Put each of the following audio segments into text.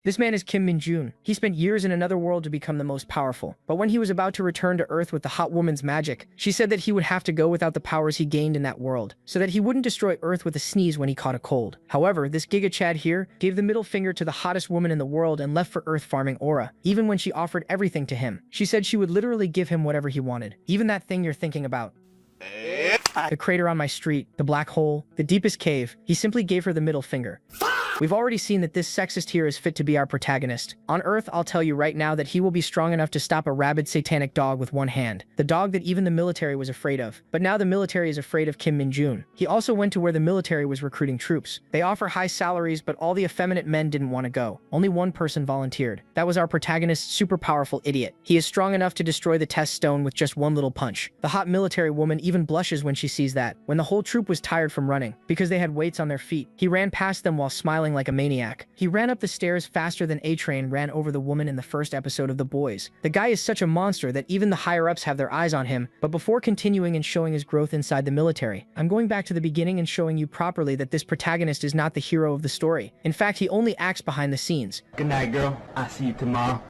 This man is Kim Min-jun. He spent years in another world to become the most powerful. But when he was about to return to Earth with the hot woman's magic, she said that he would have to go without the powers he gained in that world, so that he wouldn't destroy Earth with a sneeze when he caught a cold. However, this Giga Chad here gave the middle finger to the hottest woman in the world and left for Earth farming Aura, even when she offered everything to him. She said she would literally give him whatever he wanted, even that thing you're thinking about. The crater on my street, the black hole, the deepest cave. He simply gave her the middle finger. We've already seen that this sexist here is fit to be our protagonist. On Earth, I'll tell you right now that he will be strong enough to stop a rabid satanic dog with one hand. The dog that even the military was afraid of. But now the military is afraid of Kim Min-jun. He also went to where the military was recruiting troops. They offer high salaries, but all the effeminate men didn't want to go. Only one person volunteered. That was our protagonist's super powerful idiot. He is strong enough to destroy the test stone with just one little punch. The hot military woman even blushes when she sees that. When the whole troop was tired from running, because they had weights on their feet, he ran past them while smiling like a maniac. He ran up the stairs faster than A-Train ran over the woman in the first episode of The Boys. The guy is such a monster that even the higher-ups have their eyes on him, but before continuing and showing his growth inside the military, I'm going back to the beginning and showing you properly that this protagonist is not the hero of the story. In fact, he only acts behind the scenes. Good night, girl. I'll see you tomorrow.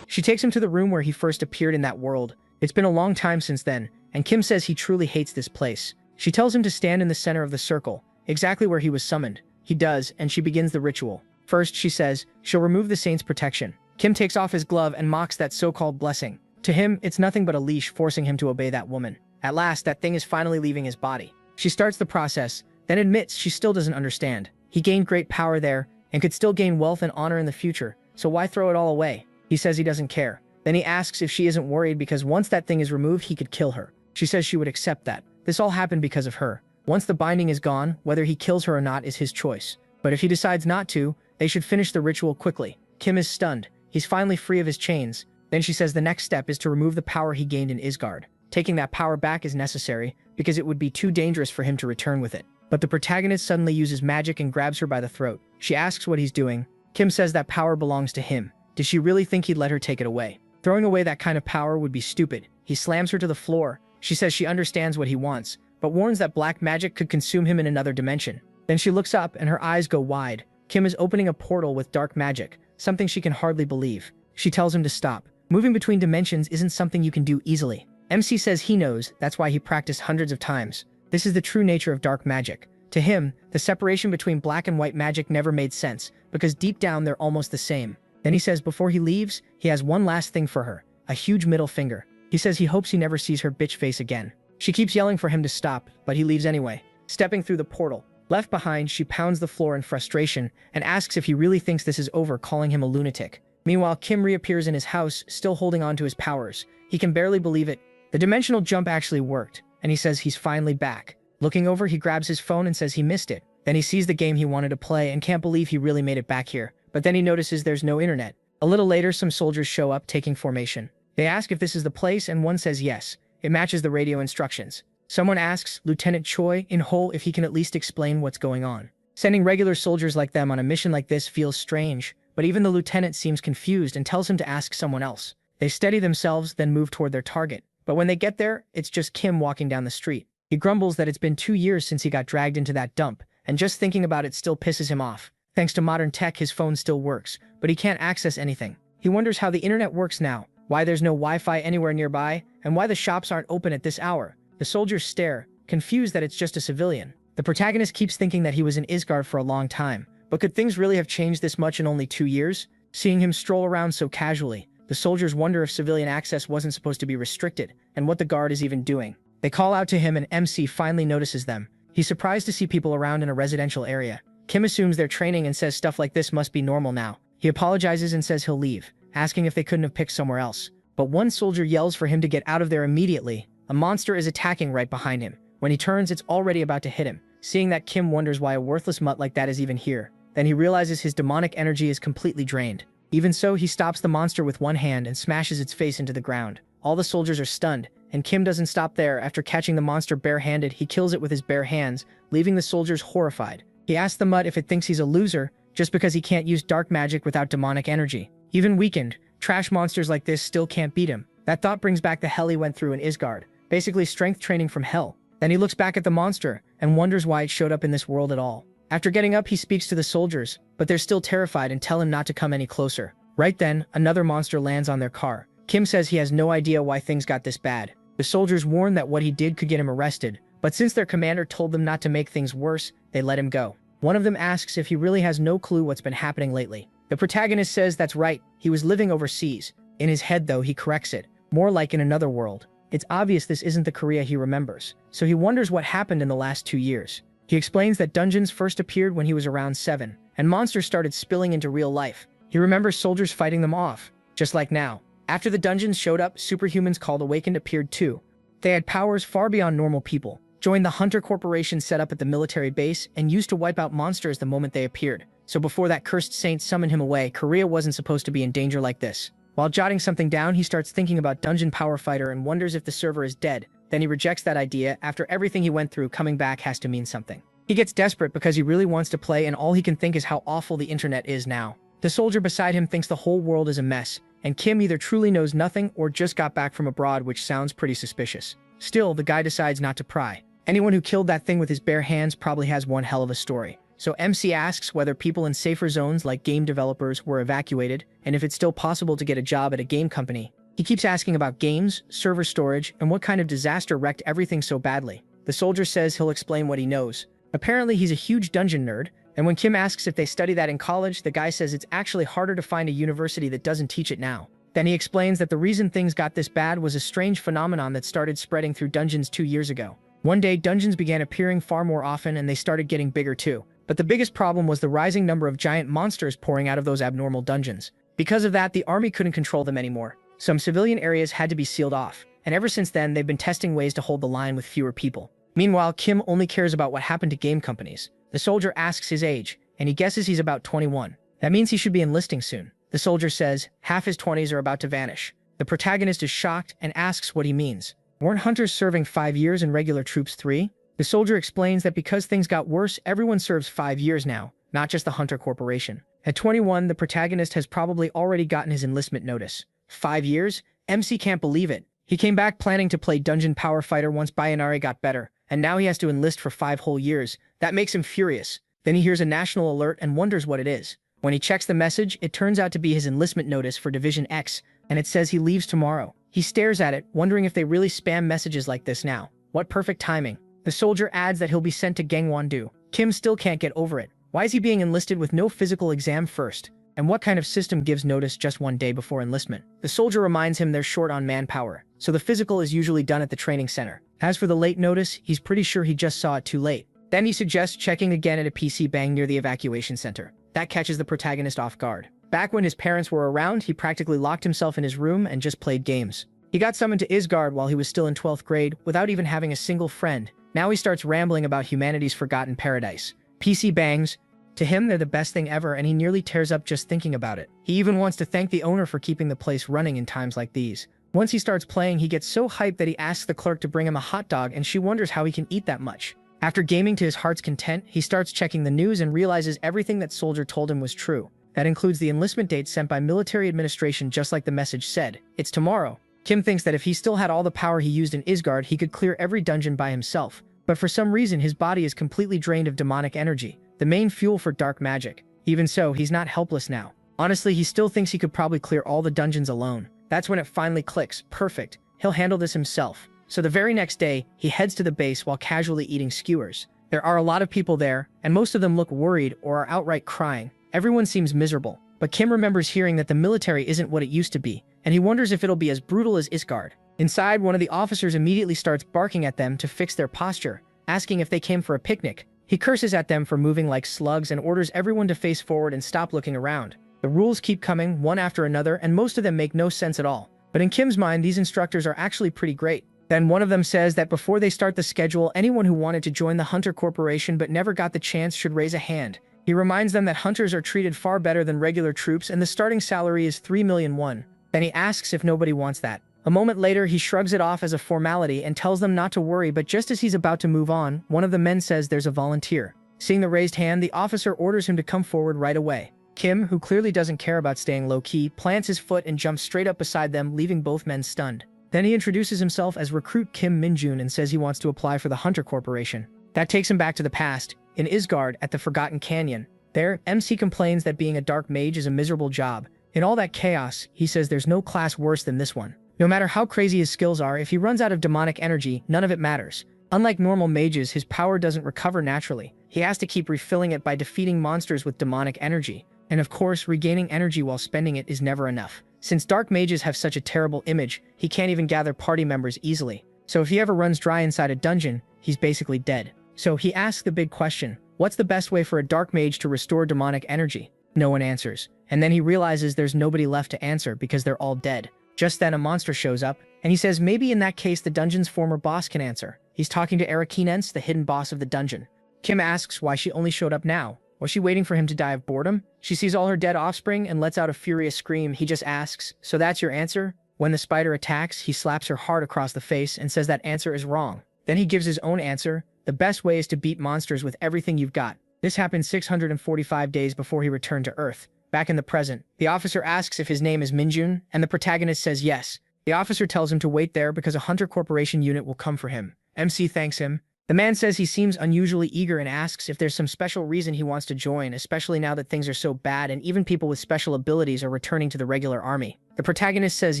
She takes him to the room where he first appeared in that world. It's been a long time since then, and Kim says he truly hates this place. She tells him to stand in the center of the circle, exactly where he was summoned. He does, and she begins the ritual. First, she says, she'll remove the saint's protection. Kim takes off his glove and mocks that so-called blessing. To him, it's nothing but a leash forcing him to obey that woman. At last, that thing is finally leaving his body. She starts the process, then admits she still doesn't understand. He gained great power there, and could still gain wealth and honor in the future, so why throw it all away? He says he doesn't care. Then he asks if she isn't worried because once that thing is removed, he could kill her. She says she would accept that. This all happened because of her. Once the binding is gone, whether he kills her or not is his choice. But if he decides not to, they should finish the ritual quickly. Kim is stunned. He's finally free of his chains. Then she says the next step is to remove the power he gained in Isgard. Taking that power back is necessary, because it would be too dangerous for him to return with it. But the protagonist suddenly uses magic and grabs her by the throat. She asks what he's doing. Kim says that power belongs to him. Does she really think he'd let her take it away? Throwing away that kind of power would be stupid. He slams her to the floor. She says she understands what he wants, but warns that black magic could consume him in another dimension. Then she looks up and her eyes go wide. Kim is opening a portal with dark magic, something she can hardly believe. She tells him to stop. Moving between dimensions isn't something you can do easily. MC says he knows, that's why he practiced hundreds of times. This is the true nature of dark magic. To him, the separation between black and white magic never made sense, because deep down they're almost the same. Then he says before he leaves, he has one last thing for her, a huge middle finger. He says he hopes he never sees her bitch face again. She keeps yelling for him to stop, but he leaves anyway. Stepping through the portal. Left behind, she pounds the floor in frustration and asks if he really thinks this is over, calling him a lunatic. Meanwhile, Kim reappears in his house, still holding on to his powers. He can barely believe it. The dimensional jump actually worked, and he says he's finally back. Looking over, he grabs his phone and says he missed it. Then he sees the game he wanted to play and can't believe he really made it back here. But then he notices there's no internet. A little later, some soldiers show up, taking formation. They ask if this is the place, and one says yes. It matches the radio instructions. Someone asks Lieutenant Choi in Seoul if he can at least explain what's going on. Sending regular soldiers like them on a mission like this feels strange, but even the lieutenant seems confused and tells him to ask someone else. They steady themselves, then move toward their target. But when they get there, it's just Kim walking down the street. He grumbles that it's been 2 years since he got dragged into that dump, and just thinking about it still pisses him off. Thanks to modern tech, his phone still works, but he can't access anything. He wonders how the internet works now, why there's no Wi-Fi anywhere nearby, and why the shops aren't open at this hour. The soldiers stare, confused that it's just a civilian. The protagonist keeps thinking that he was in Isgard for a long time, but could things really have changed this much in only 2 years? Seeing him stroll around so casually, the soldiers wonder if civilian access wasn't supposed to be restricted, and what the guard is even doing. They call out to him and MC finally notices them. He's surprised to see people around in a residential area. Kim assumes they're training and says stuff like this must be normal now. He apologizes and says he'll leave, asking if they couldn't have picked somewhere else. But one soldier yells for him to get out of there immediately. A monster is attacking right behind him. When he turns, it's already about to hit him. Seeing that, Kim wonders why a worthless mutt like that is even here. Then he realizes his demonic energy is completely drained. Even so, he stops the monster with one hand and smashes its face into the ground. All the soldiers are stunned, and Kim doesn't stop there. After catching the monster barehanded, he kills it with his bare hands, leaving the soldiers horrified. He asks the mutt if it thinks he's a loser, just because he can't use dark magic without demonic energy. Even weakened, trash monsters like this still can't beat him. That thought brings back the hell he went through in Isgard. Basically strength training from hell. Then he looks back at the monster and wonders why it showed up in this world at all. After getting up, he speaks to the soldiers, but they're still terrified and tell him not to come any closer. Right then, another monster lands on their car. Kim says he has no idea why things got this bad. The soldiers warn that what he did could get him arrested, but since their commander told them not to make things worse, they let him go. One of them asks if he really has no clue what's been happening lately. The protagonist says that's right, he was living overseas. In his head though, he corrects it, more like in another world. It's obvious this isn't the Korea he remembers, so he wonders what happened in the last 2 years. He explains that dungeons first appeared when he was around 7, and monsters started spilling into real life. He remembers soldiers fighting them off, just like now. After the dungeons showed up, superhumans called Awakened appeared too. They had powers far beyond normal people, joined the Hunter Corporation set up at the military base, and used to wipe out monsters the moment they appeared. So before that cursed saint summoned him away, Korea wasn't supposed to be in danger like this. While jotting something down, he starts thinking about Dungeon Power Fighter and wonders if the server is dead. Then he rejects that idea. After everything he went through, coming back has to mean something. He gets desperate because he really wants to play, and all he can think is how awful the internet is now. The soldier beside him thinks the whole world is a mess, and Kim either truly knows nothing or just got back from abroad, which sounds pretty suspicious. Still, the guy decides not to pry. Anyone who killed that thing with his bare hands probably has one hell of a story. So MC asks whether people in safer zones like game developers were evacuated, and if it's still possible to get a job at a game company. He keeps asking about games, server storage, and what kind of disaster wrecked everything so badly. The soldier says he'll explain what he knows. Apparently he's a huge dungeon nerd, and when Kim asks if they study that in college, the guy says it's actually harder to find a university that doesn't teach it now. Then he explains that the reason things got this bad was a strange phenomenon that started spreading through dungeons 2 years ago. One day, dungeons began appearing far more often and they started getting bigger too. But the biggest problem was the rising number of giant monsters pouring out of those abnormal dungeons. Because of that, the army couldn't control them anymore. Some civilian areas had to be sealed off, and ever since then, they've been testing ways to hold the line with fewer people. Meanwhile, Kim only cares about what happened to game companies. The soldier asks his age, and he guesses he's about 21. That means he should be enlisting soon. The soldier says half his 20s are about to vanish. The protagonist is shocked and asks what he means. Weren't hunters serving 5 years and regular troops 3? The soldier explains that because things got worse, everyone serves 5 years now, not just the Hunter Corporation. At 21, the protagonist has probably already gotten his enlistment notice. 5 years? MC can't believe it. He came back planning to play Dungeon Power Fighter once Bayonare got better, and now he has to enlist for 5 whole years. That makes him furious. Then he hears a national alert and wonders what it is. When he checks the message, it turns out to be his enlistment notice for Division X, and it says he leaves tomorrow. He stares at it, wondering if they really spam messages like this now. What perfect timing. The soldier adds that he'll be sent to Gangwon-do. Kim still can't get over it. Why is he being enlisted with no physical exam first? And what kind of system gives notice just 1 day before enlistment? The soldier reminds him they're short on manpower, so the physical is usually done at the training center. As for the late notice, he's pretty sure he just saw it too late. Then he suggests checking again at a PC bang near the evacuation center. That catches the protagonist off guard. Back when his parents were around, he practically locked himself in his room and just played games. He got summoned to Isgard while he was still in 12th grade without even having a single friend. Now he starts rambling about humanity's forgotten paradise. PC bangs. To him, they're the best thing ever, and he nearly tears up just thinking about it. He even wants to thank the owner for keeping the place running in times like these. Once he starts playing, he gets so hyped that he asks the clerk to bring him a hot dog, and she wonders how he can eat that much. After gaming to his heart's content, he starts checking the news and realizes everything that soldier told him was true. That includes the enlistment date sent by military administration, just like the message said. It's tomorrow. Kim thinks that if he still had all the power he used in Isgard, he could clear every dungeon by himself. But for some reason, his body is completely drained of demonic energy, the main fuel for dark magic. Even so, he's not helpless now. Honestly, he still thinks he could probably clear all the dungeons alone. That's when it finally clicks. Perfect. He'll handle this himself. So the very next day, he heads to the base while casually eating skewers. There are a lot of people there, and most of them look worried or are outright crying. Everyone seems miserable. But Kim remembers hearing that the military isn't what it used to be, and he wonders if it'll be as brutal as Isgard. Inside, one of the officers immediately starts barking at them to fix their posture, asking if they came for a picnic. He curses at them for moving like slugs and orders everyone to face forward and stop looking around. The rules keep coming, one after another, and most of them make no sense at all. But in Kim's mind, these instructors are actually pretty great. Then one of them says that before they start the schedule, anyone who wanted to join the Hunter Corporation but never got the chance should raise a hand. He reminds them that hunters are treated far better than regular troops and the starting salary is 3 million won. Then he asks if nobody wants that. A moment later, he shrugs it off as a formality and tells them not to worry, but just as he's about to move on, one of the men says there's a volunteer. Seeing the raised hand, the officer orders him to come forward right away. Kim, who clearly doesn't care about staying low-key, plants his foot and jumps straight up beside them, leaving both men stunned. Then he introduces himself as Recruit Kim Minjun and says he wants to apply for the Hunter Corporation. That takes him back to the past, in Isgard at the Forgotten Canyon. There, MC complains that being a dark mage is a miserable job. In all that chaos, he says there's no class worse than this one. No matter how crazy his skills are, if he runs out of demonic energy, none of it matters. Unlike normal mages, his power doesn't recover naturally. He has to keep refilling it by defeating monsters with demonic energy. And of course, regaining energy while spending it is never enough. Since dark mages have such a terrible image, he can't even gather party members easily. So if he ever runs dry inside a dungeon, he's basically dead. So he asks the big question, what's the best way for a dark mage to restore demonic energy? No one answers. And then he realizes there's nobody left to answer because they're all dead. Just then a monster shows up, and he says maybe in that case the dungeon's former boss can answer. He's talking to Arakinense, the hidden boss of the dungeon. Kim asks why she only showed up now. Was she waiting for him to die of boredom? She sees all her dead offspring and lets out a furious scream. He just asks, so that's your answer? When the spider attacks, he slaps her hard across the face and says that answer is wrong. Then he gives his own answer. The best way is to beat monsters with everything you've got. This happened 645 days before he returned to Earth. Back in the present, the officer asks if his name is Minjun, and the protagonist says yes. The officer tells him to wait there because a Hunter Corporation unit will come for him. MC thanks him. The man says he seems unusually eager and asks if there's some special reason he wants to join, especially now that things are so bad and even people with special abilities are returning to the regular army. The protagonist says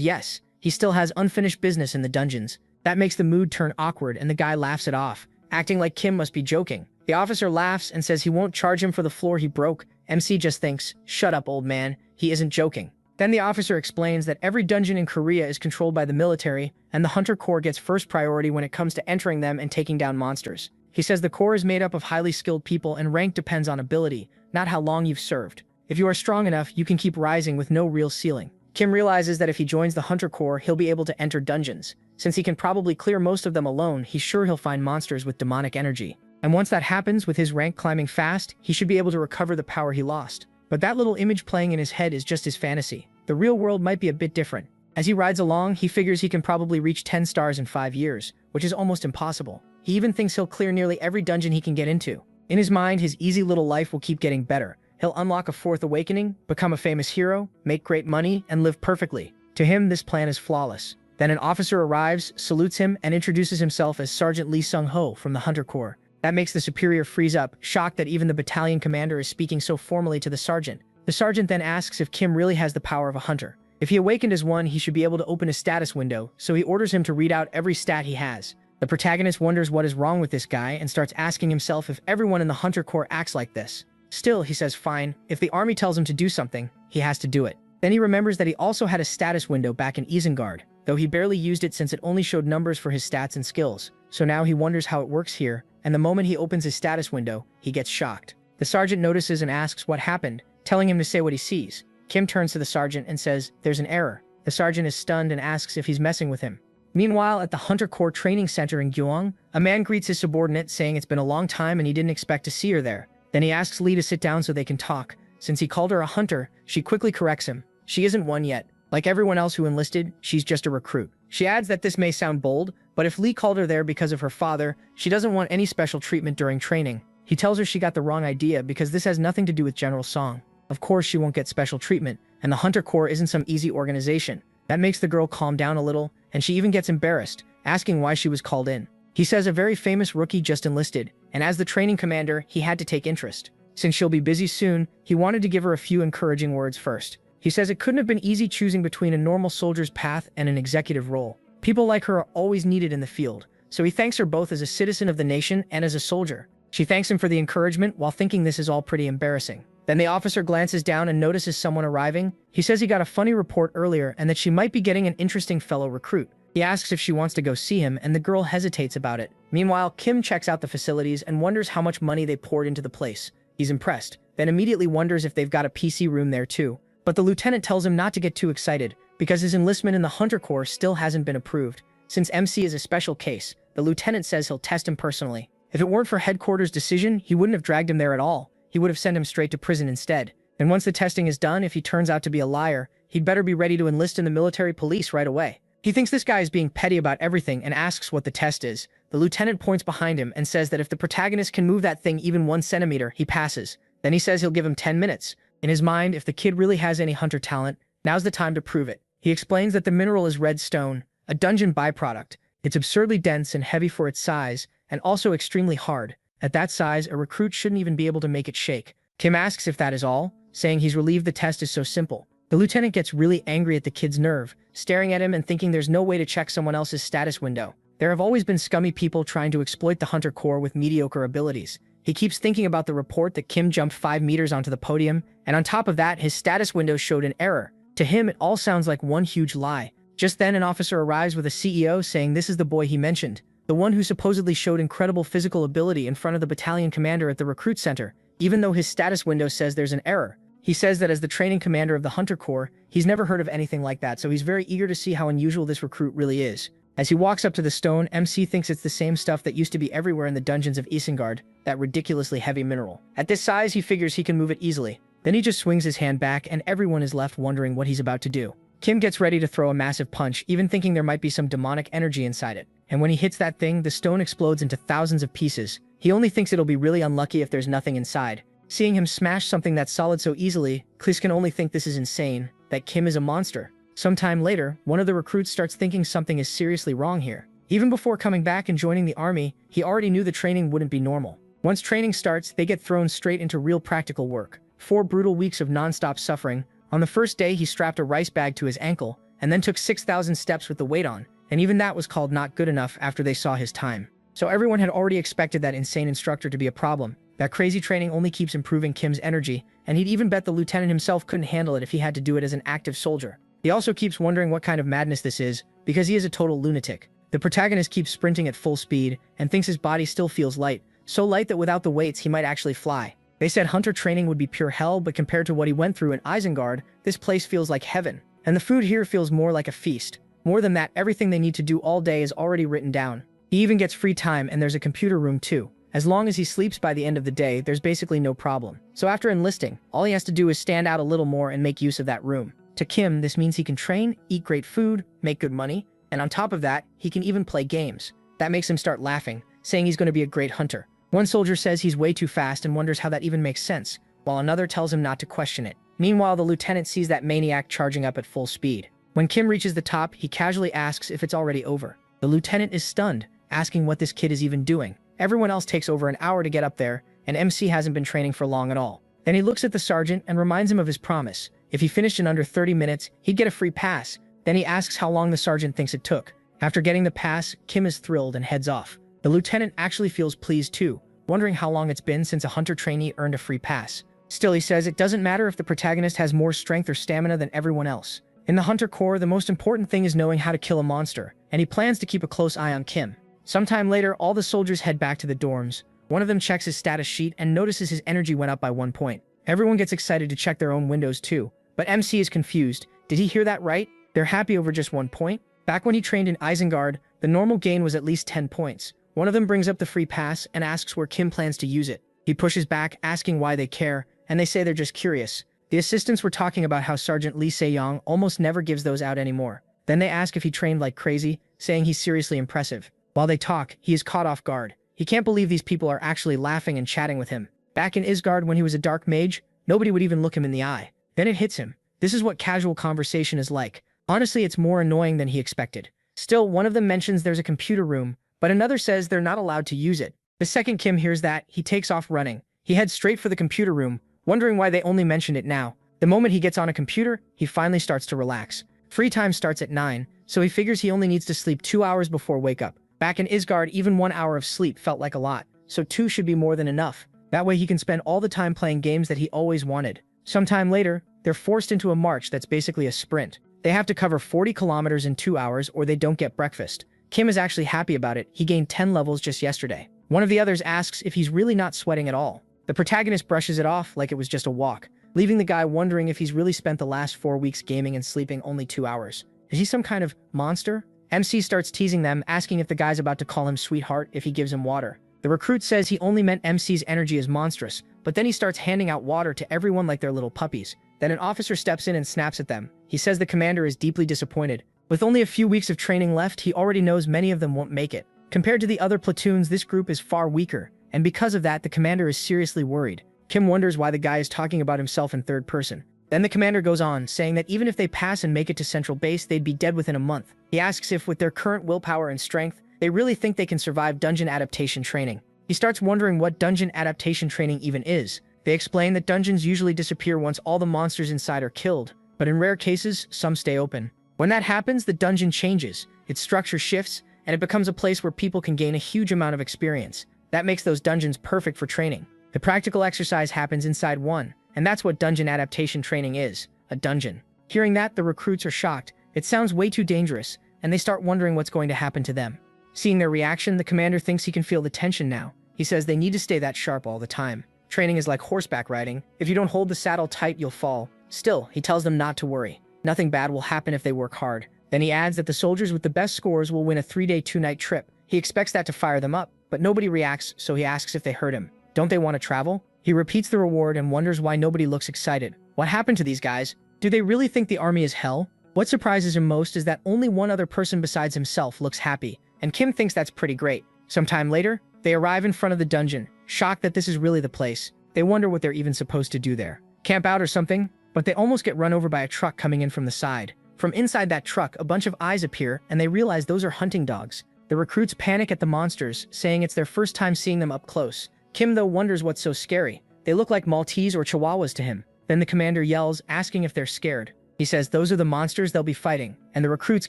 yes, he still has unfinished business in the dungeons. That makes the mood turn awkward and the guy laughs it off, acting like Kim must be joking. The officer laughs and says he won't charge him for the floor he broke. MC just thinks, shut up old man, he isn't joking. Then the officer explains that every dungeon in Korea is controlled by the military, and the Hunter Corps gets first priority when it comes to entering them and taking down monsters. He says the Corps is made up of highly skilled people and rank depends on ability, not how long you've served. If you are strong enough, you can keep rising with no real ceiling. Kim realizes that if he joins the Hunter Corps, he'll be able to enter dungeons. Since he can probably clear most of them alone, he's sure he'll find monsters with demonic energy. And once that happens, with his rank climbing fast, he should be able to recover the power he lost. But that little image playing in his head is just his fantasy. The real world might be a bit different. As he rides along, he figures he can probably reach 10 stars in 5 years, which is almost impossible. He even thinks he'll clear nearly every dungeon he can get into. In his mind, his easy little life will keep getting better. He'll unlock a fourth awakening, become a famous hero, make great money, and live perfectly. To him, this plan is flawless. Then an officer arrives, salutes him, and introduces himself as Sergeant Lee Sung-ho from the Hunter Corps. That makes the superior freeze up, shocked that even the battalion commander is speaking so formally to the sergeant. The sergeant then asks if Kim really has the power of a hunter. If he awakened as one, he should be able to open a status window, so he orders him to read out every stat he has. The protagonist wonders what is wrong with this guy and starts asking himself if everyone in the Hunter Corps acts like this. Still, he says fine, if the army tells him to do something, he has to do it. Then he remembers that he also had a status window back in Isengard, though he barely used it since it only showed numbers for his stats and skills. So now he wonders how it works here, and the moment he opens his status window, he gets shocked. The sergeant notices and asks what happened, telling him to say what he sees. Kim turns to the sergeant and says, there's an error. The sergeant is stunned and asks if he's messing with him. Meanwhile, at the Hunter Corps training center in Gyeong, a man greets his subordinate saying it's been a long time and he didn't expect to see her there. Then he asks Lee to sit down so they can talk. Since he called her a hunter, she quickly corrects him. She isn't one yet. Like everyone else who enlisted, she's just a recruit. She adds that this may sound bold, but if Lee called her there because of her father, she doesn't want any special treatment during training. He tells her she got the wrong idea because this has nothing to do with General Song. Of course she won't get special treatment, and the Hunter Corps isn't some easy organization. That makes the girl calm down a little, and she even gets embarrassed, asking why she was called in. He says a very famous rookie just enlisted, and as the training commander, he had to take interest. Since she'll be busy soon, he wanted to give her a few encouraging words first. He says it couldn't have been easy choosing between a normal soldier's path and an executive role. People like her are always needed in the field, so he thanks her both as a citizen of the nation and as a soldier. She thanks him for the encouragement while thinking this is all pretty embarrassing. Then the officer glances down and notices someone arriving. He says he got a funny report earlier and that she might be getting an interesting fellow recruit. He asks if she wants to go see him, and the girl hesitates about it. Meanwhile, Kim checks out the facilities and wonders how much money they poured into the place. He's impressed, then immediately wonders if they've got a PC room there too. But the lieutenant tells him not to get too excited, because his enlistment in the Hunter Corps still hasn't been approved. Since MC is a special case, the lieutenant says he'll test him personally. If it weren't for headquarters' decision, he wouldn't have dragged him there at all. He would have sent him straight to prison instead. And once the testing is done, if he turns out to be a liar, he'd better be ready to enlist in the military police right away. He thinks this guy is being petty about everything and asks what the test is. The lieutenant points behind him and says that if the protagonist can move that thing even 1 centimeter, he passes. Then he says he'll give him 10 minutes. In his mind, if the kid really has any hunter talent, now's the time to prove it. He explains that the mineral is red stone, a dungeon byproduct. It's absurdly dense and heavy for its size, and also extremely hard. At that size, a recruit shouldn't even be able to make it shake. Kim asks if that is all, saying he's relieved the test is so simple. The lieutenant gets really angry at the kid's nerve, staring at him and thinking there's no way to check someone else's status window. There have always been scummy people trying to exploit the Hunter Corps with mediocre abilities. He keeps thinking about the report that Kim jumped 5 meters onto the podium, and on top of that, his status window showed an error. To him, it all sounds like one huge lie. Just then, an officer arrives with a CEO saying this is the boy he mentioned, the one who supposedly showed incredible physical ability in front of the battalion commander at the recruit center, even though his status window says there's an error. He says that as the training commander of the Hunter Corps, he's never heard of anything like that, so he's very eager to see how unusual this recruit really is. As he walks up to the stone, MC thinks it's the same stuff that used to be everywhere in the dungeons of Isengard, that ridiculously heavy mineral. At this size, he figures he can move it easily. Then he just swings his hand back and everyone is left wondering what he's about to do. Kim gets ready to throw a massive punch, even thinking there might be some demonic energy inside it. And when he hits that thing, the stone explodes into thousands of pieces. He only thinks it'll be really unlucky if there's nothing inside. Seeing him smash something that's solid so easily, Klis can only think this is insane, that Kim is a monster. Sometime later, one of the recruits starts thinking something is seriously wrong here. Even before coming back and joining the army, he already knew the training wouldn't be normal. Once training starts, they get thrown straight into real practical work. 4 brutal weeks of non-stop suffering. On the first day, he strapped a rice bag to his ankle, and then took 6,000 steps with the weight on, and even that was called not good enough after they saw his time. So everyone had already expected that insane instructor to be a problem. That crazy training only keeps improving Kim's energy, and he'd even bet the lieutenant himself couldn't handle it if he had to do it as an active soldier. He also keeps wondering what kind of madness this is, because he is a total lunatic. The protagonist keeps sprinting at full speed, and thinks his body still feels light, so light that without the weights he might actually fly. They said hunter training would be pure hell, but compared to what he went through in Isengard, this place feels like heaven. And the food here feels more like a feast. More than that, everything they need to do all day is already written down. He even gets free time, and there's a computer room too. As long as he sleeps by the end of the day, there's basically no problem. So after enlisting, all he has to do is stand out a little more and make use of that room. To Kim, this means he can train, eat great food, make good money, and on top of that, he can even play games. That makes him start laughing, saying he's going to be a great hunter. One soldier says he's way too fast and wonders how that even makes sense, while another tells him not to question it. Meanwhile, the lieutenant sees that maniac charging up at full speed. When Kim reaches the top, he casually asks if it's already over. The lieutenant is stunned, asking what this kid is even doing. Everyone else takes over an hour to get up there, and MC hasn't been training for long at all. Then he looks at the sergeant and reminds him of his promise. If he finished in under 30 minutes, he'd get a free pass. Then he asks how long the sergeant thinks it took. After getting the pass, Kim is thrilled and heads off. The lieutenant actually feels pleased too, wondering how long it's been since a hunter trainee earned a free pass. Still, he says it doesn't matter if the protagonist has more strength or stamina than everyone else. In the Hunter Corps, the most important thing is knowing how to kill a monster, and he plans to keep a close eye on Kim. Sometime later, all the soldiers head back to the dorms. One of them checks his status sheet and notices his energy went up by 1 point. Everyone gets excited to check their own windows too, but MC is confused. Did he hear that right? They're happy over just 1 point? Back when he trained in Isengard, the normal gain was at least 10 points. One of them brings up the free pass and asks where Kim plans to use it. He pushes back, asking why they care, and they say they're just curious. The assistants were talking about how Sergeant Lee Se-young almost never gives those out anymore. Then they ask if he trained like crazy, saying he's seriously impressive. While they talk, he is caught off guard. He can't believe these people are actually laughing and chatting with him. Back in Isgard when he was a dark mage, nobody would even look him in the eye. Then it hits him. This is what casual conversation is like. Honestly, it's more annoying than he expected. Still, one of them mentions there's a computer room, but another says they're not allowed to use it. The second Kim hears that, he takes off running. He heads straight for the computer room, wondering why they only mentioned it now. The moment he gets on a computer, he finally starts to relax. Free time starts at 9, so he figures he only needs to sleep 2 hours before wake up. Back in Isgard, even 1 hour of sleep felt like a lot, so 2 should be more than enough. That way he can spend all the time playing games that he always wanted. Sometime later, they're forced into a march that's basically a sprint. They have to cover 40 kilometers in 2 hours or they don't get breakfast. Kim is actually happy about it. He gained 10 levels just yesterday. One of the others asks if he's really not sweating at all. The protagonist brushes it off like it was just a walk, leaving the guy wondering if he's really spent the last 4 weeks gaming and sleeping only 2 hours. Is he some kind of monster? MC starts teasing them, asking if the guy's about to call him sweetheart if he gives him water. The recruit says he only meant MC's energy is monstrous, but then he starts handing out water to everyone like they're little puppies. Then an officer steps in and snaps at them. He says the commander is deeply disappointed. With only a few weeks of training left, he already knows many of them won't make it. Compared to the other platoons, this group is far weaker, and because of that, the commander is seriously worried. Kim wonders why the guy is talking about himself in third person. Then the commander goes on, saying that even if they pass and make it to central base, they'd be dead within a month. He asks if, with their current willpower and strength, they really think they can survive dungeon adaptation training. He starts wondering what dungeon adaptation training even is. They explain that dungeons usually disappear once all the monsters inside are killed, but in rare cases, some stay open. When that happens, the dungeon changes, its structure shifts, and it becomes a place where people can gain a huge amount of experience. That makes those dungeons perfect for training. The practical exercise happens inside one, and that's what dungeon adaptation training is, a dungeon. Hearing that, the recruits are shocked. It sounds way too dangerous, and they start wondering what's going to happen to them. Seeing their reaction, the commander thinks he can feel the tension now. He says they need to stay that sharp all the time. Training is like horseback riding. If you don't hold the saddle tight, you'll fall. Still, he tells them not to worry. Nothing bad will happen if they work hard. Then he adds that the soldiers with the best scores will win a 3-day, 2-night trip. He expects that to fire them up, but nobody reacts, so he asks if they heard him. Don't they want to travel? He repeats the reward and wonders why nobody looks excited. What happened to these guys? Do they really think the army is hell? What surprises him most is that only one other person besides himself looks happy, and Kim thinks that's pretty great. Sometime later, they arrive in front of the dungeon, shocked that this is really the place. They wonder what they're even supposed to do there. Camp out or something? But they almost get run over by a truck coming in from the side. From inside that truck, a bunch of eyes appear, and they realize those are hunting dogs. The recruits panic at the monsters, saying it's their first time seeing them up close. Kim, though, wonders what's so scary. They look like Maltese or Chihuahuas to him. Then the commander yells, asking if they're scared. He says those are the monsters they'll be fighting, and the recruits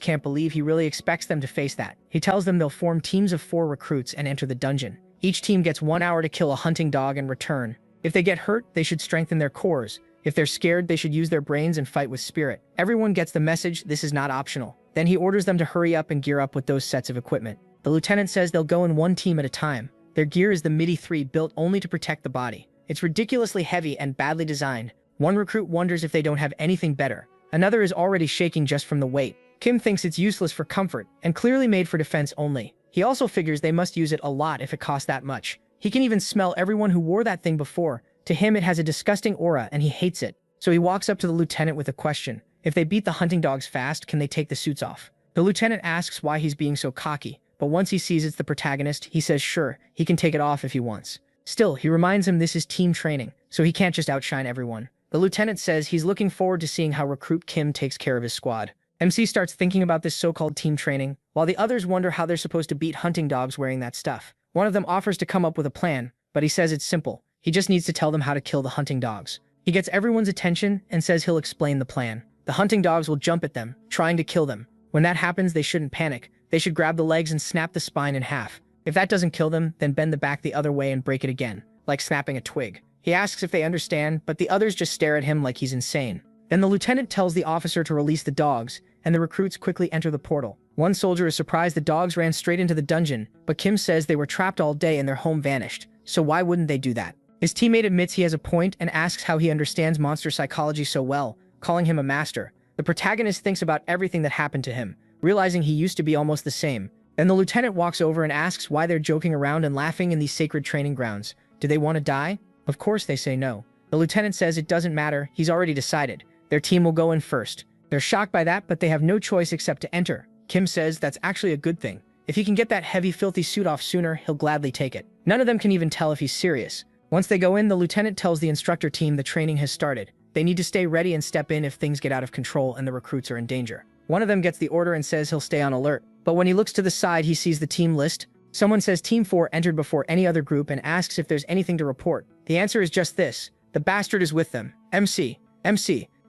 can't believe he really expects them to face that. He tells them they'll form teams of 4 recruits and enter the dungeon. Each team gets 1 hour to kill a hunting dog and return. If they get hurt, they should strengthen their cores. If they're scared, they should use their brains and fight with spirit. Everyone gets the message, this is not optional. Then he orders them to hurry up and gear up with those sets of equipment. The lieutenant says they'll go in 1 team at a time. Their gear is the MIDI-3 built only to protect the body. It's ridiculously heavy and badly designed. One recruit wonders if they don't have anything better. Another is already shaking just from the weight. Kim thinks it's useless for comfort and clearly made for defense only. He also figures they must use it a lot if it costs that much. He can even smell everyone who wore that thing before. To him, it has a disgusting aura and he hates it. So he walks up to the lieutenant with a question. If they beat the hunting dogs fast, can they take the suits off? The lieutenant asks why he's being so cocky, but once he sees it's the protagonist, he says sure, he can take it off if he wants. Still, he reminds him this is team training, so he can't just outshine everyone. The lieutenant says he's looking forward to seeing how recruit Kim takes care of his squad. MC starts thinking about this so-called team training, while the others wonder how they're supposed to beat hunting dogs wearing that stuff. One of them offers to come up with a plan, but he says it's simple. He just needs to tell them how to kill the hunting dogs. He gets everyone's attention and says he'll explain the plan. The hunting dogs will jump at them, trying to kill them. When that happens, they shouldn't panic. They should grab the legs and snap the spine in half. If that doesn't kill them, then bend the back the other way and break it again, like snapping a twig. He asks if they understand, but the others just stare at him like he's insane. Then the lieutenant tells the officer to release the dogs, and the recruits quickly enter the portal. One soldier is surprised the dogs ran straight into the dungeon, but Kim says they were trapped all day and their home vanished, so why wouldn't they do that? His teammate admits he has a point and asks how he understands monster psychology so well, calling him a master. The protagonist thinks about everything that happened to him, realizing he used to be almost the same. Then the lieutenant walks over and asks why they're joking around and laughing in these sacred training grounds. Do they want to die? Of course they say no. The lieutenant says it doesn't matter, he's already decided. Their team will go in first. They're shocked by that, but they have no choice except to enter. Kim says that's actually a good thing. If he can get that heavy, filthy suit off sooner, he'll gladly take it. None of them can even tell if he's serious. Once they go in, the lieutenant tells the instructor team the training has started. They need to stay ready and step in if things get out of control and the recruits are in danger. One of them gets the order and says he'll stay on alert. But when he looks to the side, he sees the team list. Someone says Team 4 entered before any other group and asks if there's anything to report. The answer is just this. The bastard is with them. MC.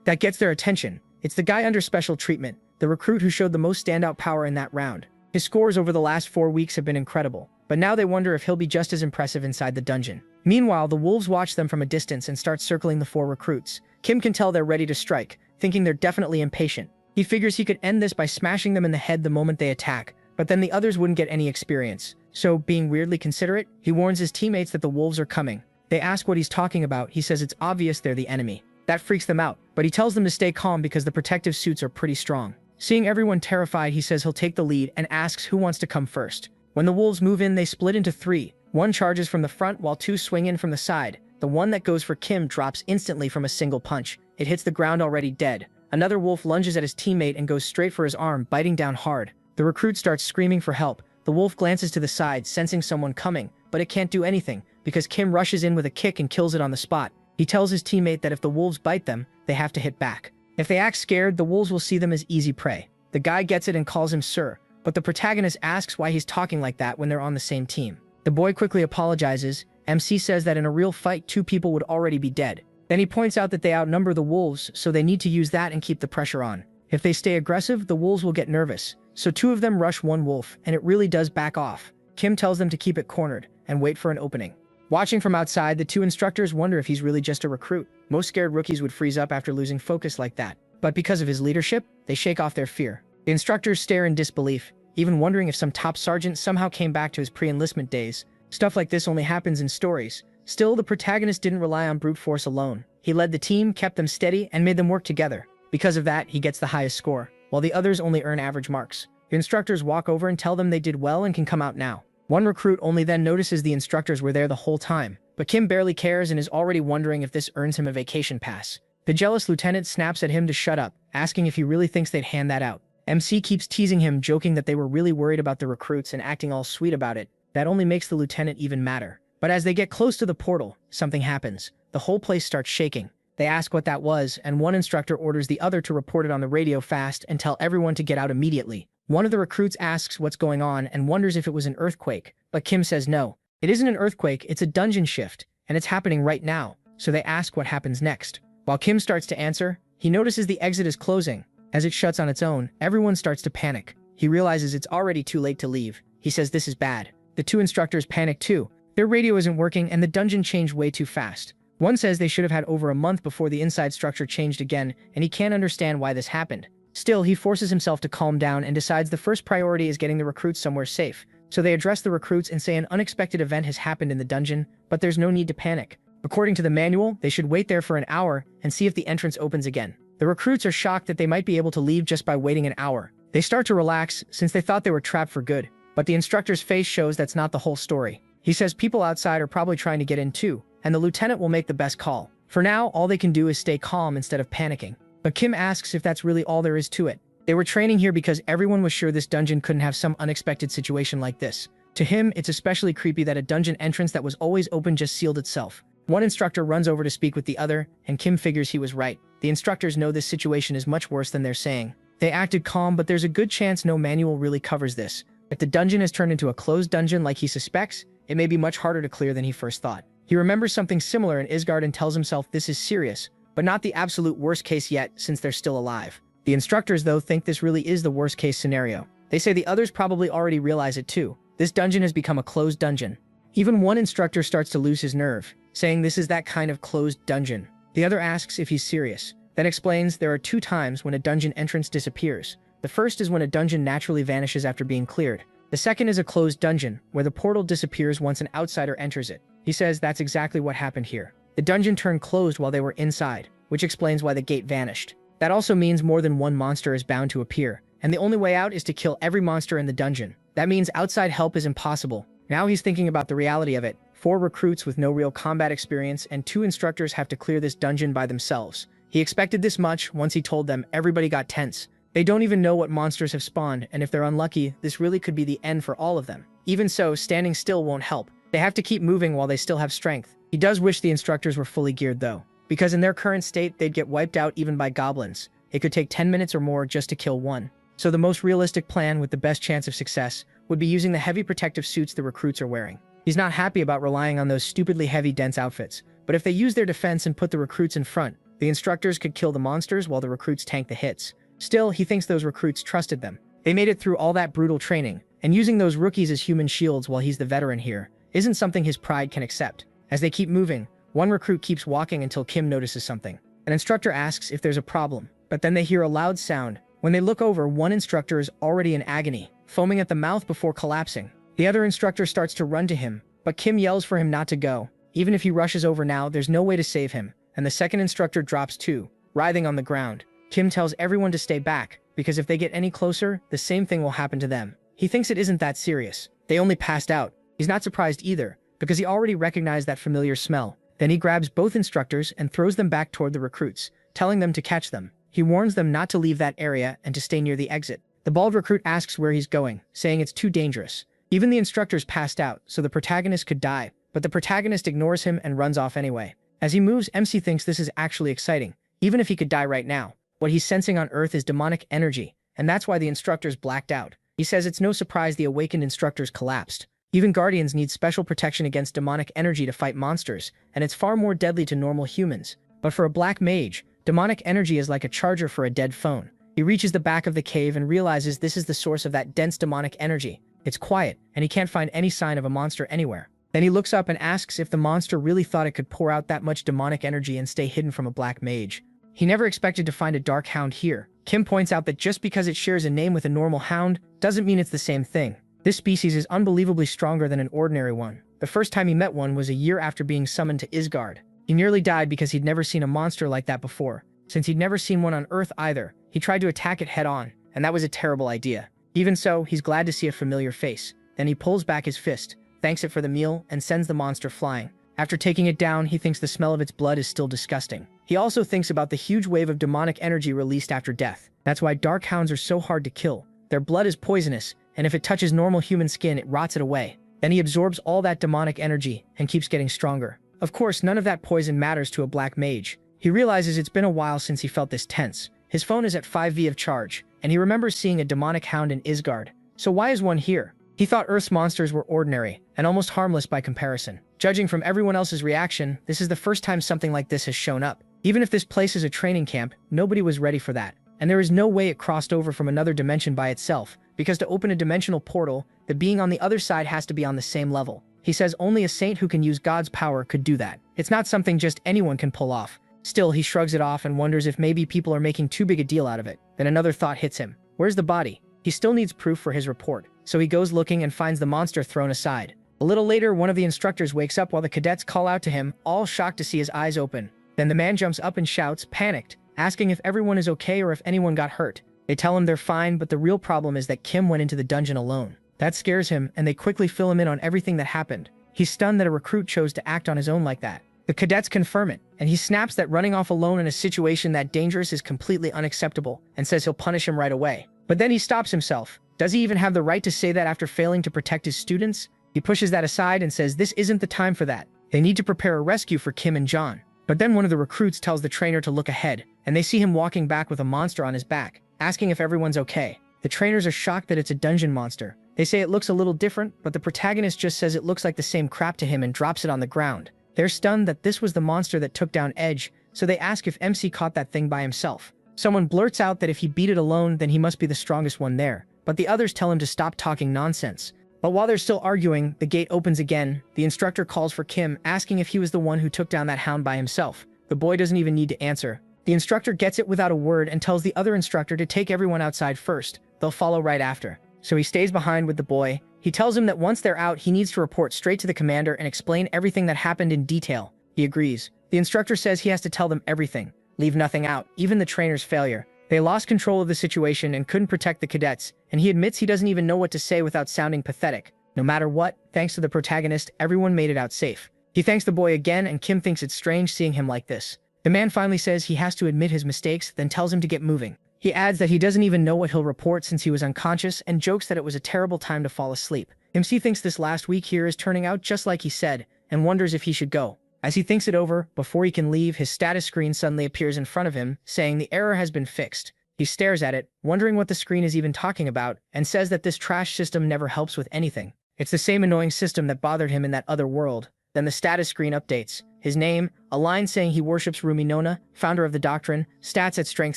That gets their attention. It's the guy under special treatment, the recruit who showed the most standout power in that round. His scores over the last 4 weeks have been incredible, but now they wonder if he'll be just as impressive inside the dungeon. Meanwhile, the wolves watch them from a distance and start circling the 4 recruits. Kim can tell they're ready to strike, thinking they're definitely impatient. He figures he could end this by smashing them in the head the moment they attack, but then the others wouldn't get any experience. So, being weirdly considerate, he warns his teammates that the wolves are coming. They ask what he's talking about. He says it's obvious they're the enemy. That freaks them out, but he tells them to stay calm because the protective suits are pretty strong. Seeing everyone terrified, he says he'll take the lead and asks who wants to come first. When the wolves move in, they split into 3. One charges from the front while 2 swing in from the side. The one that goes for Kim drops instantly from a single punch. It hits the ground already dead. Another wolf lunges at his teammate and goes straight for his arm, biting down hard. The recruit starts screaming for help. The wolf glances to the side, sensing someone coming, but it can't do anything because Kim rushes in with a kick and kills it on the spot. He tells his teammate that if the wolves bite them, they have to hit back. If they act scared, the wolves will see them as easy prey. The guy gets it and calls him sir, but the protagonist asks why he's talking like that when they're on the same team. The boy quickly apologizes, MC says that in a real fight, 2 people would already be dead. Then he points out that they outnumber the wolves, so they need to use that and keep the pressure on. If they stay aggressive, the wolves will get nervous. So 2 of them rush 1 wolf, and it really does back off. Kim tells them to keep it cornered and wait for an opening. Watching from outside, the 2 instructors wonder if he's really just a recruit. Most scared rookies would freeze up after losing focus like that. But because of his leadership, they shake off their fear. The instructors stare in disbelief, even wondering if some top sergeant somehow came back to his pre-enlistment days. Stuff like this only happens in stories. Still, the protagonist didn't rely on brute force alone. He led the team, kept them steady, and made them work together. Because of that, he gets the highest score, while the others only earn average marks. The instructors walk over and tell them they did well and can come out now. One recruit only then notices the instructors were there the whole time, but Kim barely cares and is already wondering if this earns him a vacation pass. The jealous lieutenant snaps at him to shut up, asking if he really thinks they'd hand that out. MC keeps teasing him, joking that they were really worried about the recruits and acting all sweet about it. That only makes the lieutenant even madder. But as they get close to the portal, something happens. The whole place starts shaking. They ask what that was, and one instructor orders the other to report it on the radio fast and tell everyone to get out immediately. One of the recruits asks what's going on and wonders if it was an earthquake, but Kim says no. It isn't an earthquake, it's a dungeon shift, and it's happening right now, so they ask what happens next. While Kim starts to answer, he notices the exit is closing. As it shuts on its own, everyone starts to panic. He realizes it's already too late to leave. He says this is bad. The 2 instructors panic too. Their radio isn't working and the dungeon changed way too fast. One says they should have had over a month before the inside structure changed again, and he can't understand why this happened. Still, he forces himself to calm down and decides the first priority is getting the recruits somewhere safe. So they address the recruits and say an unexpected event has happened in the dungeon, but there's no need to panic. According to the manual, they should wait there for an hour and see if the entrance opens again. The recruits are shocked that they might be able to leave just by waiting an hour. They start to relax since they thought they were trapped for good, but the instructor's face shows that's not the whole story. He says people outside are probably trying to get in too, and the lieutenant will make the best call. For now, all they can do is stay calm instead of panicking. But Kim asks if that's really all there is to it. They were training here because everyone was sure this dungeon couldn't have some unexpected situation like this. To him, it's especially creepy that a dungeon entrance that was always open just sealed itself. One instructor runs over to speak with the other, and Kim figures he was right. The instructors know this situation is much worse than they're saying. They acted calm, but there's a good chance no manual really covers this. If the dungeon has turned into a closed dungeon like he suspects, it may be much harder to clear than he first thought. He remembers something similar in Isgard and tells himself this is serious, but not the absolute worst case yet since they're still alive. The instructors, though, think this really is the worst case scenario. They say the others probably already realize it too. This dungeon has become a closed dungeon. Even one instructor starts to lose his nerve, saying this is that kind of closed dungeon. The other asks if he's serious, then explains there are 2 times when a dungeon entrance disappears. The first is when a dungeon naturally vanishes after being cleared. The second is a closed dungeon, where the portal disappears once an outsider enters it. He says that's exactly what happened here. The dungeon turned closed while they were inside, which explains why the gate vanished. That also means more than one monster is bound to appear, and the only way out is to kill every monster in the dungeon. That means outside help is impossible. Now he's thinking about the reality of it. 4 recruits with no real combat experience and 2 instructors have to clear this dungeon by themselves. He expected this much. Once he told them, everybody got tense. They don't even know what monsters have spawned, and if they're unlucky, this really could be the end for all of them. Even so, standing still won't help. They have to keep moving while they still have strength. He does wish the instructors were fully geared though, because in their current state, they'd get wiped out even by goblins. It could take 10 minutes or more just to kill one. So the most realistic plan with the best chance of success would be using the heavy protective suits the recruits are wearing. He's not happy about relying on those stupidly heavy dense outfits, but if they use their defense and put the recruits in front, the instructors could kill the monsters while the recruits tank the hits. Still, he thinks those recruits trusted them. They made it through all that brutal training, and using those rookies as human shields while he's the veteran here isn't something his pride can accept. As they keep moving, one recruit keeps walking until Kim notices something. An instructor asks if there's a problem, but then they hear a loud sound. When they look over, one instructor is already in agony, foaming at the mouth before collapsing. The other instructor starts to run to him, but Kim yells for him not to go. Even if he rushes over now, there's no way to save him, and the second instructor drops too, writhing on the ground. Kim tells everyone to stay back, because if they get any closer, the same thing will happen to them. He thinks it isn't that serious. They only passed out. He's not surprised either, because he already recognized that familiar smell. Then he grabs both instructors and throws them back toward the recruits, telling them to catch them. He warns them not to leave that area and to stay near the exit. The bald recruit asks where he's going, saying it's too dangerous. Even the instructors passed out, so the protagonist could die, but the protagonist ignores him and runs off anyway. As he moves, MC thinks this is actually exciting, even if he could die right now. What he's sensing on Earth is demonic energy, and that's why the instructors blacked out. He says it's no surprise the awakened instructors collapsed. Even guardians need special protection against demonic energy to fight monsters, and it's far more deadly to normal humans. But for a black mage, demonic energy is like a charger for a dead phone. He reaches the back of the cave and realizes this is the source of that dense demonic energy. It's quiet, and he can't find any sign of a monster anywhere. Then he looks up and asks if the monster really thought it could pour out that much demonic energy and stay hidden from a black mage. He never expected to find a dark hound here. Kim points out that just because it shares a name with a normal hound doesn't mean it's the same thing. This species is unbelievably stronger than an ordinary one. The first time he met one was a year after being summoned to Isgard. He nearly died because he'd never seen a monster like that before. Since he'd never seen one on Earth either, he tried to attack it head-on, and that was a terrible idea. Even so, he's glad to see a familiar face. Then he pulls back his fist, thanks it for the meal, and sends the monster flying. After taking it down, he thinks the smell of its blood is still disgusting. He also thinks about the huge wave of demonic energy released after death. That's why dark hounds are so hard to kill. Their blood is poisonous, and if it touches normal human skin, it rots it away. Then he absorbs all that demonic energy and keeps getting stronger. Of course, none of that poison matters to a black mage. He realizes it's been a while since he felt this tense. His phone is at 5V of charge, and he remembers seeing a demonic hound in Isgard. So why is one here? He thought Earth's monsters were ordinary and almost harmless by comparison. Judging from everyone else's reaction, this is the first time something like this has shown up. Even if this place is a training camp, nobody was ready for that. And there is no way it crossed over from another dimension by itself, because to open a dimensional portal, the being on the other side has to be on the same level. He says only a saint who can use God's power could do that. It's not something just anyone can pull off. Still, he shrugs it off and wonders if maybe people are making too big a deal out of it. Then another thought hits him. Where's the body? He still needs proof for his report, so he goes looking and finds the monster thrown aside. A little later, one of the instructors wakes up while the cadets call out to him, all shocked to see his eyes open. Then the man jumps up and shouts, panicked, asking if everyone is okay or if anyone got hurt. They tell him they're fine, but the real problem is that Kim went into the dungeon alone. That scares him, and they quickly fill him in on everything that happened. He's stunned that a recruit chose to act on his own like that. The cadets confirm it, and he snaps that running off alone in a situation that dangerous is completely unacceptable, and says he'll punish him right away. But then he stops himself. Does he even have the right to say that after failing to protect his students? He pushes that aside and says this isn't the time for that. They need to prepare a rescue for Kim and John. But then one of the recruits tells the trainer to look ahead, and they see him walking back with a monster on his back, asking if everyone's okay. The trainers are shocked that it's a dungeon monster. They say it looks a little different, but the protagonist just says it looks like the same crap to him and drops it on the ground. They're stunned that this was the monster that took down Edge, so they ask if MC caught that thing by himself. Someone blurts out that if he beat it alone, then he must be the strongest one there, but the others tell him to stop talking nonsense. But while they're still arguing, the gate opens again. The instructor calls for Kim, asking if he was the one who took down that hound by himself. The boy doesn't even need to answer. The instructor gets it without a word and tells the other instructor to take everyone outside first. They'll follow right after. So he stays behind with the boy. He tells him that once they're out, he needs to report straight to the commander and explain everything that happened in detail. He agrees. The instructor says he has to tell them everything. Leave nothing out, even the trainer's failure. They lost control of the situation and couldn't protect the cadets, and he admits he doesn't even know what to say without sounding pathetic. No matter what, thanks to the protagonist, everyone made it out safe. He thanks the boy again, and Kim thinks it's strange seeing him like this. The man finally says he has to admit his mistakes, then tells him to get moving. He adds that he doesn't even know what he'll report since he was unconscious, and jokes that it was a terrible time to fall asleep. MC thinks this last week here is turning out just like he said, and wonders if he should go. As he thinks it over, before he can leave, his status screen suddenly appears in front of him, saying the error has been fixed. He stares at it, wondering what the screen is even talking about, and says that this trash system never helps with anything. It's the same annoying system that bothered him in that other world. Then the status screen updates. His name, a line saying he worships Rumi Nona, founder of the doctrine, stats at strength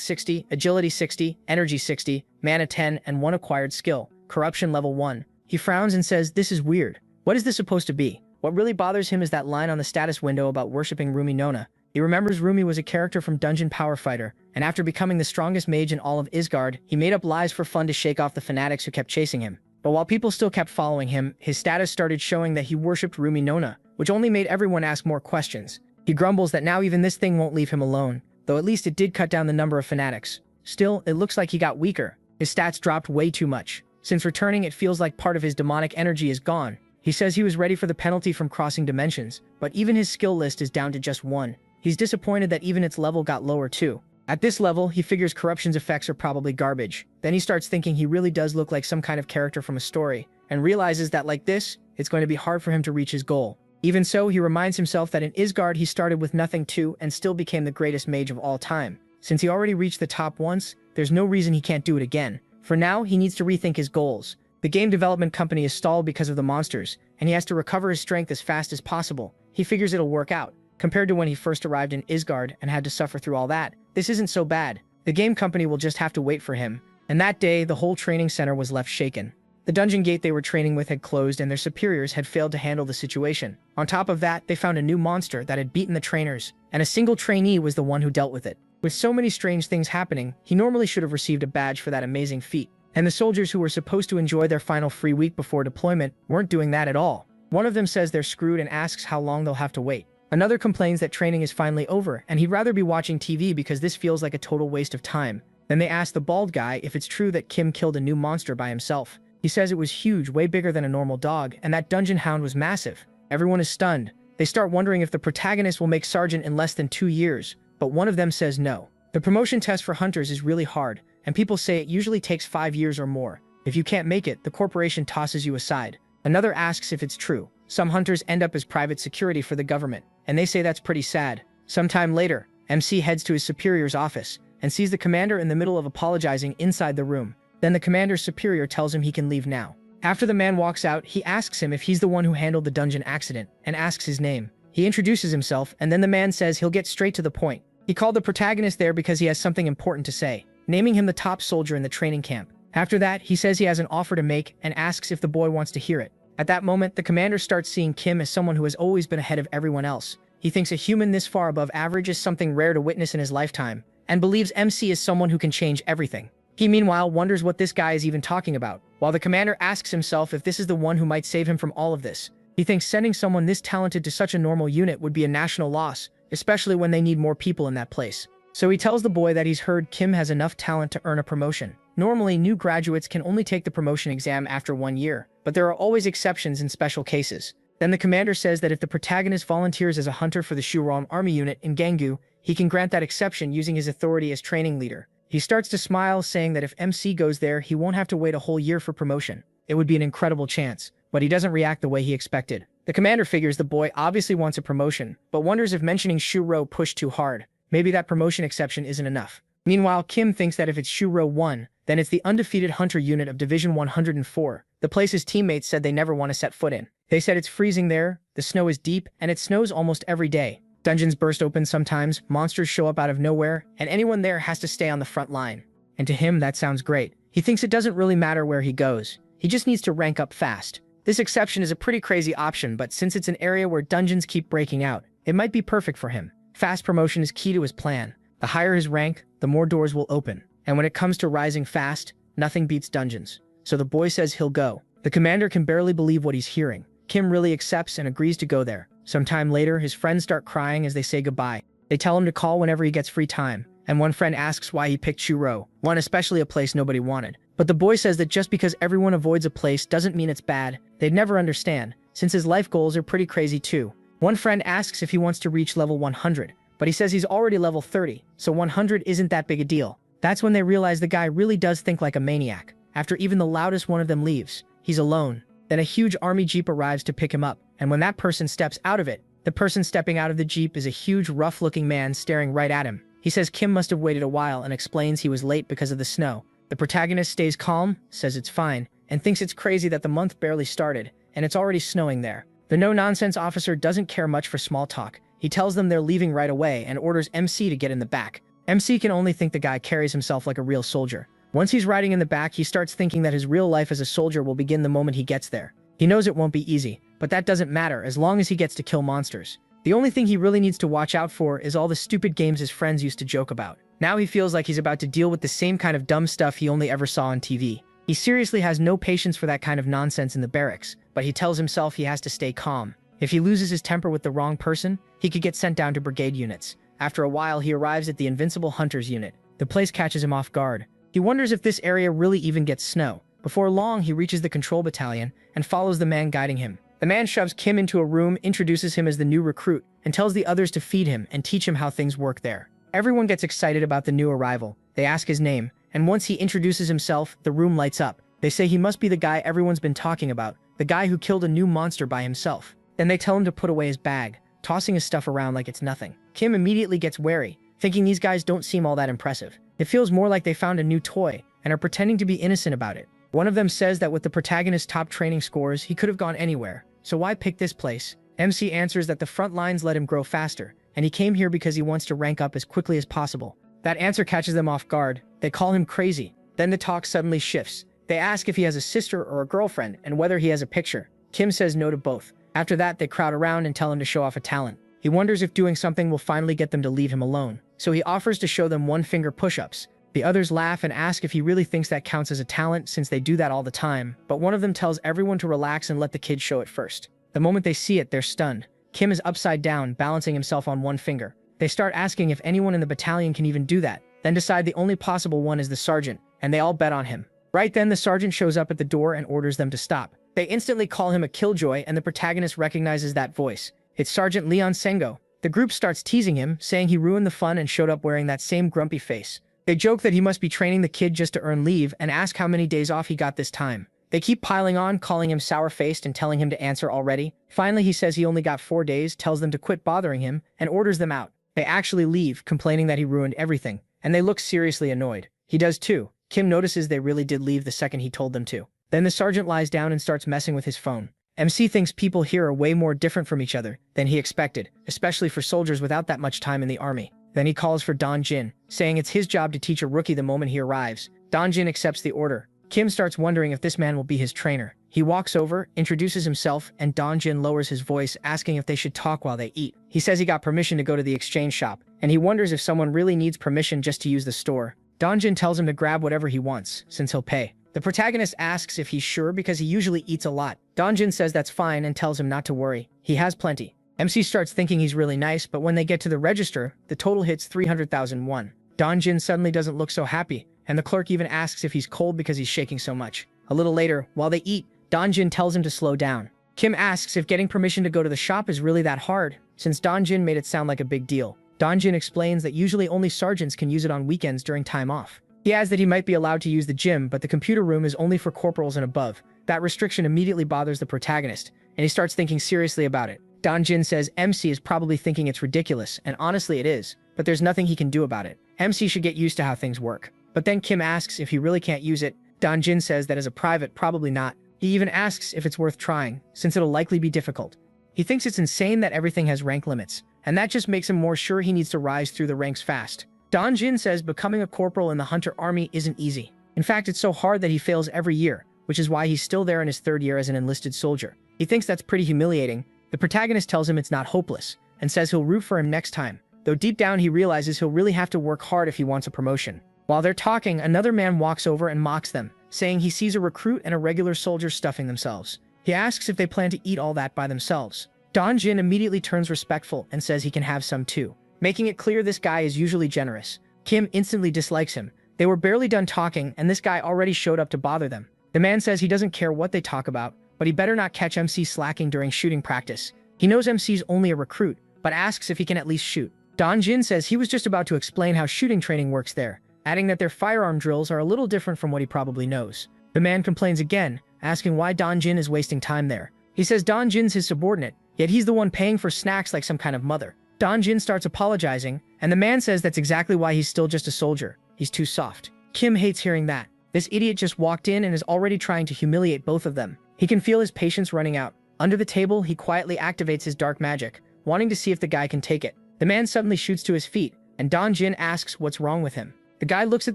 60, agility 60, energy 60, mana 10, and 1 acquired skill, corruption level 1. He frowns and says, this is weird. What is this supposed to be? What really bothers him is that line on the status window about worshipping Rumi Nona. He remembers Rumi was a character from Dungeon Power Fighter, and after becoming the strongest mage in all of Isgard, he made up lies for fun to shake off the fanatics who kept chasing him. But while people still kept following him, his status started showing that he worshipped Rumi Nona, which only made everyone ask more questions. He grumbles that now even this thing won't leave him alone, though at least it did cut down the number of fanatics. Still, it looks like he got weaker. His stats dropped way too much. Since returning, it feels like part of his demonic energy is gone. He says he was ready for the penalty from crossing dimensions, but even his skill list is down to just 1. He's disappointed that even its level got lower too. At this level, he figures corruption's effects are probably garbage. Then he starts thinking he really does look like some kind of character from a story, and realizes that like this, it's going to be hard for him to reach his goal. Even so, he reminds himself that in Isgard he started with nothing too and still became the greatest mage of all time. Since he already reached the top once, there's no reason he can't do it again. For now, he needs to rethink his goals. The game development company is stalled because of the monsters, and he has to recover his strength as fast as possible. He figures it'll work out. Compared to when he first arrived in Isgard and had to suffer through all that, this isn't so bad. The game company will just have to wait for him. And that day, the whole training center was left shaken. The dungeon gate they were training with had closed and their superiors had failed to handle the situation. On top of that, they found a new monster that had beaten the trainers, and a single trainee was the one who dealt with it. With so many strange things happening, he normally should have received a badge for that amazing feat. And the soldiers who were supposed to enjoy their final free week before deployment weren't doing that at all. One of them says they're screwed and asks how long they'll have to wait. Another complains that training is finally over and he'd rather be watching TV because this feels like a total waste of time. Then they ask the bald guy if it's true that Kim killed a new monster by himself. He says it was huge, way bigger than a normal dog, and that dungeon hound was massive. Everyone is stunned. They start wondering if the protagonist will make sergeant in less than 2 years, but one of them says no. The promotion test for hunters is really hard, and people say it usually takes 5 years or more. If you can't make it, the corporation tosses you aside. Another asks if it's true. Some hunters end up as private security for the government, and they say that's pretty sad. Sometime later, MC heads to his superior's office and sees the commander in the middle of apologizing inside the room. Then the commander's superior tells him he can leave now. After the man walks out, he asks him if he's the one who handled the dungeon accident and asks his name. He introduces himself, and then the man says he'll get straight to the point. He called the protagonist there because he has something important to say, naming him the top soldier in the training camp. After that, he says he has an offer to make and asks if the boy wants to hear it. At that moment, the commander starts seeing Kim as someone who has always been ahead of everyone else. He thinks a human this far above average is something rare to witness in his lifetime, and believes MC is someone who can change everything. He meanwhile wonders what this guy is even talking about, while the commander asks himself if this is the one who might save him from all of this. He thinks sending someone this talented to such a normal unit would be a national loss, especially when they need more people in that place. So he tells the boy that he's heard Kim has enough talent to earn a promotion. Normally, new graduates can only take the promotion exam after 1 year, but there are always exceptions in special cases. Then the commander says that if the protagonist volunteers as a hunter for the Shuron army unit in Gangu, he can grant that exception using his authority as training leader. He starts to smile, saying that if MC goes there, he won't have to wait a whole year for promotion. It would be an incredible chance, but he doesn't react the way he expected. The commander figures the boy obviously wants a promotion, but wonders if mentioning Shuro pushed too hard. Maybe that promotion exception isn't enough. Meanwhile, Kim thinks that if it's Shuro 1, then it's the undefeated hunter unit of Division 104. The place his teammates said they never want to set foot in. They said it's freezing there, the snow is deep, and it snows almost every day. Dungeons burst open sometimes, monsters show up out of nowhere, and anyone there has to stay on the front line. And to him, that sounds great. He thinks it doesn't really matter where he goes. He just needs to rank up fast. This exception is a pretty crazy option, but since it's an area where dungeons keep breaking out, it might be perfect for him. Fast promotion is key to his plan. The higher his rank, the more doors will open. And when it comes to rising fast, nothing beats dungeons. So the boy says he'll go. The commander can barely believe what he's hearing. Kim really accepts and agrees to go there. Sometime later, his friends start crying as they say goodbye. They tell him to call whenever he gets free time, and one friend asks why he picked Shuro, one especially a place nobody wanted. But the boy says that just because everyone avoids a place doesn't mean it's bad. They'd never understand, since his life goals are pretty crazy too. One friend asks if he wants to reach level 100, but he says he's already level 30, so 100 isn't that big a deal. That's when they realize the guy really does think like a maniac. After even the loudest one of them leaves, he's alone. Then a huge army jeep arrives to pick him up, and when that person steps out of it, the person stepping out of the jeep is a huge, rough-looking man staring right at him. He says Kim must have waited a while and explains he was late because of the snow. The protagonist stays calm, says it's fine, and thinks it's crazy that the month barely started, and it's already snowing there. The no-nonsense officer doesn't care much for small talk. He tells them they're leaving right away and orders MC to get in the back. MC can only think the guy carries himself like a real soldier. Once he's riding in the back, he starts thinking that his real life as a soldier will begin the moment he gets there. He knows it won't be easy, but that doesn't matter as long as he gets to kill monsters. The only thing he really needs to watch out for is all the stupid games his friends used to joke about. Now he feels like he's about to deal with the same kind of dumb stuff he only ever saw on TV. He seriously has no patience for that kind of nonsense in the barracks, but he tells himself he has to stay calm. If he loses his temper with the wrong person, he could get sent down to brigade units. After a while, he arrives at the Invincible Hunters unit. The place catches him off guard. He wonders if this area really even gets snow. Before long, he reaches the control battalion and follows the man guiding him. The man shoves Kim into a room, introduces him as the new recruit, and tells the others to feed him and teach him how things work there. Everyone gets excited about the new arrival. They ask his name, and once he introduces himself, the room lights up. They say he must be the guy everyone's been talking about, the guy who killed a new monster by himself. Then they tell him to put away his bag, tossing his stuff around like it's nothing. Kim immediately gets wary, thinking these guys don't seem all that impressive. It feels more like they found a new toy and are pretending to be innocent about it. One of them says that with the protagonist's top training scores, he could have gone anywhere, so why pick this place? MC answers that the front lines let him grow faster, and he came here because he wants to rank up as quickly as possible. That answer catches them off guard. They call him crazy. Then the talk suddenly shifts. They ask if he has a sister or a girlfriend and whether he has a picture. Kim says no to both. After that, they crowd around and tell him to show off a talent. He wonders if doing something will finally get them to leave him alone, so he offers to show them one-finger push-ups. The others laugh and ask if he really thinks that counts as a talent since they do that all the time, but one of them tells everyone to relax and let the kid show it first. The moment they see it, they're stunned. Kim is upside down, balancing himself on one finger. They start asking if anyone in the battalion can even do that, then decide the only possible one is the sergeant, and they all bet on him. Right then, the sergeant shows up at the door and orders them to stop. They instantly call him a killjoy, and the protagonist recognizes that voice. It's Sergeant Leon Sengo. The group starts teasing him, saying he ruined the fun and showed up wearing that same grumpy face. They joke that he must be training the kid just to earn leave and ask how many days off he got this time. They keep piling on, calling him sour-faced and telling him to answer already. Finally, he says he only got 4 days, tells them to quit bothering him, and orders them out. They actually leave, complaining that he ruined everything, and they look seriously annoyed. He does too. Kim notices they really did leave the second he told them to. Then the sergeant lies down and starts messing with his phone. MC thinks people here are way more different from each other than he expected, especially for soldiers without that much time in the army. Then he calls for Don Jin, saying it's his job to teach a rookie the moment he arrives. Don Jin accepts the order. Kim starts wondering if this man will be his trainer. He walks over, introduces himself, and Don Jin lowers his voice, asking if they should talk while they eat. He says he got permission to go to the exchange shop, and he wonders if someone really needs permission just to use the store. Don Jin tells him to grab whatever he wants, since he'll pay. The protagonist asks if he's sure because he usually eats a lot. Don Jin says that's fine and tells him not to worry. He has plenty. MC starts thinking he's really nice, but when they get to the register, the total hits 300,000 won. Don Jin suddenly doesn't look so happy, and the clerk even asks if he's cold because he's shaking so much. A little later, while they eat, Don Jin tells him to slow down. Kim asks if getting permission to go to the shop is really that hard, since Don Jin made it sound like a big deal. Don Jin explains that usually only sergeants can use it on weekends during time off. He adds that he might be allowed to use the gym, but the computer room is only for corporals and above. That restriction immediately bothers the protagonist, and he starts thinking seriously about it. Don Jin says MC is probably thinking it's ridiculous, and honestly it is, but there's nothing he can do about it. MC should get used to how things work. But then Kim asks if he really can't use it. Don Jin says that as a private, probably not. He even asks if it's worth trying, since it'll likely be difficult. He thinks it's insane that everything has rank limits, and that just makes him more sure he needs to rise through the ranks fast. Don Jin says becoming a corporal in the Hunter Army isn't easy. In fact, it's so hard that he fails every year, which is why he's still there in his 3rd year as an enlisted soldier. He thinks that's pretty humiliating. The protagonist tells him it's not hopeless, and says he'll root for him next time, though deep down he realizes he'll really have to work hard if he wants a promotion. While they're talking, another man walks over and mocks them, saying he sees a recruit and a regular soldier stuffing themselves. He asks if they plan to eat all that by themselves. Don Jin immediately turns respectful and says he can have some too, making it clear this guy is usually generous. Kim instantly dislikes him. They were barely done talking, and this guy already showed up to bother them. The man says he doesn't care what they talk about, but he better not catch MC slacking during shooting practice. He knows MC's only a recruit, but asks if he can at least shoot. Don Jin says he was just about to explain how shooting training works there, adding that their firearm drills are a little different from what he probably knows. The man complains again, asking why Don Jin is wasting time there. He says Don Jin's his subordinate, yet he's the one paying for snacks like some kind of mother. Don Jin starts apologizing, and the man says that's exactly why he's still just a soldier. He's too soft. Kim hates hearing that. This idiot just walked in and is already trying to humiliate both of them. He can feel his patience running out. Under the table, he quietly activates his dark magic, wanting to see if the guy can take it. The man suddenly shoots to his feet, and Don Jin asks what's wrong with him. The guy looks at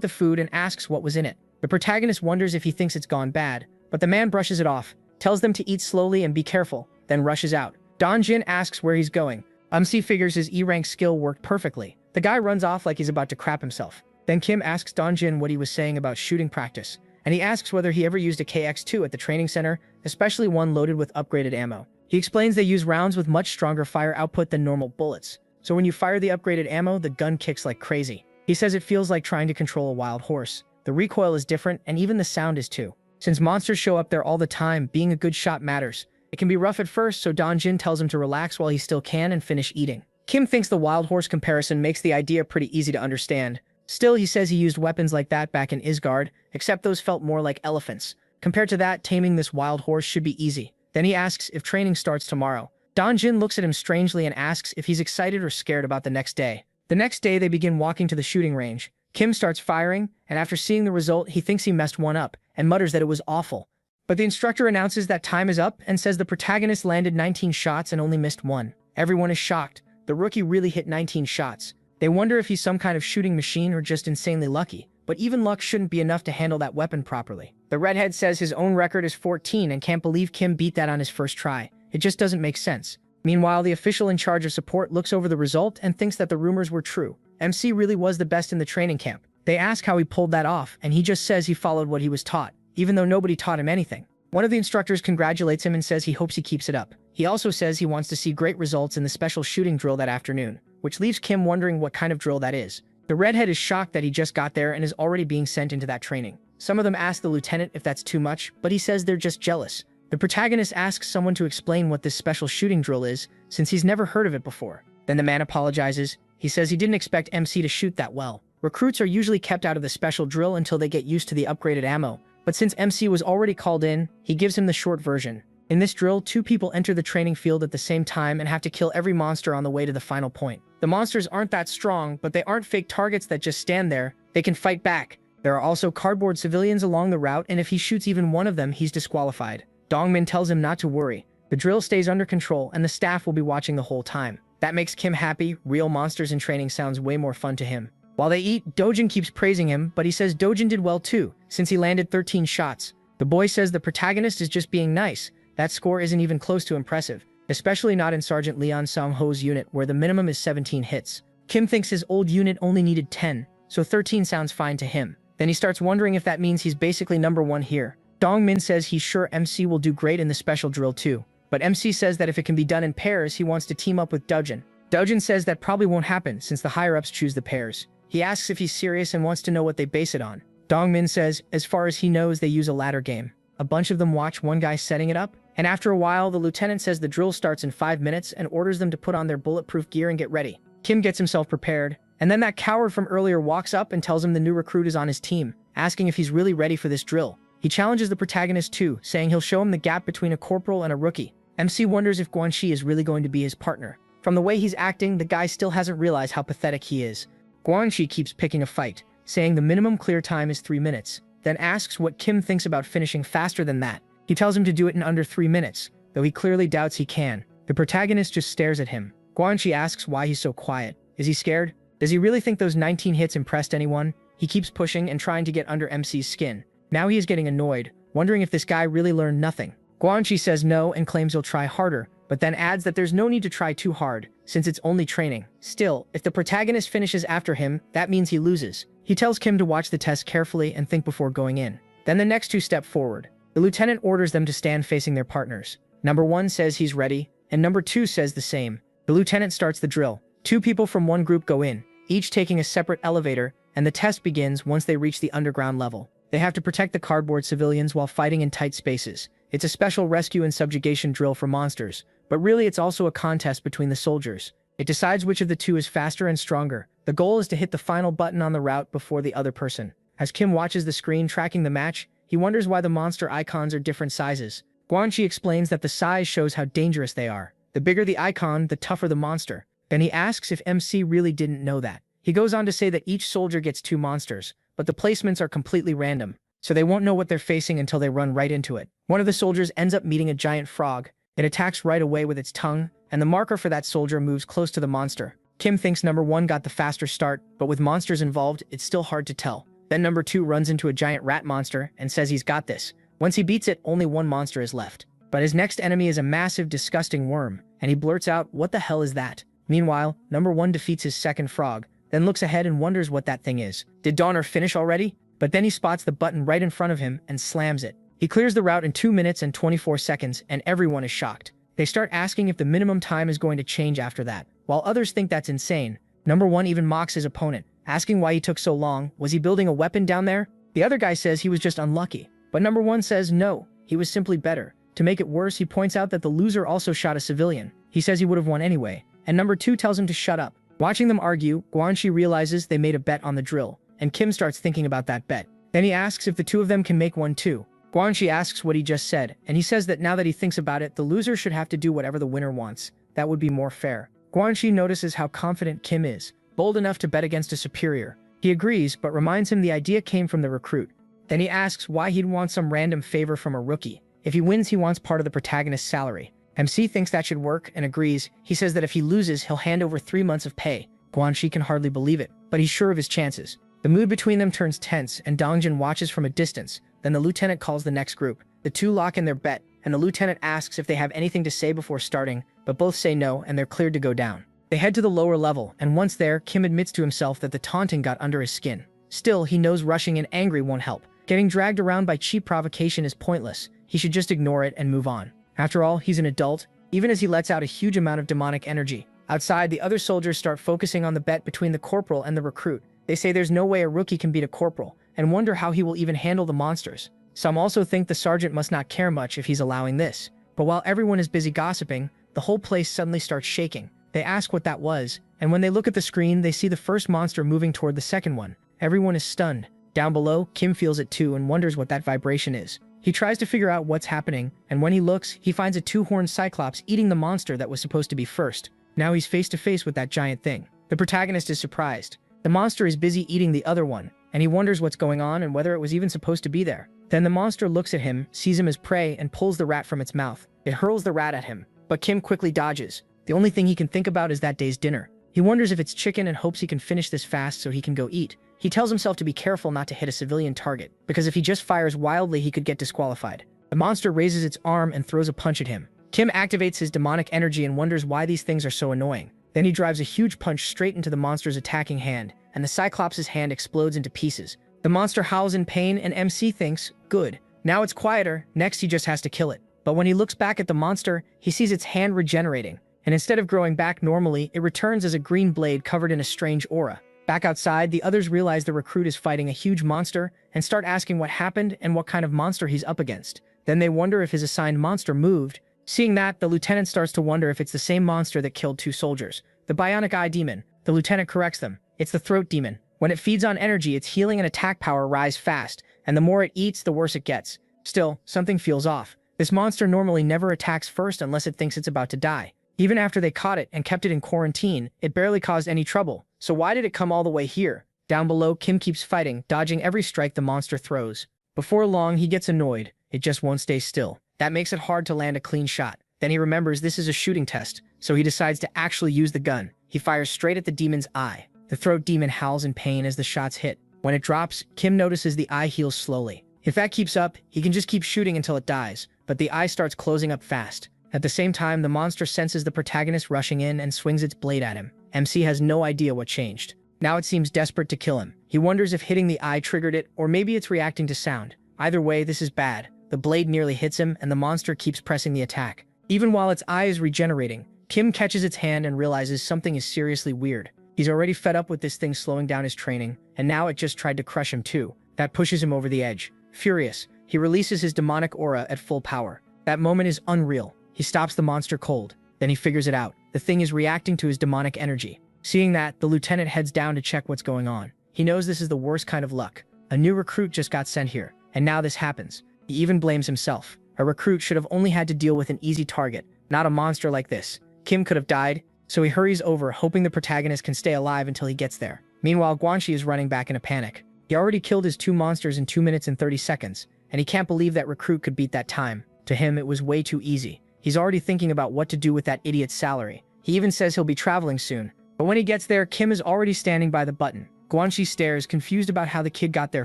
the food and asks what was in it. The protagonist wonders if he thinks it's gone bad, but the man brushes it off, tells them to eat slowly and be careful, then rushes out. Don Jin asks where he's going. MC figures his E-rank skill worked perfectly. The guy runs off like he's about to crap himself. Then Kim asks Don Jin what he was saying about shooting practice, and he asks whether he ever used a KX-2 at the training center, especially one loaded with upgraded ammo. He explains they use rounds with much stronger fire output than normal bullets, so when you fire the upgraded ammo, the gun kicks like crazy. He says it feels like trying to control a wild horse. The recoil is different, and even the sound is too. Since monsters show up there all the time, being a good shot matters. It can be rough at first, so Don Jin tells him to relax while he still can and finish eating. Kim thinks the wild horse comparison makes the idea pretty easy to understand. Still, he says he used weapons like that back in Isgard, except those felt more like elephants. Compared to that, taming this wild horse should be easy. Then he asks if training starts tomorrow. Don Jin looks at him strangely and asks if he's excited or scared about the next day. The next day, they begin walking to the shooting range. Kim starts firing, and after seeing the result, he thinks he messed one up, and mutters that it was awful. But the instructor announces that time is up and says the protagonist landed 19 shots and only missed one. Everyone is shocked. The rookie really hit 19 shots. They wonder if he's some kind of shooting machine or just insanely lucky, but even luck shouldn't be enough to handle that weapon properly. The redhead says his own record is 14 and can't believe Kim beat that on his first try. It just doesn't make sense. Meanwhile, the official in charge of support looks over the result and thinks that the rumors were true. MC really was the best in the training camp. They ask how he pulled that off, and he just says he followed what he was taught, even though nobody taught him anything. One of the instructors congratulates him and says he hopes he keeps it up. He also says he wants to see great results in the special shooting drill that afternoon, which leaves Kim wondering what kind of drill that is. The redhead is shocked that he just got there and is already being sent into that training. Some of them ask the lieutenant if that's too much, but he says they're just jealous. The protagonist asks someone to explain what this special shooting drill is, since he's never heard of it before. Then the man apologizes. He says he didn't expect MC to shoot that well. Recruits are usually kept out of the special drill until they get used to the upgraded ammo, but since MC was already called in, he gives him the short version. In this drill, 2 people enter the training field at the same time and have to kill every monster on the way to the final point. The monsters aren't that strong, but they aren't fake targets that just stand there. They can fight back. There are also cardboard civilians along the route, and if he shoots even one of them, he's disqualified. Dongmin tells him not to worry. The drill stays under control, and the staff will be watching the whole time. That makes Kim happy. Real monsters in training sounds way more fun to him. While they eat, Dojin keeps praising him, but he says Dojin did well too, since he landed 13 shots. The boy says the protagonist is just being nice. That score isn't even close to impressive, especially not in Sergeant Leon Sang-ho's unit, where the minimum is 17 hits. Kim thinks his old unit only needed 10, so 13 sounds fine to him. Then he starts wondering if that means he's basically number 1 here. Dongmin says he's sure MC will do great in the special drill too, but MC says that if it can be done in pairs, he wants to team up with Dojin. Dojin says that probably won't happen since the higher-ups choose the pairs. He asks if he's serious and wants to know what they base it on. Dongmin says, as far as he knows, they use a ladder game. A bunch of them watch one guy setting it up, and after a while, the lieutenant says the drill starts in 5 minutes and orders them to put on their bulletproof gear and get ready. Kim gets himself prepared, and then that coward from earlier walks up and tells him the new recruit is on his team, asking if he's really ready for this drill. He challenges the protagonist too, saying he'll show him the gap between a corporal and a rookie. MC wonders if Guanxi is really going to be his partner. From the way he's acting, the guy still hasn't realized how pathetic he is. Guanxi keeps picking a fight, saying the minimum clear time is 3 minutes, then asks what Kim thinks about finishing faster than that. He tells him to do it in under 3 minutes, though he clearly doubts he can. The protagonist just stares at him. Guanxi asks why he's so quiet. Is he scared? Does he really think those 19 hits impressed anyone? He keeps pushing and trying to get under MC's skin. Now he is getting annoyed, wondering if this guy really learned nothing. Guanxi says no and claims he'll try harder, but then adds that there's no need to try too hard, since it's only training. Still, if the protagonist finishes after him, that means he loses. He tells Kim to watch the test carefully and think before going in. Then the next 2 step forward. The lieutenant orders them to stand facing their partners. Number 1 says he's ready, and number 2 says the same. The lieutenant starts the drill. 2 people from one group go in, each taking a separate elevator, and the test begins once they reach the underground level. They have to protect the cardboard civilians while fighting in tight spaces. It's a special rescue and subjugation drill for monsters, but really it's also a contest between the soldiers. It decides which of the 2 is faster and stronger. The goal is to hit the final button on the route before the other person. As Kim watches the screen tracking the match, he wonders why the monster icons are different sizes. Guanxi explains that the size shows how dangerous they are. The bigger the icon, the tougher the monster. Then he asks if MC really didn't know that. He goes on to say that each soldier gets 2 monsters, but the placements are completely random, so they won't know what they're facing until they run right into it. One of the soldiers ends up meeting a giant frog. It attacks right away with its tongue, and the marker for that soldier moves close to the monster. Kim thinks number 1 got the faster start, but with monsters involved, it's still hard to tell. Then number 2 runs into a giant rat monster and says he's got this. Once he beats it, only 1 monster is left. But his next enemy is a massive, disgusting worm, and he blurts out, "What the hell is that?" Meanwhile, number 1 defeats his second frog, then looks ahead and wonders what that thing is. Did Donner finish already? But then he spots the button right in front of him and slams it. He clears the route in 2 minutes and 24 seconds, and everyone is shocked. They start asking if the minimum time is going to change after that, while others think that's insane. Number 1 even mocks his opponent, asking why he took so long. Was he building a weapon down there? The other guy says he was just unlucky, but number 1 says no, he was simply better. To make it worse, he points out that the loser also shot a civilian. He says he would have won anyway, and number 2 tells him to shut up. Watching them argue, Guanxi realizes they made a bet on the drill, and Kim starts thinking about that bet. Then he asks if the 2 of them can make one too. Guanxi asks what he just said, and he says that now that he thinks about it, the loser should have to do whatever the winner wants. That would be more fair. Guanxi notices how confident Kim is, bold enough to bet against a superior. He agrees, but reminds him the idea came from the recruit. Then he asks why he'd want some random favor from a rookie. If he wins, he wants part of the protagonist's salary. MC thinks that should work and agrees. He says that if he loses, he'll hand over 3 months of pay. Guanxi can hardly believe it, but he's sure of his chances. The mood between them turns tense, and Dongjin watches from a distance. Then the lieutenant calls the next group. The two lock in their bet, and the lieutenant asks if they have anything to say before starting, but both say no, and they're cleared to go down. They head to the lower level, and once there, Kim admits to himself that the taunting got under his skin. Still, he knows rushing and angry won't help. Getting dragged around by cheap provocation is pointless. He should just ignore it and move on. After all, he's an adult, even as he lets out a huge amount of demonic energy. Outside, the other soldiers start focusing on the bet between the corporal and the recruit. They say there's no way a rookie can beat a corporal, and wonder how he will even handle the monsters. Some also think the sergeant must not care much if he's allowing this. But while everyone is busy gossiping, the whole place suddenly starts shaking. They ask what that was, and when they look at the screen, they see the first monster moving toward the second one. Everyone is stunned. Down below, Kim feels it too and wonders what that vibration is. He tries to figure out what's happening, and when he looks, he finds a 2-horned cyclops eating the monster that was supposed to be first. Now he's face to face with that giant thing. The protagonist is surprised. The monster is busy eating the other one, and he wonders what's going on and whether it was even supposed to be there. Then the monster looks at him, sees him as prey, and pulls the rat from its mouth. It hurls the rat at him, but Kim quickly dodges. The only thing he can think about is that day's dinner. He wonders if it's chicken and hopes he can finish this fast so he can go eat. He tells himself to be careful not to hit a civilian target, because if he just fires wildly, he could get disqualified. The monster raises its arm and throws a punch at him. Kim activates his demonic energy and wonders why these things are so annoying. Then he drives a huge punch straight into the monster's attacking hand, and the Cyclops' hand explodes into pieces. The monster howls in pain, and MC thinks, good. Now it's quieter, next he just has to kill it. But when he looks back at the monster, he sees its hand regenerating, and instead of growing back normally, it returns as a green blade covered in a strange aura. Back outside, the others realize the recruit is fighting a huge monster and start asking what happened and what kind of monster he's up against. Then they wonder if his assigned monster moved. Seeing that, the lieutenant starts to wonder if it's the same monster that killed 2 soldiers. The bionic eye demon. The lieutenant corrects them. It's the throat demon. When it feeds on energy, its healing and attack power rise fast, and the more it eats, the worse it gets. Still, something feels off. This monster normally never attacks first unless it thinks it's about to die. Even after they caught it and kept it in quarantine, it barely caused any trouble. So why did it come all the way here? Down below, Kim keeps fighting, dodging every strike the monster throws. Before long, he gets annoyed. It just won't stay still. That makes it hard to land a clean shot. Then he remembers this is a shooting test, so he decides to actually use the gun. He fires straight at the demon's eye. The throat demon howls in pain as the shots hit. When it drops, Kim notices the eye heals slowly. If that keeps up, he can just keep shooting until it dies, but the eye starts closing up fast. At the same time, the monster senses the protagonist rushing in and swings its blade at him. MC has no idea what changed. Now it seems desperate to kill him. He wonders if hitting the eye triggered it, or maybe it's reacting to sound. Either way, this is bad. The blade nearly hits him, and the monster keeps pressing the attack. Even while its eye is regenerating, Kim catches its hand and realizes something is seriously weird. He's already fed up with this thing slowing down his training, and now it just tried to crush him too. That pushes him over the edge. Furious, he releases his demonic aura at full power. That moment is unreal. He stops the monster cold. Then he figures it out. The thing is reacting to his demonic energy. Seeing that, the lieutenant heads down to check what's going on. He knows this is the worst kind of luck. A new recruit just got sent here, and now this happens. He even blames himself. A recruit should have only had to deal with an easy target, not a monster like this. Kim could have died, so he hurries over, hoping the protagonist can stay alive until he gets there. Meanwhile, Guanxi is running back in a panic. He already killed his 2 monsters in 2 minutes and 30 seconds, and he can't believe that recruit could beat that time. To him, it was way too easy. He's already thinking about what to do with that idiot's salary. He even says he'll be traveling soon. But when he gets there, Kim is already standing by the button. Guanxi stares, confused about how the kid got there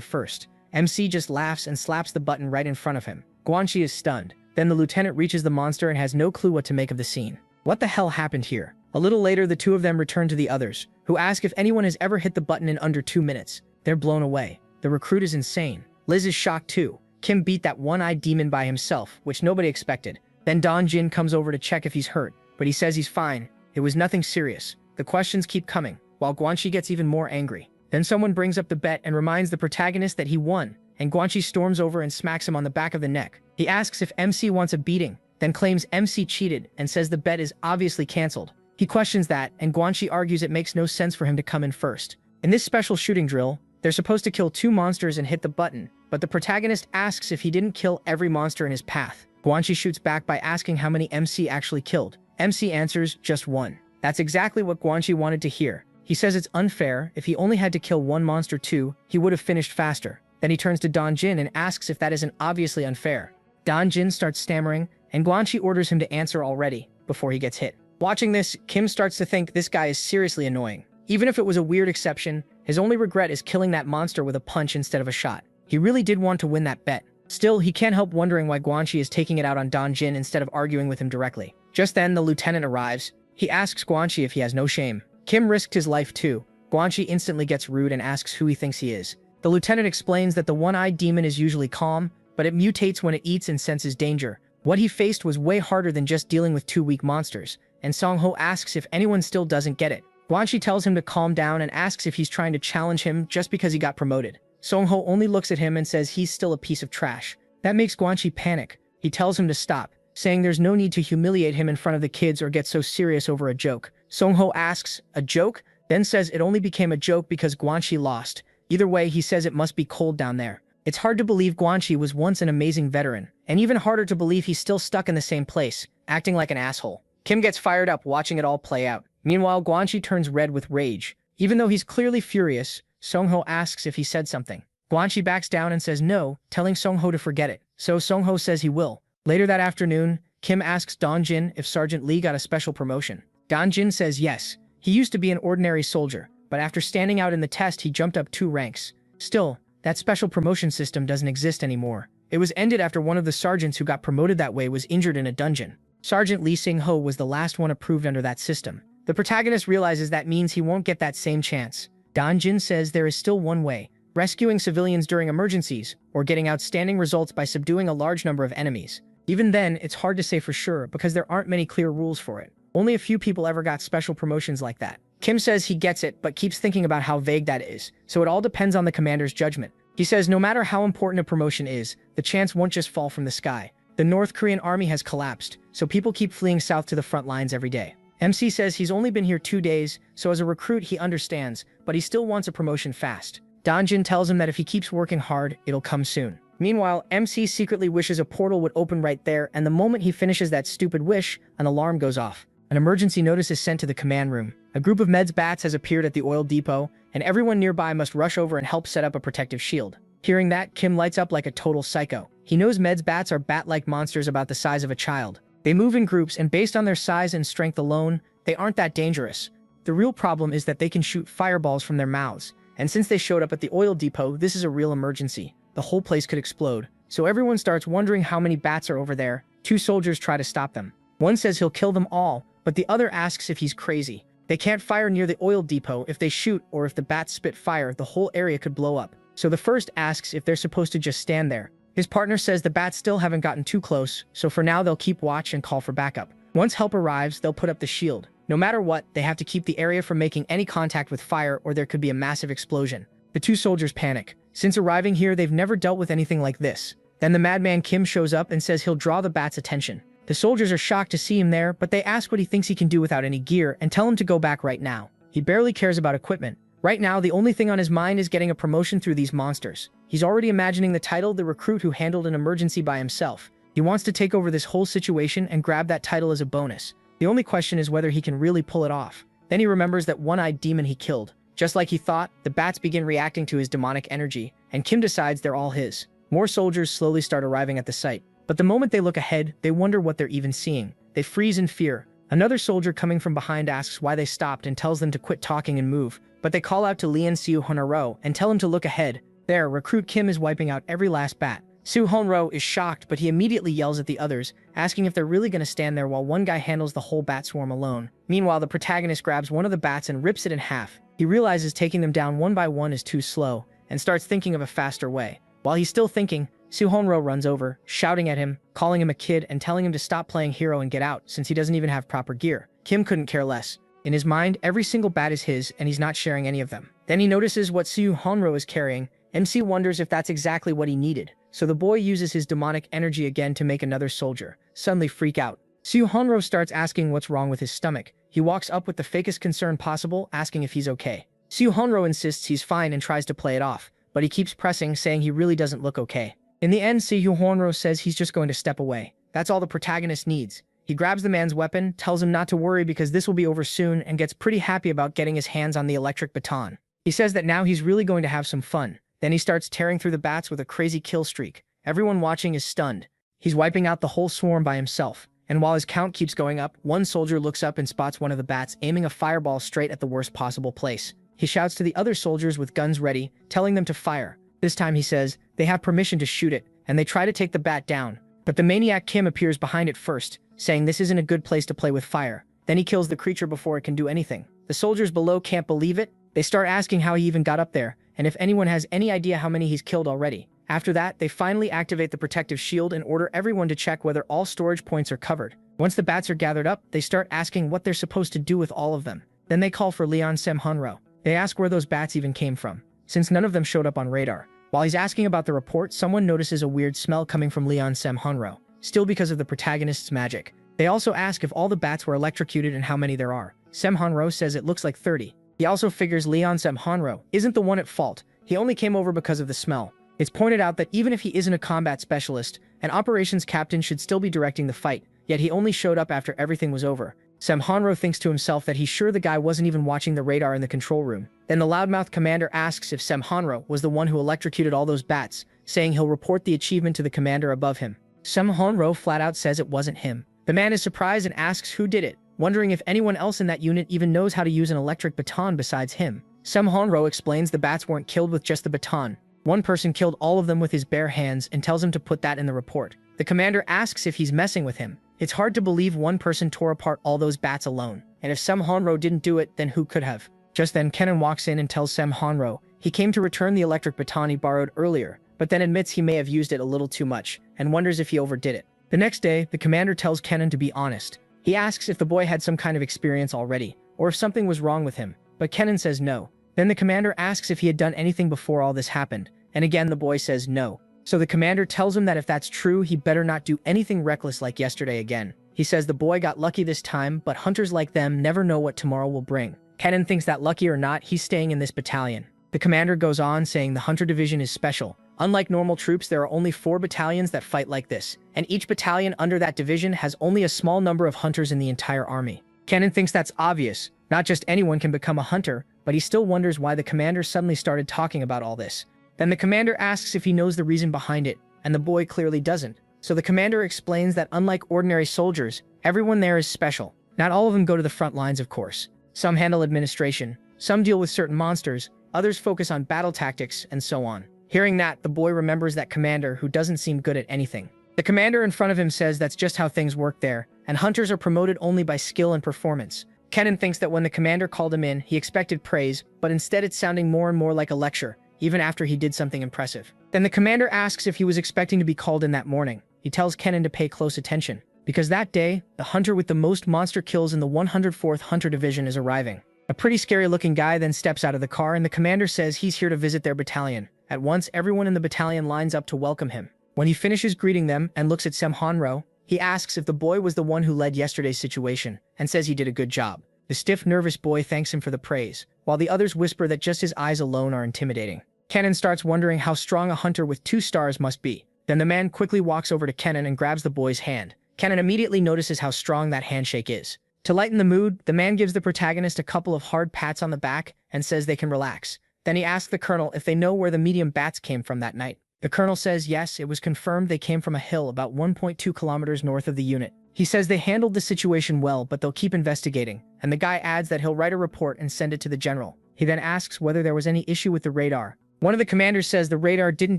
first. MC just laughs and slaps the button right in front of him. Guanxi is stunned. Then the lieutenant reaches the monster and has no clue what to make of the scene. What the hell happened here? A little later, the two of them return to the others, who ask if anyone has ever hit the button in under 2 minutes. They're blown away. The recruit is insane. Liz is shocked too. Kim beat that one-eyed demon by himself, which nobody expected. Then Don Jin comes over to check if he's hurt, but he says he's fine. It was nothing serious. The questions keep coming, while Guanxi gets even more angry. Then someone brings up the bet and reminds the protagonist that he won, and Guanxi storms over and smacks him on the back of the neck. He asks if MC wants a beating, then claims MC cheated and says the bet is obviously cancelled. He questions that, and Guanxi argues it makes no sense for him to come in first. In this special shooting drill, they're supposed to kill 2 monsters and hit the button, but the protagonist asks if he didn't kill every monster in his path. Guanxi shoots back by asking how many MC actually killed. MC answers, just 1. That's exactly what Guanxi wanted to hear. He says it's unfair. If he only had to kill 1 monster too, he would have finished faster. Then he turns to Don Jin and asks if that isn't obviously unfair. Don Jin starts stammering, and Guanxi orders him to answer already before he gets hit. Watching this, Kim starts to think this guy is seriously annoying. Even if it was a weird exception, his only regret is killing that monster with a punch instead of a shot. He really did want to win that bet. Still, he can't help wondering why Guanxi is taking it out on Don Jin instead of arguing with him directly. Just then, the lieutenant arrives. He asks Guanxi if he has no shame. Kim risked his life too. Guanxi instantly gets rude and asks who he thinks he is. The lieutenant explains that the one-eyed demon is usually calm, but it mutates when it eats and senses danger. What he faced was way harder than just dealing with two weak monsters, and Song-ho asks if anyone still doesn't get it. Guanxi tells him to calm down and asks if he's trying to challenge him just because he got promoted. Song-ho only looks at him and says he's still a piece of trash. That makes Guanxi panic. He tells him to stop, saying there's no need to humiliate him in front of the kids or get so serious over a joke. Song-ho asks, "A joke?" Then says it only became a joke because Guanxi lost. Either way, he says it must be cold down there. It's hard to believe Guanxi was once an amazing veteran, and even harder to believe he's still stuck in the same place, acting like an asshole. Kim gets fired up watching it all play out. Meanwhile, Guanxi turns red with rage. Even though he's clearly furious, Song-ho asks if he said something. Guanxi backs down and says no, telling Song-ho to forget it. So Song-ho says he will. Later that afternoon, Kim asks Don Jin if Sergeant Lee got a special promotion. Don Jin says yes. He used to be an ordinary soldier, but after standing out in the test, he jumped up 2 ranks. Still, that special promotion system doesn't exist anymore. It was ended after one of the sergeants who got promoted that way was injured in a dungeon. Sergeant Lee Sing-ho was the last one approved under that system. The protagonist realizes that means he won't get that same chance. Don Jin says there is still one way: rescuing civilians during emergencies, or getting outstanding results by subduing a large number of enemies. Even then, it's hard to say for sure because there aren't many clear rules for it. Only a few people ever got special promotions like that. Kim says he gets it, but keeps thinking about how vague that is, so it all depends on the commander's judgment. He says no matter how important a promotion is, the chance won't just fall from the sky. The North Korean army has collapsed, so people keep fleeing south to the front lines every day. MC says he's only been here 2 days, so as a recruit he understands, but he still wants a promotion fast. Don Jin tells him that if he keeps working hard, it'll come soon. Meanwhile, MC secretly wishes a portal would open right there, and the moment he finishes that stupid wish, an alarm goes off. An emergency notice is sent to the command room. A group of Meds bats has appeared at the oil depot, and everyone nearby must rush over and help set up a protective shield. Hearing that, Kim lights up like a total psycho. He knows Meds bats are bat-like monsters about the size of a child. They move in groups, and based on their size and strength alone, they aren't that dangerous. The real problem is that they can shoot fireballs from their mouths, and since they showed up at the oil depot, this is a real emergency. The whole place could explode. So everyone starts wondering how many bats are over there. 2 soldiers try to stop them. One says he'll kill them all, but the other asks if he's crazy. They can't fire near the oil depot. If they shoot, or if the bats spit fire, the whole area could blow up. So the first asks if they're supposed to just stand there. His partner says the bats still haven't gotten too close, so for now they'll keep watch and call for backup. Once help arrives, they'll put up the shield. No matter what, they have to keep the area from making any contact with fire or there could be a massive explosion. The 2 soldiers panic. Since arriving here, they've never dealt with anything like this. Then the madman Kim shows up and says he'll draw the bats' attention. The soldiers are shocked to see him there, but they ask what he thinks he can do without any gear and tell him to go back right now. He barely cares about equipment. Right now, the only thing on his mind is getting a promotion through these monsters. He's already imagining the title, the recruit who handled an emergency by himself. He wants to take over this whole situation and grab that title as a bonus. The only question is whether he can really pull it off. Then he remembers that one-eyed demon he killed. Just like he thought, the bats begin reacting to his demonic energy, and Kim decides they're all his. More soldiers slowly start arriving at the site. But the moment they look ahead, they wonder what they're even seeing. They freeze in fear. Another soldier coming from behind asks why they stopped and tells them to quit talking and move. But they call out to Lian Siu Honro and tell him to look ahead. There, recruit Kim is wiping out every last bat. Siu Honro is shocked, but he immediately yells at the others, asking if they're really going to stand there while one guy handles the whole bat swarm alone. Meanwhile, the protagonist grabs one of the bats and rips it in half. He realizes taking them down one by one is too slow, and starts thinking of a faster way. While he's still thinking, Siu Honro runs over, shouting at him, calling him a kid and telling him to stop playing hero and get out since he doesn't even have proper gear. Kim couldn't care less. In his mind, every single bat is his and he's not sharing any of them. Then he notices what Siu Honro is carrying. MC wonders if that's exactly what he needed. So the boy uses his demonic energy again to make another soldier suddenly freak out. Siu Honro starts asking what's wrong with his stomach. He walks up with the fakest concern possible, asking if he's okay. Siu Honro insists he's fine and tries to play it off, but he keeps pressing, saying he really doesn't look okay. In the end, Siu Honro says he's just going to step away. That's all the protagonist needs. He grabs the man's weapon, tells him not to worry because this will be over soon, and gets pretty happy about getting his hands on the electric baton. He says that now he's really going to have some fun. Then he starts tearing through the bats with a crazy kill streak. Everyone watching is stunned. He's wiping out the whole swarm by himself. And while his count keeps going up, one soldier looks up and spots one of the bats aiming a fireball straight at the worst possible place. He shouts to the other soldiers with guns ready, telling them to fire. This time he says they have permission to shoot it, and they try to take the bat down. But the maniac Kim appears behind it first, saying this isn't a good place to play with fire. Then he kills the creature before it can do anything. The soldiers below can't believe it. They start asking how he even got up there, and if anyone has any idea how many he's killed already. After that, they finally activate the protective shield and order everyone to check whether all storage points are covered. Once the bats are gathered up, they start asking what they're supposed to do with all of them. Then they call for Leon Semhonro. They ask where those bats even came from, since none of them showed up on radar. While he's asking about the report, someone notices a weird smell coming from Leon Semhonro, still because of the protagonist's magic. They also ask if all the bats were electrocuted and how many there are. Semhonro says it looks like 30. He also figures Leon Semhonro isn't the one at fault. He only came over because of the smell. It's pointed out that even if he isn't a combat specialist, an operations captain should still be directing the fight, yet he only showed up after everything was over. Semhonro thinks to himself that he's sure the guy wasn't even watching the radar in the control room. Then the loudmouth commander asks if Semhonro was the one who electrocuted all those bats, saying he'll report the achievement to the commander above him. Semhonro flat out says it wasn't him. The man is surprised and asks who did it, wondering if anyone else in that unit even knows how to use an electric baton besides him. Semhonro explains the bats weren't killed with just the baton. One person killed all of them with his bare hands and tells him to put that in the report. The commander asks if he's messing with him. It's hard to believe one person tore apart all those bats alone, and if Semhonro didn't do it, then who could have? Just then, Kenan walks in and tells Semhonro he came to return the electric baton he borrowed earlier, but then admits he may have used it a little too much, and wonders if he overdid it. The next day, the commander tells Kenan to be honest. He asks if the boy had some kind of experience already, or if something was wrong with him, but Kenan says no. Then the commander asks if he had done anything before all this happened, and again the boy says no. So the commander tells him that if that's true, he better not do anything reckless like yesterday again. He says the boy got lucky this time, but hunters like them never know what tomorrow will bring. Kenan thinks that lucky or not, he's staying in this battalion. The commander goes on saying the hunter division is special. Unlike normal troops, there are only 4 battalions that fight like this, and each battalion under that division has only a small number of hunters in the entire army. Kenan thinks that's obvious. Not just anyone can become a hunter, but he still wonders why the commander suddenly started talking about all this. Then the commander asks if he knows the reason behind it, and the boy clearly doesn't. So the commander explains that unlike ordinary soldiers, everyone there is special. Not all of them go to the front lines, of course. Some handle administration, some deal with certain monsters, others focus on battle tactics, and so on. Hearing that, the boy remembers that commander who doesn't seem good at anything. The commander in front of him says that's just how things work there, and hunters are promoted only by skill and performance. Kenan thinks that when the commander called him in, he expected praise, but instead it's sounding more and more like a lecture, even after he did something impressive. Then the commander asks if he was expecting to be called in that morning. He tells Kenan to pay close attention, because that day, the hunter with the most monster kills in the 104th Hunter Division is arriving. A pretty scary-looking guy then steps out of the car, and the commander says he's here to visit their battalion. At once, everyone in the battalion lines up to welcome him. When he finishes greeting them and looks at Semhonro, he asks if the boy was the one who led yesterday's situation, and says he did a good job. The stiff, nervous boy thanks him for the praise, while the others whisper that just his eyes alone are intimidating. Kenan starts wondering how strong a hunter with 2 stars must be. Then the man quickly walks over to Kenan and grabs the boy's hand. Kenan immediately notices how strong that handshake is. To lighten the mood, the man gives the protagonist a couple of hard pats on the back and says they can relax. Then he asks the colonel if they know where the medium bats came from that night. The colonel says yes, it was confirmed they came from a hill about 1.2 kilometers north of the unit. He says they handled the situation well, but they'll keep investigating, and the guy adds that he'll write a report and send it to the general. He then asks whether there was any issue with the radar. One of the commanders says the radar didn't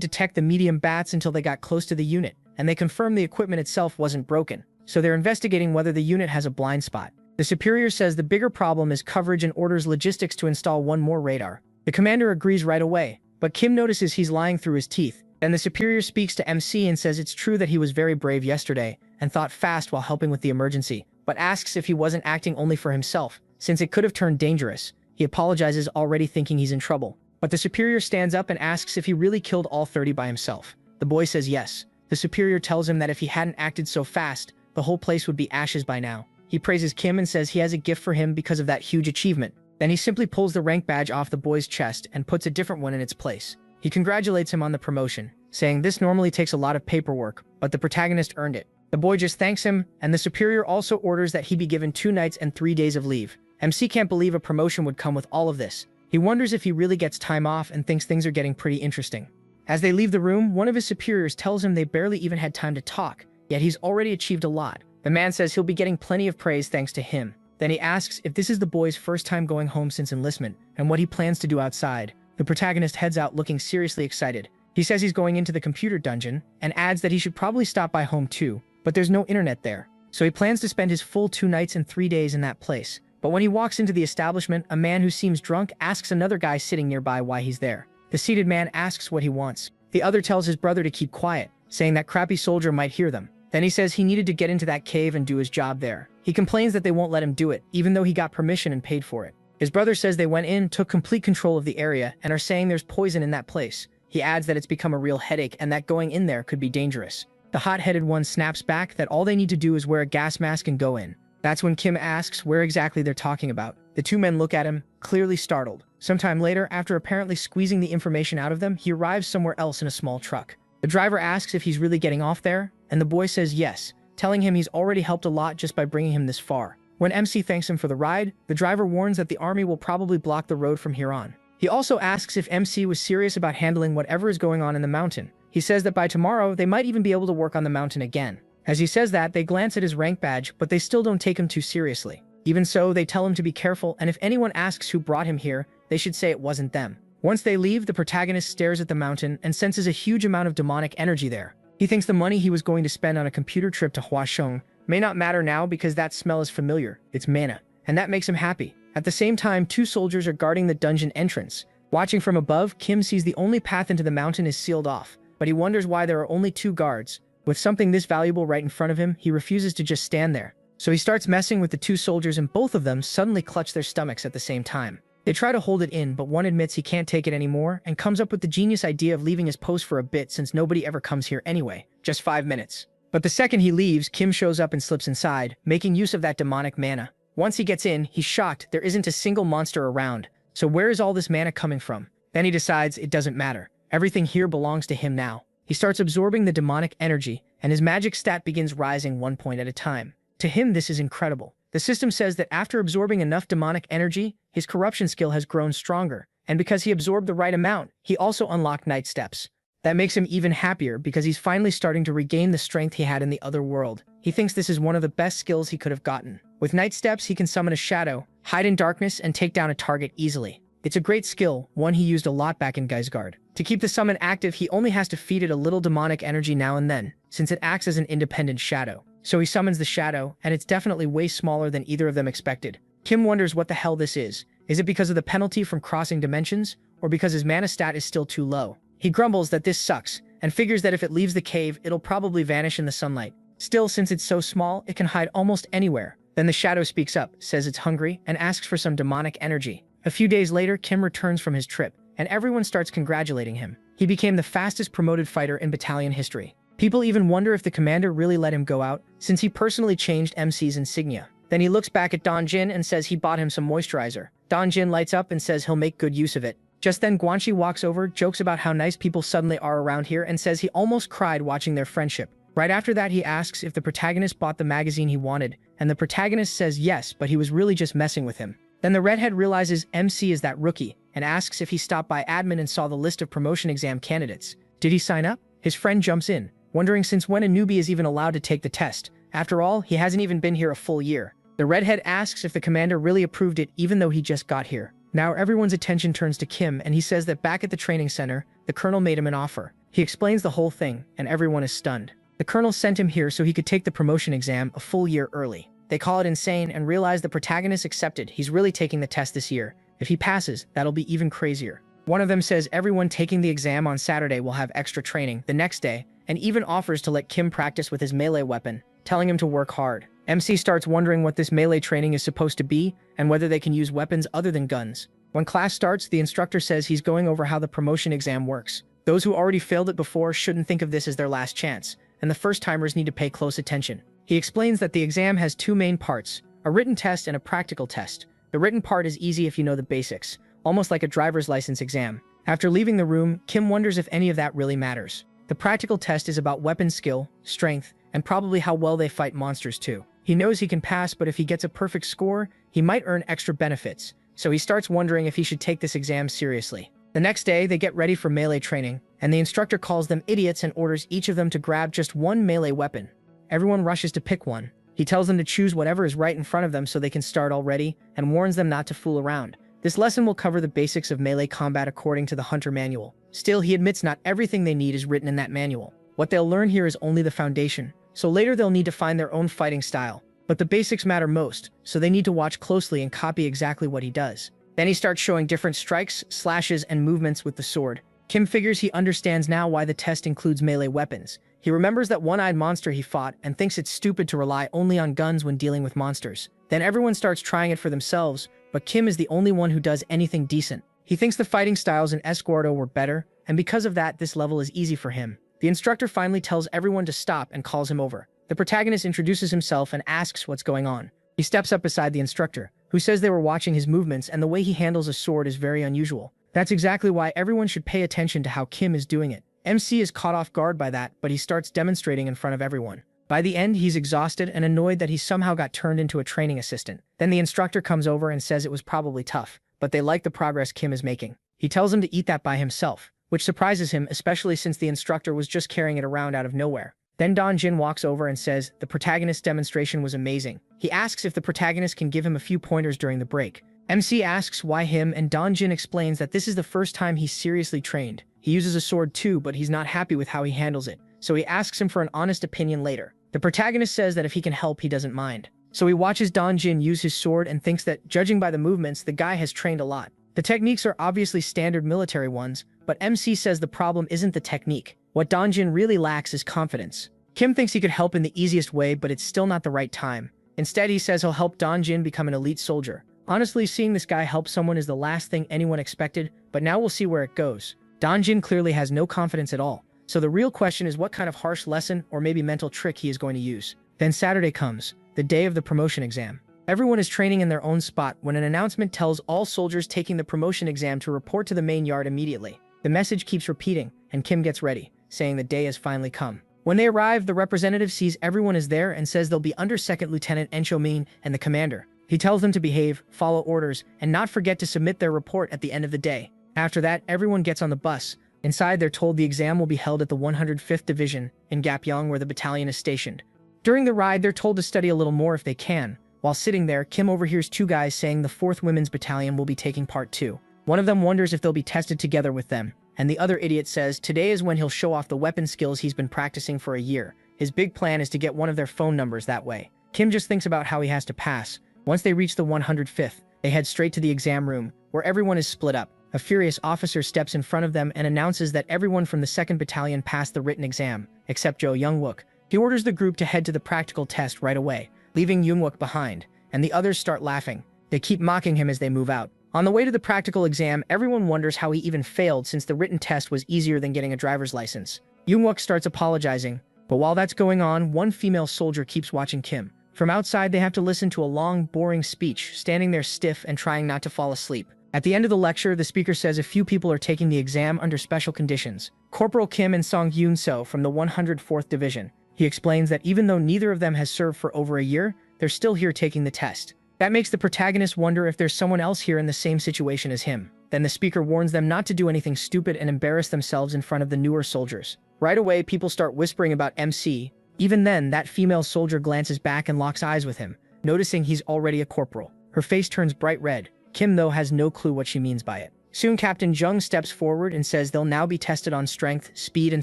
detect the medium bats until they got close to the unit, and they confirmed the equipment itself wasn't broken, so they're investigating whether the unit has a blind spot. The superior says the bigger problem is coverage and orders logistics to install 1 more radar. The commander agrees right away, but Kim notices he's lying through his teeth. Then the superior speaks to MC and says it's true that he was very brave yesterday and thought fast while helping with the emergency, but asks if he wasn't acting only for himself, since it could have turned dangerous. He apologizes, already thinking he's in trouble. But the superior stands up and asks if he really killed all 30 by himself. The boy says yes. The superior tells him that if he hadn't acted so fast, the whole place would be ashes by now. He praises Kim and says he has a gift for him because of that huge achievement. Then he simply pulls the rank badge off the boy's chest and puts a different one in its place. He congratulates him on the promotion, saying this normally takes a lot of paperwork, but the protagonist earned it. The boy just thanks him, and the superior also orders that he be given 2 nights and 3 days of leave. MC can't believe a promotion would come with all of this. He He wonders if he really gets time off and thinks things are getting pretty interesting. As they leave the room, one of his superiors tells him they barely even had time to talk, yet he's already achieved a lot. The man says he'll be getting plenty of praise thanks to him. Then he asks if this is the boy's first time going home since enlistment and what he plans to do outside. The protagonist heads out looking seriously excited. He says he's going into the computer dungeon and adds that he should probably stop by home too, but there's no internet there. So he plans to spend his full 2 nights and 3 days in that place. But when he walks into the establishment, a man who seems drunk asks another guy sitting nearby why he's there. The seated man asks what he wants. The other tells his brother to keep quiet, saying that crappy soldier might hear them. Then he says he needed to get into that cave and do his job there. He complains that they won't let him do it, even though he got permission and paid for it. His brother says they went in, took complete control of the area, and are saying there's poison in that place. He adds that it's become a real headache and that going in there could be dangerous. The hot-headed one snaps back that all they need to do is wear a gas mask and go in. That's when Kim asks where exactly they're talking about. The 2 men look at him, clearly startled. Sometime later, after apparently squeezing the information out of them, he arrives somewhere else in a small truck. The driver asks if he's really getting off there, and the boy says yes, telling him he's already helped a lot just by bringing him this far. When MC thanks him for the ride, the driver warns that the army will probably block the road from here on. He also asks if MC was serious about handling whatever is going on in the mountain. He says that by tomorrow, they might even be able to work on the mountain again. As he says that, they glance at his rank badge, but they still don't take him too seriously. Even so, they tell him to be careful, and if anyone asks who brought him here, they should say it wasn't them. Once they leave, the protagonist stares at the mountain and senses a huge amount of demonic energy there. He thinks the money he was going to spend on a computer trip to Huasheng may not matter now because that smell is familiar. It's mana, and that makes him happy. At the same time, 2 soldiers are guarding the dungeon entrance. Watching from above, Kim sees the only path into the mountain is sealed off, but he wonders why there are only 2 guards. With something this valuable right in front of him, he refuses to just stand there. So he starts messing with the 2 soldiers, and both of them suddenly clutch their stomachs at the same time. They try to hold it in, but one admits he can't take it anymore and comes up with the genius idea of leaving his post for a bit since nobody ever comes here anyway, just 5 minutes. But the second he leaves, Kim shows up and slips inside, making use of that demonic mana. Once he gets in, he's shocked there isn't a single monster around. So where is all this mana coming from? Then he decides it doesn't matter. Everything here belongs to him now. He starts absorbing the demonic energy, and his magic stat begins rising 1 point at a time. To him, this is incredible. The system says that after absorbing enough demonic energy, his corruption skill has grown stronger, and because he absorbed the right amount, he also unlocked night steps. That makes him even happier because he's finally starting to regain the strength he had in the other world. He thinks this is one of the best skills he could have gotten. With night steps, he can summon a shadow, hide in darkness, and take down a target easily. It's a great skill, one he used a lot back in Geisgard. To keep the summon active, he only has to feed it a little demonic energy now and then, since it acts as an independent shadow. So he summons the shadow, and it's definitely way smaller than either of them expected. Kim wonders what the hell this is. Is it because of the penalty from crossing dimensions, or because his mana stat is still too low? He grumbles that this sucks, and figures that if it leaves the cave, it'll probably vanish in the sunlight. Still, since it's so small, it can hide almost anywhere. Then the shadow speaks up, says it's hungry, and asks for some demonic energy. A few days later, Kim returns from his trip, and everyone starts congratulating him. He became the fastest promoted fighter in battalion history. People even wonder if the commander really let him go out, since he personally changed MC's insignia. Then he looks back at Don Jin and says he bought him some moisturizer. Don Jin lights up and says he'll make good use of it. Just then Guanxi walks over, jokes about how nice people suddenly are around here, and says he almost cried watching their friendship. Right after that, he asks if the protagonist bought the magazine he wanted, and the protagonist says yes, but he was really just messing with him. Then the redhead realizes MC is that rookie, and asks if he stopped by admin and saw the list of promotion exam candidates. Did he sign up? His friend jumps in, wondering since when a newbie is even allowed to take the test. After all, he hasn't even been here a full year. The redhead asks if the commander really approved it even though he just got here. Now everyone's attention turns to Kim, and he says that back at the training center, the colonel made him an offer. He explains the whole thing, and everyone is stunned. The colonel sent him here so he could take the promotion exam a full year early. They call it insane and realize the protagonist accepted he's really taking the test this year. If he passes, that'll be even crazier. One of them says everyone taking the exam on Saturday will have extra training the next day, and even offers to let Kim practice with his melee weapon, telling him to work hard. MC starts wondering what this melee training is supposed to be, and whether they can use weapons other than guns. When class starts, the instructor says he's going over how the promotion exam works. Those who already failed it before shouldn't think of this as their last chance, and the first-timers need to pay close attention. He explains that the exam has 2 main parts, a written test and a practical test. The written part is easy if you know the basics, almost like a driver's license exam. After leaving the room, Kim wonders if any of that really matters. The practical test is about weapon skill, strength, and probably how well they fight monsters too. He knows he can pass, but if he gets a perfect score, he might earn extra benefits, so he starts wondering if he should take this exam seriously. The next day, they get ready for melee training, and the instructor calls them idiots and orders each of them to grab just one melee weapon. Everyone rushes to pick one. He tells them to choose whatever is right in front of them so they can start already, and warns them not to fool around. This lesson will cover the basics of melee combat according to the Hunter Manual. Still, he admits not everything they need is written in that manual. What they'll learn here is only the foundation, so later they'll need to find their own fighting style. But the basics matter most, so they need to watch closely and copy exactly what he does. Then he starts showing different strikes, slashes, and movements with the sword. Kim figures he understands now why the test includes melee weapons. He remembers that one-eyed monster he fought and thinks it's stupid to rely only on guns when dealing with monsters. Then everyone starts trying it for themselves, but Kim is the only one who does anything decent. He thinks the fighting styles in Esguardo were better, and because of that, this level is easy for him. The instructor finally tells everyone to stop and calls him over. The protagonist introduces himself and asks what's going on. He steps up beside the instructor, who says they were watching his movements and the way he handles a sword is very unusual. That's exactly why everyone should pay attention to how Kim is doing it. MC is caught off guard by that, but he starts demonstrating in front of everyone. By the end, he's exhausted and annoyed that he somehow got turned into a training assistant. Then the instructor comes over and says it was probably tough, but they like the progress Kim is making. He tells him to eat that by himself, which surprises him, especially since the instructor was just carrying it around out of nowhere. Then Donjin walks over and says the protagonist's demonstration was amazing. He asks if the protagonist can give him a few pointers during the break. MC asks why him, and Donjin explains that this is the first time he's seriously trained. He uses a sword too, but he's not happy with how he handles it, so he asks him for an honest opinion later. The protagonist says that if he can help, he doesn't mind. So he watches Donjin use his sword and thinks that, judging by the movements, the guy has trained a lot. The techniques are obviously standard military ones, but MC says the problem isn't the technique. What Donjin really lacks is confidence. Kim thinks he could help in the easiest way, but it's still not the right time. Instead, he says he'll help Donjin become an elite soldier. Honestly, seeing this guy help someone is the last thing anyone expected, but now we'll see where it goes. Donjin clearly has no confidence at all, so the real question is what kind of harsh lesson or maybe mental trick he is going to use. Then Saturday comes, the day of the promotion exam. Everyone is training in their own spot when an announcement tells all soldiers taking the promotion exam to report to the main yard immediately. The message keeps repeating, and Kim gets ready, saying the day has finally come. When they arrive, the representative sees everyone is there and says they'll be under Second Lieutenant Encho Min and the commander. He tells them to behave, follow orders, and not forget to submit their report at the end of the day. After that, everyone gets on the bus. Inside, they're told the exam will be held at the 105th Division in Gapyeong, where the battalion is stationed. During the ride, they're told to study a little more if they can. While sitting there, Kim overhears two guys saying the 4th Women's Battalion will be taking part too. One of them wonders if they'll be tested together with them, and the other idiot says today is when he'll show off the weapon skills he's been practicing for a year. His big plan is to get one of their phone numbers that way. Kim just thinks about how he has to pass. Once they reach the 105th, they head straight to the exam room, where everyone is split up. A furious officer steps in front of them and announces that everyone from the 2nd Battalion passed the written exam, except Jo Youngwook. He orders the group to head to the practical test right away, leaving Youngwook behind, and the others start laughing. They keep mocking him as they move out. On the way to the practical exam, everyone wonders how he even failed since the written test was easier than getting a driver's license. Youngwook starts apologizing, but while that's going on, one female soldier keeps watching Kim. From outside, they have to listen to a long, boring speech, standing there stiff and trying not to fall asleep. At the end of the lecture, the speaker says a few people are taking the exam under special conditions. Corporal Kim and Song Yoon-so from the 104th Division. He explains that even though neither of them has served for over a year, they're still here taking the test. That makes the protagonist wonder if there's someone else here in the same situation as him. Then the speaker warns them not to do anything stupid and embarrass themselves in front of the newer soldiers. Right away, people start whispering about MC. Even then, that female soldier glances back and locks eyes with him, noticing he's already a corporal. Her face turns bright red. Kim, though, has no clue what she means by it. Soon, Captain Jung steps forward and says they'll now be tested on strength, speed, and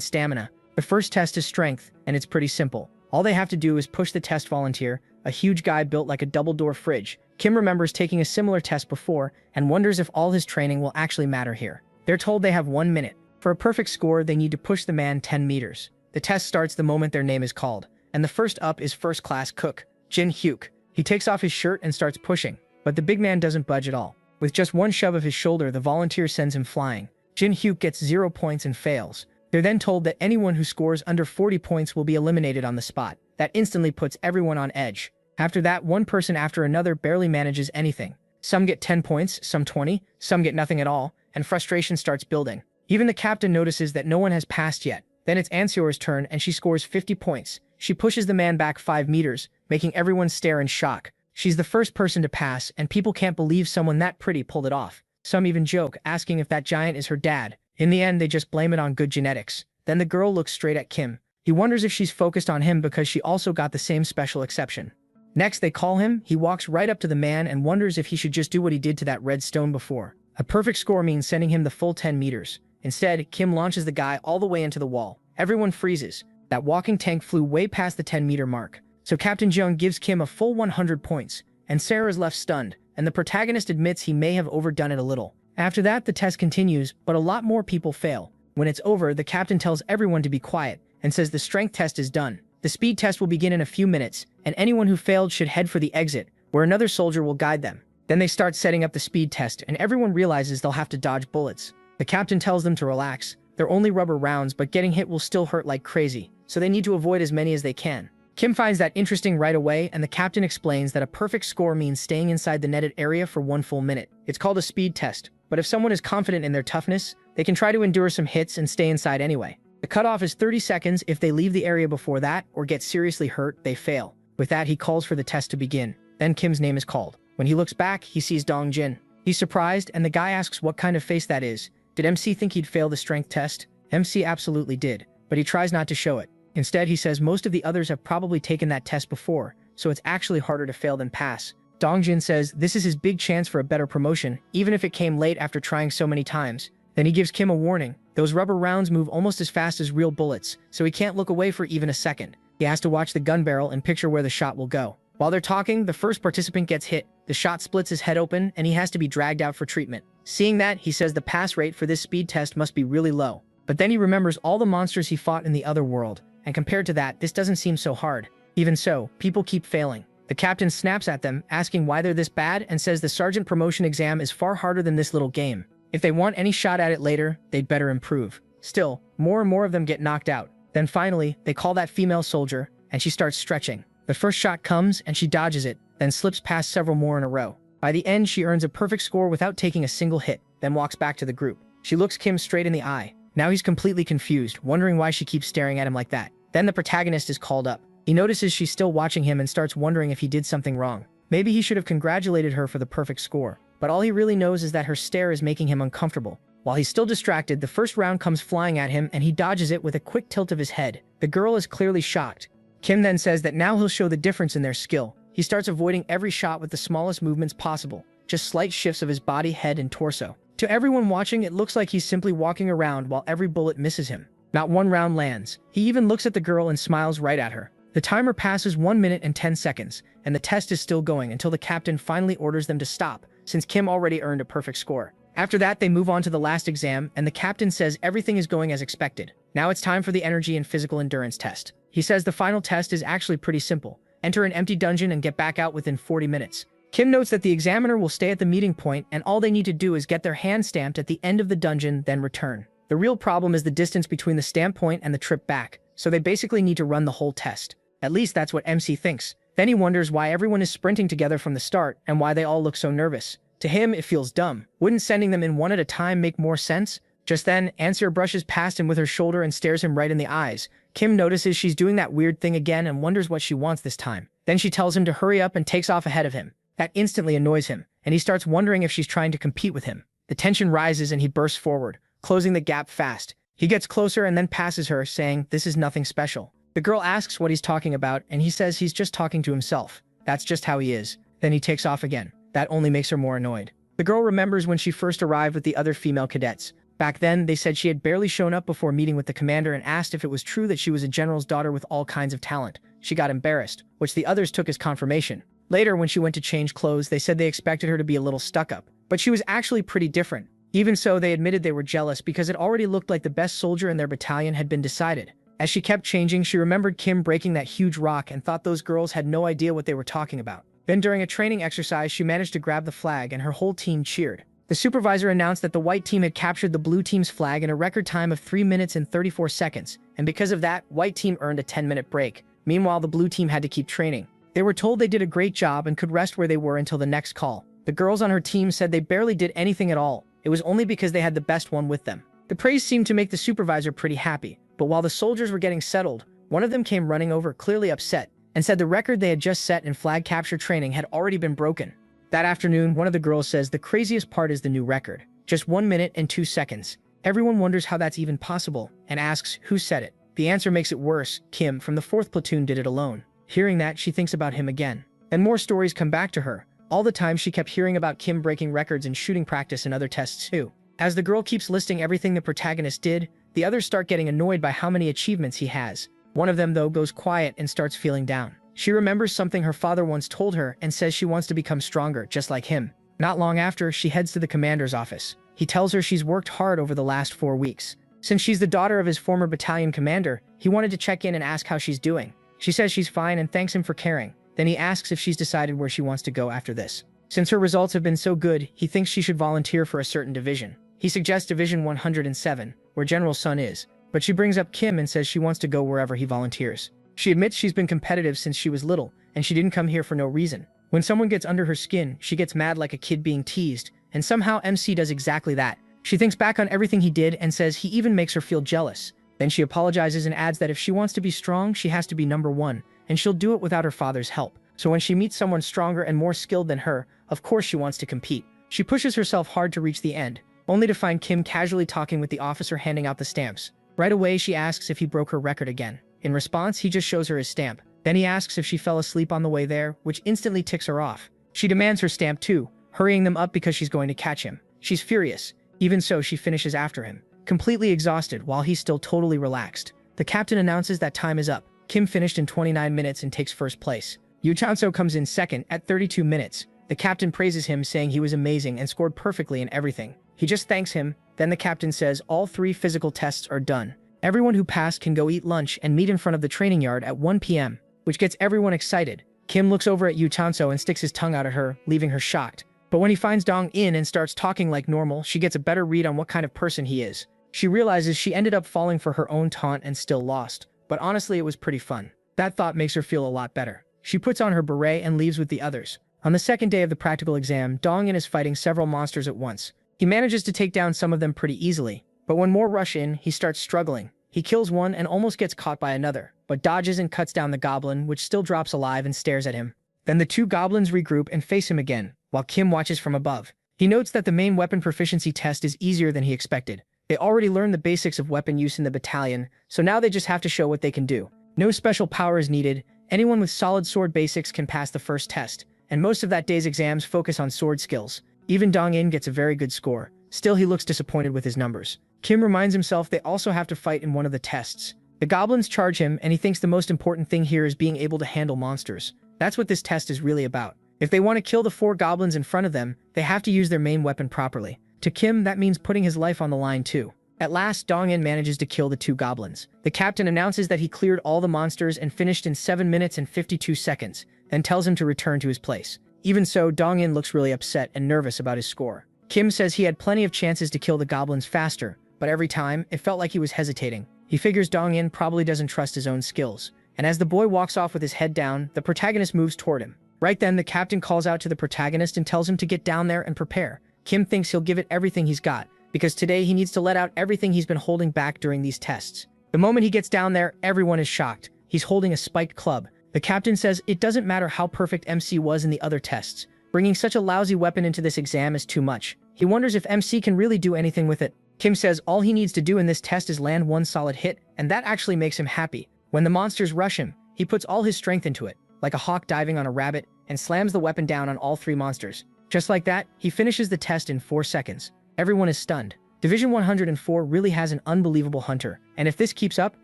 stamina. The first test is strength, and it's pretty simple. All they have to do is push the test volunteer, a huge guy built like a double-door fridge. Kim remembers taking a similar test before and wonders if all his training will actually matter here. They're told they have 1 minute. For a perfect score, they need to push the man 10 meters. The test starts the moment their name is called, and the first up is first-class cook, Jin Hyuk. He takes off his shirt and starts pushing, but the big man doesn't budge at all. With just one shove of his shoulder, the volunteer sends him flying. Jin Hyuk gets 0 points and fails. They're then told that anyone who scores under 40 points will be eliminated on the spot. That instantly puts everyone on edge. After that, one person after another barely manages anything. Some get 10 points, some 20, some get nothing at all, and frustration starts building. Even the captain notices that no one has passed yet. Then it's Anseor's turn and she scores 50 points. She pushes the man back 5 meters, making everyone stare in shock. She's the first person to pass, and people can't believe someone that pretty pulled it off. Some even joke, asking if that giant is her dad. In the end, they just blame it on good genetics. Then the girl looks straight at Kim. He wonders if she's focused on him because she also got the same special exception. Next, they call him. He walks right up to the man and wonders if he should just do what he did to that red stone before. A perfect score means sending him the full 10 meters. Instead, Kim launches the guy all the way into the wall. Everyone freezes. That walking tank flew way past the 10-meter mark. So Captain Jung gives Kim a full 100 points, and Sarah is left stunned, and the protagonist admits he may have overdone it a little. After that, the test continues, but a lot more people fail. When it's over, the captain tells everyone to be quiet and says the strength test is done. The speed test will begin in a few minutes, and anyone who failed should head for the exit, where another soldier will guide them. Then they start setting up the speed test, and everyone realizes they'll have to dodge bullets. The captain tells them to relax. They're only rubber rounds, but getting hit will still hurt like crazy, so they need to avoid as many as they can. Kim finds that interesting right away, and the captain explains that a perfect score means staying inside the netted area for 1 full minute. It's called a speed test, but if someone is confident in their toughness, they can try to endure some hits and stay inside anyway. The cutoff is 30 seconds. If they leave the area before that or get seriously hurt, they fail. With that, he calls for the test to begin. Then Kim's name is called. When he looks back, he sees Dong Jin. He's surprised, and the guy asks what kind of face that is. Did MC think he'd fail the strength test? MC absolutely did, but he tries not to show it. Instead, he says most of the others have probably taken that test before, so it's actually harder to fail than pass. Dong Jin says this is his big chance for a better promotion, even if it came late after trying so many times. Then he gives Kim a warning. Those rubber rounds move almost as fast as real bullets, so he can't look away for even a second. He has to watch the gun barrel and picture where the shot will go. While they're talking, the first participant gets hit. The shot splits his head open, and he has to be dragged out for treatment. Seeing that, he says the pass rate for this speed test must be really low. But then he remembers all the monsters he fought in the other world, and compared to that, this doesn't seem so hard. Even so, people keep failing. The captain snaps at them, asking why they're this bad, and says the sergeant promotion exam is far harder than this little game. If they want any shot at it later, they'd better improve. Still, more and more of them get knocked out. Then finally, they call that female soldier, and she starts stretching. The first shot comes, and she dodges it, then slips past several more in a row. By the end, she earns a perfect score without taking a single hit, then walks back to the group. She looks Kim straight in the eye. Now he's completely confused, wondering why she keeps staring at him like that. Then the protagonist is called up. He notices she's still watching him and starts wondering if he did something wrong. Maybe he should have congratulated her for the perfect score. But all he really knows is that her stare is making him uncomfortable. While he's still distracted, the first round comes flying at him and he dodges it with a quick tilt of his head. The girl is clearly shocked. Kim then says that now he'll show the difference in their skill. He starts avoiding every shot with the smallest movements possible, just slight shifts of his body, head, and torso. To everyone watching, it looks like he's simply walking around while every bullet misses him. Not one round lands. He even looks at the girl and smiles right at her. The timer passes 1 minute and 10 seconds, and the test is still going until the captain finally orders them to stop, since Kim already earned a perfect score. After that, they move on to the last exam, and the captain says everything is going as expected. Now it's time for the energy and physical endurance test. He says the final test is actually pretty simple. Enter an empty dungeon and get back out within 40 minutes. Kim notes that the examiner will stay at the meeting point, and all they need to do is get their hand stamped at the end of the dungeon, then return. The real problem is the distance between the stamp point and the trip back, so they basically need to run the whole test. At least that's what MC thinks. Then he wonders why everyone is sprinting together from the start and why they all look so nervous. To him, it feels dumb. Wouldn't sending them in one at a time make more sense? Just then, Ansir brushes past him with her shoulder and stares him right in the eyes. Kim notices she's doing that weird thing again and wonders what she wants this time. Then she tells him to hurry up and takes off ahead of him. That instantly annoys him, and he starts wondering if she's trying to compete with him. The tension rises and he bursts forward, closing the gap fast. He gets closer and then passes her, saying, "This is nothing special." The girl asks what he's talking about, and he says he's just talking to himself. That's just how he is. Then he takes off again. That only makes her more annoyed. The girl remembers when she first arrived with the other female cadets. Back then, they said she had barely shown up before meeting with the commander and asked if it was true that she was a general's daughter with all kinds of talent. She got embarrassed, which the others took as confirmation. Later, when she went to change clothes, they said they expected her to be a little stuck-up. But she was actually pretty different. Even so, they admitted they were jealous because it already looked like the best soldier in their battalion had been decided. As she kept changing, she remembered Kim breaking that huge rock and thought those girls had no idea what they were talking about. Then during a training exercise, she managed to grab the flag and her whole team cheered. The supervisor announced that the white team had captured the blue team's flag in a record time of 3 minutes and 34 seconds, and because of that, white team earned a 10-minute break. Meanwhile, the blue team had to keep training. They were told they did a great job and could rest where they were until the next call. The girls on her team said they barely did anything at all. It was only because they had the best one with them. The praise seemed to make the supervisor pretty happy, but while the soldiers were getting settled, one of them came running over, clearly upset. and said the record they had just set in flag capture training had already been broken. That afternoon, one of the girls says the craziest part is the new record. Just 1 minute and 2 seconds. Everyone wonders how that's even possible, and asks who said it. The answer makes it worse. Kim from the 4th platoon did it alone. Hearing that, she thinks about him again. And more stories come back to her. All the time she kept hearing about Kim breaking records in shooting practice and other tests too. As the girl keeps listing everything the protagonist did, the others start getting annoyed by how many achievements he has. One of them, though, goes quiet and starts feeling down. She remembers something her father once told her and says she wants to become stronger, just like him. Not long after, she heads to the commander's office. He tells her she's worked hard over the last 4 weeks. Since she's the daughter of his former battalion commander, he wanted to check in and ask how she's doing. She says she's fine and thanks him for caring. Then he asks if she's decided where she wants to go after this. Since her results have been so good, he thinks she should volunteer for a certain division. He suggests Division 107, where General Sun is, but she brings up Kim and says she wants to go wherever he volunteers. She admits she's been competitive since she was little, and she didn't come here for no reason. When someone gets under her skin, she gets mad like a kid being teased, and somehow MC does exactly that. She thinks back on everything he did and says he even makes her feel jealous. Then she apologizes and adds that if she wants to be strong, she has to be number one, and she'll do it without her father's help. So when she meets someone stronger and more skilled than her, of course she wants to compete. She pushes herself hard to reach the end, only to find Kim casually talking with the officer handing out the stamps. Right away, she asks if he broke her record again. In response, he just shows her his stamp. Then he asks if she fell asleep on the way there, which instantly ticks her off. She demands her stamp too, hurrying them up because she's going to catch him. She's furious. Even so, she finishes after him, completely exhausted while he's still totally relaxed. The captain announces that time is up. Kim finished in 29 minutes and takes first place. Yu Chanso comes in second at 32 minutes. The captain praises him, saying he was amazing and scored perfectly in everything. He just thanks him. Then the captain says all 3 physical tests are done. Everyone who passed can go eat lunch and meet in front of the training yard at 1 p.m., which gets everyone excited. Kim looks over at Yu Chanso and sticks his tongue out at her, leaving her shocked. But when he finds Dong In and starts talking like normal, she gets a better read on what kind of person he is. She realizes she ended up falling for her own taunt and still lost. But honestly, it was pretty fun. That thought makes her feel a lot better. She puts on her beret and leaves with the others. On the second day of the practical exam, Dong In is fighting several monsters at once. He manages to take down some of them pretty easily. But when more rush in, he starts struggling. He kills one and almost gets caught by another, but dodges and cuts down the goblin, which still drops alive and stares at him. Then the 2 goblins regroup and face him again, while Kim watches from above. He notes that the main weapon proficiency test is easier than he expected. They already learned the basics of weapon use in the battalion, so now they just have to show what they can do. No special power is needed. Anyone with solid sword basics can pass the first test, and most of that day's exams focus on sword skills. Even Dong In gets a very good score. Still, he looks disappointed with his numbers. Kim reminds himself they also have to fight in one of the tests. The goblins charge him, and he thinks the most important thing here is being able to handle monsters. That's what this test is really about. If they want to kill the 4 goblins in front of them, they have to use their main weapon properly. To Kim, that means putting his life on the line too. At last, Dong In manages to kill the 2 goblins. The captain announces that he cleared all the monsters and finished in 7 minutes and 52 seconds, then tells him to return to his place. Even so, Dong In looks really upset and nervous about his score. Kim says he had plenty of chances to kill the goblins faster, but every time, it felt like he was hesitating. He figures Dong In probably doesn't trust his own skills. And as the boy walks off with his head down, the protagonist moves toward him. Right then, the captain calls out to the protagonist and tells him to get down there and prepare. Kim thinks he'll give it everything he's got, because today he needs to let out everything he's been holding back during these tests. The moment he gets down there, everyone is shocked. He's holding a spiked club. The captain says it doesn't matter how perfect MC was in the other tests. Bringing such a lousy weapon into this exam is too much. He wonders if MC can really do anything with it. Kim says all he needs to do in this test is land 1 solid hit, and that actually makes him happy. When the monsters rush him, he puts all his strength into it, like a hawk diving on a rabbit, and slams the weapon down on all 3 monsters. Just like that, he finishes the test in 4 seconds. Everyone is stunned. Division 104 really has an unbelievable hunter, and if this keeps up,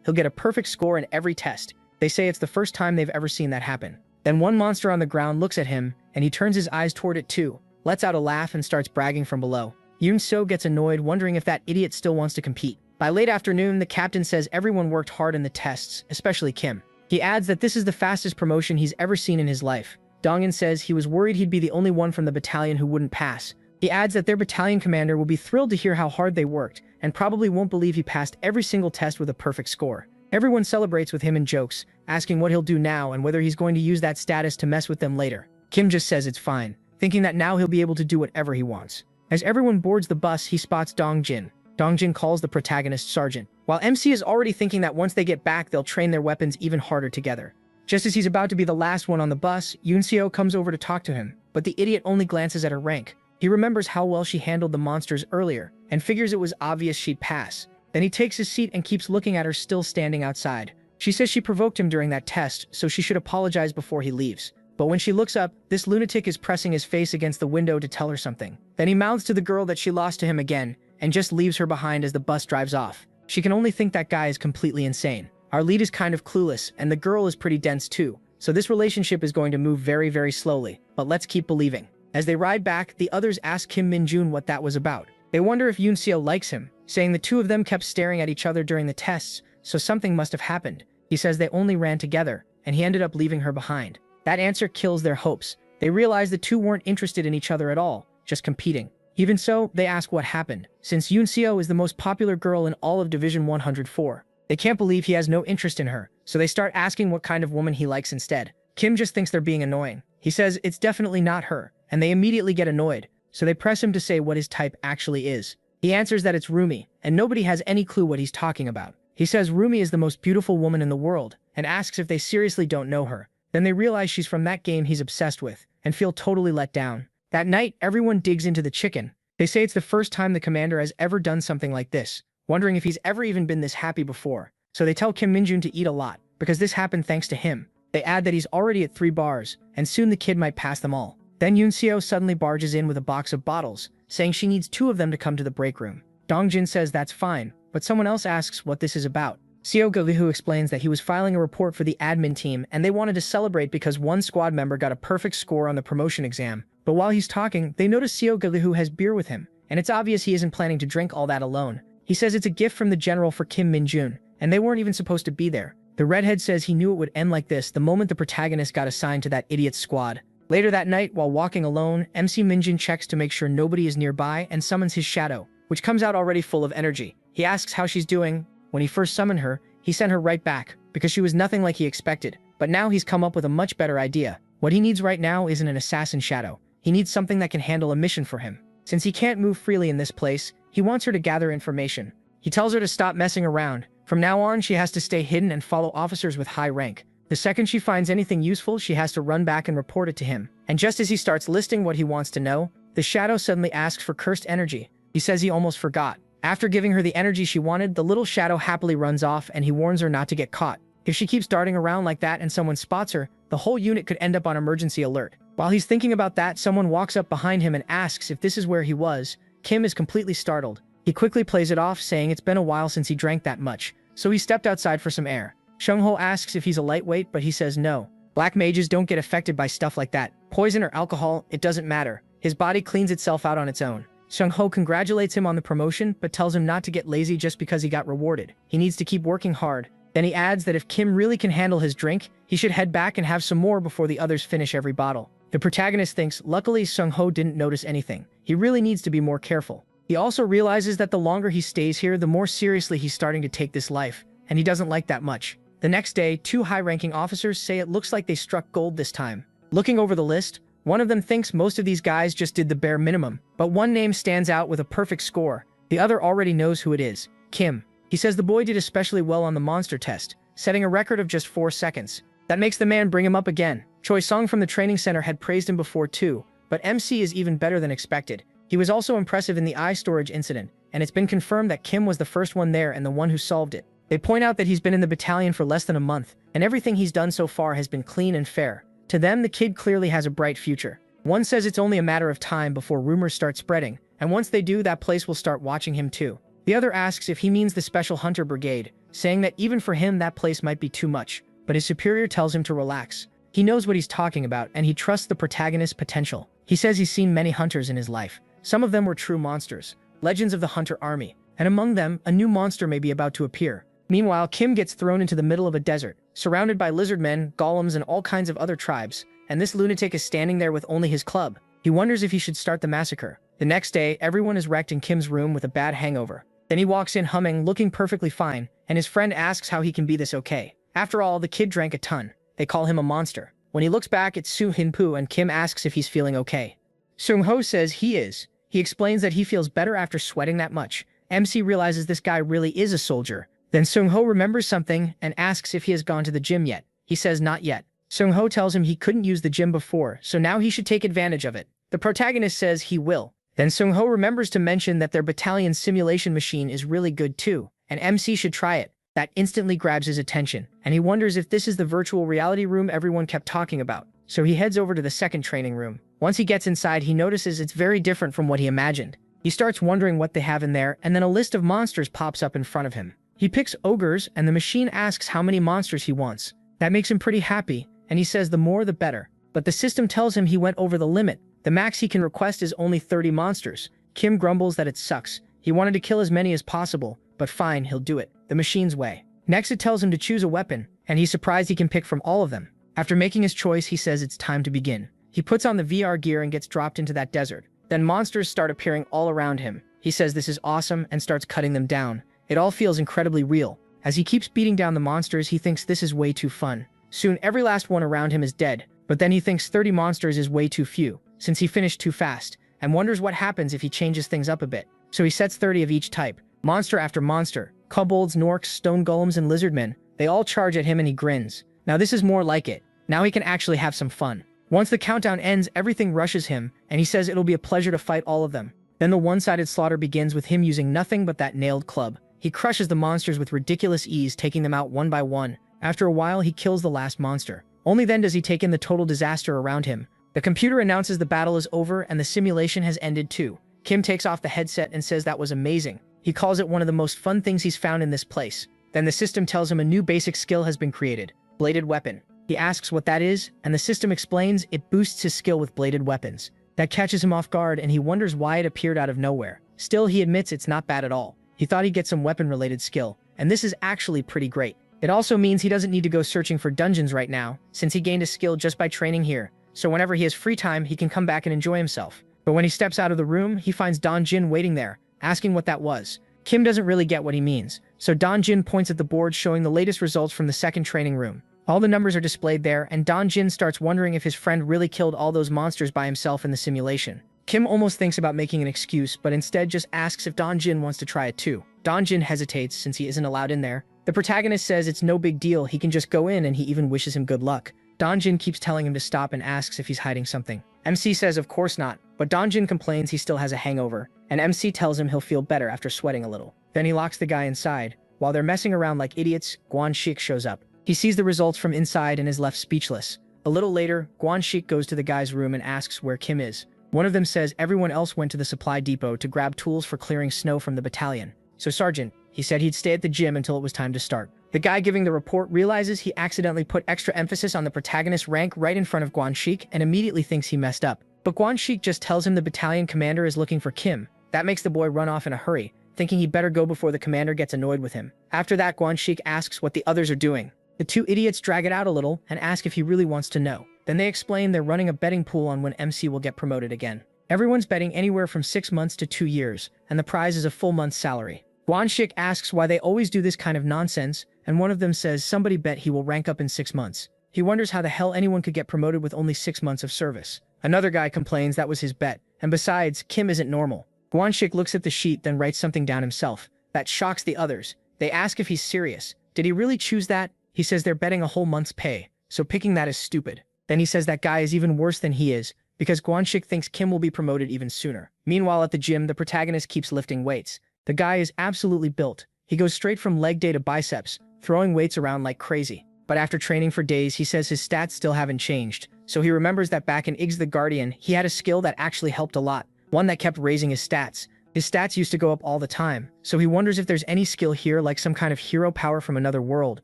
he'll get a perfect score in every test. They say it's the first time they've ever seen that happen. Then one monster on the ground looks at him, and he turns his eyes toward it too, lets out a laugh and starts bragging from below. Yoon So gets annoyed, wondering if that idiot still wants to compete. By late afternoon, the captain says everyone worked hard in the tests, especially Kim. He adds that this is the fastest promotion he's ever seen in his life. Dongin says he was worried he'd be the only one from the battalion who wouldn't pass. He adds that their battalion commander will be thrilled to hear how hard they worked, and probably won't believe he passed every single test with a perfect score. Everyone celebrates with him and jokes, asking what he'll do now and whether he's going to use that status to mess with them later. Kim just says it's fine, thinking that now he'll be able to do whatever he wants. As everyone boards the bus, he spots Dongjin. Dongjin calls the protagonist Sergeant, while MC is already thinking that once they get back, they'll train their weapons even harder together. Just as he's about to be the last one on the bus, Yoon-seo comes over to talk to him, but the idiot only glances at her rank. He remembers how well she handled the monsters earlier, and figures it was obvious she'd pass. Then he takes his seat and keeps looking at her still standing outside. She says she provoked him during that test, so she should apologize before he leaves. But when she looks up, this lunatic is pressing his face against the window to tell her something. Then he mouths to the girl that she lost to him again, and just leaves her behind as the bus drives off. She can only think that guy is completely insane. Our lead is kind of clueless, and the girl is pretty dense too, so this relationship is going to move very, very slowly, but let's keep believing. As they ride back, the others ask Kim Min-jun what that was about. They wonder if Yoon-seo likes him, saying the two of them kept staring at each other during the tests, so something must have happened. He says they only ran together, and he ended up leaving her behind. That answer kills their hopes. They realize the two weren't interested in each other at all, just competing. Even so, they ask what happened, since Yoon-seo is the most popular girl in all of Division 104. They can't believe he has no interest in her, so they start asking what kind of woman he likes instead. Kim just thinks they're being annoying. He says it's definitely not her, and they immediately get annoyed, so they press him to say what his type actually is. He answers that it's Rumi, and nobody has any clue what he's talking about. He says Rumi is the most beautiful woman in the world, and asks if they seriously don't know her. Then they realize she's from that game he's obsessed with, and feel totally let down. That night, everyone digs into the chicken. They say it's the first time the commander has ever done something like this, wondering if he's ever even been this happy before. So they tell Kim Min-jun to eat a lot, because this happened thanks to him. They add that he's already at 3 bars, and soon the kid might pass them all. Then Yoon-seo suddenly barges in with a box of bottles, saying she needs 2 of them to come to the break room. Dong-jin says that's fine, but someone else asks what this is about. Seo Ga-lihu explains that he was filing a report for the admin team and they wanted to celebrate because one squad member got a perfect score on the promotion exam. But while he's talking, they notice Seo Ga-lihu has beer with him, and it's obvious he isn't planning to drink all that alone. He says it's a gift from the general for Kim Min-jun, and they weren't even supposed to be there. The redhead says he knew it would end like this the moment the protagonist got assigned to that idiot's squad. Later that night, while walking alone, MC Min-jun checks to make sure nobody is nearby and summons his shadow, which comes out already full of energy. He asks how she's doing. When he first summoned her, he sent her right back, because she was nothing like he expected. But now he's come up with a much better idea. What he needs right now isn't an assassin shadow. He needs something that can handle a mission for him. Since he can't move freely in this place, he wants her to gather information. He tells her to stop messing around. From now on, she has to stay hidden and follow officers with high rank. The second she finds anything useful, she has to run back and report it to him. And just as he starts listing what he wants to know, the shadow suddenly asks for cursed energy. He says he almost forgot. After giving her the energy she wanted, the little shadow happily runs off and he warns her not to get caught. If she keeps darting around like that and someone spots her, the whole unit could end up on emergency alert. While he's thinking about that, someone walks up behind him and asks if this is where he was. Kim is completely startled. He quickly plays it off, saying it's been a while since he drank that much, so he stepped outside for some air. Seung-ho asks if he's a lightweight, but he says no. Black mages don't get affected by stuff like that. Poison or alcohol, it doesn't matter. His body cleans itself out on its own. Seung-ho congratulates him on the promotion, but tells him not to get lazy just because he got rewarded. He needs to keep working hard. Then he adds that if Kim really can handle his drink, he should head back and have some more before the others finish every bottle. The protagonist thinks, luckily Seung-ho didn't notice anything. He really needs to be more careful. He also realizes that the longer he stays here, the more seriously he's starting to take this life, and he doesn't like that much. The next day, 2 high-ranking officers say it looks like they struck gold this time. Looking over the list, one of them thinks most of these guys just did the bare minimum, but one name stands out with a perfect score. The other already knows who it is, Kim. He says the boy did especially well on the monster test, setting a record of just 4 seconds. That makes the man bring him up again. Choi Sung from the training center had praised him before too, but MC is even better than expected. He was also impressive in the eye storage incident, and it's been confirmed that Kim was the first one there and the one who solved it. They point out that he's been in the battalion for less than a month, and everything he's done so far has been clean and fair. To them, the kid clearly has a bright future. One says it's only a matter of time before rumors start spreading, and once they do, that place will start watching him too. The other asks if he means the Special Hunter Brigade, saying that even for him that place might be too much, but his superior tells him to relax. He knows what he's talking about, and he trusts the protagonist's potential. He says he's seen many hunters in his life. Some of them were true monsters, legends of the hunter army, and among them, a new monster may be about to appear. Meanwhile, Kim gets thrown into the middle of a desert, surrounded by lizard men, golems, and all kinds of other tribes, and this lunatic is standing there with only his club. He wonders if he should start the massacre. The next day, everyone is wrecked in Kim's room with a bad hangover. Then he walks in humming, looking perfectly fine, and his friend asks how he can be this okay. After all, the kid drank a ton. They call him a monster. When he looks back, it's Soo Hin-poo, and Kim asks if he's feeling okay. Seung-ho says he is. He explains that he feels better after sweating that much. MC realizes this guy really is a soldier. Then Seung-ho remembers something and asks if he has gone to the gym yet. He says not yet. Seung-ho tells him he couldn't use the gym before, so now he should take advantage of it. The protagonist says he will. Then Seung-ho remembers to mention that their battalion's simulation machine is really good too, and MC should try it. That instantly grabs his attention, and he wonders if this is the virtual reality room everyone kept talking about. So he heads over to the second training room. Once he gets inside, he notices it's very different from what he imagined. He starts wondering what they have in there, and then a list of monsters pops up in front of him. He picks ogres, and the machine asks how many monsters he wants. That makes him pretty happy, and he says the more the better. But the system tells him he went over the limit. The max he can request is only 30 monsters. Kim grumbles that it sucks. He wanted to kill as many as possible, but fine, he'll do it. The machine's way. Next it tells him to choose a weapon, and he's surprised he can pick from all of them. After making his choice, he says it's time to begin. He puts on the VR gear and gets dropped into that desert. Then monsters start appearing all around him. He says this is awesome and starts cutting them down. It all feels incredibly real. As he keeps beating down the monsters, he thinks this is way too fun. Soon every last one around him is dead, but then he thinks 30 monsters is way too few, since he finished too fast, and wonders what happens if he changes things up a bit. So he sets 30 of each type, monster after monster. Kobolds, Norks, stone golems, and lizardmen. They all charge at him and he grins. Now this is more like it. Now he can actually have some fun. Once the countdown ends, everything rushes him, and he says it'll be a pleasure to fight all of them. Then the one-sided slaughter begins with him using nothing but that nailed club. He crushes the monsters with ridiculous ease, taking them out one by one. After a while, he kills the last monster. Only then does he take in the total disaster around him. The computer announces the battle is over and the simulation has ended too. Kim takes off the headset and says that was amazing. He calls it one of the most fun things he's found in this place. Then the system tells him a new basic skill has been created. Bladed weapon. He asks what that is, and the system explains it boosts his skill with bladed weapons. That catches him off guard, and he wonders why it appeared out of nowhere. Still, he admits it's not bad at all. He thought he'd get some weapon-related skill, and this is actually pretty great. It also means he doesn't need to go searching for dungeons right now, since he gained a skill just by training here. So whenever he has free time, he can come back and enjoy himself. But when he steps out of the room, he finds Don Jin waiting there, asking what that was. Kim doesn't really get what he means, so Don Jin points at the board showing the latest results from the second training room. All the numbers are displayed there, and Don Jin starts wondering if his friend really killed all those monsters by himself in the simulation. Kim almost thinks about making an excuse, but instead just asks if Don Jin wants to try it too. Don Jin hesitates since he isn't allowed in there. The protagonist says it's no big deal, he can just go in, and he even wishes him good luck. Don Jin keeps telling him to stop and asks if he's hiding something. MC says of course not, but Don Jin complains he still has a hangover, and MC tells him he'll feel better after sweating a little. Then he locks the guy inside. While they're messing around like idiots, Guan Shik shows up. He sees the results from inside and is left speechless. A little later, Guan Shik goes to the guy's room and asks where Kim is. One of them says everyone else went to the supply depot to grab tools for clearing snow from the battalion. So Sergeant, he said he'd stay at the gym until it was time to start. The guy giving the report realizes he accidentally put extra emphasis on the protagonist's rank right in front of Guan Shik and immediately thinks he messed up. But Guan Shik just tells him the battalion commander is looking for Kim. That makes the boy run off in a hurry, thinking he'd better go before the commander gets annoyed with him. After that, Guan Shik asks what the others are doing. The two idiots drag it out a little and ask if he really wants to know. Then they explain they're running a betting pool on when MC will get promoted again. Everyone's betting anywhere from 6 months to 2 years, and the prize is a full month's salary. Guan Shik asks why they always do this kind of nonsense, and one of them says somebody bet he will rank up in 6 months. He wonders how the hell anyone could get promoted with only 6 months of service. Another guy complains that was his bet, and besides, Kim isn't normal. Guan Shik looks at the sheet, then writes something down himself. That shocks the others. They ask if he's serious. Did he really choose that? He says they're betting a whole month's pay, so picking that is stupid. Then he says that guy is even worse than he is, because Guan Shik thinks Kim will be promoted even sooner. Meanwhile, at the gym, the protagonist keeps lifting weights. The guy is absolutely built. He goes straight from leg day to biceps, throwing weights around like crazy. But after training for days, he says his stats still haven't changed. So he remembers that back in Iggs the Guardian, he had a skill that actually helped a lot, one that kept raising his stats. His stats used to go up all the time, so he wonders if there's any skill here like some kind of hero power from another world,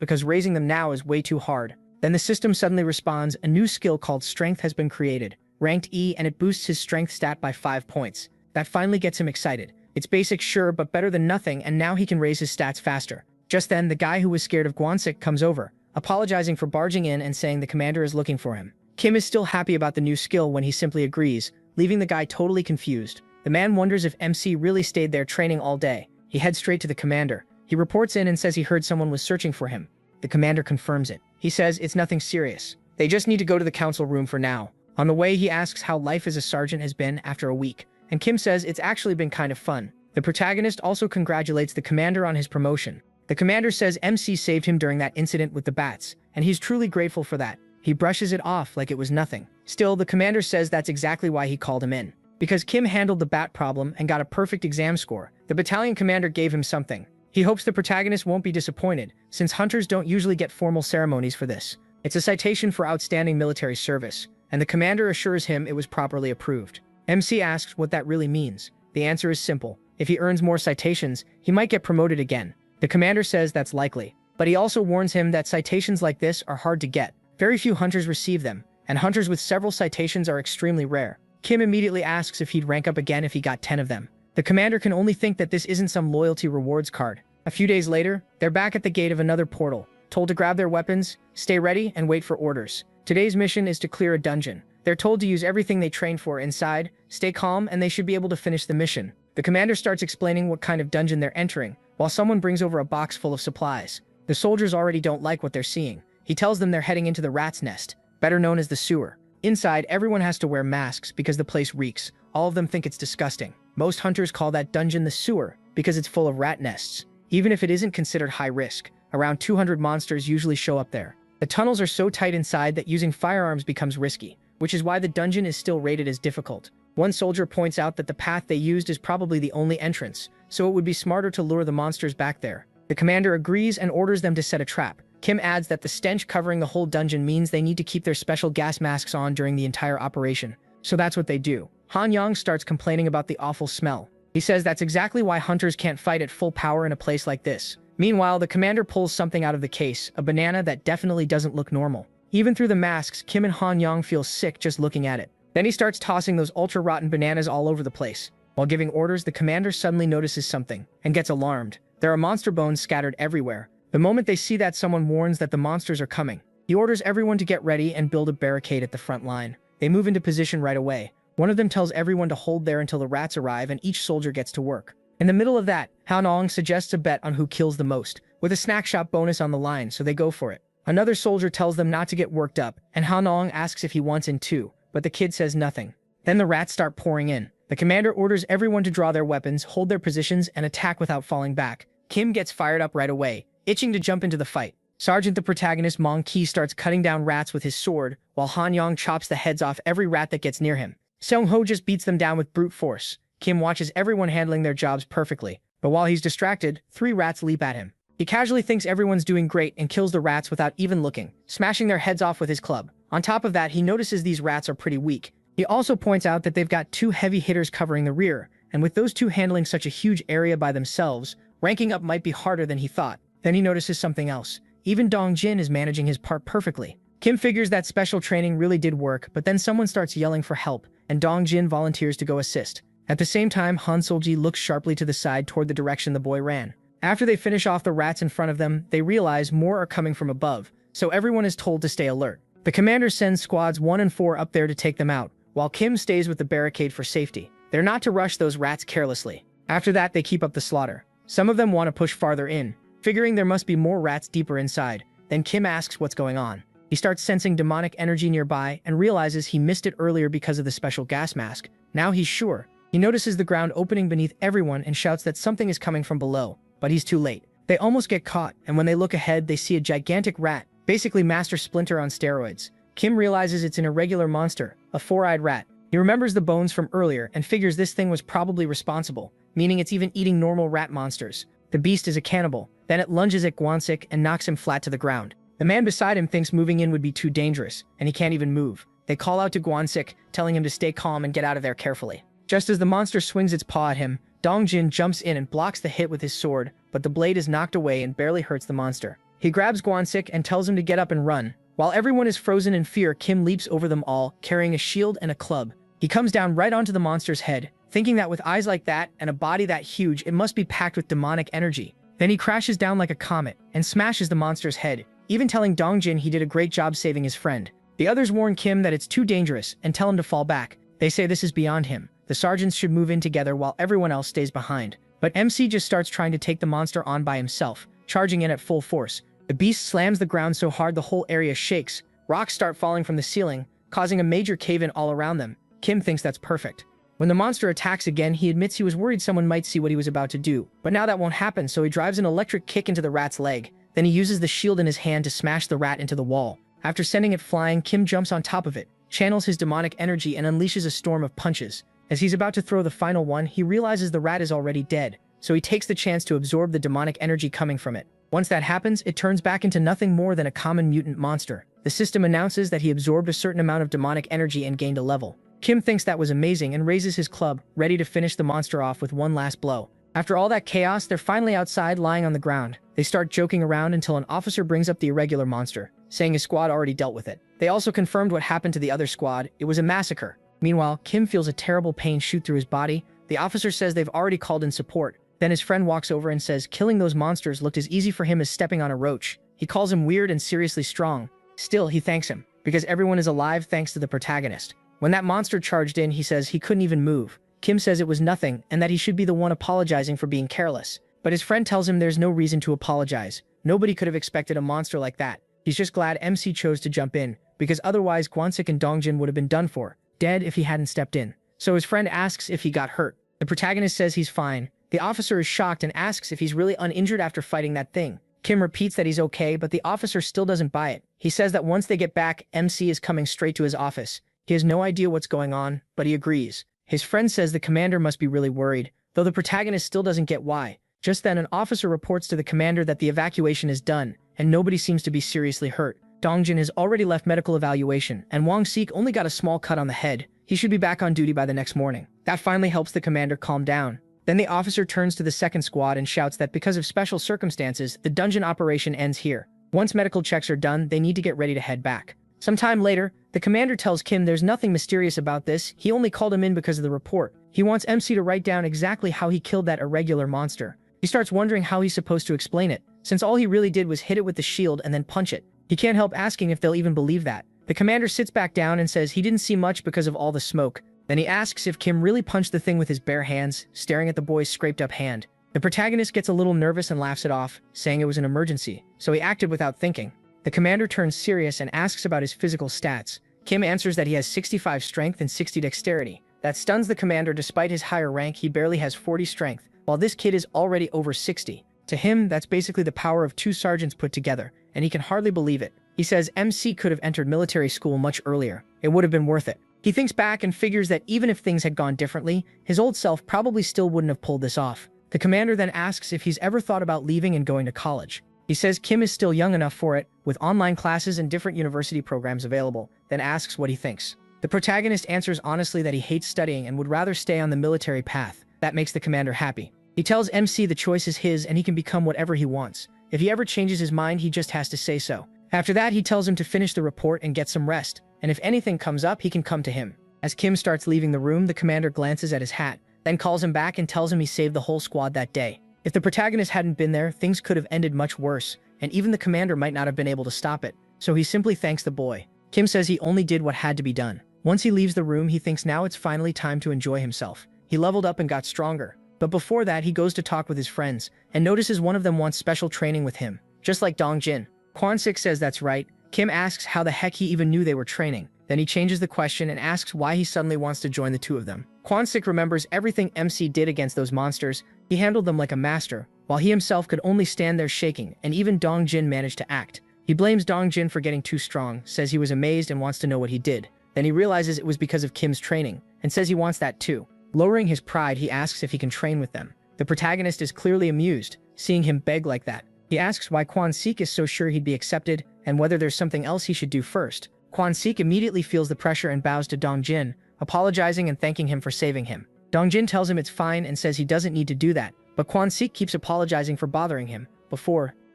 because raising them now is way too hard. Then the system suddenly responds, a new skill called Strength has been created. Ranked E, and it boosts his strength stat by 5 points. That finally gets him excited. It's basic, sure, but better than nothing, and now he can raise his stats faster. Just then, the guy who was scared of Guan Shik comes over, apologizing for barging in and saying the commander is looking for him. Kim is still happy about the new skill when he simply agrees, leaving the guy totally confused. The man wonders if MC really stayed there training all day. He heads straight to the commander. He reports in and says he heard someone was searching for him. The commander confirms it. He says it's nothing serious. They just need to go to the council room for now. On the way, he asks how life as a sergeant has been after a week, and Kim says it's actually been kind of fun. The protagonist also congratulates the commander on his promotion. The commander says MC saved him during that incident with the bats, and he's truly grateful for that. He brushes it off like it was nothing. Still, the commander says that's exactly why he called him in. Because Kim handled the bat problem and got a perfect exam score, the battalion commander gave him something. He hopes the protagonist won't be disappointed, since hunters don't usually get formal ceremonies for this. It's a citation for outstanding military service, and the commander assures him it was properly approved. MC asks what that really means. The answer is simple. If he earns more citations, he might get promoted again. The commander says that's likely, but he also warns him that citations like this are hard to get. Very few hunters receive them, and hunters with several citations are extremely rare. Kim immediately asks if he'd rank up again if he got 10 of them. The commander can only think that this isn't some loyalty rewards card. A few days later, they're back at the gate of another portal, told to grab their weapons, stay ready, and wait for orders. Today's mission is to clear a dungeon. They're told to use everything they trained for inside, stay calm, and they should be able to finish the mission. The commander starts explaining what kind of dungeon they're entering, while someone brings over a box full of supplies. The soldiers already don't like what they're seeing. He tells them they're heading into the rat's nest, better known as the sewer. Inside, everyone has to wear masks because the place reeks. All of them think it's disgusting. Most hunters call that dungeon the sewer because it's full of rat nests. Even if it isn't considered high risk, around 200 monsters usually show up there. The tunnels are so tight inside that using firearms becomes risky, which is why the dungeon is still rated as difficult. One soldier points out that the path they used is probably the only entrance, so it would be smarter to lure the monsters back there. The commander agrees and orders them to set a trap. Kim adds that the stench covering the whole dungeon means they need to keep their special gas masks on during the entire operation. So that's what they do. Han Yang starts complaining about the awful smell. He says that's exactly why hunters can't fight at full power in a place like this. Meanwhile, the commander pulls something out of the case, a banana that definitely doesn't look normal. Even through the masks, Kim and Han Yang feel sick just looking at it. Then he starts tossing those ultra-rotten bananas all over the place. While giving orders, the commander suddenly notices something and gets alarmed. There are monster bones scattered everywhere. The moment they see that, someone warns that the monsters are coming. He orders everyone to get ready and build a barricade at the front line. They move into position right away. One of them tells everyone to hold there until the rats arrive and each soldier gets to work. In the middle of that, Han Yang suggests a bet on who kills the most, with a snack shop bonus on the line, so they go for it. Another soldier tells them not to get worked up, and Han Yang asks if he wants in too, but the kid says nothing. Then the rats start pouring in. The commander orders everyone to draw their weapons, hold their positions, and attack without falling back. Kim gets fired up right away, itching to jump into the fight. Sergeant, the protagonist, Mong Ki, starts cutting down rats with his sword, while Han Yang chops the heads off every rat that gets near him. Seong Ho just beats them down with brute force. Kim watches everyone handling their jobs perfectly, but while he's distracted, 3 rats leap at him. He casually thinks everyone's doing great and kills the rats without even looking, smashing their heads off with his club. On top of that, he notices these rats are pretty weak. He also points out that they've got 2 heavy hitters covering the rear, and with those 2 handling such a huge area by themselves, ranking up might be harder than he thought. Then he notices something else. Even Dong Jin is managing his part perfectly. Kim figures that special training really did work, but then someone starts yelling for help, and Dong Jin volunteers to go assist. At the same time, Han Solji looks sharply to the side toward the direction the boy ran. After they finish off the rats in front of them, they realize more are coming from above, so everyone is told to stay alert. The commander sends squads 1 and 4 up there to take them out, while Kim stays with the barricade for safety. They're not to rush those rats carelessly. After that, they keep up the slaughter. Some of them want to push farther in, figuring there must be more rats deeper inside. Then Kim asks what's going on. He starts sensing demonic energy nearby and realizes he missed it earlier because of the special gas mask. Now he's sure. He notices the ground opening beneath everyone and shouts that something is coming from below, but he's too late. They almost get caught, and when they look ahead, they see a gigantic rat, basically Master Splinter on steroids. Kim realizes it's an irregular monster, a 4-eyed rat. He remembers the bones from earlier and figures this thing was probably responsible, meaning it's even eating normal rat monsters. The beast is a cannibal. Then it lunges at Gwansik and knocks him flat to the ground. The man beside him thinks moving in would be too dangerous, and he can't even move. They call out to Gwansik, telling him to stay calm and get out of there carefully. Just as the monster swings its paw at him, Dong Jin jumps in and blocks the hit with his sword, but the blade is knocked away and barely hurts the monster. He grabs Gwansik and tells him to get up and run. While everyone is frozen in fear, Kim leaps over them all, carrying a shield and a club. He comes down right onto the monster's head, thinking that with eyes like that and a body that huge, it must be packed with demonic energy. Then he crashes down like a comet and smashes the monster's head, even telling Dong Jin he did a great job saving his friend. The others warn Kim that it's too dangerous and tell him to fall back. They say this is beyond him. The sergeants should move in together while everyone else stays behind. But MC just starts trying to take the monster on by himself, charging in at full force. The beast slams the ground so hard the whole area shakes. Rocks start falling from the ceiling, causing a major cave-in all around them. Kim thinks that's perfect. When the monster attacks again, he admits he was worried someone might see what he was about to do. But now that won't happen, so he drives an electric kick into the rat's leg. Then he uses the shield in his hand to smash the rat into the wall. After sending it flying, Kim jumps on top of it, channels his demonic energy and unleashes a storm of punches. As he's about to throw the final one, he realizes the rat is already dead, so he takes the chance to absorb the demonic energy coming from it. Once that happens, it turns back into nothing more than a common mutant monster. The system announces that he absorbed a certain amount of demonic energy and gained a level. Kim thinks that was amazing and raises his club, ready to finish the monster off with one last blow. After all that chaos, they're finally outside, lying on the ground. They start joking around until an officer brings up the irregular monster, saying his squad already dealt with it. They also confirmed what happened to the other squad. It was a massacre. Meanwhile, Kim feels a terrible pain shoot through his body. The officer says they've already called in support. Then his friend walks over and says killing those monsters looked as easy for him as stepping on a roach. He calls him weird and seriously strong. Still, he thanks him, because everyone is alive thanks to the protagonist. When that monster charged in, he says he couldn't even move. Kim says it was nothing, and that he should be the one apologizing for being careless. But his friend tells him there's no reason to apologize. Nobody could have expected a monster like that. He's just glad MC chose to jump in, because otherwise Kwansik and Dongjin would have been done for, dead if he hadn't stepped in. So his friend asks if he got hurt. The protagonist says he's fine. The officer is shocked and asks if he's really uninjured after fighting that thing. Kim repeats that he's okay, but the officer still doesn't buy it. He says that once they get back, MC is coming straight to his office. He has no idea what's going on, but he agrees. His friend says the commander must be really worried, though the protagonist still doesn't get why. Just then, an officer reports to the commander that the evacuation is done, and nobody seems to be seriously hurt. Dongjin has already left medical evaluation, and Wang Sik only got a small cut on the head. He should be back on duty by the next morning. That finally helps the commander calm down. Then the officer turns to the second squad and shouts that because of special circumstances, the dungeon operation ends here. Once medical checks are done, they need to get ready to head back. Sometime later, the commander tells Kim there's nothing mysterious about this, he only called him in because of the report. He wants MC to write down exactly how he killed that irregular monster. He starts wondering how he's supposed to explain it, since all he really did was hit it with the shield and then punch it. He can't help asking if they'll even believe that. The commander sits back down and says he didn't see much because of all the smoke. Then he asks if Kim really punched the thing with his bare hands, staring at the boy's scraped-up hand. The protagonist gets a little nervous and laughs it off, saying it was an emergency, so he acted without thinking. The commander turns serious and asks about his physical stats. Kim answers that he has 65 strength and 60 dexterity. That stuns the commander. Despite his higher rank, he barely has 40 strength, while this kid is already over 60. To him, that's basically the power of 2 sergeants put together, and he can hardly believe it. He says MC could have entered military school much earlier. It would have been worth it. He thinks back and figures that even if things had gone differently, his old self probably still wouldn't have pulled this off. The commander then asks if he's ever thought about leaving and going to college. He says Kim is still young enough for it, with online classes and different university programs available, then asks what he thinks. The protagonist answers honestly that he hates studying and would rather stay on the military path. That makes the commander happy. He tells MC the choice is his and he can become whatever he wants. If he ever changes his mind, he just has to say so. After that, he tells him to finish the report and get some rest, and if anything comes up, he can come to him. As Kim starts leaving the room, the commander glances at his hat, then calls him back and tells him he saved the whole squad that day. If the protagonist hadn't been there, things could have ended much worse, and even the commander might not have been able to stop it, so he simply thanks the boy. Kim says he only did what had to be done. Once he leaves the room, he thinks now it's finally time to enjoy himself. He leveled up and got stronger, but before that, he goes to talk with his friends, and notices one of them wants special training with him, just like Dongjin. Kwansik says that's right. Kim asks how the heck he even knew they were training. Then he changes the question and asks why he suddenly wants to join the two of them. Kwansik remembers everything MC did against those monsters. He handled them like a master, while he himself could only stand there shaking, and even Dongjin managed to act. He blames Dongjin for getting too strong, says he was amazed and wants to know what he did. Then he realizes it was because of Kim's training, and says he wants that too. Lowering his pride, he asks if he can train with them. The protagonist is clearly amused, seeing him beg like that. He asks why Kwansik is so sure he'd be accepted, and whether there's something else he should do first. Kwansik immediately feels the pressure and bows to Dongjin, apologizing and thanking him for saving him. Dongjin tells him it's fine and says he doesn't need to do that, but Kwansik keeps apologizing for bothering him.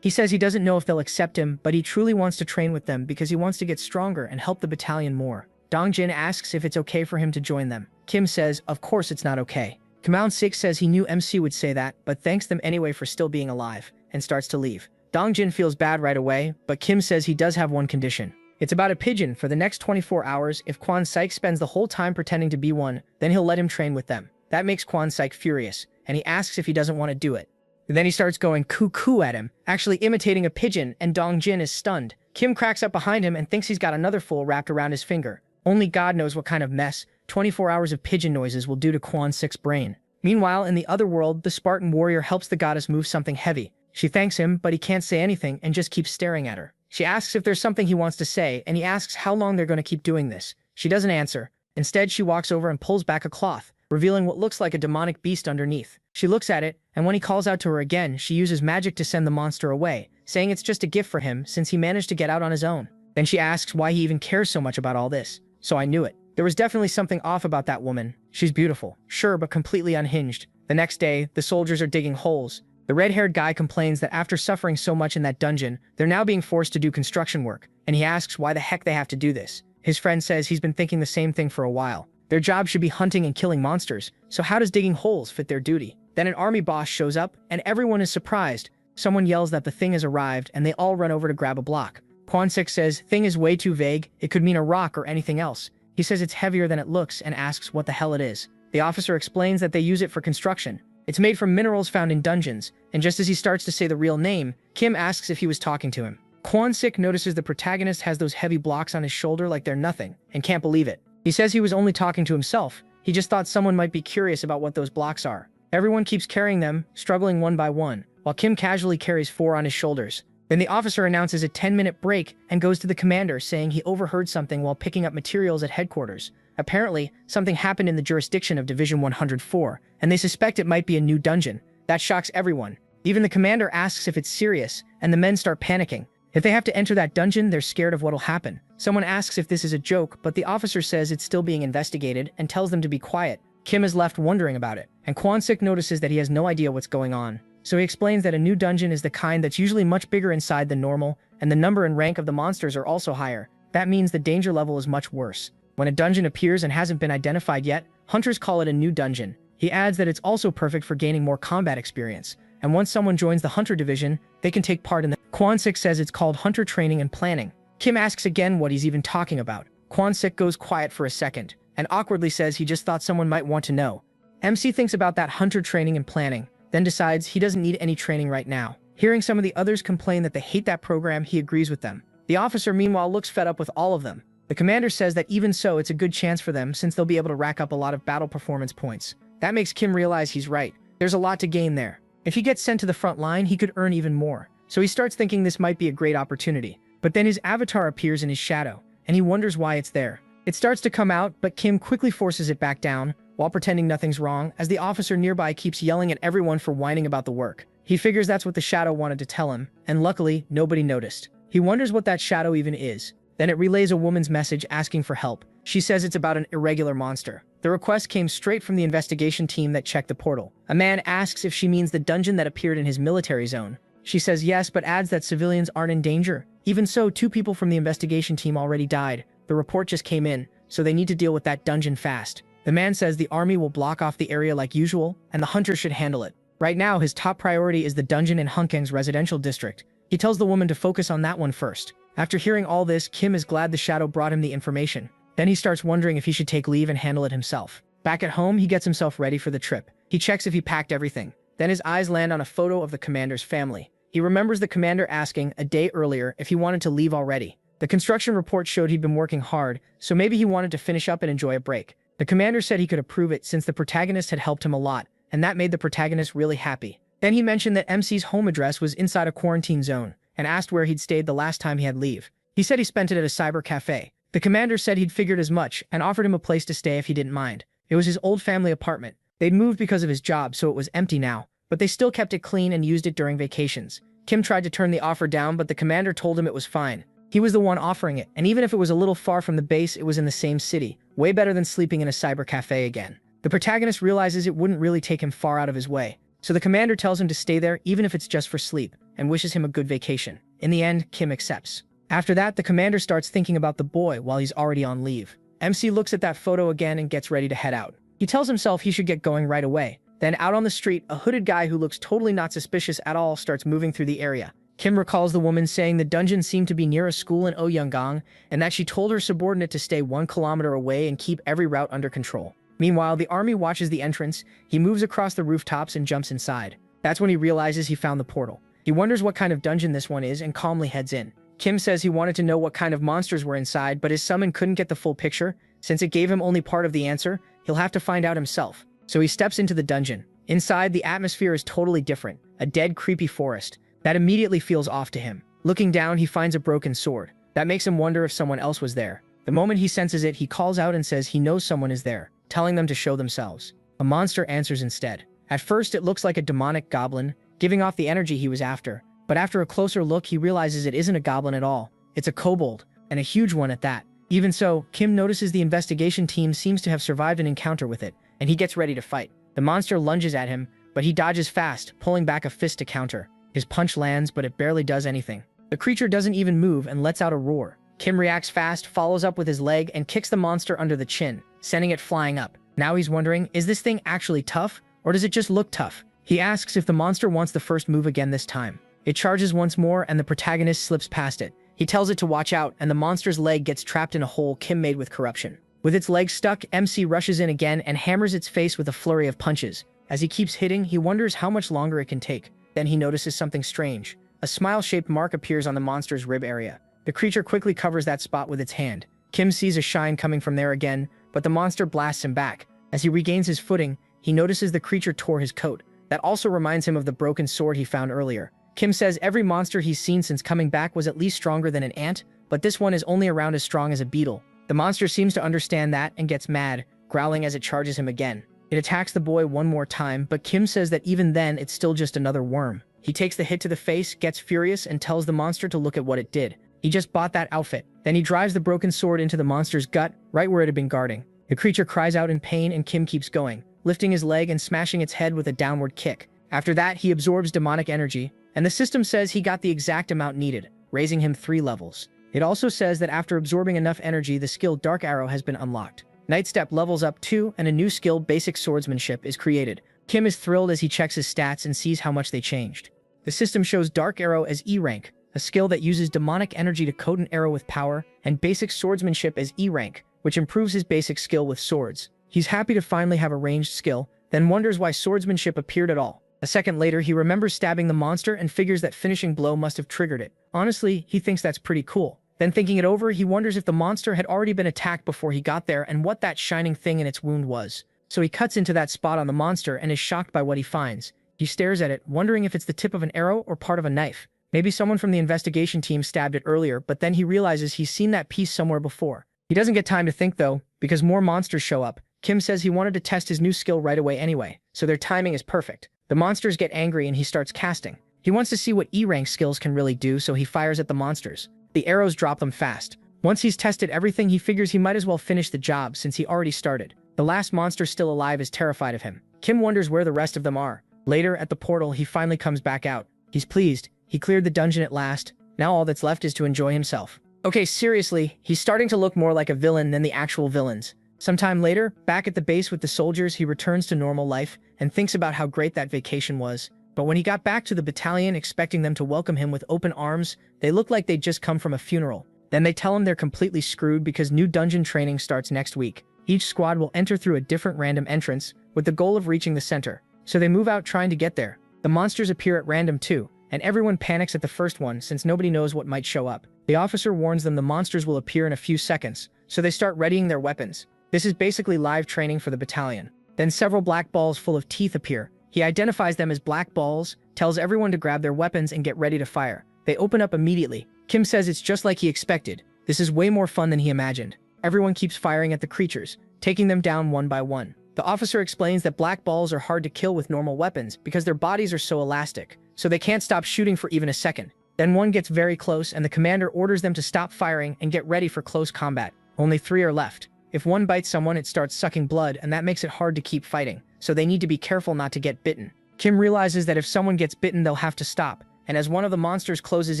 He says he doesn't know if they'll accept him, but he truly wants to train with them because he wants to get stronger and help the battalion more. Dongjin asks if it's okay for him to join them. Kim says, of course it's not okay. Kwansik says he knew MC would say that, but thanks them anyway for still being alive, and starts to leave. Dongjin feels bad right away, but Kim says he does have one condition. It's about a pigeon. For the next 24 hours, if Kwansik spends the whole time pretending to be one, then he'll let him train with them. That makes Kwansik furious, and he asks if he doesn't want to do it. Then he starts going cuckoo at him, actually imitating a pigeon, and Dongjin is stunned. Kim cracks up behind him and thinks he's got another fool wrapped around his finger. Only God knows what kind of mess 24 hours of pigeon noises will do to Kwansik's brain. Meanwhile, in the other world, the Spartan warrior helps the goddess move something heavy. She thanks him, but he can't say anything and just keeps staring at her. She asks if there's something he wants to say, and he asks how long they're going to keep doing this. She doesn't answer. Instead, she walks over and pulls back a cloth, revealing what looks like a demonic beast underneath. She looks at it, and when he calls out to her again, she uses magic to send the monster away, saying it's just a gift for him since he managed to get out on his own. Then she asks why he even cares so much about all this. So I knew it. There was definitely something off about that woman. She's beautiful, sure, but completely unhinged. The next day, the soldiers are digging holes. The red-haired guy complains that after suffering so much in that dungeon, they're now being forced to do construction work, and he asks why the heck they have to do this. His friend says he's been thinking the same thing for a while. Their job should be hunting and killing monsters, so how does digging holes fit their duty? Then an army boss shows up, and everyone is surprised. Someone yells that the thing has arrived, and they all run over to grab a block. Kwansik says, "Thing is way too vague, it could mean a rock or anything else." He says it's heavier than it looks and asks what the hell it is. The officer explains that they use it for construction. It's made from minerals found in dungeons, and just as he starts to say the real name, Kim asks if he was talking to him. Kwansik notices the protagonist has those heavy blocks on his shoulder like they're nothing, and can't believe it. He says he was only talking to himself. He just thought someone might be curious about what those blocks are. Everyone keeps carrying them, struggling one by one, while Kim casually carries 4 on his shoulders. Then the officer announces a 10-minute break and goes to the commander saying he overheard something while picking up materials at headquarters. Apparently, something happened in the jurisdiction of Division 104, and they suspect it might be a new dungeon. That shocks everyone. Even the commander asks if it's serious, and the men start panicking. If they have to enter that dungeon, they're scared of what'll happen. Someone asks if this is a joke, but the officer says it's still being investigated and tells them to be quiet. Kim is left wondering about it, and Kwansik notices that he has no idea what's going on. So he explains that a new dungeon is the kind that's usually much bigger inside than normal, and the number and rank of the monsters are also higher. That means the danger level is much worse. When a dungeon appears and hasn't been identified yet, hunters call it a new dungeon. He adds that it's also perfect for gaining more combat experience, and once someone joins the hunter division, they can take part in the... Kwansik says it's called hunter training and planning. Kim asks again what he's even talking about. Kwansik goes quiet for a second, and awkwardly says he just thought someone might want to know. MC thinks about that hunter training and planning, then decides he doesn't need any training right now. Hearing some of the others complain that they hate that program, he agrees with them. The officer, meanwhile, looks fed up with all of them. The commander says that even so, it's a good chance for them since they'll be able to rack up a lot of battle performance points. That makes Kim realize he's right. There's a lot to gain there. If he gets sent to the front line, he could earn even more. So he starts thinking this might be a great opportunity. But then his avatar appears in his shadow, and he wonders why it's there. It starts to come out, but Kim quickly forces it back down, while pretending nothing's wrong, as the officer nearby keeps yelling at everyone for whining about the work. He figures that's what the shadow wanted to tell him, and luckily, nobody noticed. He wonders what that shadow even is. Then it relays a woman's message asking for help. She says it's about an irregular monster. The request came straight from the investigation team that checked the portal. A man asks if she means the dungeon that appeared in his military zone. She says yes, but adds that civilians aren't in danger. Even so, 2 people from the investigation team already died. The report just came in, so they need to deal with that dungeon fast. The man says the army will block off the area like usual, and the hunters should handle it. Right now, his top priority is the dungeon in Hunkang's residential district. He tells the woman to focus on that one first. After hearing all this, Kim is glad the shadow brought him the information. Then he starts wondering if he should take leave and handle it himself. Back at home, he gets himself ready for the trip. He checks if he packed everything. Then his eyes land on a photo of the commander's family. He remembers the commander asking, a day earlier, if he wanted to leave already. The construction report showed he'd been working hard, so maybe he wanted to finish up and enjoy a break. The commander said he could approve it since the protagonist had helped him a lot, and that made the protagonist really happy. Then he mentioned that MC's home address was inside a quarantine zone, and asked where he'd stayed the last time he had leave. He said he spent it at a cyber cafe. The commander said he'd figured as much and offered him a place to stay if he didn't mind. It was his old family apartment. They'd moved because of his job, so it was empty now, but they still kept it clean and used it during vacations. Kim tried to turn the offer down, but the commander told him it was fine. He was the one offering it, and even if it was a little far from the base, it was in the same city. Way better than sleeping in a cyber cafe again. The protagonist realizes it wouldn't really take him far out of his way, so the commander tells him to stay there even if it's just for sleep, and wishes him a good vacation. In the end, Kim accepts. After that, the commander starts thinking about the boy while he's already on leave. MC looks at that photo again and gets ready to head out. He tells himself he should get going right away. Then out on the street, a hooded guy who looks totally not suspicious at all starts moving through the area. Kim recalls the woman saying the dungeon seemed to be near a school in Oyeongang, and that she told her subordinate to stay 1 kilometer away and keep every route under control. Meanwhile, the army watches the entrance. He moves across the rooftops and jumps inside. That's when he realizes he found the portal. He wonders what kind of dungeon this one is and calmly heads in. Kim says he wanted to know what kind of monsters were inside, but his summon couldn't get the full picture. Since it gave him only part of the answer, he'll have to find out himself. So he steps into the dungeon. Inside, the atmosphere is totally different. A dead, creepy forest. That immediately feels off to him. Looking down, he finds a broken sword. That makes him wonder if someone else was there. The moment he senses it, he calls out and says he knows someone is there, telling them to show themselves. A monster answers instead. At first, it looks like a demonic goblin, giving off the energy he was after. But after a closer look, he realizes it isn't a goblin at all. It's a kobold, and a huge one at that. Even so, Kim notices the investigation team seems to have survived an encounter with it, and he gets ready to fight. The monster lunges at him, but he dodges fast, pulling back a fist to counter. His punch lands, but it barely does anything. The creature doesn't even move and lets out a roar. Kim reacts fast, follows up with his leg, and kicks the monster under the chin, sending it flying up. Now he's wondering, is this thing actually tough, or does it just look tough? He asks if the monster wants the first move again this time. It charges once more, and the protagonist slips past it. He tells it to watch out, and the monster's leg gets trapped in a hole Kim made with corruption. With its leg stuck, MC rushes in again and hammers its face with a flurry of punches. As he keeps hitting, he wonders how much longer it can take. Then he notices something strange. A smile-shaped mark appears on the monster's rib area. The creature quickly covers that spot with its hand. Kim sees a shine coming from there again, but the monster blasts him back. As he regains his footing, he notices the creature tore his coat. That also reminds him of the broken sword he found earlier. Kim says every monster he's seen since coming back was at least stronger than an ant, but this one is only around as strong as a beetle. The monster seems to understand that and gets mad, growling as it charges him again. It attacks the boy one more time, but Kim says that even then it's still just another worm. He takes the hit to the face, gets furious, and tells the monster to look at what it did. He just bought that outfit. Then he drives the broken sword into the monster's gut, right where it had been guarding. The creature cries out in pain and Kim keeps going, lifting his leg and smashing its head with a downward kick. After that, he absorbs demonic energy, and the system says he got the exact amount needed, raising him 3 levels. It also says that after absorbing enough energy, the skill Dark Arrow has been unlocked. Nightstep levels up 2, and a new skill, Basic Swordsmanship, is created. Kim is thrilled as he checks his stats and sees how much they changed. The system shows Dark Arrow as E rank, a skill that uses demonic energy to coat an arrow with power, and Basic Swordsmanship as E rank, which improves his basic skill with swords. He's happy to finally have a ranged skill, then wonders why swordsmanship appeared at all. A second later, he remembers stabbing the monster and figures that finishing blow must have triggered it. Honestly, he thinks that's pretty cool. Then thinking it over, he wonders if the monster had already been attacked before he got there and what that shining thing in its wound was. So he cuts into that spot on the monster and is shocked by what he finds. He stares at it, wondering if it's the tip of an arrow or part of a knife. Maybe someone from the investigation team stabbed it earlier, but then he realizes he's seen that piece somewhere before. He doesn't get time to think though, because more monsters show up. Kim says he wanted to test his new skill right away anyway, so their timing is perfect. The monsters get angry and he starts casting. He wants to see what E-rank skills can really do, so he fires at the monsters. The arrows drop them fast. Once he's tested everything, he figures he might as well finish the job since he already started. The last monster still alive is terrified of him. Kim wonders where the rest of them are. Later, at the portal, he finally comes back out. He's pleased. He cleared the dungeon at last. Now all that's left is to enjoy himself. Okay, seriously, he's starting to look more like a villain than the actual villains. Sometime later, back at the base with the soldiers, he returns to normal life and thinks about how great that vacation was. But when he got back to the battalion expecting them to welcome him with open arms, they looked like they'd just come from a funeral. Then they tell him they're completely screwed because new dungeon training starts next week. Each squad will enter through a different random entrance with the goal of reaching the center. So they move out trying to get there. The monsters appear at random too, and everyone panics at the first one since nobody knows what might show up. The officer warns them the monsters will appear in a few seconds, so they start readying their weapons. This is basically live training for the battalion. Then several black balls full of teeth appear. He identifies them as black balls, tells everyone to grab their weapons and get ready to fire. They open up immediately. Kim says it's just like he expected. This is way more fun than he imagined. Everyone keeps firing at the creatures, taking them down one by one. The officer explains that black balls are hard to kill with normal weapons because their bodies are so elastic, so they can't stop shooting for even a second. Then one gets very close and the commander orders them to stop firing and get ready for close combat. Only 3 are left. If one bites someone, it starts sucking blood, and that makes it hard to keep fighting, so they need to be careful not to get bitten. Kim realizes that if someone gets bitten, they'll have to stop, and as one of the monsters closes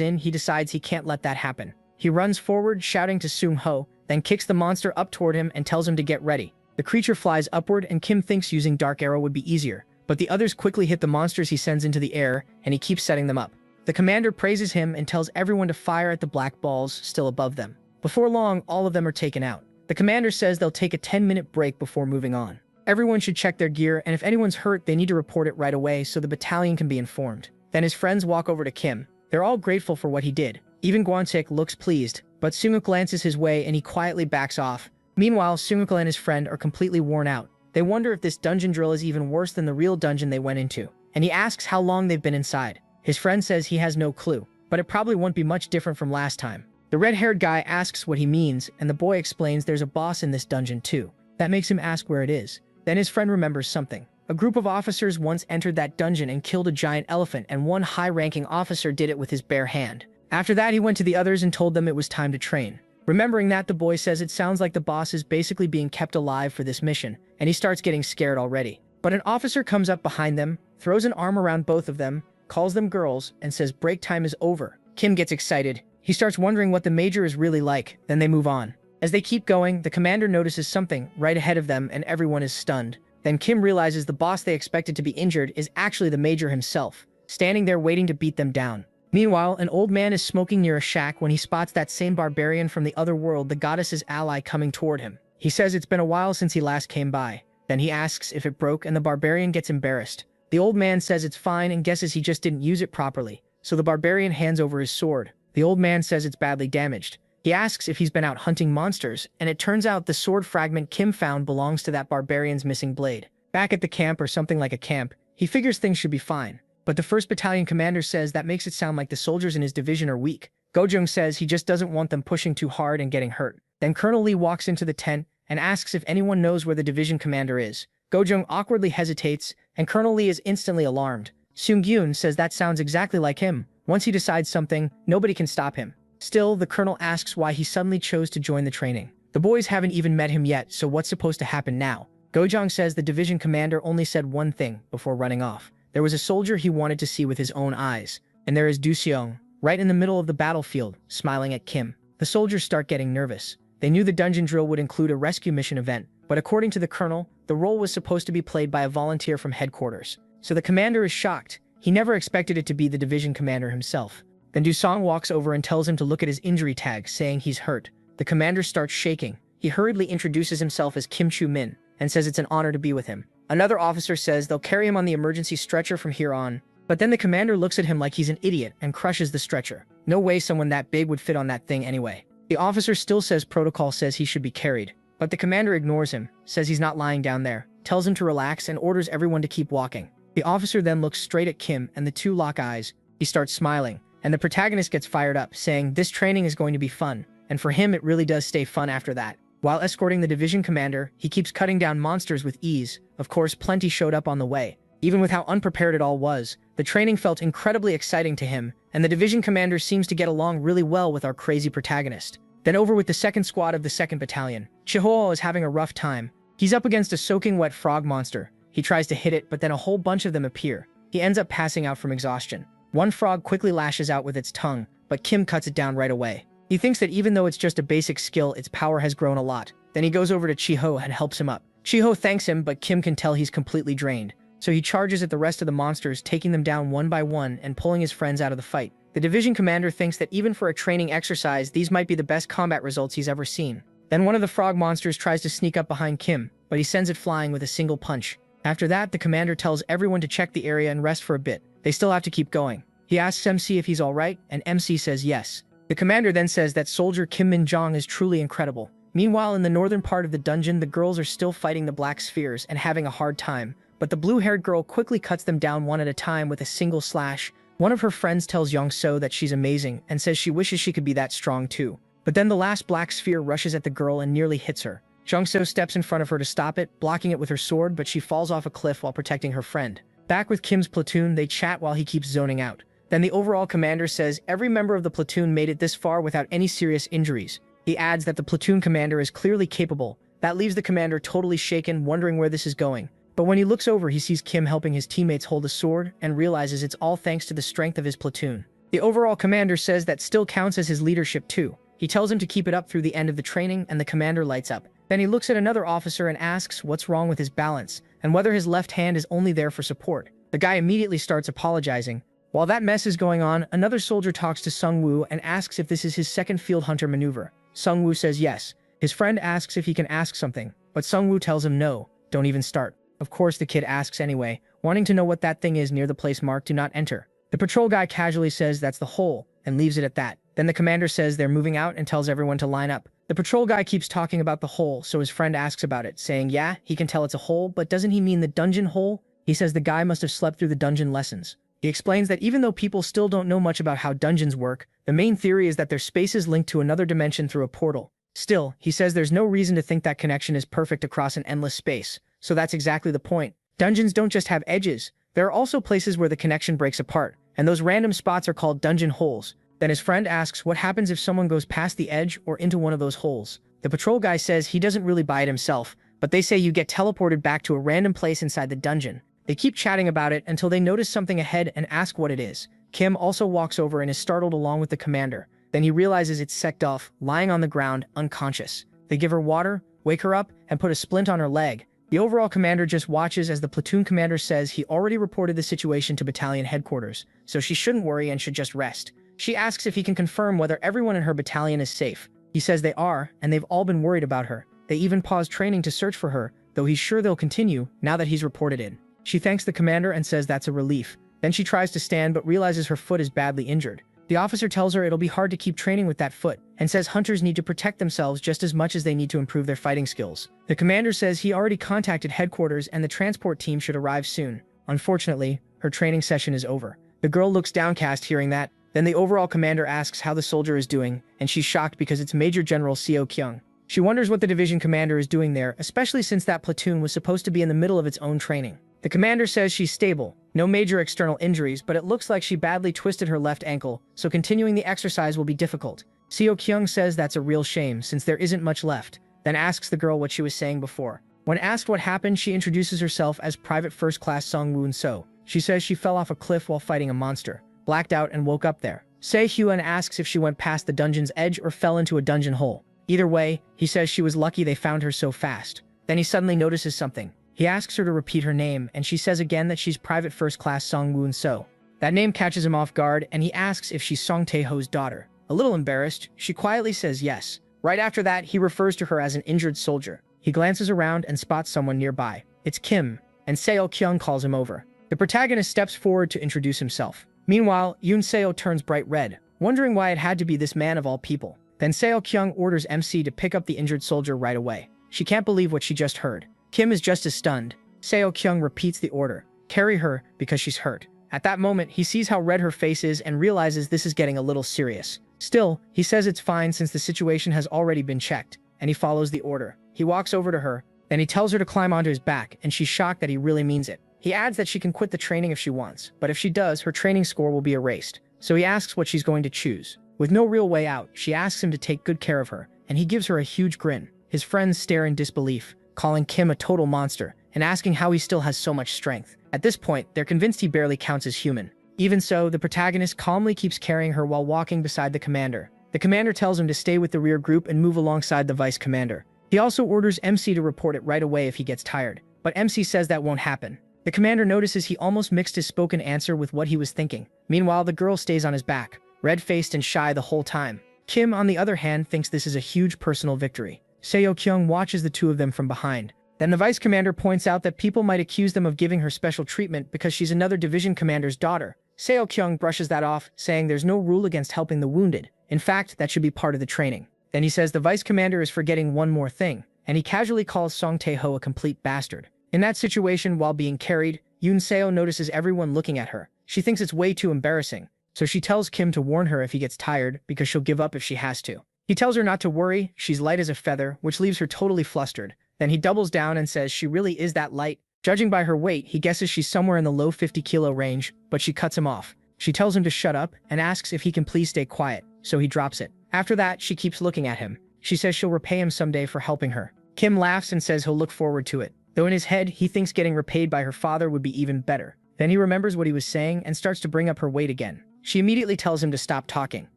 in, he decides he can't let that happen. He runs forward, shouting to Sung Ho, then kicks the monster up toward him and tells him to get ready. The creature flies upward, and Kim thinks using Dark Arrow would be easier, but the others quickly hit the monsters he sends into the air, and he keeps setting them up. The commander praises him and tells everyone to fire at the black balls still above them. Before long, all of them are taken out. The commander says they'll take a 10-minute break before moving on. Everyone should check their gear, and if anyone's hurt, they need to report it right away so the battalion can be informed. Then his friends walk over to Kim. They're all grateful for what he did. Even Gwansik looks pleased, but Sunguk glances his way and he quietly backs off. Meanwhile, Sunguk and his friend are completely worn out. They wonder if this dungeon drill is even worse than the real dungeon they went into, and he asks how long they've been inside. His friend says he has no clue, but it probably won't be much different from last time. The red-haired guy asks what he means, and the boy explains there's a boss in this dungeon too. That makes him ask where it is. Then his friend remembers something. A group of officers once entered that dungeon and killed a giant elephant, and one high-ranking officer did it with his bare hand. After that, he went to the others and told them it was time to train. Remembering that, the boy says it sounds like the boss is basically being kept alive for this mission, and he starts getting scared already. But an officer comes up behind them, throws an arm around both of them, calls them girls, and says break time is over. Kim gets excited. He starts wondering what the major is really like, then they move on. As they keep going, the commander notices something right ahead of them and everyone is stunned. Then Kim realizes the boss they expected to be injured is actually the major himself, standing there waiting to beat them down. Meanwhile, an old man is smoking near a shack when he spots that same barbarian from the other world, the goddess's ally, coming toward him. He says it's been a while since he last came by. Then he asks if it broke and the barbarian gets embarrassed. The old man says it's fine and guesses he just didn't use it properly, so the barbarian hands over his sword. The old man says it's badly damaged. He asks if he's been out hunting monsters, and it turns out the sword fragment Kim found belongs to that barbarian's missing blade. Back at the camp, or something like a camp, he figures things should be fine. But the 1st Battalion commander says that makes it sound like the soldiers in his division are weak. Gojung says he just doesn't want them pushing too hard and getting hurt. Then Colonel Lee walks into the tent and asks if anyone knows where the division commander is. Gojung awkwardly hesitates, and Colonel Lee is instantly alarmed. Seung-gyun says that sounds exactly like him. Once he decides something, nobody can stop him. Still, the colonel asks why he suddenly chose to join the training. The boys haven't even met him yet, so what's supposed to happen now? Gojong says the division commander only said one thing before running off. There was a soldier he wanted to see with his own eyes. And there is Du Seong, right in the middle of the battlefield, smiling at Kim. The soldiers start getting nervous. They knew the dungeon drill would include a rescue mission event, but according to the colonel, the role was supposed to be played by a volunteer from headquarters. So the commander is shocked. He never expected it to be the division commander himself. Then Dusong walks over and tells him to look at his injury tag, saying he's hurt. The commander starts shaking. He hurriedly introduces himself as Kim Chu-min and says it's an honor to be with him. Another officer says they'll carry him on the emergency stretcher from here on, but then the commander looks at him like he's an idiot and crushes the stretcher. No way someone that big would fit on that thing anyway. The officer still says protocol says he should be carried, but the commander ignores him, says he's not lying down there, tells him to relax and orders everyone to keep walking. The officer then looks straight at Kim and the two lock eyes. He starts smiling, and the protagonist gets fired up, saying this training is going to be fun, and for him it really does stay fun after that. While escorting the division commander, he keeps cutting down monsters with ease. Of course, plenty showed up on the way. Even with how unprepared it all was, the training felt incredibly exciting to him, and the division commander seems to get along really well with our crazy protagonist. Then over with the 2nd squad of the 2nd Battalion. Chihoo is having a rough time. He's up against a soaking wet frog monster. He tries to hit it, but then a whole bunch of them appear. He ends up passing out from exhaustion. One frog quickly lashes out with its tongue, but Kim cuts it down right away. He thinks that even though it's just a basic skill, its power has grown a lot. Then he goes over to Chihoo and helps him up. Chihoo thanks him, but Kim can tell he's completely drained. So he charges at the rest of the monsters, taking them down one by one and pulling his friends out of the fight. The division commander thinks that even for a training exercise, these might be the best combat results he's ever seen. Then one of the frog monsters tries to sneak up behind Kim, but he sends it flying with a single punch. After that, the commander tells everyone to check the area and rest for a bit. They still have to keep going. He asks MC if he's alright, and MC says yes. The commander then says that soldier Kim Min-jong is truly incredible. Meanwhile, in the northern part of the dungeon, the girls are still fighting the black spheres and having a hard time, but the blue-haired girl quickly cuts them down one at a time with a single slash. One of her friends tells Young-so that she's amazing and says she wishes she could be that strong too. But then the last black sphere rushes at the girl and nearly hits her. Jung-so steps in front of her to stop it, blocking it with her sword, but she falls off a cliff while protecting her friend. Back with Kim's platoon, they chat while he keeps zoning out. Then the overall commander says every member of the platoon made it this far without any serious injuries. He adds that the platoon commander is clearly capable. That leaves the commander totally shaken, wondering where this is going. But when he looks over, he sees Kim helping his teammates hold a sword and realizes it's all thanks to the strength of his platoon. The overall commander says that still counts as his leadership too. He tells him to keep it up through the end of the training, and the commander lights up. Then he looks at another officer and asks what's wrong with his balance and whether his left hand is only there for support. The guy immediately starts apologizing. While that mess is going on, another soldier talks to Sung-woo and asks if this is his second field hunter maneuver. Sung-woo says yes. His friend asks if he can ask something, but Sung-woo tells him no, don't even start. Of course the kid asks anyway, wanting to know what that thing is near the place marked do not enter. The patrol guy casually says that's the hole and leaves it at that. Then the commander says they're moving out and tells everyone to line up. The patrol guy keeps talking about the hole, so his friend asks about it, saying yeah, he can tell it's a hole, but doesn't he mean the dungeon hole? He says the guy must have slept through the dungeon lessons. He explains that even though people still don't know much about how dungeons work, the main theory is that their space is linked to another dimension through a portal. Still, he says there's no reason to think that connection is perfect across an endless space, so that's exactly the point. Dungeons don't just have edges, there are also places where the connection breaks apart, and those random spots are called dungeon holes. Then his friend asks what happens if someone goes past the edge or into one of those holes. The patrol guy says he doesn't really buy it himself, but they say you get teleported back to a random place inside the dungeon. They keep chatting about it until they notice something ahead and ask what it is. Kim also walks over and is startled along with the commander. Then he realizes it's Sekdolf, lying on the ground, unconscious. They give her water, wake her up, and put a splint on her leg. The overall commander just watches as the platoon commander says he already reported the situation to battalion headquarters, so she shouldn't worry and should just rest. She asks if he can confirm whether everyone in her battalion is safe. He says they are, and they've all been worried about her. They even paused training to search for her, though he's sure they'll continue now that he's reported in. She thanks the commander and says that's a relief. Then she tries to stand but realizes her foot is badly injured. The officer tells her it'll be hard to keep training with that foot, and says hunters need to protect themselves just as much as they need to improve their fighting skills. The commander says he already contacted headquarters and the transport team should arrive soon. Unfortunately, her training session is over. The girl looks downcast hearing that. Then the overall commander asks how the soldier is doing, and she's shocked because it's Major General Seo Kyung. She wonders what the division commander is doing there, especially since that platoon was supposed to be in the middle of its own training. The commander says she's stable, no major external injuries, but it looks like she badly twisted her left ankle, so continuing the exercise will be difficult. Seo Kyung says that's a real shame since there isn't much left, then asks the girl what she was saying before. When asked what happened, she introduces herself as Private First Class Song Woon So. She says she fell off a cliff while fighting a monster, blacked out and woke up there. Se Hyun asks if she went past the dungeon's edge or fell into a dungeon hole. Either way, he says she was lucky they found her so fast. Then he suddenly notices something. He asks her to repeat her name, and she says again that she's Private First Class Song Woon So. That name catches him off guard, and he asks if she's Song Tae-ho's daughter. A little embarrassed, she quietly says yes. Right after that, he refers to her as an injured soldier. He glances around and spots someone nearby. It's Kim, and Seo Kyung calls him over. The protagonist steps forward to introduce himself. Meanwhile, Yoon Seo turns bright red, wondering why it had to be this man of all people. Then Seo Kyung orders MC to pick up the injured soldier right away. She can't believe what she just heard. Kim is just as stunned. Seo Kyung repeats the order. Carry her because she's hurt. At that moment, he sees how red her face is and realizes this is getting a little serious. Still, he says it's fine since the situation has already been checked, and he follows the order. He walks over to her, then he tells her to climb onto his back, and she's shocked that he really means it. He adds that she can quit the training if she wants, but if she does, her training score will be erased. So he asks what she's going to choose. With no real way out, she asks him to take good care of her, and he gives her a huge grin. His friends stare in disbelief, calling Kim a total monster, and asking how he still has so much strength. At this point, they're convinced he barely counts as human. Even so, the protagonist calmly keeps carrying her while walking beside the commander. The commander tells him to stay with the rear group and move alongside the vice commander. He also orders MC to report it right away if he gets tired, but MC says that won't happen. The commander notices he almost mixed his spoken answer with what he was thinking. Meanwhile, the girl stays on his back, red-faced and shy the whole time. Kim, on the other hand, thinks this is a huge personal victory. Seo Kyung watches the two of them from behind. Then the vice commander points out that people might accuse them of giving her special treatment because she's another division commander's daughter. Seo Kyung brushes that off, saying there's no rule against helping the wounded. In fact, that should be part of the training. Then he says the vice commander is forgetting one more thing, and he casually calls Song Tae-ho a complete bastard. In that situation, while being carried, Yoon Seo notices everyone looking at her. She thinks it's way too embarrassing, so she tells Kim to warn her if he gets tired because she'll give up if she has to. He tells her not to worry, she's light as a feather, which leaves her totally flustered. Then he doubles down and says she really is that light. Judging by her weight, he guesses she's somewhere in the low 50-kilo range, but she cuts him off. She tells him to shut up and asks if he can please stay quiet, so he drops it. After that, she keeps looking at him. She says she'll repay him someday for helping her. Kim laughs and says he'll look forward to it, though in his head, he thinks getting repaid by her father would be even better. Then he remembers what he was saying and starts to bring up her weight again. She immediately tells him to stop talking,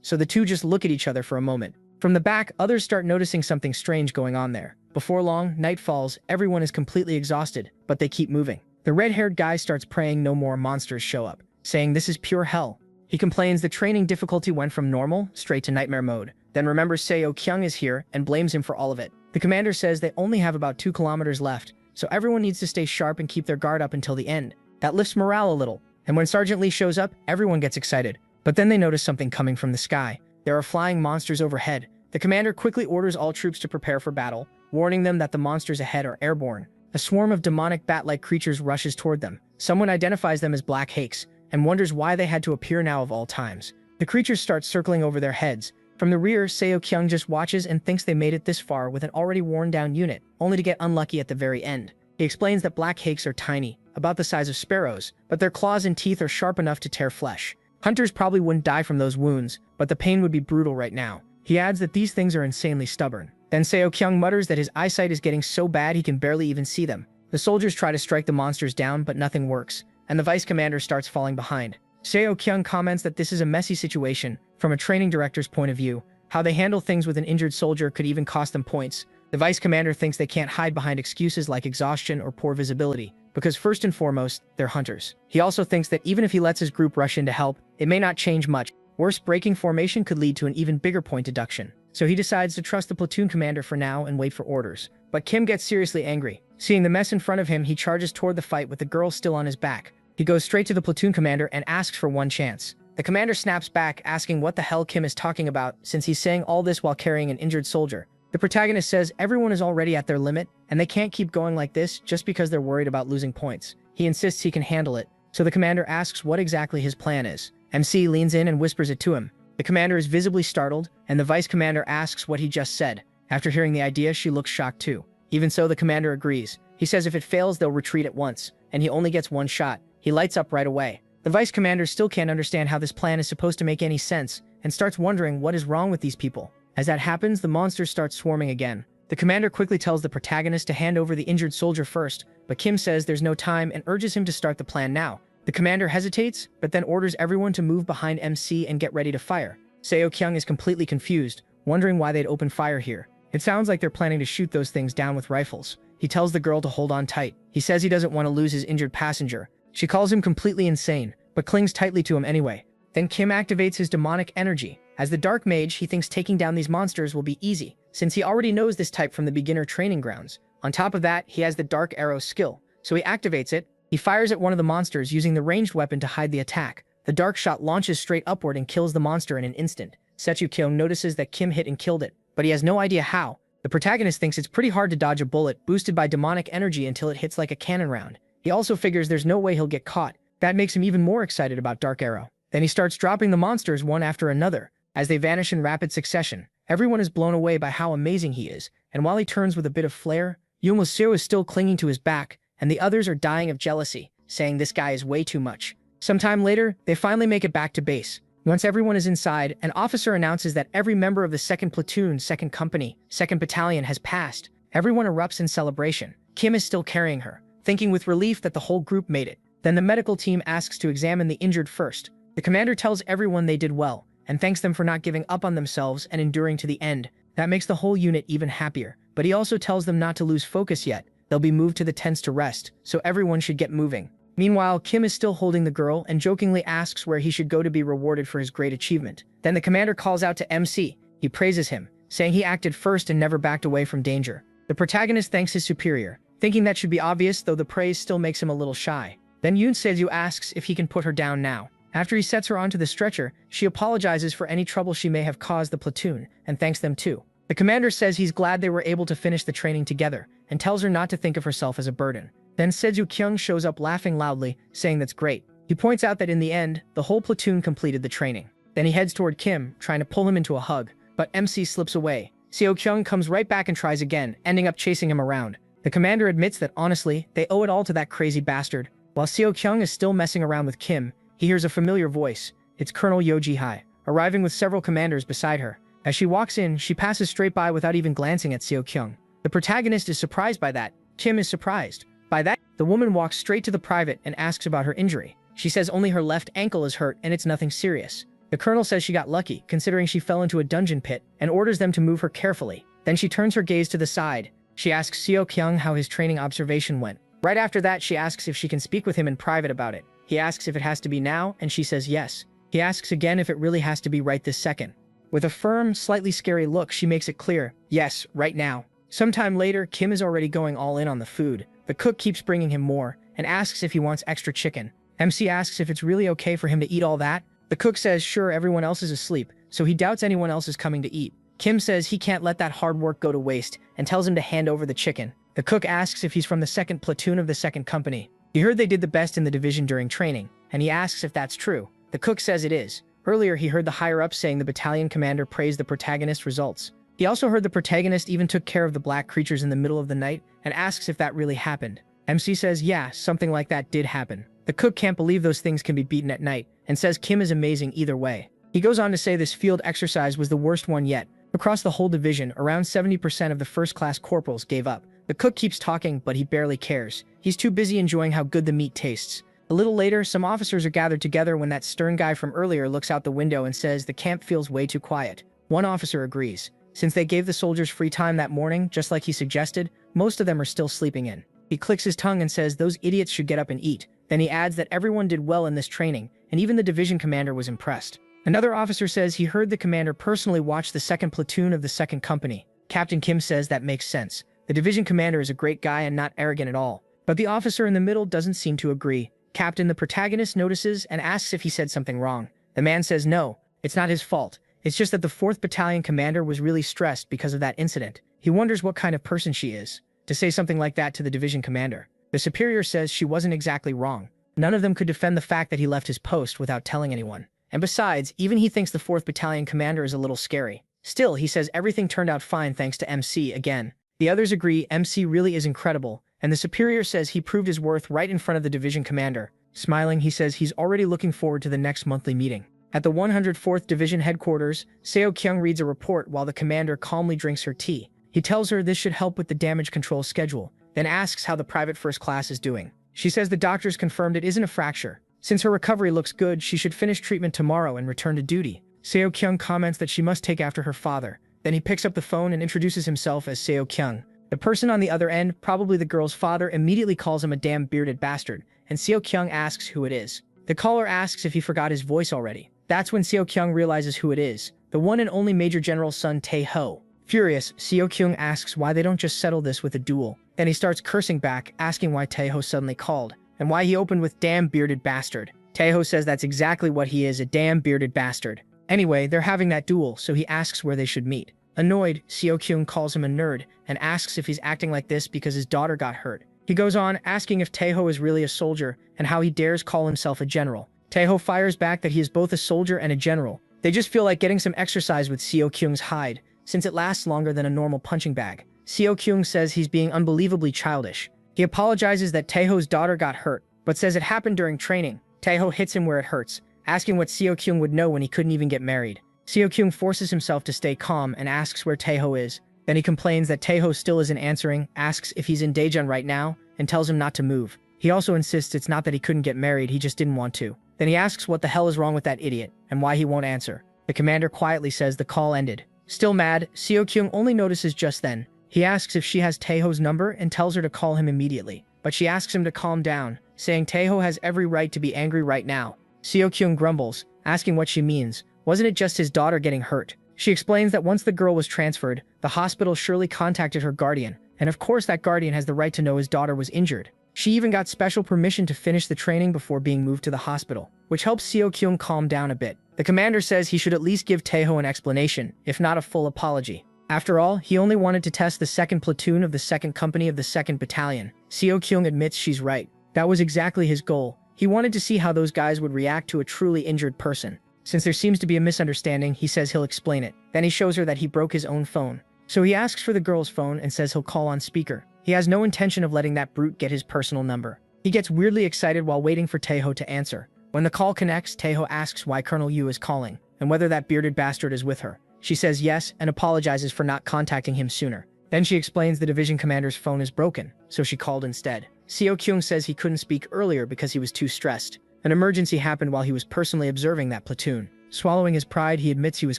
so the two just look at each other for a moment. From the back, others start noticing something strange going on there. Before long, night falls, everyone is completely exhausted, but they keep moving. The red-haired guy starts praying no more monsters show up, saying this is pure hell. He complains the training difficulty went from normal straight to nightmare mode, then remembers Seo Kyung is here and blames him for all of it. The commander says they only have about 2 kilometers left, so everyone needs to stay sharp and keep their guard up until the end. That lifts morale a little, and when Sergeant Lee shows up, everyone gets excited. But then they notice something coming from the sky. There are flying monsters overhead. The commander quickly orders all troops to prepare for battle, warning them that the monsters ahead are airborne. A swarm of demonic bat-like creatures rushes toward them. Someone identifies them as Black Hakes, and wonders why they had to appear now of all times. The creatures start circling over their heads. From the rear, Seo-kyung just watches and thinks they made it this far with an already worn-down unit, only to get unlucky at the very end. He explains that black hakes are tiny, about the size of sparrows, but their claws and teeth are sharp enough to tear flesh. Hunters probably wouldn't die from those wounds, but the pain would be brutal right now. He adds that these things are insanely stubborn. Then Seo-kyung mutters that his eyesight is getting so bad he can barely even see them. The soldiers try to strike the monsters down, but nothing works, and the vice commander starts falling behind. Seo-kyung comments that this is a messy situation from a training director's point of view. How they handle things with an injured soldier could even cost them points. The vice commander thinks they can't hide behind excuses like exhaustion or poor visibility, because first and foremost, they're hunters. He also thinks that even if he lets his group rush in to help, it may not change much. Worse, breaking formation could lead to an even bigger point deduction. So he decides to trust the platoon commander for now and wait for orders. But Kim gets seriously angry. Seeing the mess in front of him, he charges toward the fight with the girl still on his back. He goes straight to the platoon commander and asks for one chance. The commander snaps back, asking what the hell Kim is talking about, since he's saying all this while carrying an injured soldier. The protagonist says everyone is already at their limit, and they can't keep going like this just because they're worried about losing points. He insists he can handle it, so the commander asks what exactly his plan is. MC leans in and whispers it to him. The commander is visibly startled, and the vice commander asks what he just said. After hearing the idea, she looks shocked too. Even so, the commander agrees. He says if it fails, they'll retreat at once, and he only gets one shot. He lights up right away. The vice commander still can't understand how this plan is supposed to make any sense, and starts wondering what is wrong with these people. As that happens, the monsters start swarming again. The commander quickly tells the protagonist to hand over the injured soldier first, but Kim says there's no time and urges him to start the plan now. The commander hesitates, but then orders everyone to move behind MC and get ready to fire. Seo-kyung is completely confused, wondering why they'd open fire here. It sounds like they're planning to shoot those things down with rifles. He tells the girl to hold on tight. He says he doesn't want to lose his injured passenger. She calls him completely insane, but clings tightly to him anyway. Then Kim activates his demonic energy. As the dark mage, he thinks taking down these monsters will be easy, since he already knows this type from the beginner training grounds. On top of that, he has the dark arrow skill, so he activates it. He fires at one of the monsters using the ranged weapon to hide the attack. The dark shot launches straight upward and kills the monster in an instant. Seo-kyung notices that Kim hit and killed it, but he has no idea how. The protagonist thinks it's pretty hard to dodge a bullet boosted by demonic energy until it hits like a cannon round. He also figures there's no way he'll get caught. That makes him even more excited about Dark Arrow. Then he starts dropping the monsters one after another. As they vanish in rapid succession, everyone is blown away by how amazing he is, and while he turns with a bit of flair, Yoon-woo is still clinging to his back, and the others are dying of jealousy, saying this guy is way too much. Sometime later, they finally make it back to base. Once everyone is inside, an officer announces that every member of the 2nd Platoon, 2nd Company, 2nd Battalion has passed. Everyone erupts in celebration. Kim is still carrying her, thinking with relief that the whole group made it. Then the medical team asks to examine the injured first. The commander tells everyone they did well, and thanks them for not giving up on themselves and enduring to the end. That makes the whole unit even happier. But he also tells them not to lose focus yet. They'll be moved to the tents to rest, so everyone should get moving. Meanwhile, Kim is still holding the girl and jokingly asks where he should go to be rewarded for his great achievement. Then the commander calls out to MC. He praises him, saying he acted first and never backed away from danger. The protagonist thanks his superior, thinking that should be obvious, though the praise still makes him a little shy. Then Yoon-seo asks if he can put her down now. After he sets her onto the stretcher, she apologizes for any trouble she may have caused the platoon, and thanks them too. The commander says he's glad they were able to finish the training together, and tells her not to think of herself as a burden. Then Seo-kyung shows up laughing loudly, saying that's great. He points out that in the end, the whole platoon completed the training. Then he heads toward Kim, trying to pull him into a hug, but MC slips away. Seo-kyung comes right back and tries again, ending up chasing him around. The commander admits that honestly, they owe it all to that crazy bastard. While Seo-kyung is still messing around with Kim, he hears a familiar voice. It's Colonel Yo Ji-hai, arriving with several commanders beside her. As she walks in, she passes straight by without even glancing at Seo-kyung. The protagonist is surprised by that. Kim is surprised. By that, the woman walks straight to the private and asks about her injury. She says only her left ankle is hurt and it's nothing serious. The colonel says she got lucky, considering she fell into a dungeon pit, and orders them to move her carefully. Then she turns her gaze to the side. She asks Seo-kyung how his training observation went. Right after that, she asks if she can speak with him in private about it. He asks if it has to be now, and she says yes. He asks again if it really has to be right this second. With a firm, slightly scary look, she makes it clear, yes, right now. Sometime later, Kim is already going all in on the food. The cook keeps bringing him more, and asks if he wants extra chicken. MC asks if it's really okay for him to eat all that. The cook says sure, everyone else is asleep, so he doubts anyone else is coming to eat. Kim says he can't let that hard work go to waste, and tells him to hand over the chicken. The cook asks if he's from the 2nd Platoon of the 2nd Company. He heard they did the best in the division during training, and he asks if that's true. The cook says it is. Earlier, he heard the higher-ups saying the battalion commander praised the protagonist's results. He also heard the protagonist even took care of the black creatures in the middle of the night and asks if that really happened. MC says, yeah, something like that did happen. The cook can't believe those things can be beaten at night and says Kim is amazing either way. He goes on to say this field exercise was the worst one yet. Across the whole division, around 70% of the first-class corporals gave up. The cook keeps talking, but he barely cares. He's too busy enjoying how good the meat tastes. A little later, some officers are gathered together when that stern guy from earlier looks out the window and says the camp feels way too quiet. One officer agrees. Since they gave the soldiers free time that morning, just like he suggested, most of them are still sleeping in. He clicks his tongue and says those idiots should get up and eat. Then he adds that everyone did well in this training, and even the division commander was impressed. Another officer says he heard the commander personally watch the second platoon of the second company. Captain Kim says that makes sense. The division commander is a great guy and not arrogant at all. But the officer in the middle doesn't seem to agree. Captain, the protagonist, notices and asks if he said something wrong. The man says no, it's not his fault. It's just that the 4th Battalion commander was really stressed because of that incident. He wonders what kind of person she is to say something like that to the division commander. The superior says she wasn't exactly wrong. None of them could defend the fact that he left his post without telling anyone. And besides, even he thinks the 4th Battalion commander is a little scary. Still, he says everything turned out fine thanks to MC again. The others agree MC really is incredible, and the superior says he proved his worth right in front of the division commander. Smiling, he says he's already looking forward to the next monthly meeting. At the 104th Division headquarters, Seo Kyung reads a report while the commander calmly drinks her tea. He tells her this should help with the damage control schedule, then asks how the private first class is doing. She says the doctors confirmed it isn't a fracture. Since her recovery looks good, she should finish treatment tomorrow and return to duty. Seo Kyung comments that she must take after her father. Then he picks up the phone and introduces himself as Seo Kyung. The person on the other end, probably the girl's father, immediately calls him a damn bearded bastard, and Seo Kyung asks who it is. The caller asks if he forgot his voice already. That's when Seo Kyung realizes who it is, the one and only Major General's son Tae-ho. Furious, Seo Kyung asks why they don't just settle this with a duel. Then he starts cursing back, asking why Tae-ho suddenly called, and why he opened with damn bearded bastard. Tae-ho says that's exactly what he is, a damn bearded bastard. Anyway, they're having that duel, so he asks where they should meet. Annoyed, Seo Kyung calls him a nerd and asks if he's acting like this because his daughter got hurt. He goes on, asking if Tae-ho is really a soldier and how he dares call himself a general. Tae-ho fires back that he is both a soldier and a general. They just feel like getting some exercise with Seo Kyung's hide, since it lasts longer than a normal punching bag. Seo Kyung says he's being unbelievably childish. He apologizes that Tae-ho's daughter got hurt, but says it happened during training. Tae-ho hits him where it hurts, asking what Seo Kyung would know when he couldn't even get married. Seo Kyung forces himself to stay calm and asks where Tae-ho is. Then he complains that Tae-ho still isn't answering, asks if he's in Daejeon right now, and tells him not to move. He also insists it's not that he couldn't get married, he just didn't want to. Then he asks what the hell is wrong with that idiot, and why he won't answer. The commander quietly says the call ended. Still mad, Seo Kyung only notices just then. He asks if she has Tae-ho's number and tells her to call him immediately. But she asks him to calm down, saying Tae-ho has every right to be angry right now. Seo Kyung grumbles, asking what she means. Wasn't it just his daughter getting hurt? She explains that once the girl was transferred, the hospital surely contacted her guardian, and of course that guardian has the right to know his daughter was injured. She even got special permission to finish the training before being moved to the hospital, which helps Seo Kyung calm down a bit. The commander says he should at least give Tae-ho an explanation, if not a full apology. After all, he only wanted to test the second platoon of the second company of the 2nd Battalion. Seo Kyung admits she's right. That was exactly his goal. He wanted to see how those guys would react to a truly injured person. Since there seems to be a misunderstanding, he says he'll explain it. Then he shows her that he broke his own phone. So he asks for the girl's phone and says he'll call on speaker. He has no intention of letting that brute get his personal number. He gets weirdly excited while waiting for Tae-ho to answer. When the call connects, Tae-ho asks why Colonel Yu is calling, and whether that bearded bastard is with her. She says yes, and apologizes for not contacting him sooner. Then she explains the division commander's phone is broken, so she called instead. Seo Kyung says he couldn't speak earlier because he was too stressed. An emergency happened while he was personally observing that platoon. Swallowing his pride, he admits he was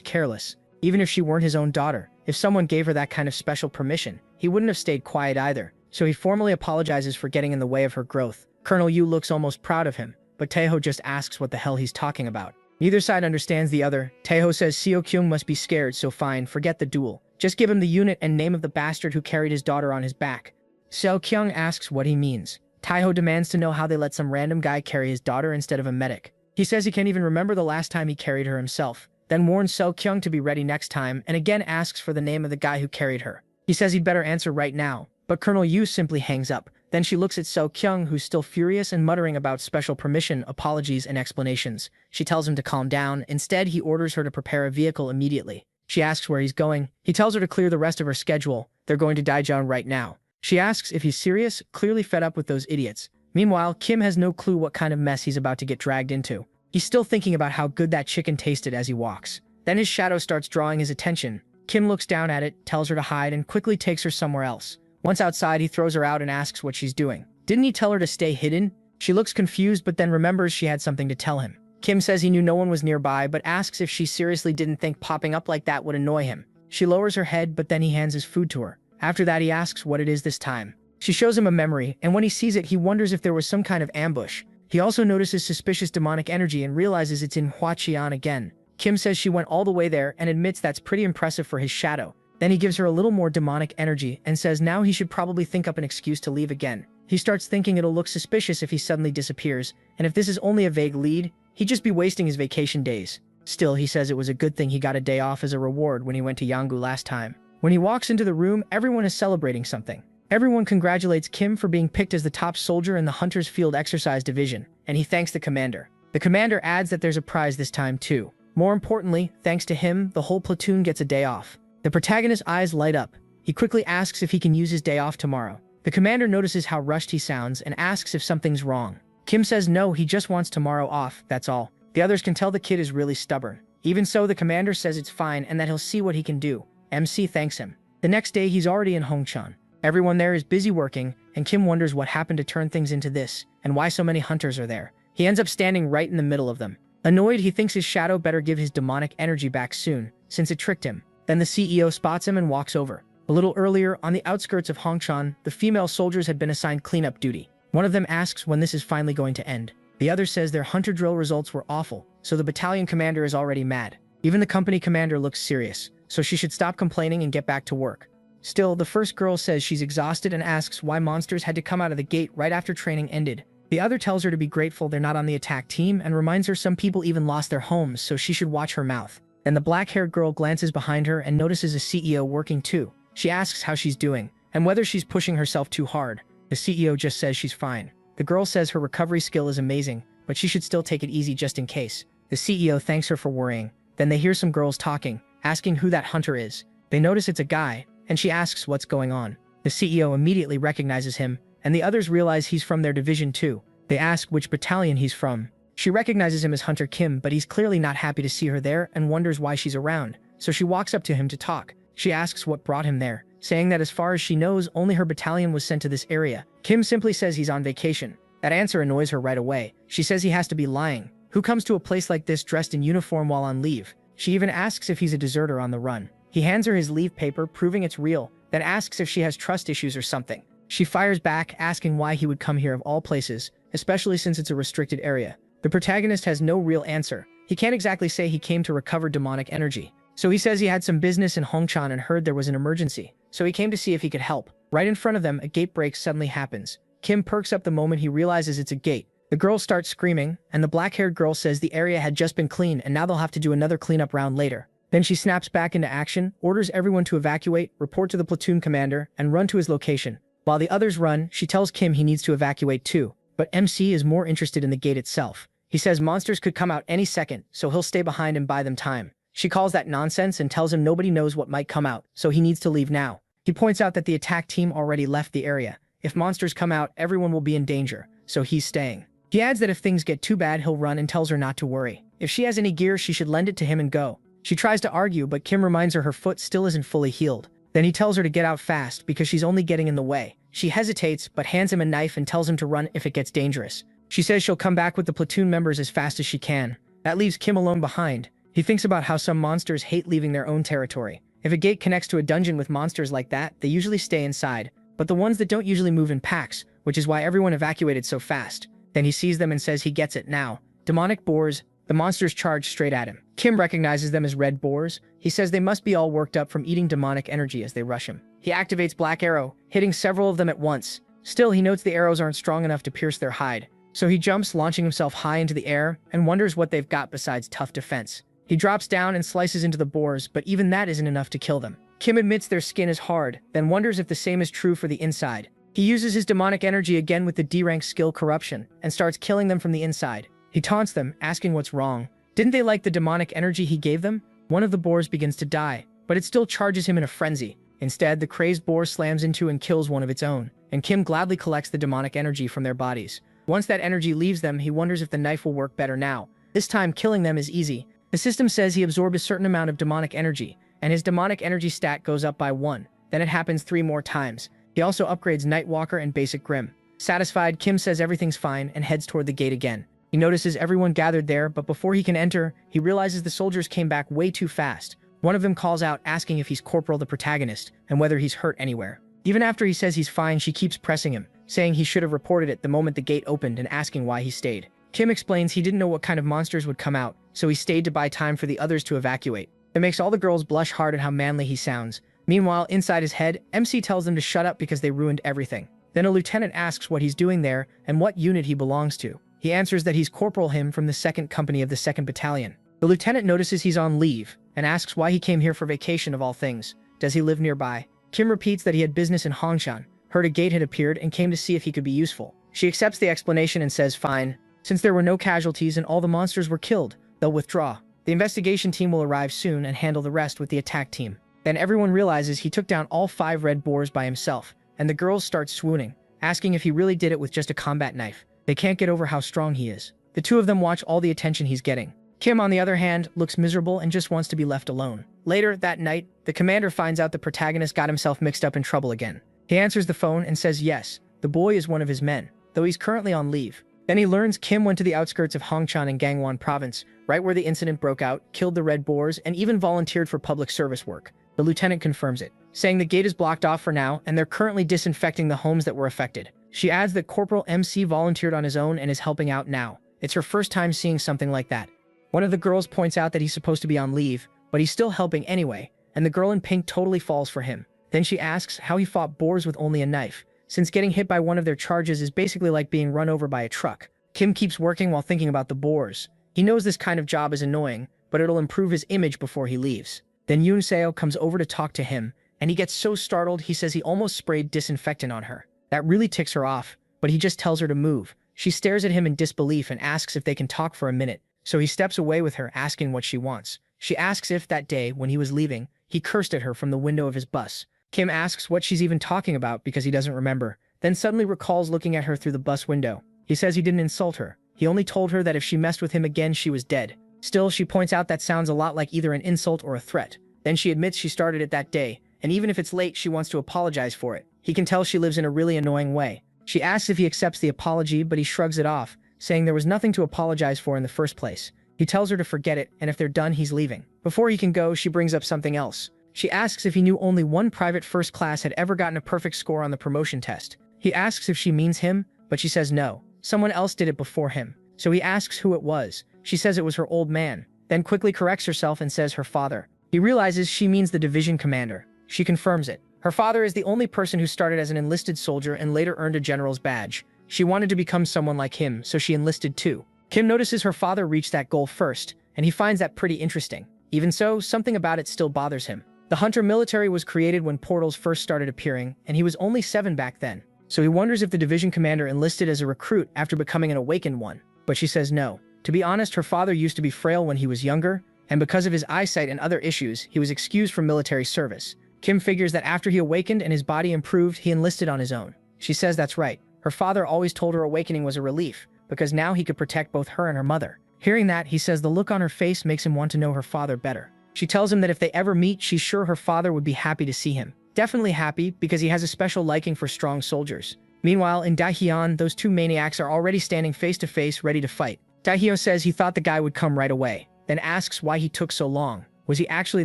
careless. Even if she weren't his own daughter, if someone gave her that kind of special permission, he wouldn't have stayed quiet either. So he formally apologizes for getting in the way of her growth. Colonel Yu looks almost proud of him, but Tae-ho just asks what the hell he's talking about. Neither side understands the other. Tae-ho says Seo Kyung must be scared, so fine, forget the duel. Just give him the unit and name of the bastard who carried his daughter on his back. Seo Kyung asks what he means. Tae-ho demands to know how they let some random guy carry his daughter instead of a medic. He says he can't even remember the last time he carried her himself, then warns Seo Kyung to be ready next time and again asks for the name of the guy who carried her. He says he'd better answer right now, but Colonel Yu simply hangs up. Then she looks at Seo Kyung, who's still furious and muttering about special permission, apologies, and explanations. She tells him to calm down. Instead, he orders her to prepare a vehicle immediately. She asks where he's going. He tells her to clear the rest of her schedule. They're going to Daejeon right now. She asks if he's serious, clearly fed up with those idiots. Meanwhile, Kim has no clue what kind of mess he's about to get dragged into. He's still thinking about how good that chicken tasted as he walks. Then his shadow starts drawing his attention. Kim looks down at it, tells her to hide, and quickly takes her somewhere else. Once outside, he throws her out and asks what she's doing. Didn't he tell her to stay hidden? She looks confused but then remembers she had something to tell him. Kim says he knew no one was nearby but asks if she seriously didn't think popping up like that would annoy him. She lowers her head but then he hands his food to her. After that, he asks what it is this time. She shows him a memory, and when he sees it, he wonders if there was some kind of ambush. He also notices suspicious demonic energy and realizes it's in Hwacheon again. Kim says she went all the way there and admits that's pretty impressive for his shadow. Then he gives her a little more demonic energy and says now he should probably think up an excuse to leave again. He starts thinking it'll look suspicious if he suddenly disappears, and if this is only a vague lead, he'd just be wasting his vacation days. Still, he says it was a good thing he got a day off as a reward when he went to Yanggu last time. When he walks into the room, everyone is celebrating something. Everyone congratulates Kim for being picked as the top soldier in the Hunter's Field Exercise Division, and he thanks the commander. The commander adds that there's a prize this time too. More importantly, thanks to him, the whole platoon gets a day off. The protagonist's eyes light up. He quickly asks if he can use his day off tomorrow. The commander notices how rushed he sounds and asks if something's wrong. Kim says no, he just wants tomorrow off, that's all. The others can tell the kid is really stubborn. Even so, the commander says it's fine and that he'll see what he can do. MC thanks him. The next day, he's already in Hongcheon. Everyone there is busy working, and Kim wonders what happened to turn things into this, and why so many hunters are there. He ends up standing right in the middle of them. Annoyed, he thinks his shadow better give his demonic energy back soon, since it tricked him. Then the CEO spots him and walks over. A little earlier, on the outskirts of Hongcheon, the female soldiers had been assigned cleanup duty. One of them asks when this is finally going to end. The other says their hunter drill results were awful, so the battalion commander is already mad. Even the company commander looks serious, so she should stop complaining and get back to work. Still, the first girl says she's exhausted and asks why monsters had to come out of the gate right after training ended. The other tells her to be grateful they're not on the attack team and reminds her some people even lost their homes, so she should watch her mouth. Then the black-haired girl glances behind her and notices a CEO working too. She asks how she's doing and whether she's pushing herself too hard. The CEO just says she's fine. The girl says her recovery skill is amazing, but she should still take it easy just in case. The CEO thanks her for worrying. Then they hear some girls talking, asking who that hunter is. They notice it's a guy, and she asks what's going on. The CEO immediately recognizes him, and the others realize he's from their division too. They ask which battalion he's from. She recognizes him as Hunter Kim, but he's clearly not happy to see her there and wonders why she's around, so she walks up to him to talk. She asks what brought him there, saying that as far as she knows, only her battalion was sent to this area. Kim simply says he's on vacation. That answer annoys her right away. She says he has to be lying. Who comes to a place like this dressed in uniform while on leave? She even asks if he's a deserter on the run. He hands her his leave paper, proving it's real, then asks if she has trust issues or something. She fires back, asking why he would come here of all places, especially since it's a restricted area. The protagonist has no real answer. He can't exactly say he came to recover demonic energy. So he says he had some business in Hongcheon and heard there was an emergency, so he came to see if he could help. Right in front of them, a gate break suddenly happens. Kim perks up the moment he realizes it's a gate. The girls start screaming, and the black-haired girl says the area had just been cleaned and now they'll have to do another cleanup round later. Then she snaps back into action, orders everyone to evacuate, report to the platoon commander, and run to his location. While the others run, she tells Kim he needs to evacuate too, but MC is more interested in the gate itself. He says monsters could come out any second, so he'll stay behind and buy them time. She calls that nonsense and tells him nobody knows what might come out, so he needs to leave now. He points out that the attack team already left the area. If monsters come out, everyone will be in danger, so he's staying. He adds that if things get too bad, he'll run and tells her not to worry. If she has any gear, she should lend it to him and go. She tries to argue, but Kim reminds her foot still isn't fully healed. Then he tells her to get out fast because she's only getting in the way. She hesitates, but hands him a knife and tells him to run if it gets dangerous. She says she'll come back with the platoon members as fast as she can. That leaves Kim alone behind. He thinks about how some monsters hate leaving their own territory. If a gate connects to a dungeon with monsters like that, they usually stay inside. But the ones that don't usually move in packs, which is why everyone evacuated so fast. Then he sees them and says he gets it now. Demonic boars. The monsters charge straight at him. Kim recognizes them as red boars. He says they must be all worked up from eating demonic energy as they rush him. He activates Black Arrow, hitting several of them at once. Still, he notes the arrows aren't strong enough to pierce their hide. So he jumps, launching himself high into the air, and wonders what they've got besides tough defense. He drops down and slices into the boars, but even that isn't enough to kill them. Kim admits their skin is hard, then wonders if the same is true for the inside. He uses his demonic energy again with the D-rank skill Corruption and starts killing them from the inside. He taunts them, asking what's wrong. Didn't they like the demonic energy he gave them? One of the boars begins to die, but it still charges him in a frenzy. Instead, the crazed boar slams into and kills one of its own, and Kim gladly collects the demonic energy from their bodies. Once that energy leaves them, he wonders if the knife will work better now. This time, killing them is easy. The system says he absorbed a certain amount of demonic energy, and his demonic energy stat goes up by 1. Then it happens 3 more times. He also upgrades Nightwalker and Basic Grim. Satisfied, Kim says everything's fine and heads toward the gate again. He notices everyone gathered there, but before he can enter, he realizes the soldiers came back way too fast. One of them calls out, asking if he's Corporal the protagonist, and whether he's hurt anywhere. Even after he says he's fine, she keeps pressing him, saying he should have reported it the moment the gate opened and asking why he stayed. Kim explains he didn't know what kind of monsters would come out, so he stayed to buy time for the others to evacuate. It makes all the girls blush hard at how manly he sounds. Meanwhile, inside his head, MC tells them to shut up because they ruined everything. Then a lieutenant asks what he's doing there and what unit he belongs to. He answers that he's Corporal Him from the 2nd Company of the 2nd Battalion. The lieutenant notices he's on leave and asks why he came here for vacation of all things. Does he live nearby? Kim repeats that he had business in Hongshan, heard a gate had appeared and came to see if he could be useful. She accepts the explanation and says fine. Since there were no casualties and all the monsters were killed, they'll withdraw. The investigation team will arrive soon and handle the rest with the attack team. Then everyone realizes he took down all 5 red boars by himself, and the girls start swooning, asking if he really did it with just a combat knife. They can't get over how strong he is. The two of them watch all the attention he's getting. Kim, on the other hand, looks miserable and just wants to be left alone. Later that night, the commander finds out the protagonist got himself mixed up in trouble again. He answers the phone and says yes, the boy is one of his men, though he's currently on leave. Then he learns Kim went to the outskirts of Hongshan in Gangwon province, right where the incident broke out, killed the red boars, and even volunteered for public service work. The lieutenant confirms it, saying the gate is blocked off for now and they're currently disinfecting the homes that were affected. She adds that Corporal MC volunteered on his own and is helping out now. It's her first time seeing something like that. One of the girls points out that he's supposed to be on leave, but he's still helping anyway, and the girl in pink totally falls for him. Then she asks how he fought boars with only a knife, since getting hit by one of their charges is basically like being run over by a truck. Kim keeps working while thinking about the boars. He knows this kind of job is annoying, but it'll improve his image before he leaves. Then Yoon Seo comes over to talk to him, and he gets so startled he says he almost sprayed disinfectant on her. That really ticks her off, but he just tells her to move. She stares at him in disbelief and asks if they can talk for a minute, so he steps away with her, asking what she wants. She asks if that day, when he was leaving, he cursed at her from the window of his bus. Kim asks what she's even talking about because he doesn't remember, then suddenly recalls looking at her through the bus window. He says he didn't insult her. He only told her that if she messed with him again, she was dead. Still, she points out that sounds a lot like either an insult or a threat. Then she admits she started it that day, and even if it's late, she wants to apologize for it. He can tell she lives in a really annoying way. She asks if he accepts the apology, but he shrugs it off, saying there was nothing to apologize for in the first place. He tells her to forget it, and if they're done, he's leaving. Before he can go, she brings up something else. She asks if he knew only one private first class had ever gotten a perfect score on the promotion test. He asks if she means him, but she says no. Someone else did it before him. So he asks who it was. She says it was her old man, then quickly corrects herself and says her father. He realizes she means the division commander. She confirms it. Her father is the only person who started as an enlisted soldier and later earned a general's badge. She wanted to become someone like him, so she enlisted too. Kim notices her father reached that goal first, and he finds that pretty interesting. Even so, something about it still bothers him. The Hunter military was created when portals first started appearing, and he was only 7 back then. So he wonders if the division commander enlisted as a recruit after becoming an awakened one. But she says no. To be honest, her father used to be frail when he was younger, and because of his eyesight and other issues, he was excused from military service. Kim figures that after he awakened and his body improved, he enlisted on his own. She says that's right. Her father always told her awakening was a relief, because now he could protect both her and her mother. Hearing that, he says the look on her face makes him want to know her father better. She tells him that if they ever meet, she's sure her father would be happy to see him. Definitely happy, because he has a special liking for strong soldiers. Meanwhile, in Daehyun, those two maniacs are already standing face to face, ready to fight. Daehyun says he thought the guy would come right away, then asks why he took so long. Was he actually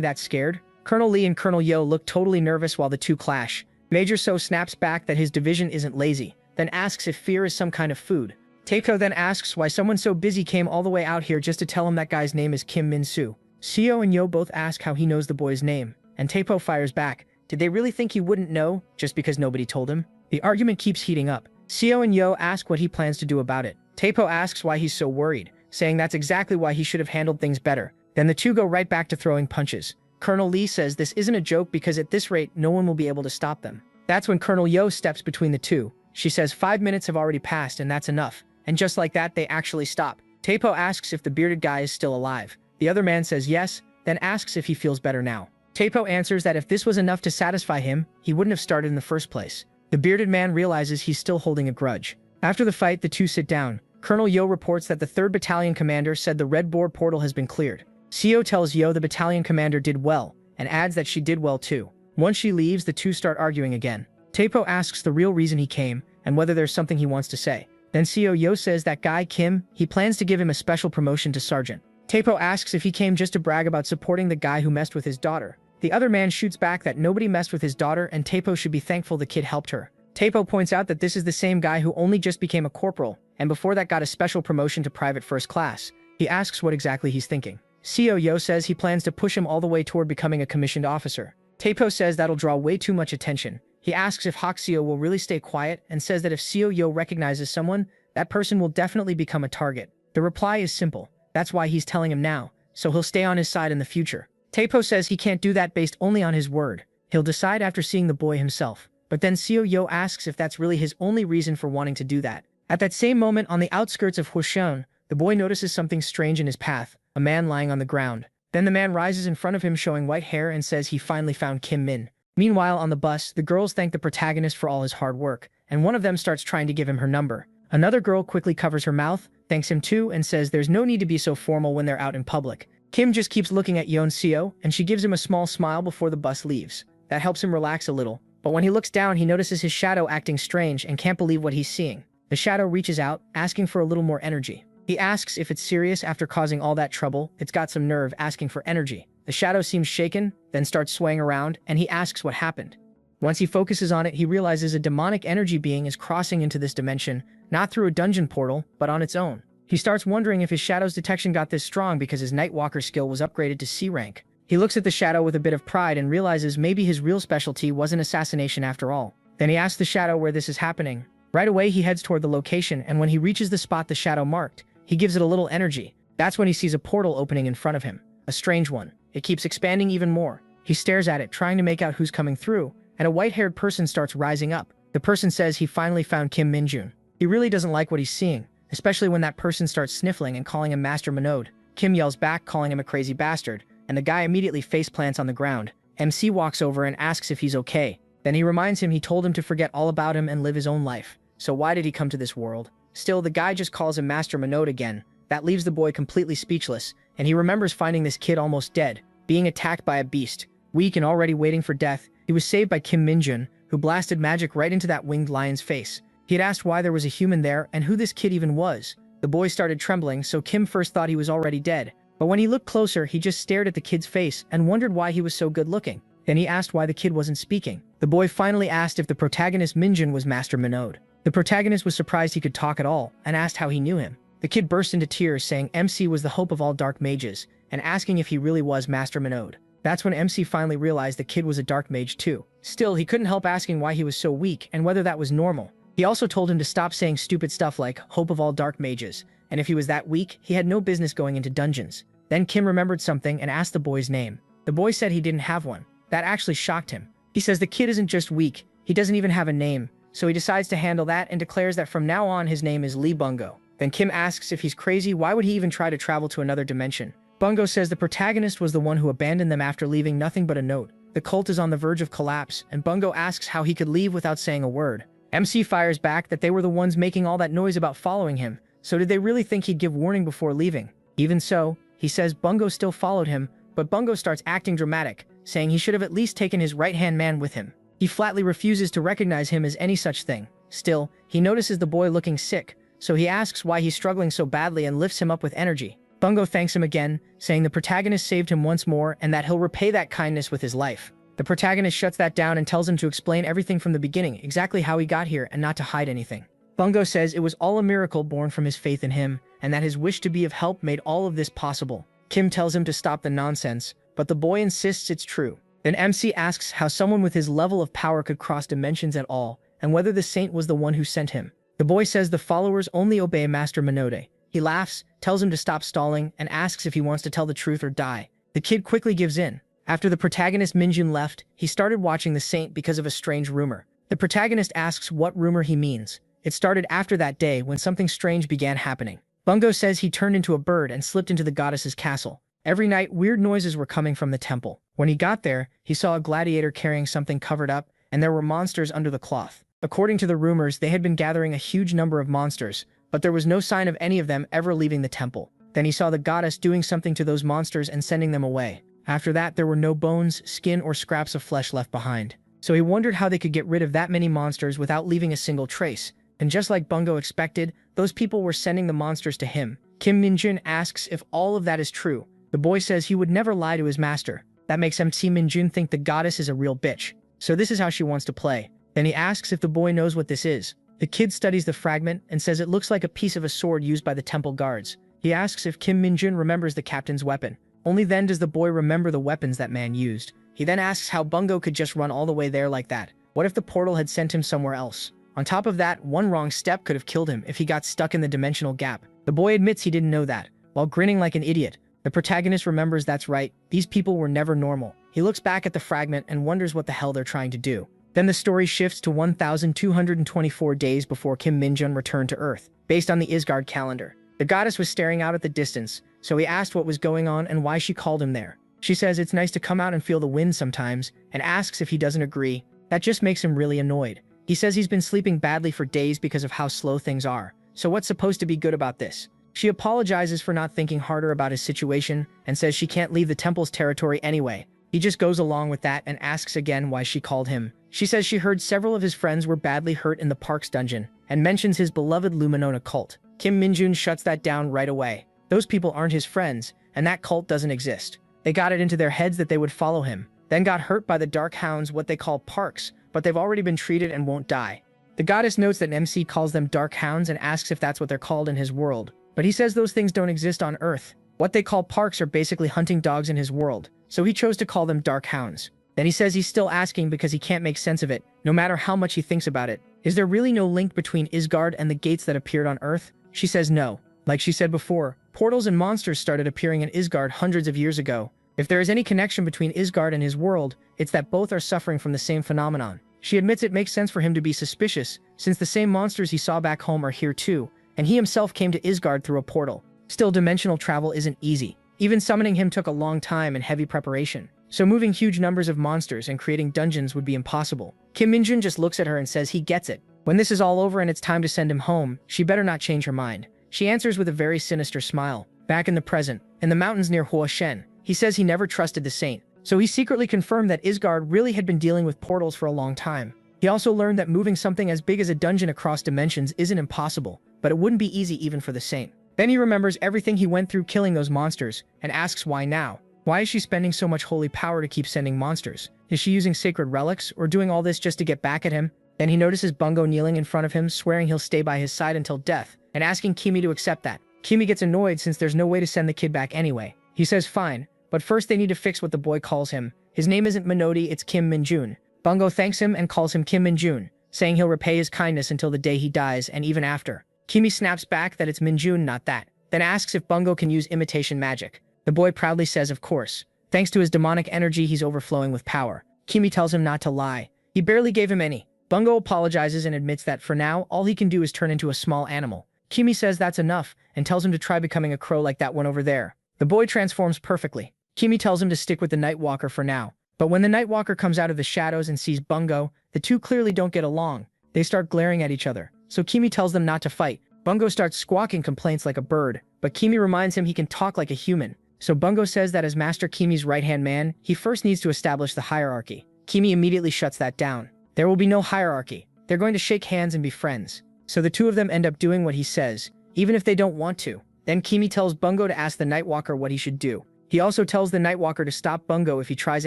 that scared? Colonel Lee and Colonel Yo look totally nervous while the two clash. Major So snaps back that his division isn't lazy, then asks if fear is some kind of food. Taeko then asks why someone so busy came all the way out here just to tell him that guy's name is Kim Min-soo. Seo and Yo both ask how he knows the boy's name, and Taeko fires back. Did they really think he wouldn't know, just because nobody told him? The argument keeps heating up. Seo and Yo ask what he plans to do about it. Taeko asks why he's so worried, saying that's exactly why he should have handled things better. Then the two go right back to throwing punches. Colonel Lee says this isn't a joke because at this rate, no one will be able to stop them. That's when Colonel Yo steps between the two. She says 5 minutes have already passed and that's enough. And just like that, they actually stop. Tepo asks if the bearded guy is still alive. The other man says yes, then asks if he feels better now. Tepo answers that if this was enough to satisfy him, he wouldn't have started in the first place. The bearded man realizes he's still holding a grudge. After the fight, the two sit down. Colonel Yo reports that the 3rd Battalion commander said the red board portal has been cleared. Seo tells Yo the battalion commander did well, and adds that she did well too. Once she leaves, the two start arguing again. Tepo asks the real reason he came, and whether there's something he wants to say. Then Seo Yo says that guy Kim, he plans to give him a special promotion to sergeant. Tepo asks if he came just to brag about supporting the guy who messed with his daughter. The other man shoots back that nobody messed with his daughter and Tepo should be thankful the kid helped her. Tepo points out that this is the same guy who only just became a corporal, and before that got a special promotion to private first class. He asks what exactly he's thinking. Seo Yo says he plans to push him all the way toward becoming a commissioned officer. Tepo says that'll draw way too much attention. He asks if Seo will really stay quiet and says that if Seo Yo recognizes someone, that person will definitely become a target. The reply is simple. That's why he's telling him now, so he'll stay on his side in the future. Tepo says he can't do that based only on his word. He'll decide after seeing the boy himself. But then Seo Yo asks if that's really his only reason for wanting to do that. At that same moment, on the outskirts of Huisheng, the boy notices something strange in his path, a man lying on the ground. Then the man rises in front of him showing white hair and says he finally found Kim Min. Meanwhile, on the bus, the girls thank the protagonist for all his hard work, and one of them starts trying to give him her number. Another girl quickly covers her mouth, thanks him too, and says there's no need to be so formal when they're out in public. Kim just keeps looking at Yeon Seo, and she gives him a small smile before the bus leaves. That helps him relax a little. But when he looks down, he notices his shadow acting strange and can't believe what he's seeing. The shadow reaches out, asking for a little more energy. He asks if it's serious after causing all that trouble. It's got some nerve asking for energy. The shadow seems shaken, then starts swaying around, and he asks what happened. Once he focuses on it, he realizes a demonic energy being is crossing into this dimension, not through a dungeon portal, but on its own. He starts wondering if his shadow's detection got this strong because his Nightwalker skill was upgraded to C rank. He looks at the shadow with a bit of pride and realizes maybe his real specialty wasn't assassination after all. Then he asks the shadow where this is happening. Right away, he heads toward the location, and when he reaches the spot the shadow marked, he gives it a little energy. That's when he sees a portal opening in front of him. A strange one. It keeps expanding even more. He stares at it, trying to make out who's coming through, and a white-haired person starts rising up. The person says he finally found Kim Minjun. He really doesn't like what he's seeing, especially when that person starts sniffling and calling him Master Minode. Kim yells back, calling him a crazy bastard, and the guy immediately faceplants on the ground. MC walks over and asks if he's okay. Then he reminds him he told him to forget all about him and live his own life. So why did he come to this world? Still, the guy just calls him Master Minode again. That leaves the boy completely speechless, and he remembers finding this kid almost dead, being attacked by a beast. Weak and already waiting for death, he was saved by Kim Minjun, who blasted magic right into that winged lion's face. He had asked why there was a human there and who this kid even was. The boy started trembling, so Kim first thought he was already dead. But when he looked closer, he just stared at the kid's face and wondered why he was so good looking. Then he asked why the kid wasn't speaking. The boy finally asked if the protagonist Minjun was Master Minode. The protagonist was surprised he could talk at all and asked how he knew him. The kid burst into tears, saying MC was the hope of all dark mages, and asking if he really was Master Minode. That's when MC finally realized the kid was a dark mage too. Still, he couldn't help asking why he was so weak and whether that was normal. He also told him to stop saying stupid stuff like hope of all dark mages, and if he was that weak, he had no business going into dungeons. Then Kim remembered something and asked the boy's name. The boy said he didn't have one. That actually shocked him. He says the kid isn't just weak, he doesn't even have a name, so he decides to handle that and declares that from now on his name is Lee Bungo. Then Kim asks if he's crazy, why would he even try to travel to another dimension? Bungo says the protagonist was the one who abandoned them after leaving nothing but a note. The cult is on the verge of collapse, and Bungo asks how he could leave without saying a word. MC fires back that they were the ones making all that noise about following him, so did they really think he'd give warning before leaving? Even so, he says Bungo still followed him, but Bungo starts acting dramatic, saying he should have at least taken his right-hand man with him. He flatly refuses to recognize him as any such thing. Still, he notices the boy looking sick, so he asks why he's struggling so badly and lifts him up with energy. Bungo thanks him again, saying the protagonist saved him once more and that he'll repay that kindness with his life. The protagonist shuts that down and tells him to explain everything from the beginning, exactly how he got here and not to hide anything. Bungo says it was all a miracle born from his faith in him, and that his wish to be of help made all of this possible. Kim tells him to stop the nonsense, but the boy insists it's true. Then MC asks how someone with his level of power could cross dimensions at all, and whether the saint was the one who sent him. The boy says the followers only obey Master Minode. He laughs, tells him to stop stalling, and asks if he wants to tell the truth or die. The kid quickly gives in. After the protagonist Minjun left, he started watching the saint because of a strange rumor. The protagonist asks what rumor he means. It started after that day when something strange began happening. Bungo says he turned into a bird and slipped into the goddess's castle. Every night, weird noises were coming from the temple. When he got there, he saw a gladiator carrying something covered up, and there were monsters under the cloth. According to the rumors, they had been gathering a huge number of monsters, but there was no sign of any of them ever leaving the temple. Then he saw the goddess doing something to those monsters and sending them away. After that, there were no bones, skin, or scraps of flesh left behind. So he wondered how they could get rid of that many monsters without leaving a single trace. And just like Bungo expected, those people were sending the monsters to him. Kim Min-jun asks if all of that is true. The boy says he would never lie to his master. That makes MC Min-jun think the goddess is a real bitch. So this is how she wants to play. Then he asks if the boy knows what this is. The kid studies the fragment and says it looks like a piece of a sword used by the temple guards. He asks if Kim Min-jun remembers the captain's weapon. Only then does the boy remember the weapons that man used. He then asks how Bungo could just run all the way there like that. What if the portal had sent him somewhere else? On top of that, one wrong step could have killed him if he got stuck in the dimensional gap. The boy admits he didn't know that. While grinning like an idiot, the protagonist remembers that's right, these people were never normal. He looks back at the fragment and wonders what the hell they're trying to do. Then the story shifts to 1,224 days before Kim Min-jun returned to Earth, based on the Isgard calendar. The goddess was staring out at the distance, so he asked what was going on and why she called him there. She says it's nice to come out and feel the wind sometimes, and asks if he doesn't agree. That just makes him really annoyed. He says he's been sleeping badly for days because of how slow things are. So what's supposed to be good about this? She apologizes for not thinking harder about his situation, and says she can't leave the temple's territory anyway. He just goes along with that and asks again why she called him. She says she heard several of his friends were badly hurt in the park's dungeon, and mentions his beloved Luminona cult. Kim Min-jun shuts that down right away. Those people aren't his friends, and that cult doesn't exist. They got it into their heads that they would follow him, then got hurt by the Dark Hounds, what they call parks, but they've already been treated and won't die. The goddess notes that MC calls them Dark Hounds and asks if that's what they're called in his world. But he says those things don't exist on Earth. What they call parks are basically hunting dogs in his world, so he chose to call them Dark Hounds. Then he says he's still asking because he can't make sense of it, no matter how much he thinks about it. Is there really no link between Isgard and the gates that appeared on Earth? She says no. Like she said before, portals and monsters started appearing in Isgard hundreds of years ago. If there is any connection between Isgard and his world, it's that both are suffering from the same phenomenon. She admits it makes sense for him to be suspicious, since the same monsters he saw back home are here too, and he himself came to Isgard through a portal. Still, dimensional travel isn't easy. Even summoning him took a long time and heavy preparation. So moving huge numbers of monsters and creating dungeons would be impossible. Kim Min-jun just looks at her and says he gets it. When this is all over and it's time to send him home, she better not change her mind. She answers with a very sinister smile. Back in the present, in the mountains near Huashen, he says he never trusted the saint. So he secretly confirmed that Isgard really had been dealing with portals for a long time. He also learned that moving something as big as a dungeon across dimensions isn't impossible, but it wouldn't be easy even for the saint. Then he remembers everything he went through killing those monsters, and asks why now. Why is she spending so much holy power to keep sending monsters? Is she using sacred relics, or doing all this just to get back at him? Then he notices Bungo kneeling in front of him, swearing he'll stay by his side until death, and asking Kimi to accept that. Kimi gets annoyed since there's no way to send the kid back anyway. He says fine, but first they need to fix what the boy calls him. His name isn't Minodi, it's Kim Min-jun. Bungo thanks him and calls him Kim Min-jun, saying he'll repay his kindness until the day he dies and even after. Kimi snaps back that it's Min-jun, not that, then asks if Bungo can use imitation magic. The boy proudly says of course. Thanks to his demonic energy, he's overflowing with power. Kimi tells him not to lie. He barely gave him any. Bungo apologizes and admits that for now, all he can do is turn into a small animal. Kimi says that's enough and tells him to try becoming a crow like that one over there. The boy transforms perfectly. Kimi tells him to stick with the Nightwalker for now. But when the Nightwalker comes out of the shadows and sees Bungo, the two clearly don't get along. They start glaring at each other. So Kimi tells them not to fight. Bungo starts squawking complaints like a bird, but Kimi reminds him he can talk like a human. So Bungo says that as Master Kimi's right-hand man, he first needs to establish the hierarchy. Kimi immediately shuts that down. There will be no hierarchy. They're going to shake hands and be friends. So the two of them end up doing what he says, even if they don't want to. Then Kimi tells Bungo to ask the Nightwalker what he should do. He also tells the Nightwalker to stop Bungo if he tries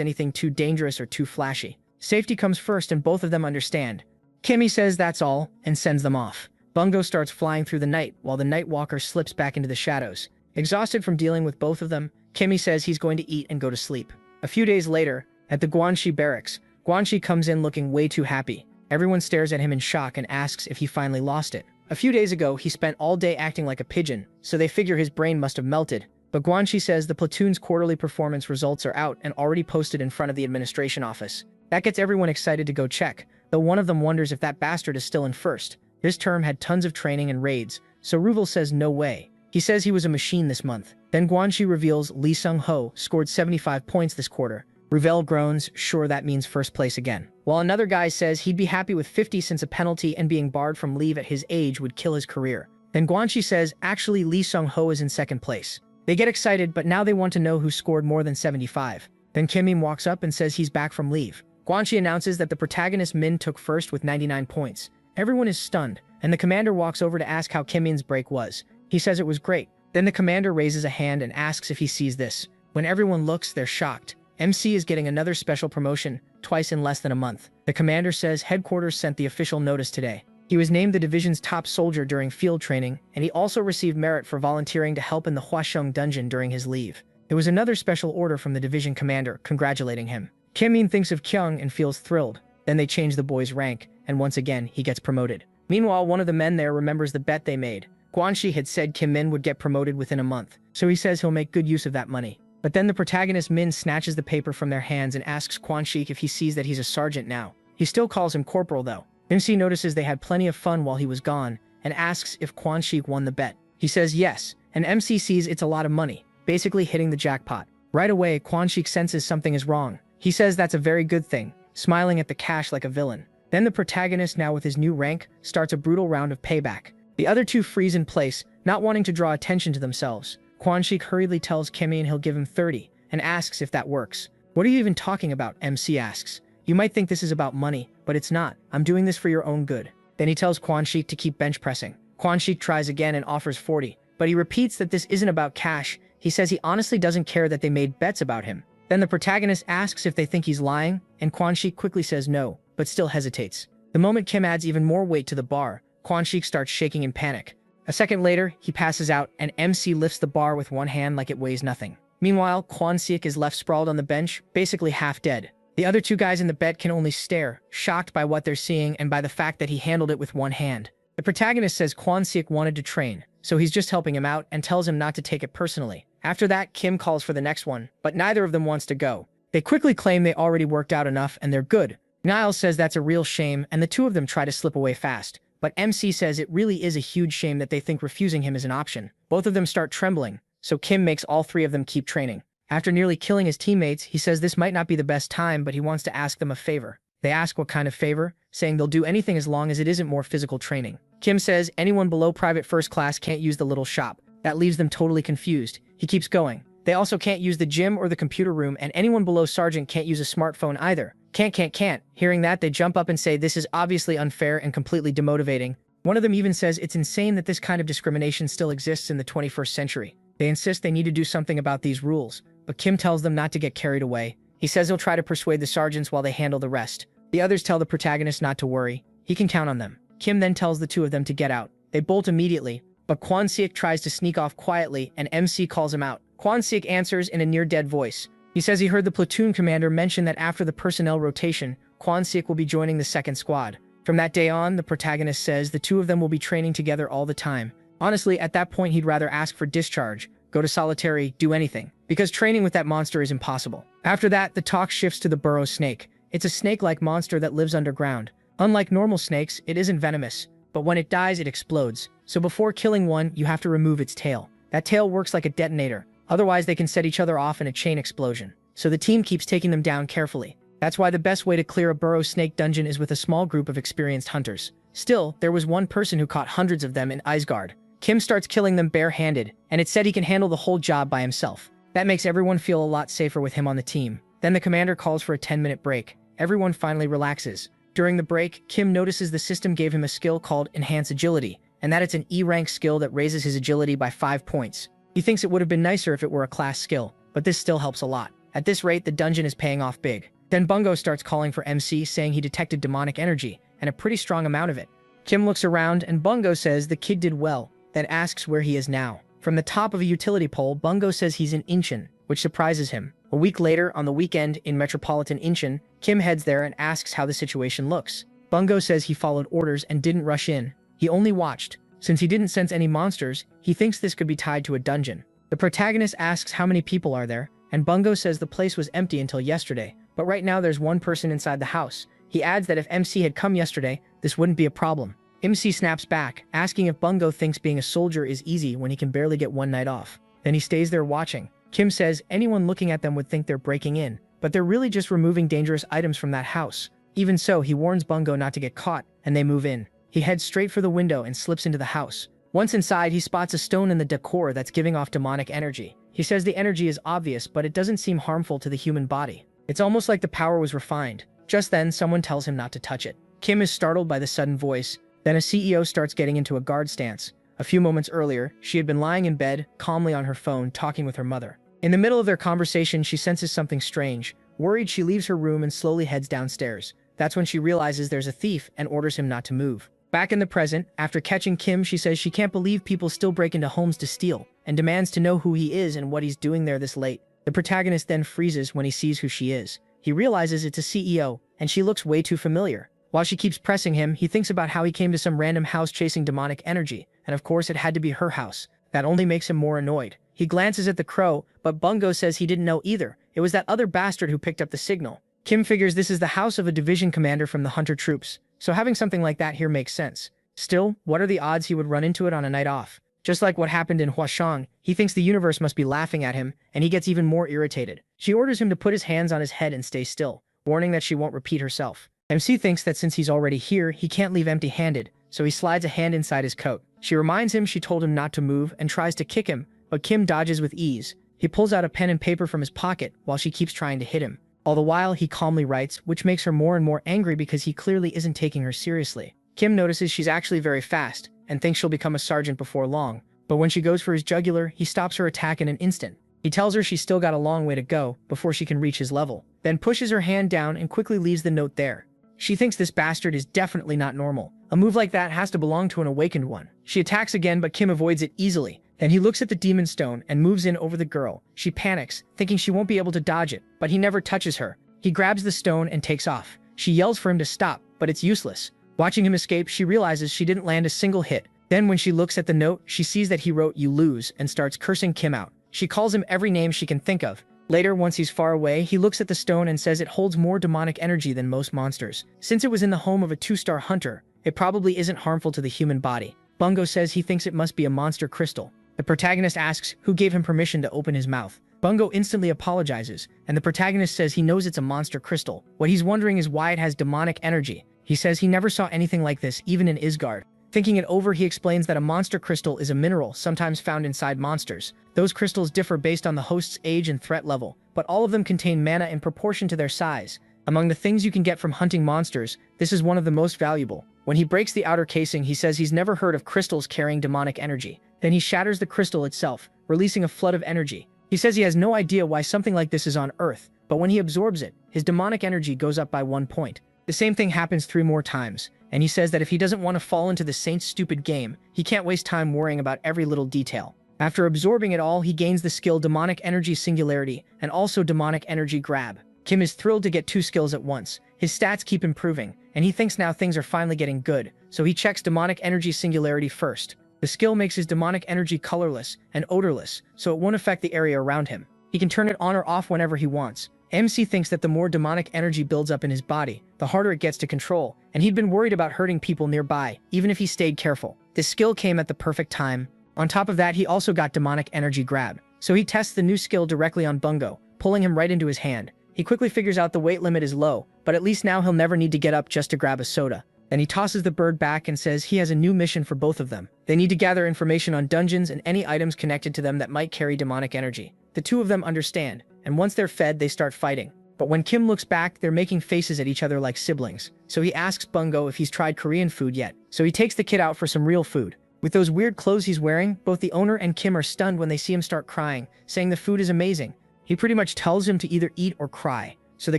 anything too dangerous or too flashy. Safety comes first and both of them understand. Kimi says that's all and sends them off. Bungo starts flying through the night while the Nightwalker slips back into the shadows. Exhausted from dealing with both of them, Kimi says he's going to eat and go to sleep. A few days later, at the Guanxi barracks, Guanxi comes in looking way too happy. Everyone stares at him in shock and asks if he finally lost it. A few days ago, he spent all day acting like a pigeon, so they figure his brain must have melted. But Guanxi says the platoon's quarterly performance results are out and already posted in front of the administration office. That gets everyone excited to go check, though one of them wonders if that bastard is still in first. This term had tons of training and raids, so Ruvel says no way. He says he was a machine this month. Then Guanxi reveals Lee Sung-ho scored 75 points this quarter. Ruvel groans, sure that means first place again. While another guy says he'd be happy with 50 since a penalty and being barred from leave at his age would kill his career. Then Guanxi says actually Lee Sung-ho is in second place. They get excited, but now they want to know who scored more than 75. Then Kim Min walks up and says he's back from leave. Guanxi announces that the protagonist Min took first with 99 points. Everyone is stunned, and the commander walks over to ask how Kim Min's break was. He says it was great. Then the commander raises a hand and asks if he sees this. When everyone looks, they're shocked. MC is getting another special promotion, twice in less than a month. The commander says headquarters sent the official notice today. He was named the division's top soldier during field training, and he also received merit for volunteering to help in the Huasheng dungeon during his leave. There was another special order from the division commander, congratulating him. Kim Min thinks of Kyung and feels thrilled. Then they change the boy's rank, and once again, he gets promoted. Meanwhile, one of the men there remembers the bet they made. Guanxi had said Kim Min would get promoted within a month, so he says he'll make good use of that money. But then the protagonist Min snatches the paper from their hands and asks Guanxi if he sees that he's a sergeant now. He still calls him corporal though. MC notices they had plenty of fun while he was gone, and asks if Guanxi won the bet. He says yes, and MC sees it's a lot of money, basically hitting the jackpot. Right away, Guanxi senses something is wrong. He says that's a very good thing, smiling at the cash like a villain. Then the protagonist, now with his new rank, starts a brutal round of payback. The other two freeze in place, not wanting to draw attention to themselves. Guanxi hurriedly tells Kim Min he'll give him 30, and asks if that works. What are you even talking about? MC asks. You might think this is about money, but it's not. I'm doing this for your own good. Then he tells Guanxi to keep bench pressing. Guanxi tries again and offers 40, but he repeats that this isn't about cash. He says he honestly doesn't care that they made bets about him. Then the protagonist asks if they think he's lying, and Guanxi quickly says no, but still hesitates. The moment Kim adds even more weight to the bar, Guanxi starts shaking in panic. A second later, he passes out, and MC lifts the bar with one hand like it weighs nothing. Meanwhile, Guanxi is left sprawled on the bench, basically half dead. The other two guys in the bet can only stare, shocked by what they're seeing and by the fact that he handled it with one hand. The protagonist says Guanxi wanted to train, so he's just helping him out and tells him not to take it personally. After that, Kim calls for the next one, but neither of them wants to go. They quickly claim they already worked out enough and they're good. Niles says that's a real shame, and the two of them try to slip away fast. But MC says it really is a huge shame that they think refusing him is an option. Both of them start trembling, so Kim makes all three of them keep training. After nearly killing his teammates, he says this might not be the best time, but he wants to ask them a favor. They ask what kind of favor, saying they'll do anything as long as it isn't more physical training. Kim says anyone below private first class can't use the little shop. That leaves them totally confused. He keeps going. They also can't use the gym or the computer room, and anyone below sergeant can't use a smartphone either. Can't. Hearing that, they jump up and say this is obviously unfair and completely demotivating. One of them even says it's insane that this kind of discrimination still exists in the 21st century. They insist they need to do something about these rules, but Kim tells them not to get carried away. He says he'll try to persuade the sergeants while they handle the rest. The others tell the protagonist not to worry. He can count on them. Kim then tells the two of them to get out. They bolt immediately, but Guanxi tries to sneak off quietly and MC calls him out. Guanxi answers in a near-dead voice. He says he heard the platoon commander mention that after the personnel rotation, Guanxi will be joining the second squad. From that day on, the protagonist says the two of them will be training together all the time. Honestly, at that point he'd rather ask for discharge, go to solitary, do anything, because training with that monster is impossible. After that, the talk shifts to the burrow snake. It's a snake-like monster that lives underground. Unlike normal snakes, it isn't venomous, but when it dies, it explodes. So before killing one, you have to remove its tail. That tail works like a detonator. Otherwise, they can set each other off in a chain explosion. So the team keeps taking them down carefully. That's why the best way to clear a burrow snake dungeon is with a small group of experienced hunters. Still, there was one person who caught hundreds of them in Isgard. Kim starts killing them bare-handed, and it's said he can handle the whole job by himself. That makes everyone feel a lot safer with him on the team. Then the commander calls for a 10-minute break. Everyone finally relaxes. During the break, Kim notices the system gave him a skill called Enhance Agility, and that it's an E-rank skill that raises his agility by 5 points. He thinks it would have been nicer if it were a class skill, but this still helps a lot. At this rate, the dungeon is paying off big. Then Bungo starts calling for MC, saying he detected demonic energy, and a pretty strong amount of it. Kim looks around, and Bungo says the kid did well, then asks where he is now. From the top of a utility pole, Bungo says he's in Incheon, which surprises him. A week later, on the weekend in metropolitan Incheon, Kim heads there and asks how the situation looks. Bungo says he followed orders and didn't rush in. He only watched. Since he didn't sense any monsters, he thinks this could be tied to a dungeon. The protagonist asks how many people are there, and Bungo says the place was empty until yesterday, but right now there's one person inside the house. He adds that if MC had come yesterday, this wouldn't be a problem. MC snaps back, asking if Bungo thinks being a soldier is easy when he can barely get one night off. Then he stays there watching. Kim says anyone looking at them would think they're breaking in, but they're really just removing dangerous items from that house. Even so, he warns Bungo not to get caught, and they move in. He heads straight for the window and slips into the house. Once inside, he spots a stone in the decor that's giving off demonic energy. He says the energy is obvious, but it doesn't seem harmful to the human body. It's almost like the power was refined. Just then, someone tells him not to touch it. Kim is startled by the sudden voice. Then a CEO starts getting into a guard stance. A few moments earlier, she had been lying in bed, calmly on her phone, talking with her mother. In the middle of their conversation, she senses something strange. Worried, she leaves her room and slowly heads downstairs. That's when she realizes there's a thief and orders him not to move. Back in the present, after catching Kim, she says she can't believe people still break into homes to steal, and demands to know who he is and what he's doing there this late. The protagonist then freezes when he sees who she is. He realizes it's a CEO, and she looks way too familiar. While she keeps pressing him, he thinks about how he came to some random house chasing demonic energy, and of course it had to be her house. That only makes him more annoyed. He glances at the crow, but Bungo says he didn't know either. It was that other bastard who picked up the signal. Kim figures this is the house of a division commander from the Hunter troops, so having something like that here makes sense. Still, what are the odds he would run into it on a night off? Just like what happened in Huashang, he thinks the universe must be laughing at him, and he gets even more irritated. She orders him to put his hands on his head and stay still, warning that she won't repeat herself. MC thinks that since he's already here, he can't leave empty-handed, so he slides a hand inside his coat. She reminds him she told him not to move and tries to kick him, but Kim dodges with ease. He pulls out a pen and paper from his pocket while she keeps trying to hit him. All the while, he calmly writes, which makes her more and more angry because he clearly isn't taking her seriously. Kim notices she's actually very fast and thinks she'll become a sergeant before long, but when she goes for his jugular, he stops her attack in an instant. He tells her she's still got a long way to go before she can reach his level, then pushes her hand down and quickly leaves the note there. She thinks this bastard is definitely not normal. A move like that has to belong to an awakened one. She attacks again, but Kim avoids it easily. Then he looks at the demon stone and moves in over the girl. She panics, thinking she won't be able to dodge it, but he never touches her. He grabs the stone and takes off. She yells for him to stop, but it's useless. Watching him escape, she realizes she didn't land a single hit. Then when she looks at the note, she sees that he wrote "You lose" and starts cursing Kim out. She calls him every name she can think of. Later, once he's far away, he looks at the stone and says it holds more demonic energy than most monsters. Since it was in the home of a 2-star hunter, it probably isn't harmful to the human body. Bungo says he thinks it must be a monster crystal. The protagonist asks who gave him permission to open his mouth. Bungo instantly apologizes, and the protagonist says he knows it's a monster crystal. What he's wondering is why it has demonic energy. He says he never saw anything like this, even in Isgard. Thinking it over, he explains that a monster crystal is a mineral sometimes found inside monsters. Those crystals differ based on the host's age and threat level, but all of them contain mana in proportion to their size. Among the things you can get from hunting monsters, this is one of the most valuable. When he breaks the outer casing, he says he's never heard of crystals carrying demonic energy. Then he shatters the crystal itself, releasing a flood of energy. He says he has no idea why something like this is on Earth, but when he absorbs it, his demonic energy goes up by 1 point. The same thing happens 3 more times, and he says that if he doesn't want to fall into the Saint's stupid game, he can't waste time worrying about every little detail. After absorbing it all, he gains the skill Demonic Energy Singularity and also Demonic Energy Grab. Kim is thrilled to get 2 skills at once. His stats keep improving, and he thinks now things are finally getting good, so he checks Demonic Energy Singularity first. The skill makes his demonic energy colorless and odorless, so it won't affect the area around him. He can turn it on or off whenever he wants. MC thinks that the more demonic energy builds up in his body, the harder it gets to control, and he'd been worried about hurting people nearby, even if he stayed careful. This skill came at the perfect time. On top of that, he also got Demonic Energy Grab, so he tests the new skill directly on Bungo, pulling him right into his hand. He quickly figures out the weight limit is low, but at least now he'll never need to get up just to grab a soda. Then he tosses the bird back and says he has a new mission for both of them. They need to gather information on dungeons and any items connected to them that might carry demonic energy. The 2 of them understand, and once they're fed, they start fighting. But when Kim looks back, they're making faces at each other like siblings. So he asks Bungo if he's tried Korean food yet. So he takes the kid out for some real food. With those weird clothes he's wearing, both the owner and Kim are stunned when they see him start crying, saying the food is amazing. He pretty much tells him to either eat or cry, so the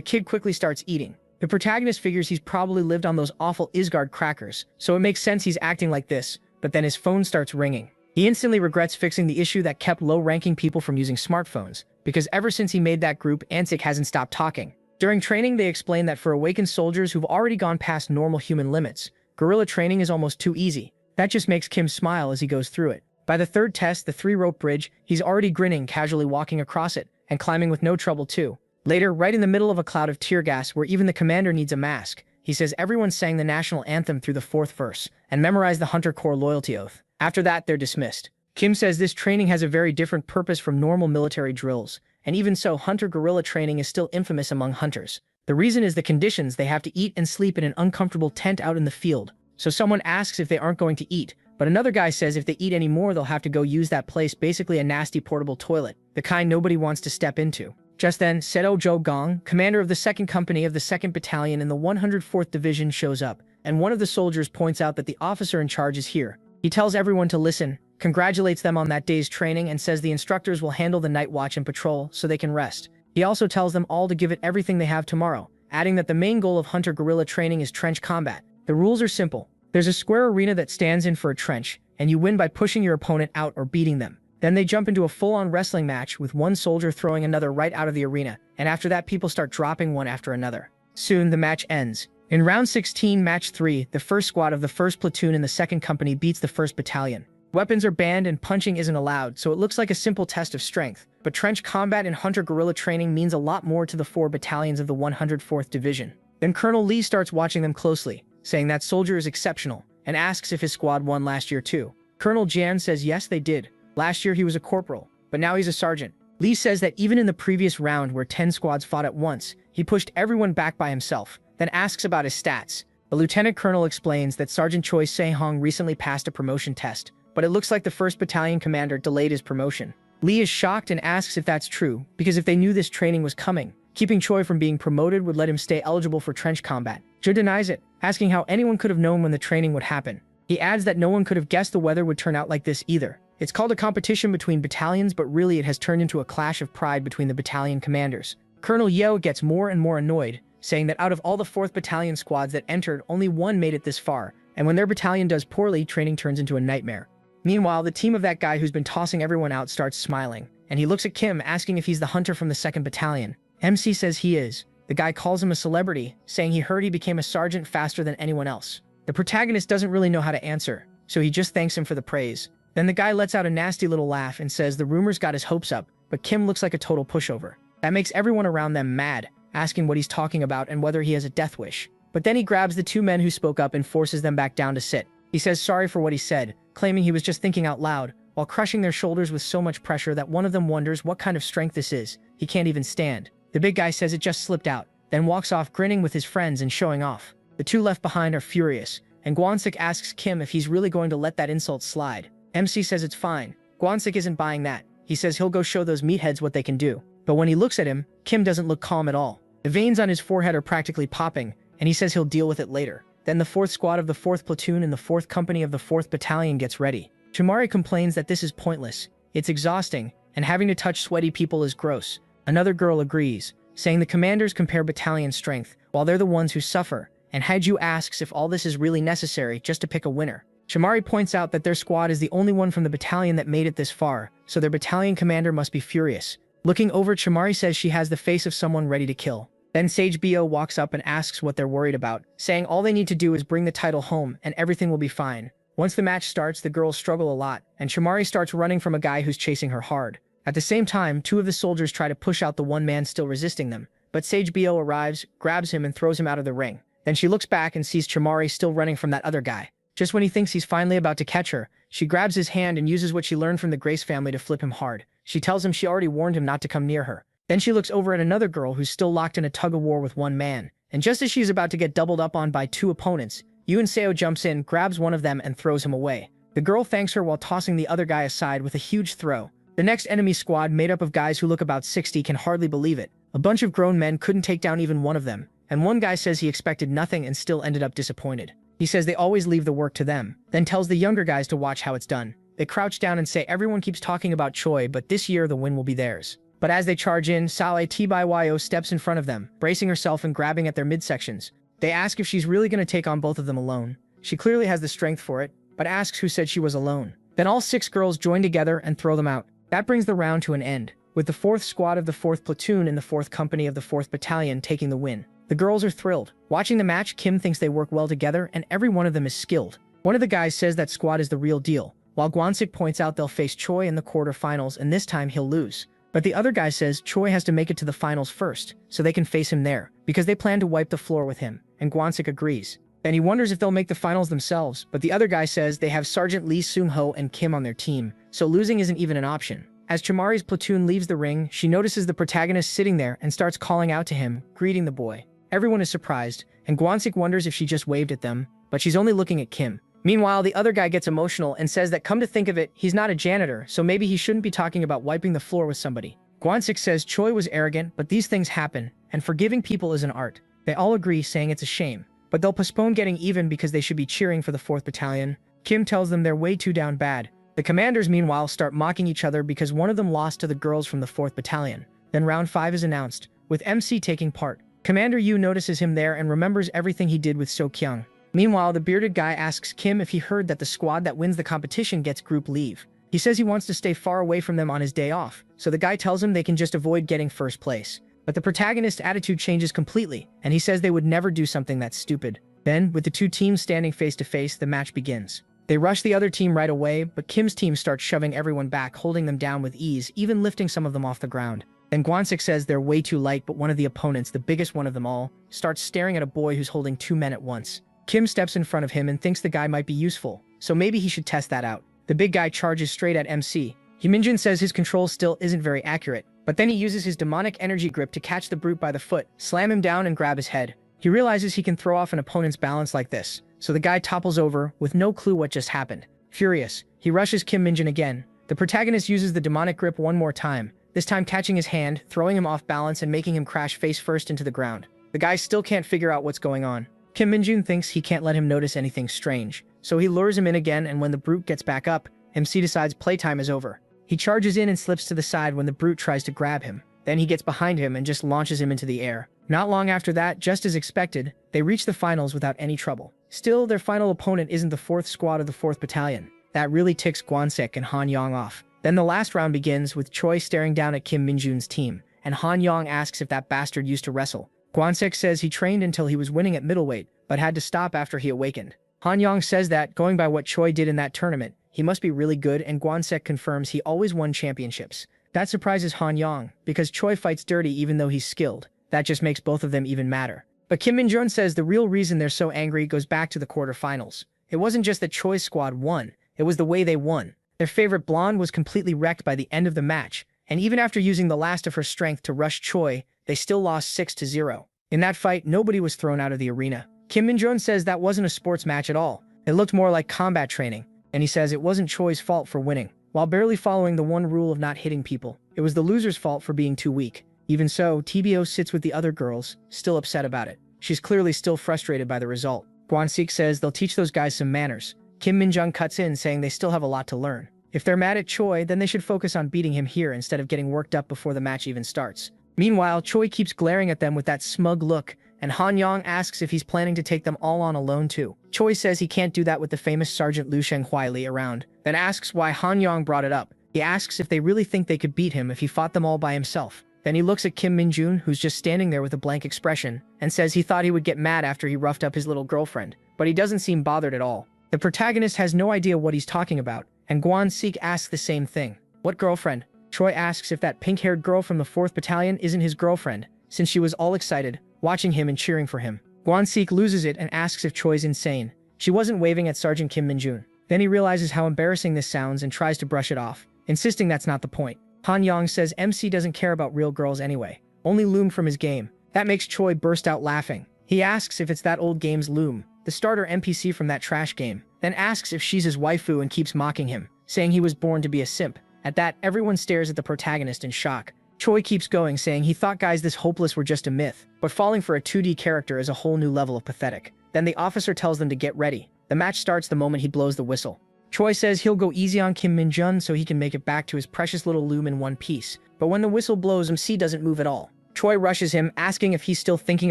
kid quickly starts eating. The protagonist figures he's probably lived on those awful Isgard crackers, so it makes sense he's acting like this, but then his phone starts ringing. He instantly regrets fixing the issue that kept low-ranking people from using smartphones, because ever since he made that group, Ansik hasn't stopped talking. During training, they explain that for awakened soldiers who've already gone past normal human limits, guerrilla training is almost too easy. That just makes Kim smile as he goes through it. By the 3rd test, the 3-rope bridge, he's already grinning, casually walking across it, and climbing with no trouble too. Later, right in the middle of a cloud of tear gas where even the commander needs a mask, He says everyone sang the national anthem through the 4th verse and memorized the Hunter Corps loyalty oath. After that, they're dismissed. Kim says this training has a very different purpose from normal military drills, and even so, hunter-guerrilla training is still infamous among hunters. The reason is the conditions. They have to eat and sleep in an uncomfortable tent out in the field. So someone asks if they aren't going to eat, but another guy says if they eat any more, they'll have to go use that place, basically a nasty portable toilet, the kind nobody wants to step into. Just then, Seo Jo-gong, commander of the 2nd Company of the 2nd Battalion in the 104th Division, shows up, and one of the soldiers points out that the officer in charge is here. He tells everyone to listen, congratulates them on that day's training, and says the instructors will handle the night watch and patrol so they can rest. He also tells them all to give it everything they have tomorrow, adding that the main goal of hunter-guerrilla training is trench combat. The rules are simple. There's a square arena that stands in for a trench, and you win by pushing your opponent out or beating them. Then they jump into a full-on wrestling match with one soldier throwing another right out of the arena, and after that people start dropping one after another. Soon the match ends. In round 16, match 3, the 1st squad of the 1st platoon in the 2nd Company beats the 1st Battalion. Weapons are banned and punching isn't allowed, so it looks like a simple test of strength. But trench combat and hunter-guerrilla training means a lot more to the 4 battalions of the 104th Division. Then Colonel Lee starts watching them closely, saying that soldier is exceptional, and asks if his squad won last year too. Colonel Jian says yes, they did. Last year he was a corporal, but now he's a sergeant. Lee says that even in the previous round where 10 squads fought at once, he pushed everyone back by himself, then asks about his stats. The lieutenant colonel explains that Sergeant Choi Se-hong recently passed a promotion test, but it looks like the 1st Battalion commander delayed his promotion. Lee is shocked and asks if that's true, because if they knew this training was coming, keeping Choi from being promoted would let him stay eligible for trench combat. Jo denies it, asking how anyone could have known when the training would happen. He adds that no one could have guessed the weather would turn out like this either. It's called a competition between battalions, but really it has turned into a clash of pride between the battalion commanders. Colonel Yeo gets more and more annoyed, saying that out of all the 4th Battalion squads that entered, only one made it this far, and when their battalion does poorly, training turns into a nightmare. Meanwhile, the team of that guy who's been tossing everyone out starts smiling, and he looks at Kim asking if he's the hunter from the 2nd Battalion. MC says he is. The guy calls him a celebrity, saying he heard he became a sergeant faster than anyone else. The protagonist doesn't really know how to answer, so he just thanks him for the praise. Then the guy lets out a nasty little laugh and says the rumors got his hopes up, but Kim looks like a total pushover. That makes everyone around them mad, asking what he's talking about and whether he has a death wish. But then he grabs the 2 men who spoke up and forces them back down to sit. He says sorry for what he said, claiming he was just thinking out loud, while crushing their shoulders with so much pressure that one of them wonders what kind of strength this is. He can't even stand. The big guy says it just slipped out, then walks off grinning with his friends and showing off. The 2 left behind are furious, and Gwansik asks Kim if he's really going to let that insult slide. MC says it's fine. Gwansik isn't buying that. He says he'll go show those meatheads what they can do. But when he looks at him, Kim doesn't look calm at all. The veins on his forehead are practically popping, and he says he'll deal with it later. Then the 4th squad of the 4th platoon in the 4th Company of the 4th Battalion gets ready. Chimari complains that this is pointless. It's exhausting, and having to touch sweaty people is gross. Another girl agrees, saying the commanders compare battalion strength, while they're the ones who suffer, and Haiju asks if all this is really necessary just to pick a winner. Chimari points out that their squad is the only one from the battalion that made it this far, so their battalion commander must be furious. Looking over, Chimari says she has the face of someone ready to kill. Then Sage Bo walks up and asks what they're worried about, saying all they need to do is bring the title home and everything will be fine. Once the match starts, the girls struggle a lot, and Chimari starts running from a guy who's chasing her hard. At the same time, 2 of the soldiers try to push out the one man still resisting them, but Sage Bo arrives, grabs him and throws him out of the ring. Then she looks back and sees Chimari still running from that other guy. Just when he thinks he's finally about to catch her, she grabs his hand and uses what she learned from the Grace family to flip him hard. She tells him she already warned him not to come near her. Then she looks over at another girl who's still locked in a tug-of-war with one man. And just as she's about to get doubled up on by 2 opponents, Yoon Seo jumps in, grabs one of them, and throws him away. The girl thanks her while tossing the other guy aside with a huge throw. The next enemy squad, made up of guys who look about 60, can hardly believe it. A bunch of grown men couldn't take down even one of them, and one guy says he expected nothing and still ended up disappointed. He says they always leave the work to them, then tells the younger guys to watch how it's done. They crouch down and say everyone keeps talking about Choi, but this year the win will be theirs. But as they charge in, Sale Tbyo steps in front of them, bracing herself and grabbing at their midsections. They ask if she's really going to take on both of them alone. She clearly has the strength for it, but asks who said she was alone. Then all 6 girls join together and throw them out. That brings the round to an end, with the 4th squad of the 4th platoon in the 4th Company of the 4th Battalion taking the win. The girls are thrilled. Watching the match, Kim thinks they work well together and every one of them is skilled. One of the guys says that squad is the real deal, while Gwansik points out they'll face Choi in the quarterfinals and this time he'll lose. But the other guy says Choi has to make it to the finals first, so they can face him there, because they plan to wipe the floor with him. and Gwansik agrees. Then he wonders if they'll make the finals themselves, but the other guy says they have Sergeant Lee Seung-ho and Kim on their team, so losing isn't even an option. As Chamari's platoon leaves the ring, she notices the protagonist sitting there and starts calling out to him, greeting the boy. Everyone is surprised, and Gwansik wonders if she just waved at them, but she's only looking at Kim. Meanwhile, the other guy gets emotional and says that come to think of it, he's not a janitor, so maybe he shouldn't be talking about wiping the floor with somebody. Gwansik says Choi was arrogant, but these things happen, and forgiving people is an art. They all agree, saying it's a shame, but they'll postpone getting even because they should be cheering for the 4th Battalion. Kim tells them they're way too down bad. The commanders, meanwhile, start mocking each other because one of them lost to the girls from the 4th Battalion. Then round 5 is announced, with MC taking part. Commander Yu notices him there and remembers everything he did with So Kyung. Meanwhile, the bearded guy asks Kim if he heard that the squad that wins the competition gets group leave. He says he wants to stay far away from them on his day off, so the guy tells him they can just avoid getting first place. But the protagonist's attitude changes completely, and he says they would never do something that stupid. Then, with the two teams standing face to face, the match begins. They rush the other team right away, but Kim's team starts shoving everyone back, holding them down with ease, even lifting some of them off the ground. Then Gwansik says they're way too light, but one of the opponents, the biggest one of them all, starts staring at a boy who's holding 2 men at once. Kim steps in front of him and thinks the guy might be useful, so maybe he should test that out. The big guy charges straight at MC. Minjun says his control still isn't very accurate, but then he uses his demonic energy grip to catch the brute by the foot, slam him down and grab his head. He realizes he can throw off an opponent's balance like this, so the guy topples over with no clue what just happened. Furious, he rushes Kim Minjun again. The protagonist uses the demonic grip one more time, this time catching his hand, throwing him off balance and making him crash face first into the ground. The guy still can't figure out what's going on. Kim Minjun thinks he can't let him notice anything strange, so he lures him in again, and when the brute gets back up, MC decides playtime is over. He charges in and slips to the side when the brute tries to grab him. Then he gets behind him and just launches him into the air. Not long after that, just as expected, they reach the finals without any trouble. Still, their final opponent isn't the 4th Squad of the 4th Battalion. That really ticks Gwansik and Han Yong off. Then the last round begins with Choi staring down at Kim Minjun's team, and Han Yong asks if that bastard used to wrestle. Gwansik says he trained until he was winning at middleweight, but had to stop after he awakened. Han Yong says that, going by what Choi did in that tournament, he must be really good, and Gwansik confirms he always won championships. That surprises Han Yong, because Choi fights dirty even though he's skilled. That just makes both of them even madder. But Kim Minjun says the real reason they're so angry goes back to the quarterfinals. It wasn't just that Choi's squad won, it was the way they won. Their favorite blonde was completely wrecked by the end of the match, and even after using the last of her strength to rush Choi, they still lost 6-0. In that fight, nobody was thrown out of the arena. Kim Minjun says that wasn't a sports match at all. It looked more like combat training, and he says it wasn't Choi's fault for winning. While barely following the one rule of not hitting people, it was the loser's fault for being too weak. Even so, TBO sits with the other girls, still upset about it. She's clearly still frustrated by the result. Gwansik says they'll teach those guys some manners. Kim Minjun cuts in, saying they still have a lot to learn. If they're mad at Choi, then they should focus on beating him here instead of getting worked up before the match even starts. Meanwhile, Choi keeps glaring at them with that smug look, and Han Yong asks if he's planning to take them all on alone too. Choi says he can't do that with the famous Sergeant Liu Shenghuai around, then asks why Han Yong brought it up. He asks if they really think they could beat him if he fought them all by himself. Then he looks at Kim Minjun, who's just standing there with a blank expression, and says he thought he would get mad after he roughed up his little girlfriend, but he doesn't seem bothered at all. The protagonist has no idea what he's talking about, and Gwansik asks the same thing. What girlfriend? Choi asks if that pink-haired girl from the 4th Battalion isn't his girlfriend, since she was all excited, watching him and cheering for him. Gwansik loses it and asks if Choi's insane. She wasn't waving at Sergeant Kim Minjun. Then he realizes how embarrassing this sounds and tries to brush it off, insisting that's not the point. Han Yong says MC doesn't care about real girls anyway, only Loom from his game. That makes Choi burst out laughing. He asks if it's that old game's Loom, the starter NPC from that trash game, then asks if she's his waifu and keeps mocking him, saying he was born to be a simp. At that, everyone stares at the protagonist in shock. Choi keeps going, saying he thought guys this hopeless were just a myth, but falling for a 2D character is a whole new level of pathetic. Then the officer tells them to get ready. The match starts the moment he blows the whistle. Choi says he'll go easy on Kim Minjun so he can make it back to his precious little Loom in one piece, but when the whistle blows, MC doesn't move at all. Choi rushes him, asking if he's still thinking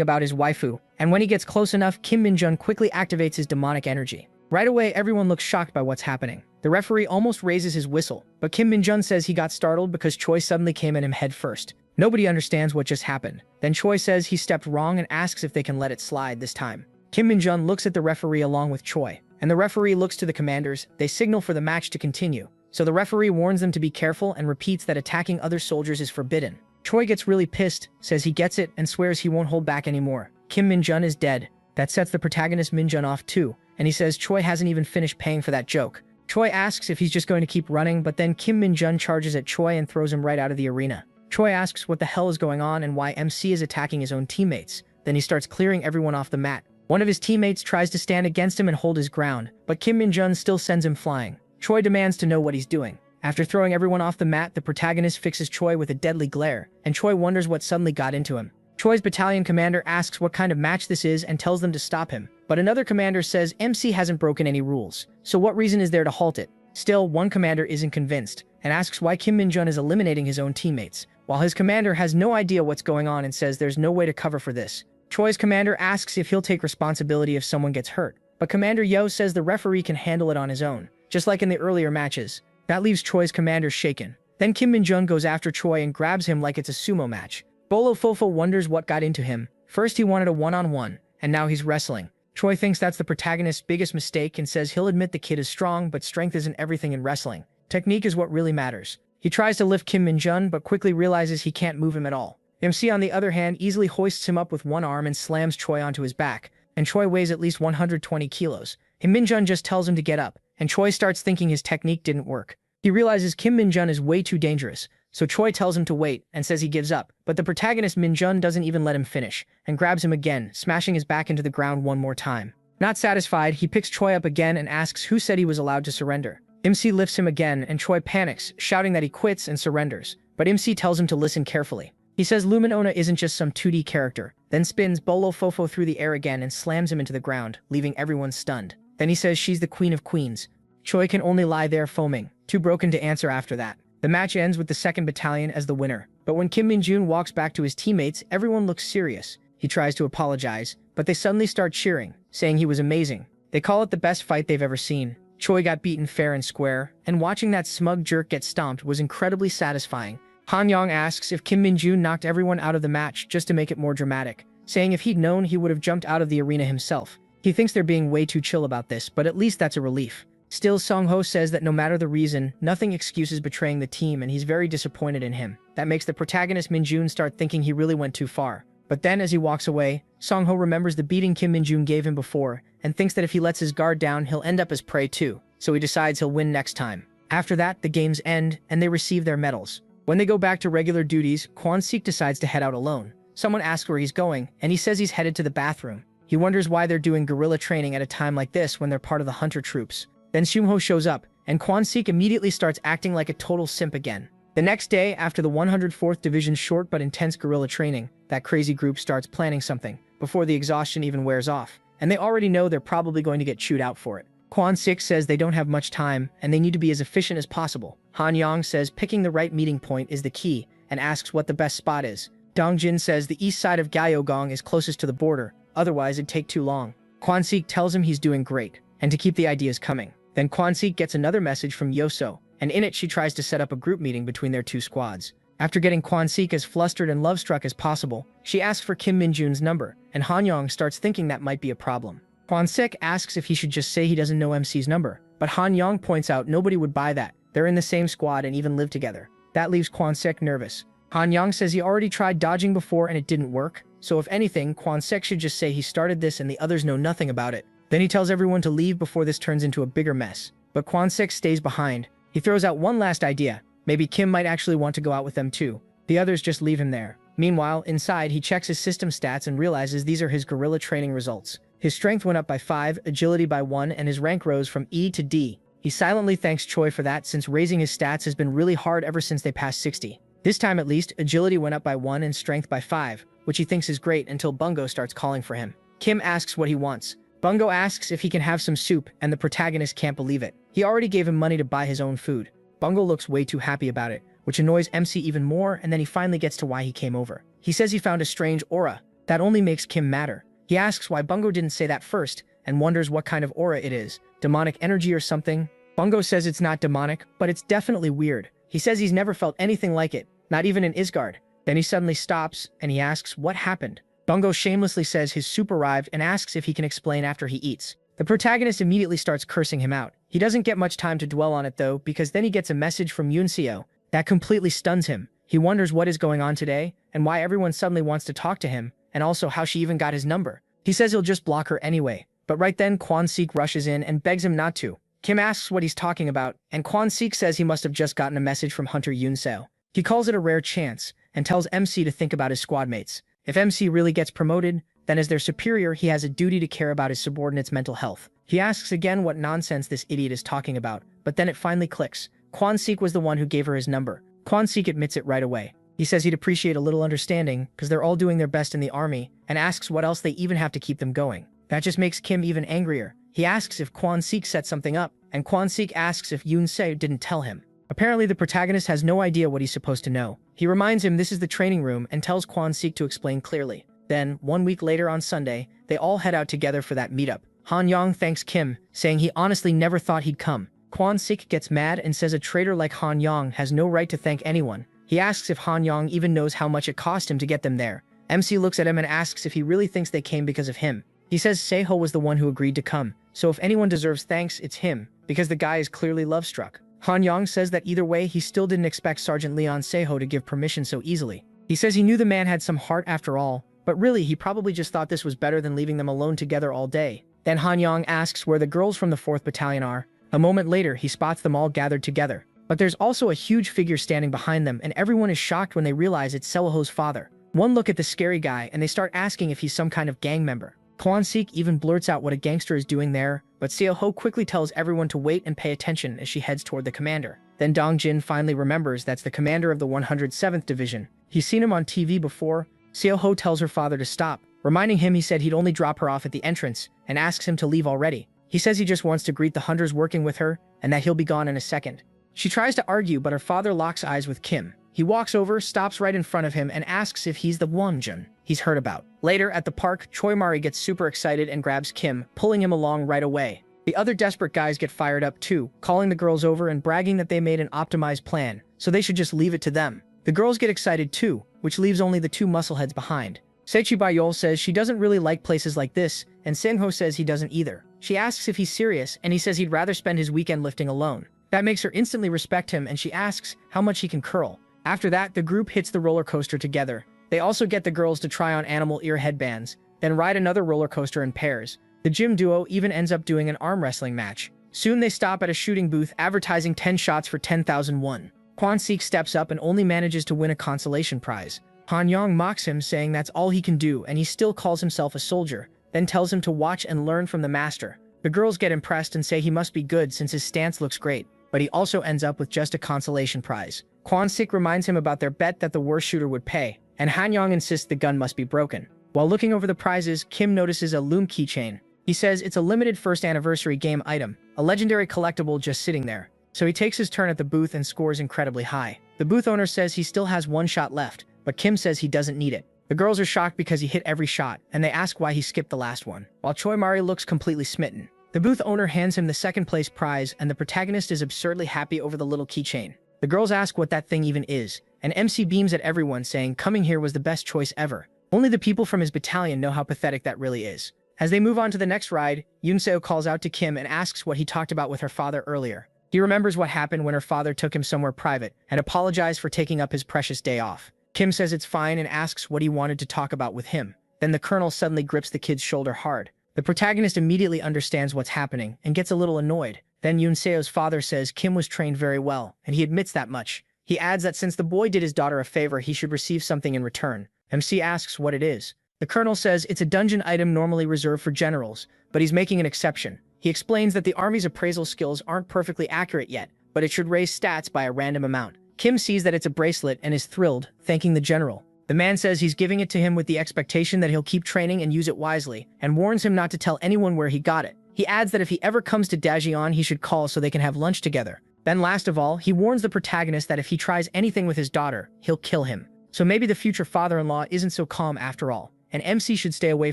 about his waifu, and when he gets close enough, Kim Minjun quickly activates his demonic energy. Right away, everyone looks shocked by what's happening. The referee almost raises his whistle, but Kim Minjun says he got startled because Choi suddenly came at him head first. Nobody understands what just happened. Then Choi says he stepped wrong and asks if they can let it slide this time. Kim Minjun looks at the referee along with Choi, and the referee looks to the commanders. They signal for the match to continue. So the referee warns them to be careful and repeats that attacking other soldiers is forbidden. Choi gets really pissed, says he gets it, and swears he won't hold back anymore. Kim Minjun is dead. That sets the protagonist Minjun off too, and he says Choi hasn't even finished paying for that joke. Choi asks if he's just going to keep running, but then Kim Minjun charges at Choi and throws him right out of the arena. Choi asks what the hell is going on and why MC is attacking his own teammates. Then he starts clearing everyone off the mat. One of his teammates tries to stand against him and hold his ground, but Kim Minjun still sends him flying. Choi demands to know what he's doing. After throwing everyone off the mat, the protagonist fixes Choi with a deadly glare, and Choi wonders what suddenly got into him. Choi's battalion commander asks what kind of match this is and tells them to stop him, but another commander says MC hasn't broken any rules, so what reason is there to halt it? Still, one commander isn't convinced, and asks why Kim Minjun is eliminating his own teammates, while his commander has no idea what's going on and says there's no way to cover for this. Choi's commander asks if he'll take responsibility if someone gets hurt, but Commander Yo says the referee can handle it on his own, just like in the earlier matches. That leaves Choi's commander shaken. Then Kim Minjun goes after Choi and grabs him like it's a sumo match. Bolo Fofo wonders what got into him. First he wanted a one-on-one, and now he's wrestling. Choi thinks that's the protagonist's biggest mistake and says he'll admit the kid is strong, but strength isn't everything in wrestling. Technique is what really matters. He tries to lift Kim Minjun, but quickly realizes he can't move him at all. MC, on the other hand, easily hoists him up with one arm and slams Choi onto his back, and Choi weighs at least 120 kilos. And Minjun just tells him to get up, and Choi starts thinking his technique didn't work. He realizes Kim Minjun is way too dangerous, so Choi tells him to wait and says he gives up, but the protagonist Minjun doesn't even let him finish, and grabs him again, smashing his back into the ground one more time. Not satisfied, he picks Choi up again and asks who said he was allowed to surrender. MC lifts him again, and Choi panics, shouting that he quits and surrenders, but MC tells him to listen carefully. He says Luminona isn't just some 2D character, then spins Bolo Fofo through the air again and slams him into the ground, leaving everyone stunned. Then he says she's the queen of queens. Choi can only lie there foaming, too broken to answer after that. The match ends with the 2nd Battalion as the winner, but when Kim Minjun walks back to his teammates, everyone looks serious. He tries to apologize, but they suddenly start cheering, saying he was amazing. They call it the best fight they've ever seen. Choi got beaten fair and square, and watching that smug jerk get stomped was incredibly satisfying. Han Yong asks if Kim Minjun knocked everyone out of the match just to make it more dramatic, saying if he'd known he would have jumped out of the arena himself. He thinks they're being way too chill about this, but at least that's a relief. Still, Song-ho says that no matter the reason, nothing excuses betraying the team, and he's very disappointed in him. That makes the protagonist Minjun start thinking he really went too far. But then, as he walks away, Song-ho remembers the beating Kim Minjun gave him before, and thinks that if he lets his guard down, he'll end up as prey too, so he decides he'll win next time. After that, the games end, and they receive their medals. When they go back to regular duties, Kwon-sik decides to head out alone. Someone asks where he's going, and he says he's headed to the bathroom. He wonders why they're doing guerrilla training at a time like this when they're part of the hunter troops. Then Seung-ho shows up, and Kwon-sik immediately starts acting like a total simp again. The next day, after the 104th Division's short but intense guerrilla training, that crazy group starts planning something, before the exhaustion even wears off, and they already know they're probably going to get chewed out for it. Kwon-sik says they don't have much time, and they need to be as efficient as possible. Han Yong says picking the right meeting point is the key, and asks what the best spot is. Dong Jin says the east side of Gyeonggang is closest to the border, otherwise it'd take too long. Kwon-sik tells him he's doing great, and to keep the ideas coming. Then Kwon-sik gets another message from Yoso, and in it she tries to set up a group meeting between their two squads. After getting Kwon-sik as flustered and love-struck as possible, she asks for Kim Minjun's number, and Han Yong starts thinking that might be a problem. Kwon-sik asks if he should just say he doesn't know MC's number, but Han Yong points out nobody would buy that. They're in the same squad and even live together. That leaves Kwon-sik nervous. Han Yong says he already tried dodging before and it didn't work, so if anything, Kwon-sik should just say he started this and the others know nothing about it. Then he tells everyone to leave before this turns into a bigger mess. But Kwon-sik stays behind. He throws out one last idea. Maybe Kim might actually want to go out with them too. The others just leave him there. Meanwhile, inside, he checks his system stats and realizes these are his guerrilla training results. His strength went up by 5, agility by 1, and his rank rose from E to D. He silently thanks Choi for that since raising his stats has been really hard ever since they passed 60. This time at least, agility went up by 1 and strength by 5, which he thinks is great until Bungo starts calling for him. Kim asks what he wants. Bungo asks if he can have some soup, and the protagonist can't believe it. He already gave him money to buy his own food. Bungo looks way too happy about it, which annoys MC even more, and then he finally gets to why he came over. He says he found a strange aura. That only makes Kim madder. He asks why Bungo didn't say that first, and wonders what kind of aura it is. Demonic energy or something? Bungo says it's not demonic, but it's definitely weird. He says he's never felt anything like it, not even in Isgard. Then he suddenly stops, and he asks what happened. Bungo shamelessly says his soup arrived and asks if he can explain after he eats. The protagonist immediately starts cursing him out. He doesn't get much time to dwell on it though, because then he gets a message from Yoon-seo. That completely stuns him. He wonders what is going on today, and why everyone suddenly wants to talk to him, and also how she even got his number. He says he'll just block her anyway, but right then Kwon-sik rushes in and begs him not to. Kim asks what he's talking about, and Kwon-sik says he must have just gotten a message from Hunter Yoon-seo. He calls it a rare chance, and tells MC to think about his squad mates. If MC really gets promoted, then as their superior he has a duty to care about his subordinates' mental health. He asks again what nonsense this idiot is talking about, but then it finally clicks. Kwon-sik was the one who gave her his number. Kwon-sik admits it right away. He says he'd appreciate a little understanding, because they're all doing their best in the army, and asks what else they even have to keep them going. That just makes Kim even angrier. He asks if Kwon-sik set something up, and Kwon-sik asks if Yoon-seo didn't tell him. Apparently the protagonist has no idea what he's supposed to know. He reminds him this is the training room and tells Kwon-sik to explain clearly. Then, 1 week later on Sunday, they all head out together for that meetup. Han-yong thanks Kim, saying he honestly never thought he'd come. Kwon-sik gets mad and says a traitor like Han-yong has no right to thank anyone. He asks if Han-yong even knows how much it cost him to get them there. MC looks at him and asks if he really thinks they came because of him. He says Seo was the one who agreed to come, so if anyone deserves thanks, it's him, because the guy is clearly love-struck. Han-yong says that either way he still didn't expect Sergeant Leon Seo to give permission so easily. He says he knew the man had some heart after all, but really he probably just thought this was better than leaving them alone together all day. Then Han-yong asks where the girls from the 4th Battalion are. A moment later he spots them all gathered together. But there's also a huge figure standing behind them and everyone is shocked when they realize it's Seoho's father. One look at the scary guy and they start asking if he's some kind of gang member. Kwon-sik even blurts out what a gangster is doing there, but Seo-ho quickly tells everyone to wait and pay attention as she heads toward the commander. Then Dong-jin finally remembers that's the commander of the 107th Division. He's seen him on TV before. Seo-ho tells her father to stop, reminding him he said he'd only drop her off at the entrance, and asks him to leave already. He says he just wants to greet the hunters working with her, and that he'll be gone in a second. She tries to argue, but her father locks eyes with Kim. He walks over, stops right in front of him, and asks if he's the Wonjun he's heard about. Later, at the park, Choi Mari gets super excited and grabs Kim, pulling him along right away. The other desperate guys get fired up too, calling the girls over and bragging that they made an optimized plan, so they should just leave it to them. The girls get excited too, which leaves only the two muscleheads behind. Sechi Bayol says she doesn't really like places like this, and Sang-ho says he doesn't either. She asks if he's serious, and he says he'd rather spend his weekend lifting alone. That makes her instantly respect him, and she asks how much he can curl. After that, the group hits the roller coaster together. They also get the girls to try on animal ear headbands, then ride another roller coaster in pairs. The gym duo even ends up doing an arm wrestling match. Soon they stop at a shooting booth advertising 10 shots for 10,000 won. Kwon-sik steps up and only manages to win a consolation prize. Han-yong mocks him, saying that's all he can do, and he still calls himself a soldier, then tells him to watch and learn from the master. The girls get impressed and say he must be good since his stance looks great, but he also ends up with just a consolation prize. Kwon-sik reminds him about their bet that the worst shooter would pay, and Han-yong insists the gun must be broken. While looking over the prizes, Kim notices a loom keychain. He says it's a limited first anniversary game item, a legendary collectible just sitting there. So he takes his turn at the booth and scores incredibly high. The booth owner says he still has one shot left, but Kim says he doesn't need it. The girls are shocked because he hit every shot, and they ask why he skipped the last one, while Choi Mari looks completely smitten. The booth owner hands him the second place prize, and the protagonist is absurdly happy over the little keychain. The girls ask what that thing even is, and MC beams at everyone, saying coming here was the best choice ever. Only the people from his battalion know how pathetic that really is. As they move on to the next ride, Yoon-seo calls out to Kim and asks what he talked about with her father earlier. He remembers what happened when her father took him somewhere private and apologized for taking up his precious day off. Kim says it's fine and asks what he wanted to talk about with him. Then the colonel suddenly grips the kid's shoulder hard. The protagonist immediately understands what's happening and gets a little annoyed. Then Yoon-seo's father says Kim was trained very well, and he admits that much. He adds that since the boy did his daughter a favor, he should receive something in return. MC asks what it is. The colonel says it's a dungeon item normally reserved for generals, but he's making an exception. He explains that the army's appraisal skills aren't perfectly accurate yet, but it should raise stats by a random amount. Kim sees that it's a bracelet and is thrilled, thanking the general. The man says he's giving it to him with the expectation that he'll keep training and use it wisely, and warns him not to tell anyone where he got it. He adds that if he ever comes to Daejeon, he should call so they can have lunch together. Then last of all, he warns the protagonist that if he tries anything with his daughter, he'll kill him. So maybe the future father-in-law isn't so calm after all, and MC should stay away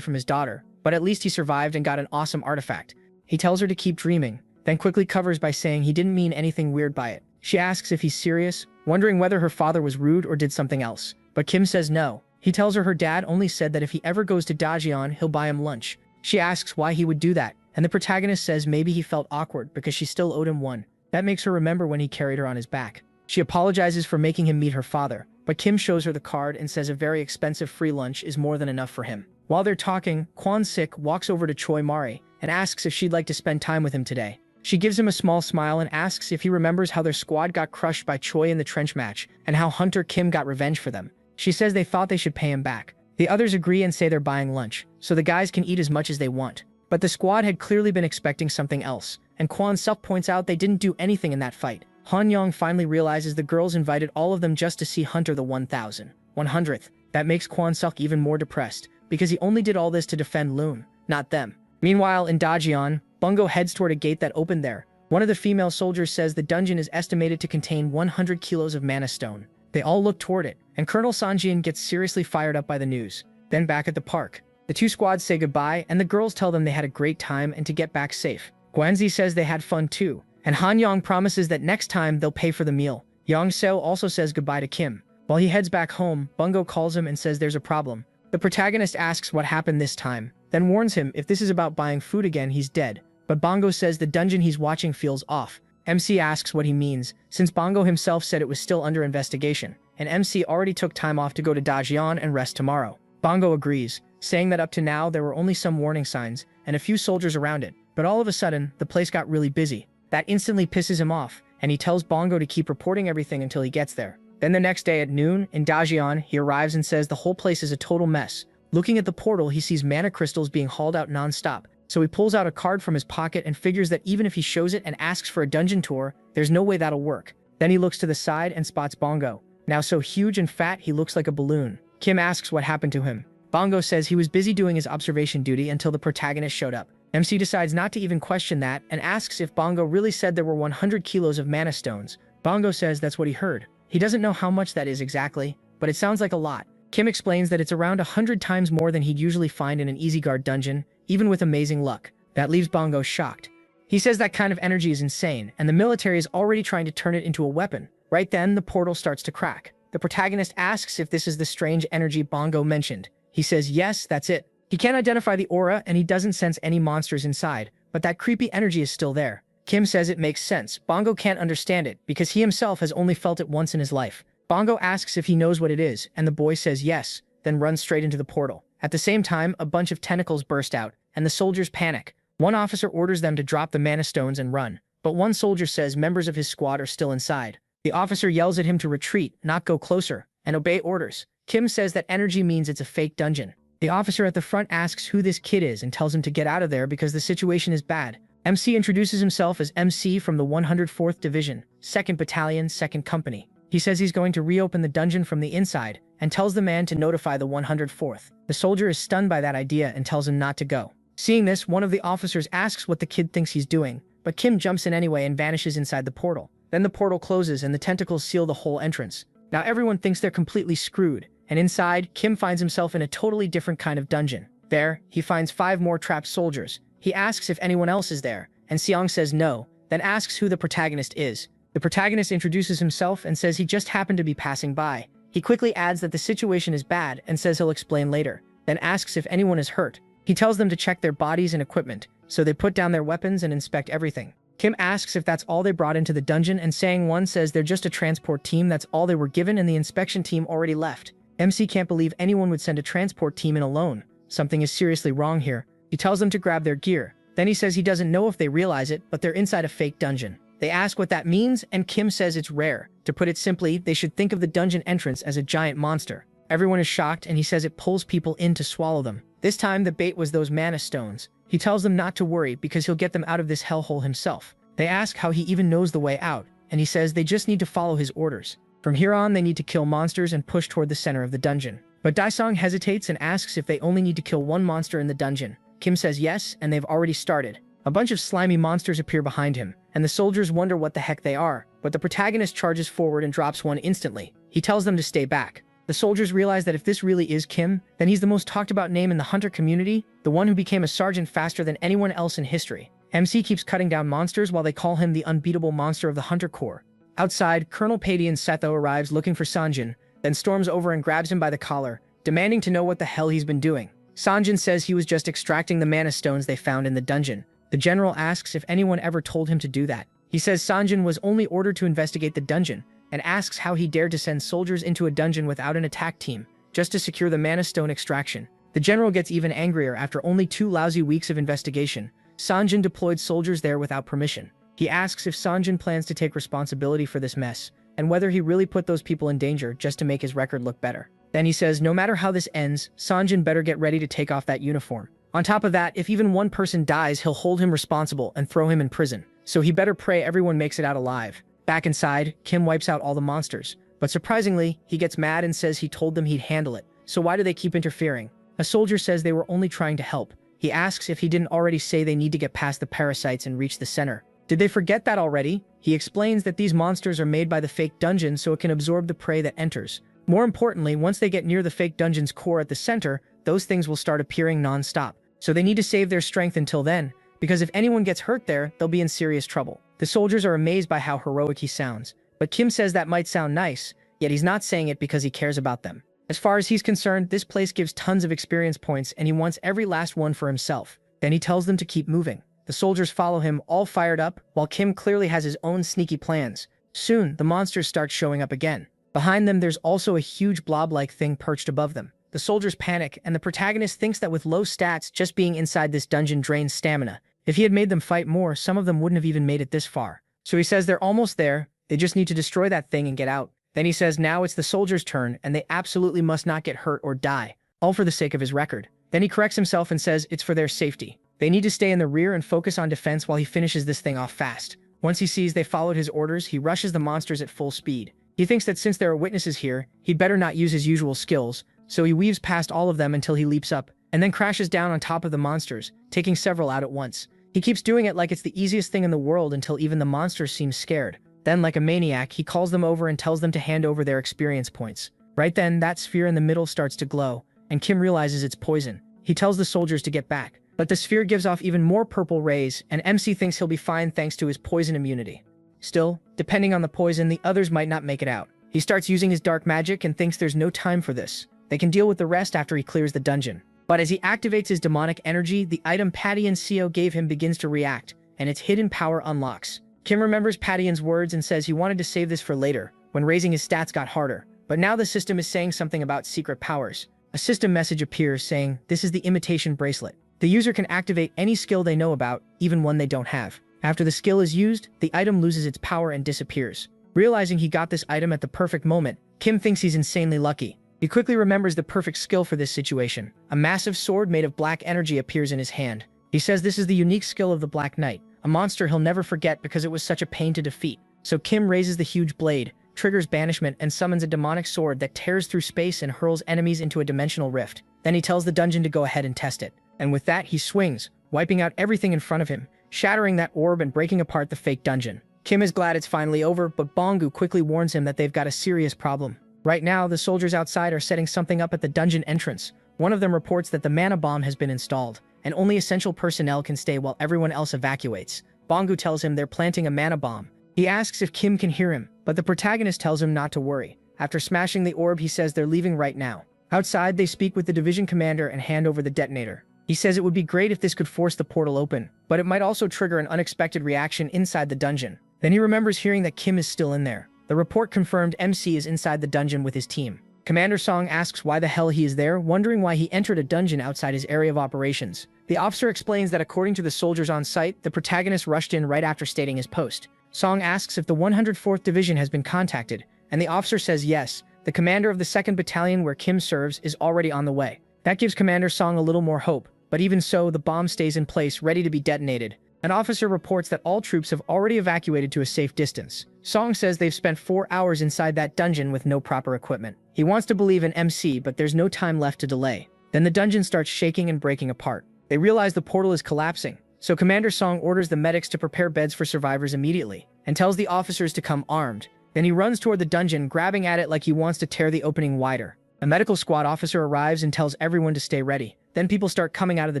from his daughter, but at least he survived and got an awesome artifact. He tells her to keep dreaming, then quickly covers by saying he didn't mean anything weird by it. She asks if he's serious, wondering whether her father was rude or did something else, but Kim says no. He tells her dad only said that if he ever goes to Daejeon, he'll buy him lunch. She asks why he would do that, and the protagonist says maybe he felt awkward because she still owed him one. That makes her remember when he carried her on his back. She apologizes for making him meet her father, but Kim shows her the card and says a very expensive free lunch is more than enough for him. While they're talking, Kwon-sik walks over to Choi Mari and asks if she'd like to spend time with him today. She gives him a small smile and asks if he remembers how their squad got crushed by Choi in the trench match and how Hunter Kim got revenge for them. She says they thought they should pay him back. The others agree and say they're buying lunch, so the guys can eat as much as they want. But the squad had clearly been expecting something else, and Kwon-suk points out they didn't do anything in that fight. Han Yong finally realizes the girls invited all of them just to see Hunter the 1,100th. That makes Kwon-suk even more depressed, because he only did all this to defend Loon, not them. Meanwhile, in Daejeon, Bungo heads toward a gate that opened there. One of the female soldiers says the dungeon is estimated to contain 100 kilos of mana stone. They all look toward it, and Colonel Sanjian gets seriously fired up by the news. Then back at the park, the two squads say goodbye, and the girls tell them they had a great time and to get back safe. Guanzi says they had fun too, and Han Yong promises that next time they'll pay for the meal. Yang Seo also says goodbye to Kim. While he heads back home, Bungo calls him and says there's a problem. The protagonist asks what happened this time, then warns him if this is about buying food again, he's dead. But Bongo says the dungeon he's watching feels off. MC asks what he means, since Bongo himself said it was still under investigation, and MC already took time off to go to Daejeon and rest tomorrow. Bongo agrees, saying that up to now there were only some warning signs and a few soldiers around it, but all of a sudden, the place got really busy. That instantly pisses him off, and he tells Bongo to keep reporting everything until he gets there. Then the next day at noon, in Daejeon, he arrives and says the whole place is a total mess. Looking at the portal, he sees mana crystals being hauled out non-stop, so he pulls out a card from his pocket and figures that even if he shows it and asks for a dungeon tour, there's no way that'll work. Then he looks to the side and spots Bongo. Now so huge and fat he looks like a balloon. Kim asks what happened to him. Bongo says he was busy doing his observation duty until the protagonist showed up. MC decides not to even question that and asks if Bongo really said there were 100 kilos of mana stones. Bongo says that's what he heard. He doesn't know how much that is exactly, but it sounds like a lot. Kim explains that it's around 100 times more than he'd usually find in an easy guard dungeon, even with amazing luck. That leaves Bongo shocked. He says that kind of energy is insane, and the military is already trying to turn it into a weapon. Right then, the portal starts to crack. The protagonist asks if this is the strange energy Bongo mentioned. He says yes, that's it. He can't identify the aura, and he doesn't sense any monsters inside, but that creepy energy is still there. Kim says it makes sense. Bongo can't understand it, because he himself has only felt it once in his life. Bongo asks if he knows what it is, and the boy says yes, then runs straight into the portal. At the same time, a bunch of tentacles burst out, and the soldiers panic. One officer orders them to drop the mana stones and run, but one soldier says members of his squad are still inside. The officer yells at him to retreat, not go closer, and obey orders. Kim says that energy means it's a fake dungeon. The officer at the front asks who this kid is and tells him to get out of there because the situation is bad. MC introduces himself as MC from the 104th Division, 2nd Battalion, 2nd Company. He says he's going to reopen the dungeon from the inside and tells the man to notify the 104th. The soldier is stunned by that idea and tells him not to go. Seeing this, one of the officers asks what the kid thinks he's doing, but Kim jumps in anyway and vanishes inside the portal. Then the portal closes and the tentacles seal the whole entrance. Now everyone thinks they're completely screwed, and inside, Kim finds himself in a totally different kind of dungeon. There, he finds 5 more trapped soldiers. He asks if anyone else is there, and Seong says no, then asks who the protagonist is. The protagonist introduces himself and says he just happened to be passing by. He quickly adds that the situation is bad and says he'll explain later, then asks if anyone is hurt. He tells them to check their bodies and equipment, so they put down their weapons and inspect everything. Kim asks if that's all they brought into the dungeon, and Sang-won says they're just a transport team, that's all they were given, and the inspection team already left. MC can't believe anyone would send a transport team in alone. Something is seriously wrong here. He tells them to grab their gear. Then he says he doesn't know if they realize it, but they're inside a fake dungeon. They ask what that means, and Kim says it's rare. To put it simply, they should think of the dungeon entrance as a giant monster. Everyone is shocked, and he says it pulls people in to swallow them. This time, the bait was those mana stones. He tells them not to worry because he'll get them out of this hellhole himself. They ask how he even knows the way out, and he says they just need to follow his orders. From here on, they need to kill monsters and push toward the center of the dungeon. But Daesung hesitates and asks if they only need to kill one monster in the dungeon. Kim says yes, and they've already started. A bunch of slimy monsters appear behind him, and the soldiers wonder what the heck they are, but the protagonist charges forward and drops one instantly. He tells them to stay back. The soldiers realize that if this really is Kim, then he's the most talked about name in the hunter community, the one who became a sergeant faster than anyone else in history. MC keeps cutting down monsters while they call him the unbeatable monster of the Hunter Corps. Outside, Colonel Padian Setho arrives looking for Sanjin, then storms over and grabs him by the collar, demanding to know what the hell he's been doing. Sanjin says he was just extracting the mana stones they found in the dungeon. The general asks if anyone ever told him to do that. He says Sanjin was only ordered to investigate the dungeon, and asks how he dared to send soldiers into a dungeon without an attack team, just to secure the mana stone extraction. The general gets even angrier after only 2 lousy weeks of investigation. Sanjin deployed soldiers there without permission. He asks if Sanjin plans to take responsibility for this mess, and whether he really put those people in danger just to make his record look better. Then he says no matter how this ends, Sanjin better get ready to take off that uniform. On top of that, if even one person dies, he'll hold him responsible and throw him in prison. So he better pray everyone makes it out alive. Back inside, Kim wipes out all the monsters. But surprisingly, he gets mad and says he told them he'd handle it. So why do they keep interfering? A soldier says they were only trying to help. He asks if he didn't already say they need to get past the parasites and reach the center. Did they forget that already? He explains that these monsters are made by the fake dungeon so it can absorb the prey that enters. More importantly, once they get near the fake dungeon's core at the center, those things will start appearing non-stop. So they need to save their strength until then, because if anyone gets hurt there, they'll be in serious trouble. The soldiers are amazed by how heroic he sounds, but Kim says that might sound nice, yet he's not saying it because he cares about them. As far as he's concerned, this place gives tons of experience points and he wants every last one for himself. Then he tells them to keep moving. The soldiers follow him, all fired up, while Kim clearly has his own sneaky plans. Soon, the monsters start showing up again. Behind them, there's also a huge blob-like thing perched above them. The soldiers panic, and the protagonist thinks that with low stats, just being inside this dungeon drains stamina. If he had made them fight more, some of them wouldn't have even made it this far. So he says they're almost there, they just need to destroy that thing and get out. Then he says now it's the soldiers' turn, and they absolutely must not get hurt or die, all for the sake of his record. Then he corrects himself and says it's for their safety. They need to stay in the rear and focus on defense while he finishes this thing off fast. Once he sees they followed his orders, he rushes the monsters at full speed. He thinks that since there are witnesses here, he'd better not use his usual skills, so he weaves past all of them until he leaps up, and then crashes down on top of the monsters, taking several out at once. He keeps doing it like it's the easiest thing in the world until even the monsters seem scared. Then, like a maniac, he calls them over and tells them to hand over their experience points. Right then, that sphere in the middle starts to glow, and Kim realizes it's poison. He tells the soldiers to get back. But the sphere gives off even more purple rays, and MC thinks he'll be fine thanks to his poison immunity. Still, depending on the poison, the others might not make it out. He starts using his dark magic and thinks there's no time for this. They can deal with the rest after he clears the dungeon. But as he activates his demonic energy, the item Patty Seo gave him begins to react, and its hidden power unlocks. Kim remembers Patty's words and says he wanted to save this for later, when raising his stats got harder. But now the system is saying something about secret powers. A system message appears saying, "This is the imitation bracelet." The user can activate any skill they know about, even one they don't have. After the skill is used, the item loses its power and disappears. Realizing he got this item at the perfect moment, Kim thinks he's insanely lucky. He quickly remembers the perfect skill for this situation. A massive sword made of black energy appears in his hand. He says this is the unique skill of the Black Knight, a monster he'll never forget because it was such a pain to defeat. So Kim raises the huge blade, triggers banishment, and summons a demonic sword that tears through space and hurls enemies into a dimensional rift. Then he tells the dungeon to go ahead and test it. And with that, he swings, wiping out everything in front of him, shattering that orb and breaking apart the fake dungeon. Kim is glad it's finally over, but Bongu quickly warns him that they've got a serious problem. Right now, the soldiers outside are setting something up at the dungeon entrance. One of them reports that the mana bomb has been installed, and only essential personnel can stay while everyone else evacuates. Bongu tells him they're planting a mana bomb. He asks if Kim can hear him, but the protagonist tells him not to worry. After smashing the orb, he says they're leaving right now. Outside, they speak with the division commander and hand over the detonator. He says it would be great if this could force the portal open, but it might also trigger an unexpected reaction inside the dungeon. Then he remembers hearing that Kim is still in there. The report confirmed MC is inside the dungeon with his team. Commander Song asks why the hell he is there, wondering why he entered a dungeon outside his area of operations. The officer explains that according to the soldiers on site, the protagonist rushed in right after stating his post. Song asks if the 104th Division has been contacted, and the officer says yes. The commander of the 2nd Battalion where Kim serves is already on the way. That gives Commander Song a little more hope, but even so, the bomb stays in place, ready to be detonated. An officer reports that all troops have already evacuated to a safe distance. Song says they've spent 4 hours inside that dungeon with no proper equipment. He wants to believe in MC, but there's no time left to delay. Then the dungeon starts shaking and breaking apart. They realize the portal is collapsing, so Commander Song orders the medics to prepare beds for survivors immediately, and tells the officers to come armed. Then he runs toward the dungeon, grabbing at it like he wants to tear the opening wider. A medical squad officer arrives and tells everyone to stay ready. Then people start coming out of the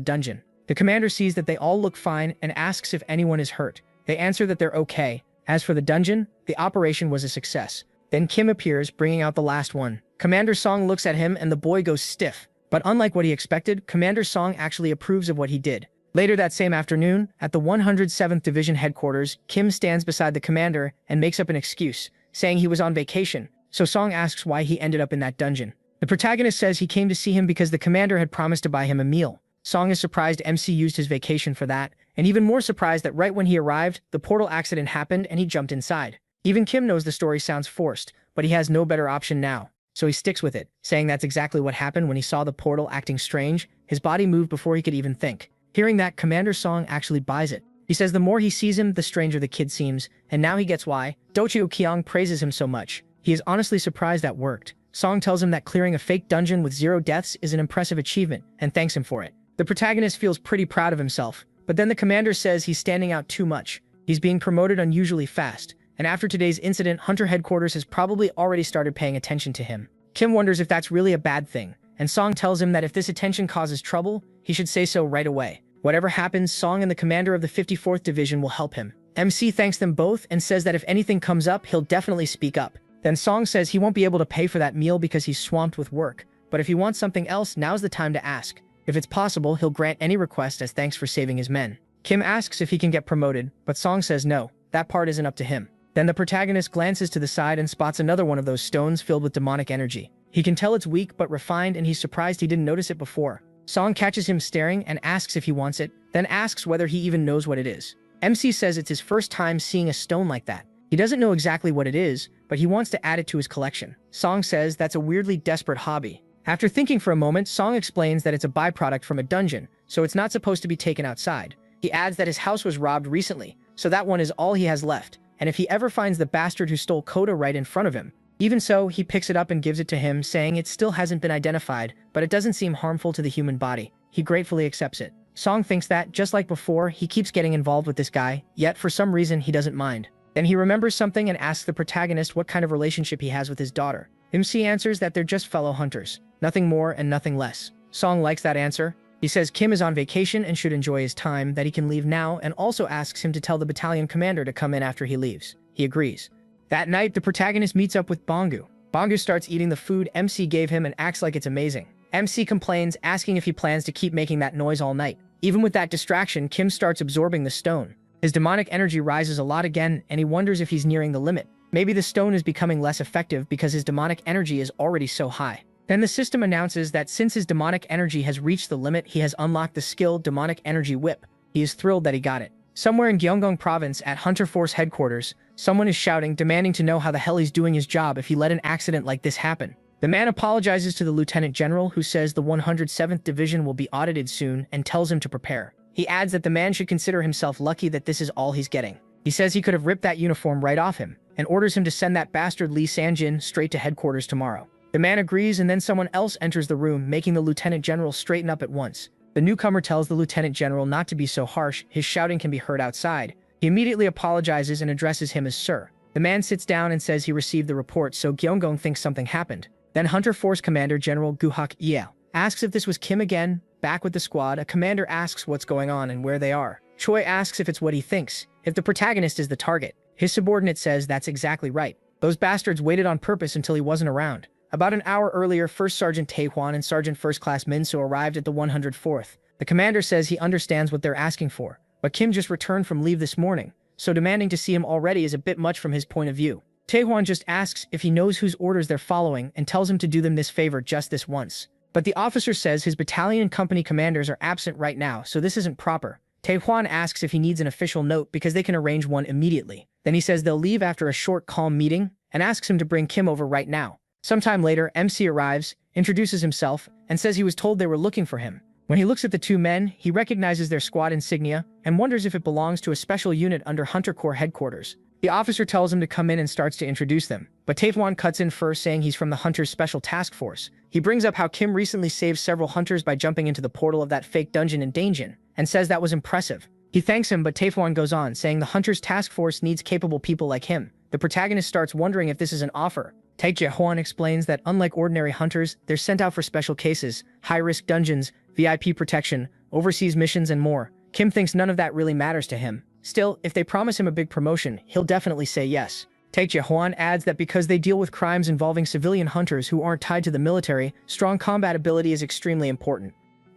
dungeon. The commander sees that they all look fine and asks if anyone is hurt. They answer that they're okay. As for the dungeon, the operation was a success. Then Kim appears, bringing out the last one. Commander Song looks at him and the boy goes stiff. But unlike what he expected, Commander Song actually approves of what he did. Later that same afternoon, at the 107th Division headquarters, Kim stands beside the commander and makes up an excuse, saying he was on vacation, so Song asks why he ended up in that dungeon. The protagonist says he came to see him because the commander had promised to buy him a meal. Song is surprised MC used his vacation for that, and even more surprised that right when he arrived, the portal accident happened and he jumped inside. Even Kim knows the story sounds forced, but he has no better option now, so he sticks with it, saying that's exactly what happened when he saw the portal acting strange. His body moved before he could even think. Hearing that, Commander Song actually buys it. He says the more he sees him, the stranger the kid seems, and now he gets why. Dochio Kyung praises him so much. He is honestly surprised that worked. Song tells him that clearing a fake dungeon with 0 deaths is an impressive achievement, and thanks him for it. The protagonist feels pretty proud of himself, but then the commander says he's standing out too much. He's being promoted unusually fast, and after today's incident, Hunter headquarters has probably already started paying attention to him. Kim wonders if that's really a bad thing, and Song tells him that if this attention causes trouble, he should say so right away. Whatever happens, Song and the commander of the 54th Division will help him. MC thanks them both and says that if anything comes up, he'll definitely speak up. Then Song says he won't be able to pay for that meal because he's swamped with work, but if he wants something else, now's the time to ask. If it's possible, he'll grant any request as thanks for saving his men. Kim asks if he can get promoted, but Song says no, that part isn't up to him. Then the protagonist glances to the side and spots another one of those stones filled with demonic energy. He can tell it's weak but refined, and he's surprised he didn't notice it before. Song catches him staring and asks if he wants it, then asks whether he even knows what it is. MC says it's his first time seeing a stone like that. He doesn't know exactly what it is, but he wants to add it to his collection. Song says that's a weirdly desperate hobby. After thinking for a moment, Song explains that it's a byproduct from a dungeon, so it's not supposed to be taken outside. He adds that his house was robbed recently, so that one is all he has left, and if he ever finds the bastard who stole Coda right in front of him. Even so, he picks it up and gives it to him, saying it still hasn't been identified, but it doesn't seem harmful to the human body. He gratefully accepts it. Song thinks that, just like before, he keeps getting involved with this guy, yet for some reason he doesn't mind. Then he remembers something and asks the protagonist what kind of relationship he has with his daughter. MC answers that they're just fellow hunters. Nothing more and nothing less. Song likes that answer. He says Kim is on vacation and should enjoy his time, that he can leave now, and also asks him to tell the battalion commander to come in after he leaves. He agrees. That night, the protagonist meets up with Bongu. Bongu starts eating the food MC gave him and acts like it's amazing. MC complains, asking if he plans to keep making that noise all night. Even with that distraction, Kim starts absorbing the stone. His demonic energy rises a lot again, and he wonders if he's nearing the limit. Maybe the stone is becoming less effective because his demonic energy is already so high. Then the system announces that since his demonic energy has reached the limit, he has unlocked the skill Demonic Energy Whip. He is thrilled that he got it. Somewhere in Gyeonggong Province at Hunter Force headquarters, someone is shouting, demanding to know how the hell he's doing his job if he let an accident like this happen. The man apologizes to the Lieutenant General, who says the 107th Division will be audited soon and tells him to prepare. He adds that the man should consider himself lucky that this is all he's getting. He says he could have ripped that uniform right off him, and orders him to send that bastard Lee Sanjin straight to headquarters tomorrow. The man agrees, and then someone else enters the room, making the Lieutenant General straighten up at once. The newcomer tells the Lieutenant General not to be so harsh, his shouting can be heard outside. He immediately apologizes and addresses him as Sir. The man sits down and says he received the report, so Gyeonggong thinks something happened. Then Hunter Force Commander General Guhak Yahello asks if this was Kim again. Back with the squad, a commander asks what's going on and where they are. Choi asks if it's what he thinks, if the protagonist is the target. His subordinate says that's exactly right. Those bastards waited on purpose until he wasn't around. About an hour earlier, First Sergeant Taehwan and Sergeant First Class Minso arrived at the 104th. The commander says he understands what they're asking for, but Kim just returned from leave this morning, so demanding to see him already is a bit much from his point of view. Taehwan just asks if he knows whose orders they're following and tells him to do them this favor just this once. But the officer says his battalion and company commanders are absent right now, so this isn't proper. Taehwan asks if he needs an official note because they can arrange one immediately. Then he says they'll leave after a short calm meeting and asks him to bring Kim over right now. Sometime later, MC arrives, introduces himself, and says he was told they were looking for him. When he looks at the two men, he recognizes their squad insignia and wonders if it belongs to a special unit under Hunter Corps headquarters. The officer tells him to come in and starts to introduce them, but Taehwan cuts in first, saying he's from the Hunter's Special Task Force. He brings up how Kim recently saved several hunters by jumping into the portal of that fake dungeon in Dainjin, and says that was impressive. He thanks him, but Taehwan goes on, saying the Hunter's Task Force needs capable people like him. The protagonist starts wondering if this is an offer. Taehwan explains that unlike ordinary hunters, they're sent out for special cases, high-risk dungeons, VIP protection, overseas missions, and more. Kim thinks none of that really matters to him. Still, if they promise him a big promotion, he'll definitely say yes. Taehwan adds that because they deal with crimes involving civilian hunters who aren't tied to the military, strong combat ability is extremely important.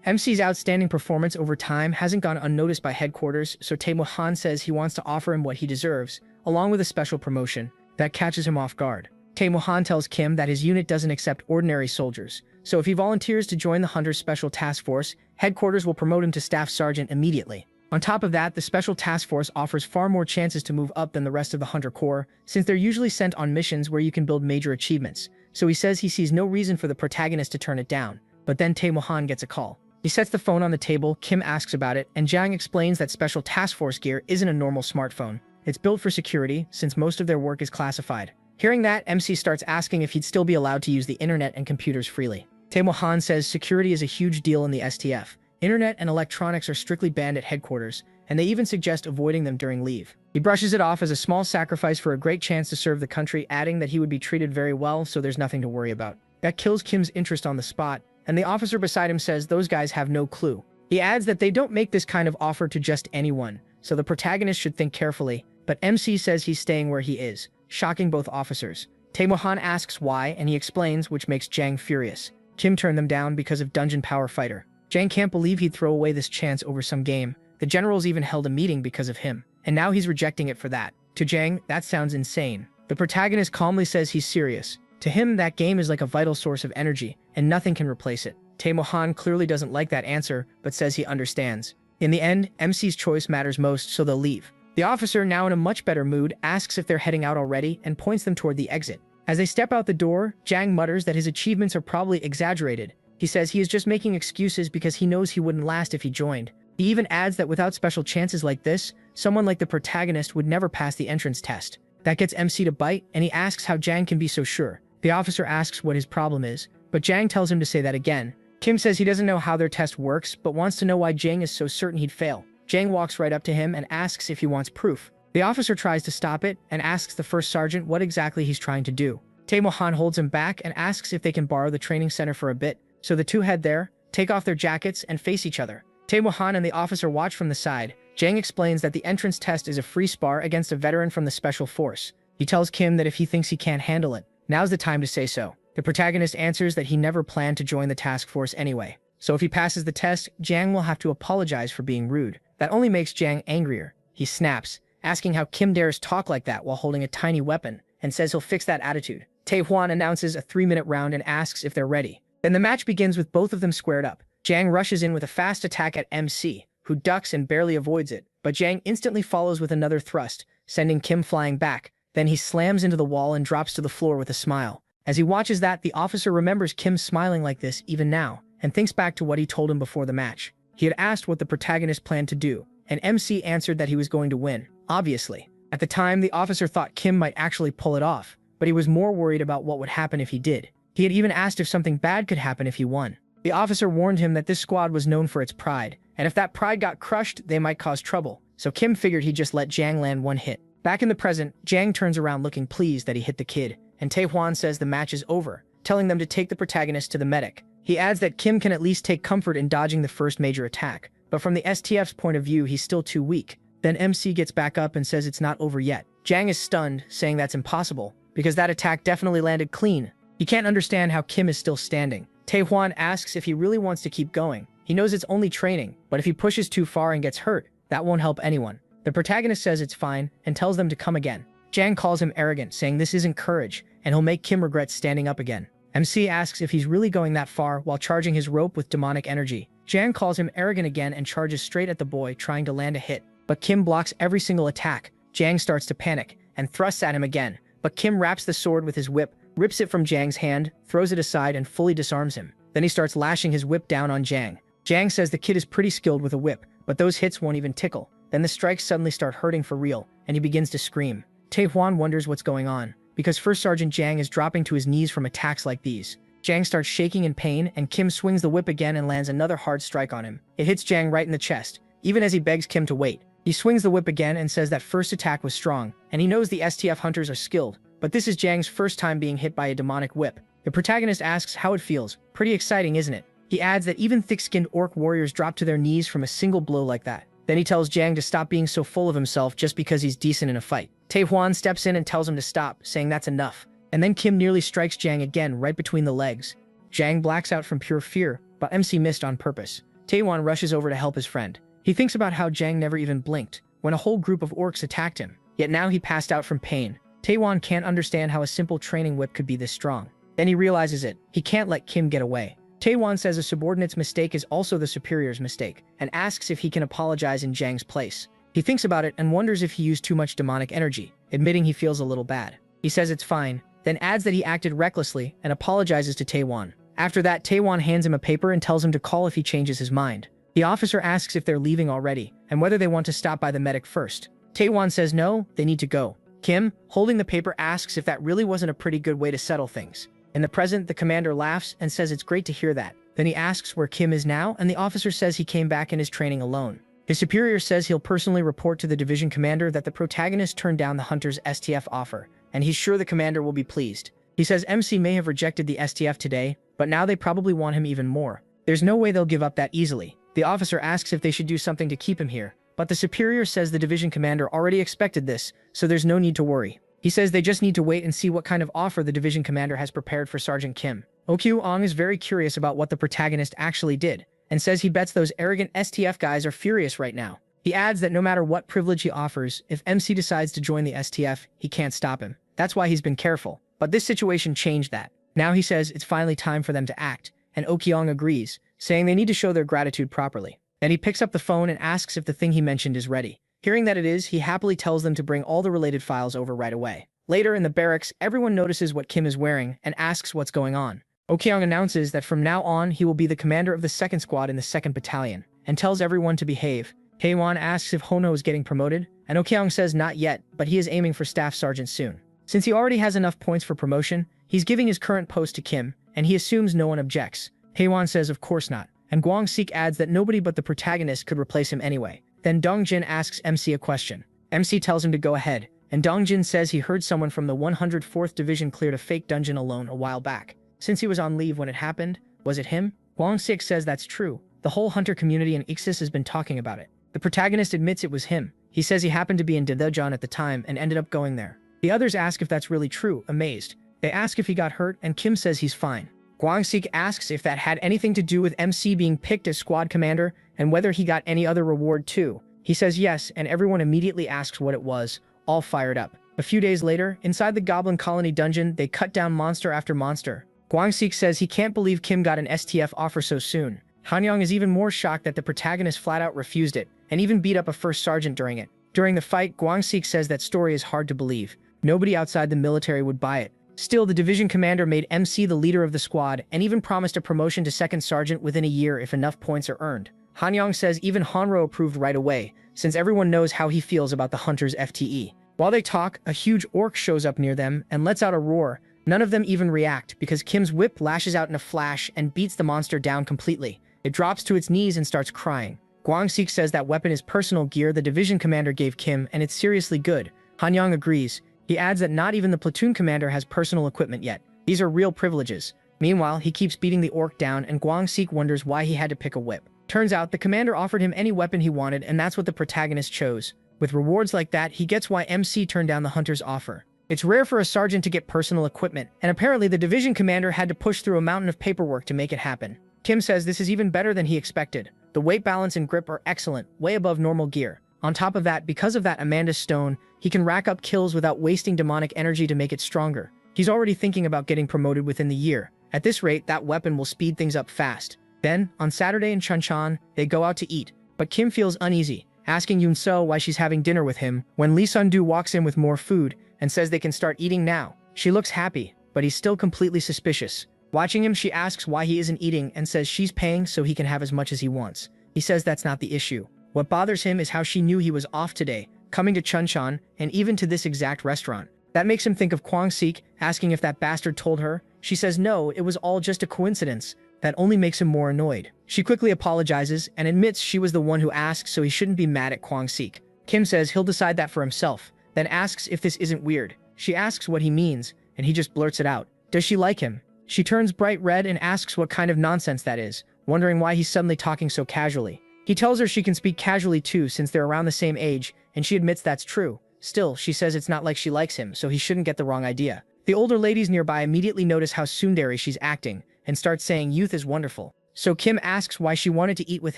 MC's outstanding performance over time hasn't gone unnoticed by headquarters, so Taehwan says he wants to offer him what he deserves, along with a special promotion that catches him off guard. Tae-mo-han tells Kim that his unit doesn't accept ordinary soldiers, so if he volunteers to join the Hunter's Special Task Force, headquarters will promote him to Staff Sergeant immediately. On top of that, the Special Task Force offers far more chances to move up than the rest of the Hunter Corps, since they're usually sent on missions where you can build major achievements, so he says he sees no reason for the protagonist to turn it down. But then Tae-mo-han gets a call. He sets the phone on the table, Kim asks about it, and Jang explains that Special Task Force gear isn't a normal smartphone. It's built for security, since most of their work is classified. Hearing that, MC starts asking if he'd still be allowed to use the internet and computers freely. Tae-mo-han says security is a huge deal in the STF. Internet and electronics are strictly banned at headquarters, and they even suggest avoiding them during leave. He brushes it off as a small sacrifice for a great chance to serve the country, adding that he would be treated very well, so there's nothing to worry about. That kills Kim's interest on the spot, and the officer beside him says those guys have no clue. He adds that they don't make this kind of offer to just anyone, so the protagonist should think carefully, but MC says he's staying where he is, shocking both officers. Tae-mo-han asks why, and he explains, which makes Jang furious. Kim turned them down because of Dungeon Power Fighter. Jang can't believe he'd throw away this chance over some game. The generals even held a meeting because of him, and now he's rejecting it for that. To Jang, that sounds insane. The protagonist calmly says he's serious. To him, that game is like a vital source of energy, and nothing can replace it. Tae-mo-han clearly doesn't like that answer, but says he understands. In the end, MC's choice matters most, so they'll leave. The officer, now in a much better mood, asks if they're heading out already and points them toward the exit. As they step out the door, Jang mutters that his achievements are probably exaggerated. He says he is just making excuses because he knows he wouldn't last if he joined. He even adds that without special chances like this, someone like the protagonist would never pass the entrance test. That gets MC to bite, and he asks how Jang can be so sure. The officer asks what his problem is, but Jang tells him to say that again. Kim says he doesn't know how their test works, but wants to know why Jang is so certain he'd fail. Jang walks right up to him and asks if he wants proof. The officer tries to stop it and asks the first sergeant what exactly he's trying to do. Tae-mo-han holds him back and asks if they can borrow the training center for a bit, so the two head there, take off their jackets, and face each other. Tae-mo-han and the officer watch from the side. Jang explains that the entrance test is a free spar against a veteran from the Special Force. He tells Kim that if he thinks he can't handle it, now's the time to say so. The protagonist answers that he never planned to join the task force anyway. So if he passes the test, Jang will have to apologize for being rude. That only makes Jang angrier. He snaps, asking how Kim dares talk like that while holding a tiny weapon, and says he'll fix that attitude. Tae-hwan announces a 3-minute round and asks if they're ready. Then the match begins with both of them squared up. Jang rushes in with a fast attack at MC, who ducks and barely avoids it, but Jang instantly follows with another thrust, sending Kim flying back. Then he slams into the wall and drops to the floor with a smile. As he watches that, the officer remembers Kim smiling like this even now, and thinks back to what he told him before the match. He had asked what the protagonist planned to do, and MC answered that he was going to win, obviously. At the time, the officer thought Kim might actually pull it off, but he was more worried about what would happen if he did. He had even asked if something bad could happen if he won. The officer warned him that this squad was known for its pride, and if that pride got crushed, they might cause trouble, so Kim figured he'd just let Jang land one hit. Back in the present, Jang turns around looking pleased that he hit the kid, and Tae-hwan says the match is over, telling them to take the protagonist to the medic. He adds that Kim can at least take comfort in dodging the first major attack, but from the STF's point of view, he's still too weak. Then MC gets back up and says it's not over yet. Jang is stunned, saying that's impossible, because that attack definitely landed clean. He can't understand how Kim is still standing. Tae-hwan asks if he really wants to keep going. He knows it's only training, but if he pushes too far and gets hurt, that won't help anyone. The protagonist says it's fine and tells them to come again. Jang calls him arrogant, saying this isn't courage, and he'll make Kim regret standing up again. MC asks if he's really going that far while charging his rope with demonic energy. Jang calls him arrogant again and charges straight at the boy, trying to land a hit. But Kim blocks every single attack. Jang starts to panic and thrusts at him again, but Kim wraps the sword with his whip, rips it from Jang's hand, throws it aside, and fully disarms him. Then he starts lashing his whip down on Jang. Jang says the kid is pretty skilled with a whip, but those hits won't even tickle. Then the strikes suddenly start hurting for real, and he begins to scream. Tae-hwan wonders what's going on, because First Sergeant Jang is dropping to his knees from attacks like these. Jang starts shaking in pain, and Kim swings the whip again and lands another hard strike on him. It hits Jang right in the chest, even as he begs Kim to wait. He swings the whip again and says that first attack was strong, and he knows the STF hunters are skilled, but this is Jang's first time being hit by a demonic whip. The protagonist asks how it feels. Pretty exciting, isn't it? He adds that even thick-skinned orc warriors drop to their knees from a single blow like that. Then he tells Jang to stop being so full of himself just because he's decent in a fight. Tae-hwan steps in and tells him to stop, saying that's enough. And then Kim nearly strikes Jang again right between the legs. Jang blacks out from pure fear, but MC missed on purpose. Tae-hwan rushes over to help his friend. He thinks about how Jang never even blinked when a whole group of orcs attacked him, yet now he passed out from pain. Taewon can't understand how a simple training whip could be this strong. Then he realizes it. He can't let Kim get away. Taewon says a subordinate's mistake is also the superior's mistake, and asks if he can apologize in Jang's place. He thinks about it and wonders if he used too much demonic energy, admitting he feels a little bad. He says it's fine, then adds that he acted recklessly and apologizes to Taewon. After that, Taewon hands him a paper and tells him to call if he changes his mind. The officer asks if they're leaving already, and whether they want to stop by the medic first. Taewon says no, they need to go. Kim, holding the paper, asks if that really wasn't a pretty good way to settle things. In the present, the commander laughs and says it's great to hear that. Then he asks where Kim is now, and the officer says he came back in his training alone. His superior says he'll personally report to the division commander that the protagonist turned down the hunter's STF offer, and he's sure the commander will be pleased. He says MC may have rejected the STF today, but now they probably want him even more. There's no way they'll give up that easily. The officer asks if they should do something to keep him here, but the superior says the division commander already expected this, so there's no need to worry. He says they just need to wait and see what kind of offer the division commander has prepared for Sergeant Kim. Okyu-ong is very curious about what the protagonist actually did, and says he bets those arrogant STF guys are furious right now. He adds that no matter what privilege he offers, if MC decides to join the STF, he can't stop him. That's why he's been careful. But this situation changed that. Now he says it's finally time for them to act, and Okyu-ong agrees, saying they need to show their gratitude properly. Then he picks up the phone and asks if the thing he mentioned is ready. Hearing that it is, he happily tells them to bring all the related files over right away. Later in the barracks, everyone notices what Kim is wearing and asks what's going on. Okyu-ong announces that from now on he will be the commander of the 2nd Squad in the 2nd Battalion, and tells everyone to behave. Taewon asks if Hono is getting promoted, and Okyu-ong says not yet, but he is aiming for Staff Sergeant soon. Since he already has enough points for promotion, he's giving his current post to Kim, and he assumes no one objects. Taewon says of course not, and Gwang-sik adds that nobody but the protagonist could replace him anyway. Then Dong-jin asks MC a question. MC tells him to go ahead, and Dong-jin says he heard someone from the 104th Division cleared a fake dungeon alone a while back. Since he was on leave when it happened, was it him? Gwang-sik says that's true. The whole hunter community in Ixis has been talking about it. The protagonist admits it was him. He says he happened to be in Daejeon at the time and ended up going there. The others ask if that's really true, amazed. They ask if he got hurt, and Kim says he's fine. Gwang-sik asks if that had anything to do with MC being picked as squad commander, and whether he got any other reward too. He says yes, and everyone immediately asks what it was, all fired up. A few days later, inside the Goblin Colony dungeon, they cut down monster after monster. Gwang-sik says he can't believe Kim got an STF offer so soon. Hanyang is even more shocked that the protagonist flat out refused it, and even beat up a first sergeant during it. During the fight, Gwang-sik says that story is hard to believe. Nobody outside the military would buy it. Still, the division commander made MC the leader of the squad, and even promised a promotion to 2nd Sergeant within a year if enough points are earned. Hanyang says even Hanro approved right away, since everyone knows how he feels about the hunter's FTE. While they talk, a huge orc shows up near them and lets out a roar. None of them even react, because Kim's whip lashes out in a flash and beats the monster down completely. It drops to its knees and starts crying. Gwang-sik says that weapon is personal gear the division commander gave Kim, and it's seriously good. Hanyang agrees. He adds that not even the platoon commander has personal equipment yet. These are real privileges. Meanwhile, he keeps beating the orc down, and Gwang-sik wonders why he had to pick a whip. Turns out, the commander offered him any weapon he wanted, and that's what the protagonist chose. With rewards like that, he gets why MC turned down the hunter's offer. It's rare for a sergeant to get personal equipment, and apparently the division commander had to push through a mountain of paperwork to make it happen. Kim says this is even better than he expected. The weight balance and grip are excellent, way above normal gear. On top of that, because of that Amanda Stone, he can rack up kills without wasting demonic energy to make it stronger. He's already thinking about getting promoted within the year. At this rate, that weapon will speed things up fast. Then, on Saturday in Chuncheon, they go out to eat. But Kim feels uneasy, asking Yoon-seo why she's having dinner with him, when Lee Sun-do walks in with more food and says they can start eating now. She looks happy, but he's still completely suspicious. Watching him, she asks why he isn't eating and says she's paying so he can have as much as he wants. He says that's not the issue. What bothers him is how she knew he was off today, coming to Chuncheon, and even to this exact restaurant. That makes him think of Kwang-sik, asking if that bastard told her. She says no, it was all just a coincidence. That only makes him more annoyed. She quickly apologizes and admits she was the one who asked, so he shouldn't be mad at Kwang-sik. Kim says he'll decide that for himself, then asks if this isn't weird. She asks what he means, and he just blurts it out. Does she like him? She turns bright red and asks what kind of nonsense that is, wondering why he's suddenly talking so casually. He tells her she can speak casually too since they're around the same age, and she admits that's true. Still, she says it's not like she likes him, so he shouldn't get the wrong idea. The older ladies nearby immediately notice how tsundere she's acting, and start saying youth is wonderful. So Kim asks why she wanted to eat with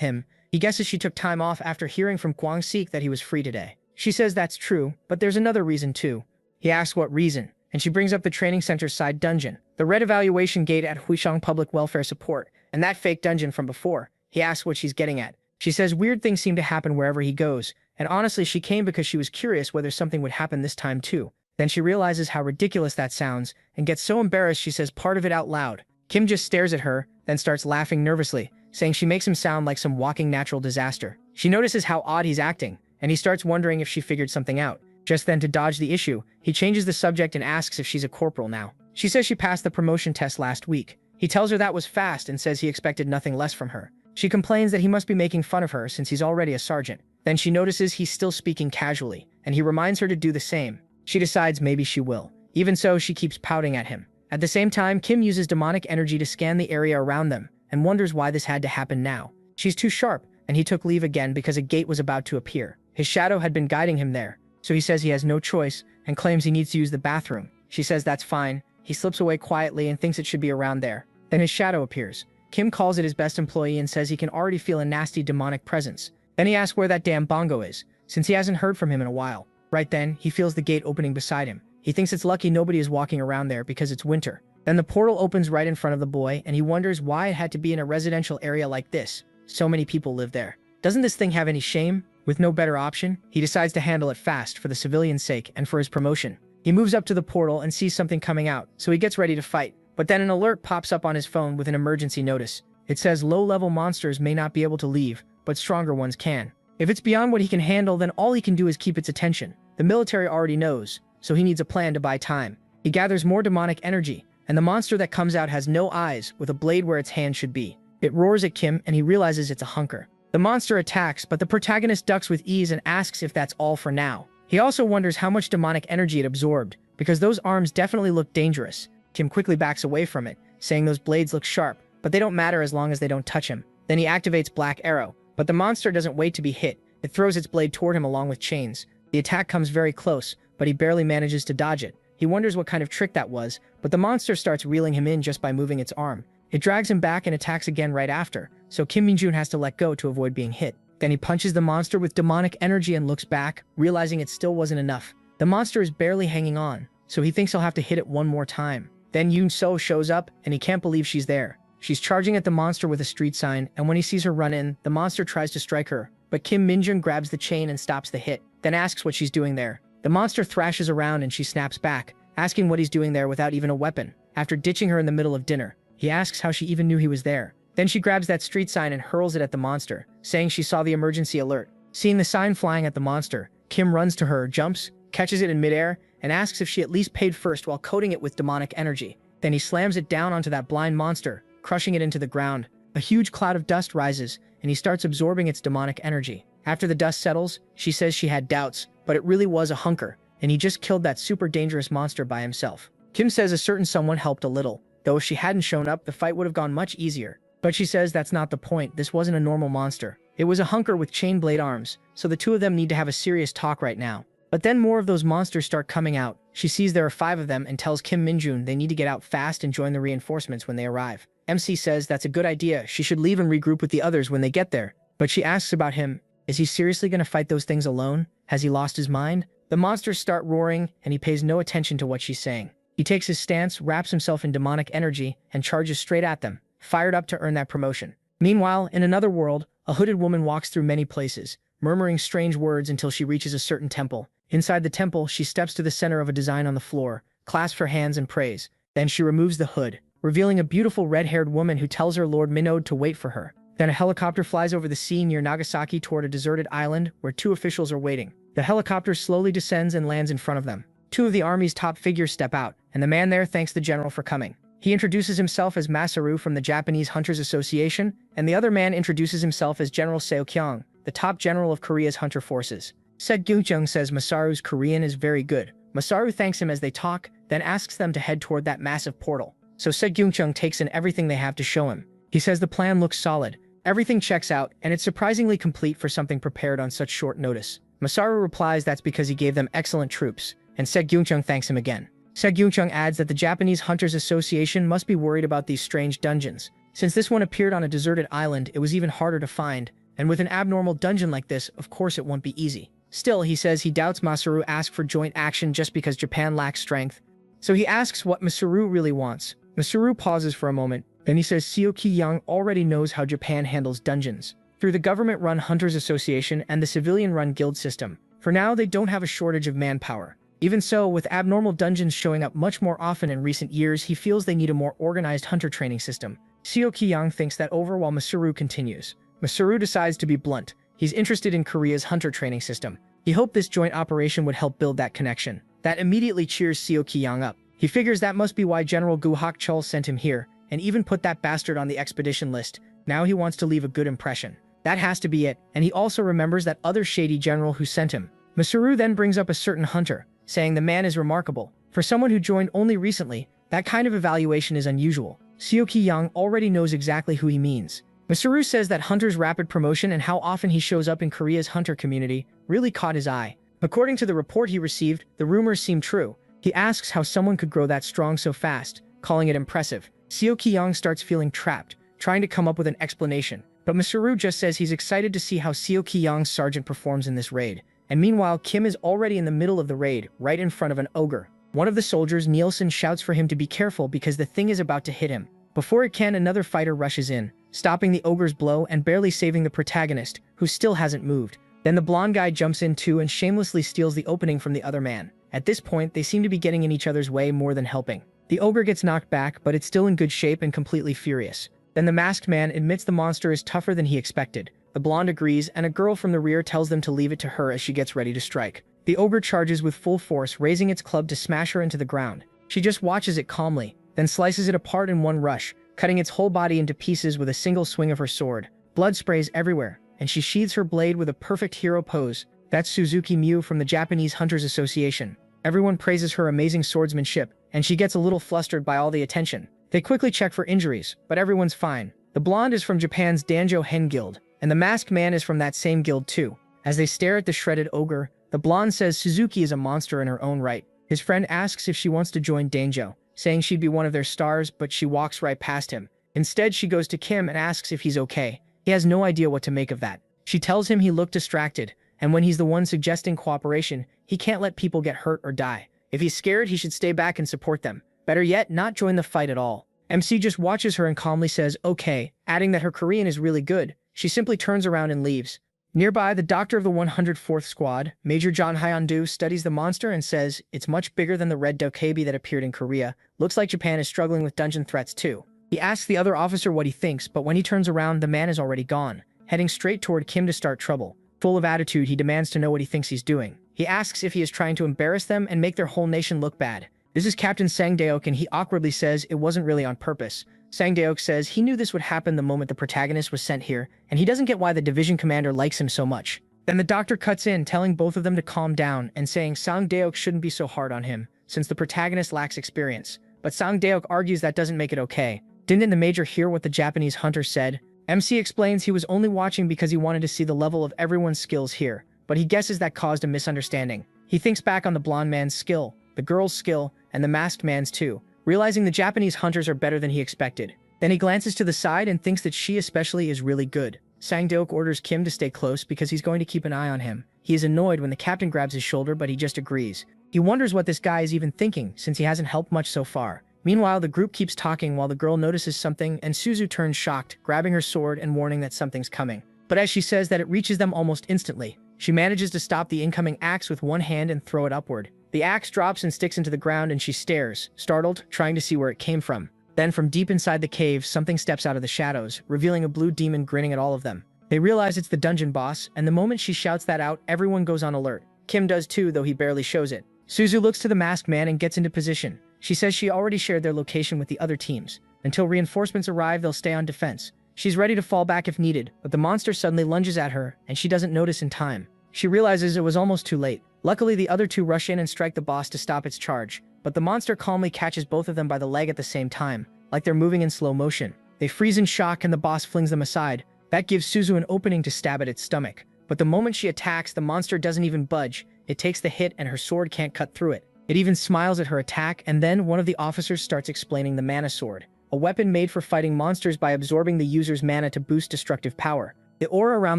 him. He guesses she took time off after hearing from Kwang-sik that he was free today. She says that's true, but there's another reason too. He asks what reason, and she brings up the training center's side dungeon, the red evaluation gate at Huishang Public Welfare Support, and that fake dungeon from before. He asks what she's getting at. She says weird things seem to happen wherever he goes, and honestly she came because she was curious whether something would happen this time too. Then she realizes how ridiculous that sounds, and gets so embarrassed she says part of it out loud. Kim just stares at her, then starts laughing nervously, saying she makes him sound like some walking natural disaster. She notices how odd he's acting, and he starts wondering if she figured something out. Just then, to dodge the issue, he changes the subject and asks if she's a corporal now. She says she passed the promotion test last week. He tells her that was fast and says he expected nothing less from her. She complains that he must be making fun of her since he's already a sergeant. Then she notices he's still speaking casually, and he reminds her to do the same. She decides maybe she will. Even so, she keeps pouting at him. At the same time, Kim uses demonic energy to scan the area around them, and wonders why this had to happen now. She's too sharp, and he took leave again because a gate was about to appear. His shadow had been guiding him there, so he says he has no choice, and claims he needs to use the bathroom. She says that's fine. He slips away quietly and thinks it should be around there. Then his shadow appears. Kim calls it his best employee and says he can already feel a nasty demonic presence. Then he asks where that damn bongo is, since he hasn't heard from him in a while. Right then, he feels the gate opening beside him. He thinks it's lucky nobody is walking around there because it's winter. Then the portal opens right in front of the boy, and he wonders why it had to be in a residential area like this. So many people live there. Doesn't this thing have any shame? With no better option, he decides to handle it fast for the civilian's sake and for his promotion. He moves up to the portal and sees something coming out, so he gets ready to fight. But then an alert pops up on his phone with an emergency notice. It says low-level monsters may not be able to leave, but stronger ones can. If it's beyond what he can handle, then all he can do is keep its attention. The military already knows, so he needs a plan to buy time. He gathers more demonic energy, and the monster that comes out has no eyes, with a blade where its hand should be. It roars at Kim, and he realizes it's a hunker. The monster attacks, but the protagonist ducks with ease and asks if that's all for now. He also wonders how much demonic energy it absorbed, because those arms definitely look dangerous. Kim quickly backs away from it, saying those blades look sharp, but they don't matter as long as they don't touch him. Then he activates Black Arrow, but the monster doesn't wait to be hit. It throws its blade toward him along with chains. The attack comes very close, but he barely manages to dodge it. He wonders what kind of trick that was, but the monster starts reeling him in just by moving its arm. It drags him back and attacks again right after, so Kim Min-jun has to let go to avoid being hit. Then he punches the monster with demonic energy and looks back, realizing it still wasn't enough. The monster is barely hanging on, so he thinks he'll have to hit it one more time. Then Yoon-so shows up, and he can't believe she's there. She's charging at the monster with a street sign, and when he sees her run in, the monster tries to strike her, but Kim Min-jun grabs the chain and stops the hit, then asks what she's doing there. The monster thrashes around and she snaps back, asking what he's doing there without even a weapon. After ditching her in the middle of dinner, he asks how she even knew he was there. Then she grabs that street sign and hurls it at the monster, saying she saw the emergency alert. Seeing the sign flying at the monster, Kim runs to her, jumps, catches it in midair, and asks if she at least paid first while coating it with demonic energy. Then he slams it down onto that blind monster, crushing it into the ground. A huge cloud of dust rises, and he starts absorbing its demonic energy. After the dust settles, she says she had doubts, but it really was a hunker, and he just killed that super dangerous monster by himself. Kim says a certain someone helped a little, though if she hadn't shown up, the fight would have gone much easier. But she says that's not the point. This wasn't a normal monster. It was a hunker with chain blade arms, so the two of them need to have a serious talk right now. But then more of those monsters start coming out. She sees there are 5 of them and tells Kim Min-jun they need to get out fast and join the reinforcements when they arrive. MC says that's a good idea. She should leave and regroup with the others when they get there. But she asks about him. Is he seriously going to fight those things alone? Has he lost his mind? The monsters start roaring, and he pays no attention to what she's saying. He takes his stance, wraps himself in demonic energy, and charges straight at them, fired up to earn that promotion. Meanwhile, in another world, a hooded woman walks through many places, murmuring strange words until she reaches a certain temple. Inside the temple, she steps to the center of a design on the floor, clasps her hands and prays. Then she removes the hood, revealing a beautiful red-haired woman who tells her Lord Minode to wait for her. Then a helicopter flies over the sea near Nagasaki toward a deserted island where 2 officials are waiting. The helicopter slowly descends and lands in front of them. 2 of the army's top figures step out, and the man there thanks the general for coming. He introduces himself as Masaru from the Japanese Hunters Association, and the other man introduces himself as General Seo Kyung, the top general of Korea's hunter forces. Said Gyung says Masaru's Korean is very good. Masaru thanks him as they talk, then asks them to head toward that massive portal. So Said Gyung takes in everything they have to show him. He says the plan looks solid. Everything checks out, and it's surprisingly complete for something prepared on such short notice. Masaru replies that's because he gave them excellent troops, and Said Gyung thanks him again. Said Gyung adds that the Japanese Hunters Association must be worried about these strange dungeons. Since this one appeared on a deserted island, it was even harder to find, and with an abnormal dungeon like this, of course it won't be easy. Still, he says he doubts Masaru asked for joint action just because Japan lacks strength. So he asks what Masaru really wants. Masaru pauses for a moment, then he says Seoki-yang already knows how Japan handles dungeons. Through the government-run Hunters Association and the civilian-run guild system. For now, they don't have a shortage of manpower. Even so, with abnormal dungeons showing up much more often in recent years, he feels they need a more organized hunter training system. Seoki-yang thinks that over while Masaru continues. Masaru decides to be blunt. He's interested in Korea's hunter training system. He hoped this joint operation would help build that connection. That immediately cheers Seoki-yang up. He figures that must be why General Gu Hak-chul sent him here, and even put that bastard on the expedition list. Now he wants to leave a good impression. That has to be it, and he also remembers that other shady general who sent him. Masaru then brings up a certain hunter, saying the man is remarkable. For someone who joined only recently, that kind of evaluation is unusual. Seoki-yang already knows exactly who he means. Masaru says that Hunter's rapid promotion and how often he shows up in Korea's hunter community really caught his eye. According to the report he received, the rumors seem true. He asks how someone could grow that strong so fast, calling it impressive. Seoki-yang starts feeling trapped, trying to come up with an explanation. But Masaru just says he's excited to see how Seoki-yang's sergeant performs in this raid. And meanwhile, Kim is already in the middle of the raid, right in front of an ogre. One of the soldiers, Nielsen, shouts for him to be careful because the thing is about to hit him. Before it can, another fighter rushes in, stopping the ogre's blow and barely saving the protagonist, who still hasn't moved. Then the blonde guy jumps in too and shamelessly steals the opening from the other man. At this point, they seem to be getting in each other's way more than helping. The ogre gets knocked back, but it's still in good shape and completely furious. Then the masked man admits the monster is tougher than he expected. The blonde agrees, and a girl from the rear tells them to leave it to her as she gets ready to strike. The ogre charges with full force, raising its club to smash her into the ground. She just watches it calmly, then slices it apart in one rush, cutting its whole body into pieces with a single swing of her sword. Blood sprays everywhere, and she sheathes her blade with a perfect hero pose. That's Suzuki Miu from the Japanese Hunters Association. Everyone praises her amazing swordsmanship, and she gets a little flustered by all the attention. They quickly check for injuries, but everyone's fine. The blonde is from Japan's Danjo Hen Guild, and the masked man is from that same guild too. As they stare at the shredded ogre, the blonde says Suzuki is a monster in her own right. His friend asks if she wants to join Danjo, saying she'd be one of their stars, but she walks right past him. Instead, she goes to Kim and asks if he's okay. He has no idea what to make of that. She tells him he looked distracted, and when he's the one suggesting cooperation, he can't let people get hurt or die. If he's scared, he should stay back and support them. Better yet, not join the fight at all. MC just watches her and calmly says, okay, adding that her Korean is really good. She simply turns around and leaves. Nearby, the doctor of the 104th Squad, Major John Hyun-do, studies the monster and says, it's much bigger than the red dokebi that appeared in Korea. Looks like Japan is struggling with dungeon threats too. He asks the other officer what he thinks, but when he turns around, the man is already gone, heading straight toward Kim to start trouble. Full of attitude, he demands to know what he thinks he's doing. He asks if he is trying to embarrass them and make their whole nation look bad. This is Captain Sang-deok, and he awkwardly says it wasn't really on purpose. Sang-deok says he knew this would happen the moment the protagonist was sent here, and he doesn't get why the division commander likes him so much. Then the doctor cuts in, telling both of them to calm down and saying Sang-deok shouldn't be so hard on him, since the protagonist lacks experience. But Sang-deok argues that doesn't make it okay. Didn't the major hear what the Japanese hunter said? MC explains he was only watching because he wanted to see the level of everyone's skills here, but he guesses that caused a misunderstanding. He thinks back on the blonde man's skill, the girl's skill, and the masked man's too, realizing the Japanese hunters are better than he expected. Then he glances to the side and thinks that she especially is really good. Sang-deok orders Kim to stay close because he's going to keep an eye on him. He is annoyed when the captain grabs his shoulder, but he just agrees. He wonders what this guy is even thinking, since he hasn't helped much so far. Meanwhile, the group keeps talking while the girl notices something, and Suzu turns shocked, grabbing her sword and warning that something's coming. But as she says that it reaches them almost instantly, she manages to stop the incoming axe with one hand and throw it upward. The axe drops and sticks into the ground, and she stares, startled, trying to see where it came from. Then from deep inside the cave, something steps out of the shadows, revealing a blue demon grinning at all of them. They realize it's the dungeon boss, and the moment she shouts that out, everyone goes on alert. Kim does too, though he barely shows it. Suzu looks to the masked man and gets into position. She says she already shared their location with the other teams. Until reinforcements arrive, they'll stay on defense. She's ready to fall back if needed, but the monster suddenly lunges at her, and she doesn't notice in time. She realizes it was almost too late. Luckily, the other two rush in and strike the boss to stop its charge, but the monster calmly catches both of them by the leg at the same time, like they're moving in slow motion. They freeze in shock and the boss flings them aside. That gives Suzu an opening to stab at its stomach. But the moment she attacks, the monster doesn't even budge. It takes the hit and her sword can't cut through it. It even smiles at her attack, and then one of the officers starts explaining the mana sword, a weapon made for fighting monsters by absorbing the user's mana to boost destructive power. The aura around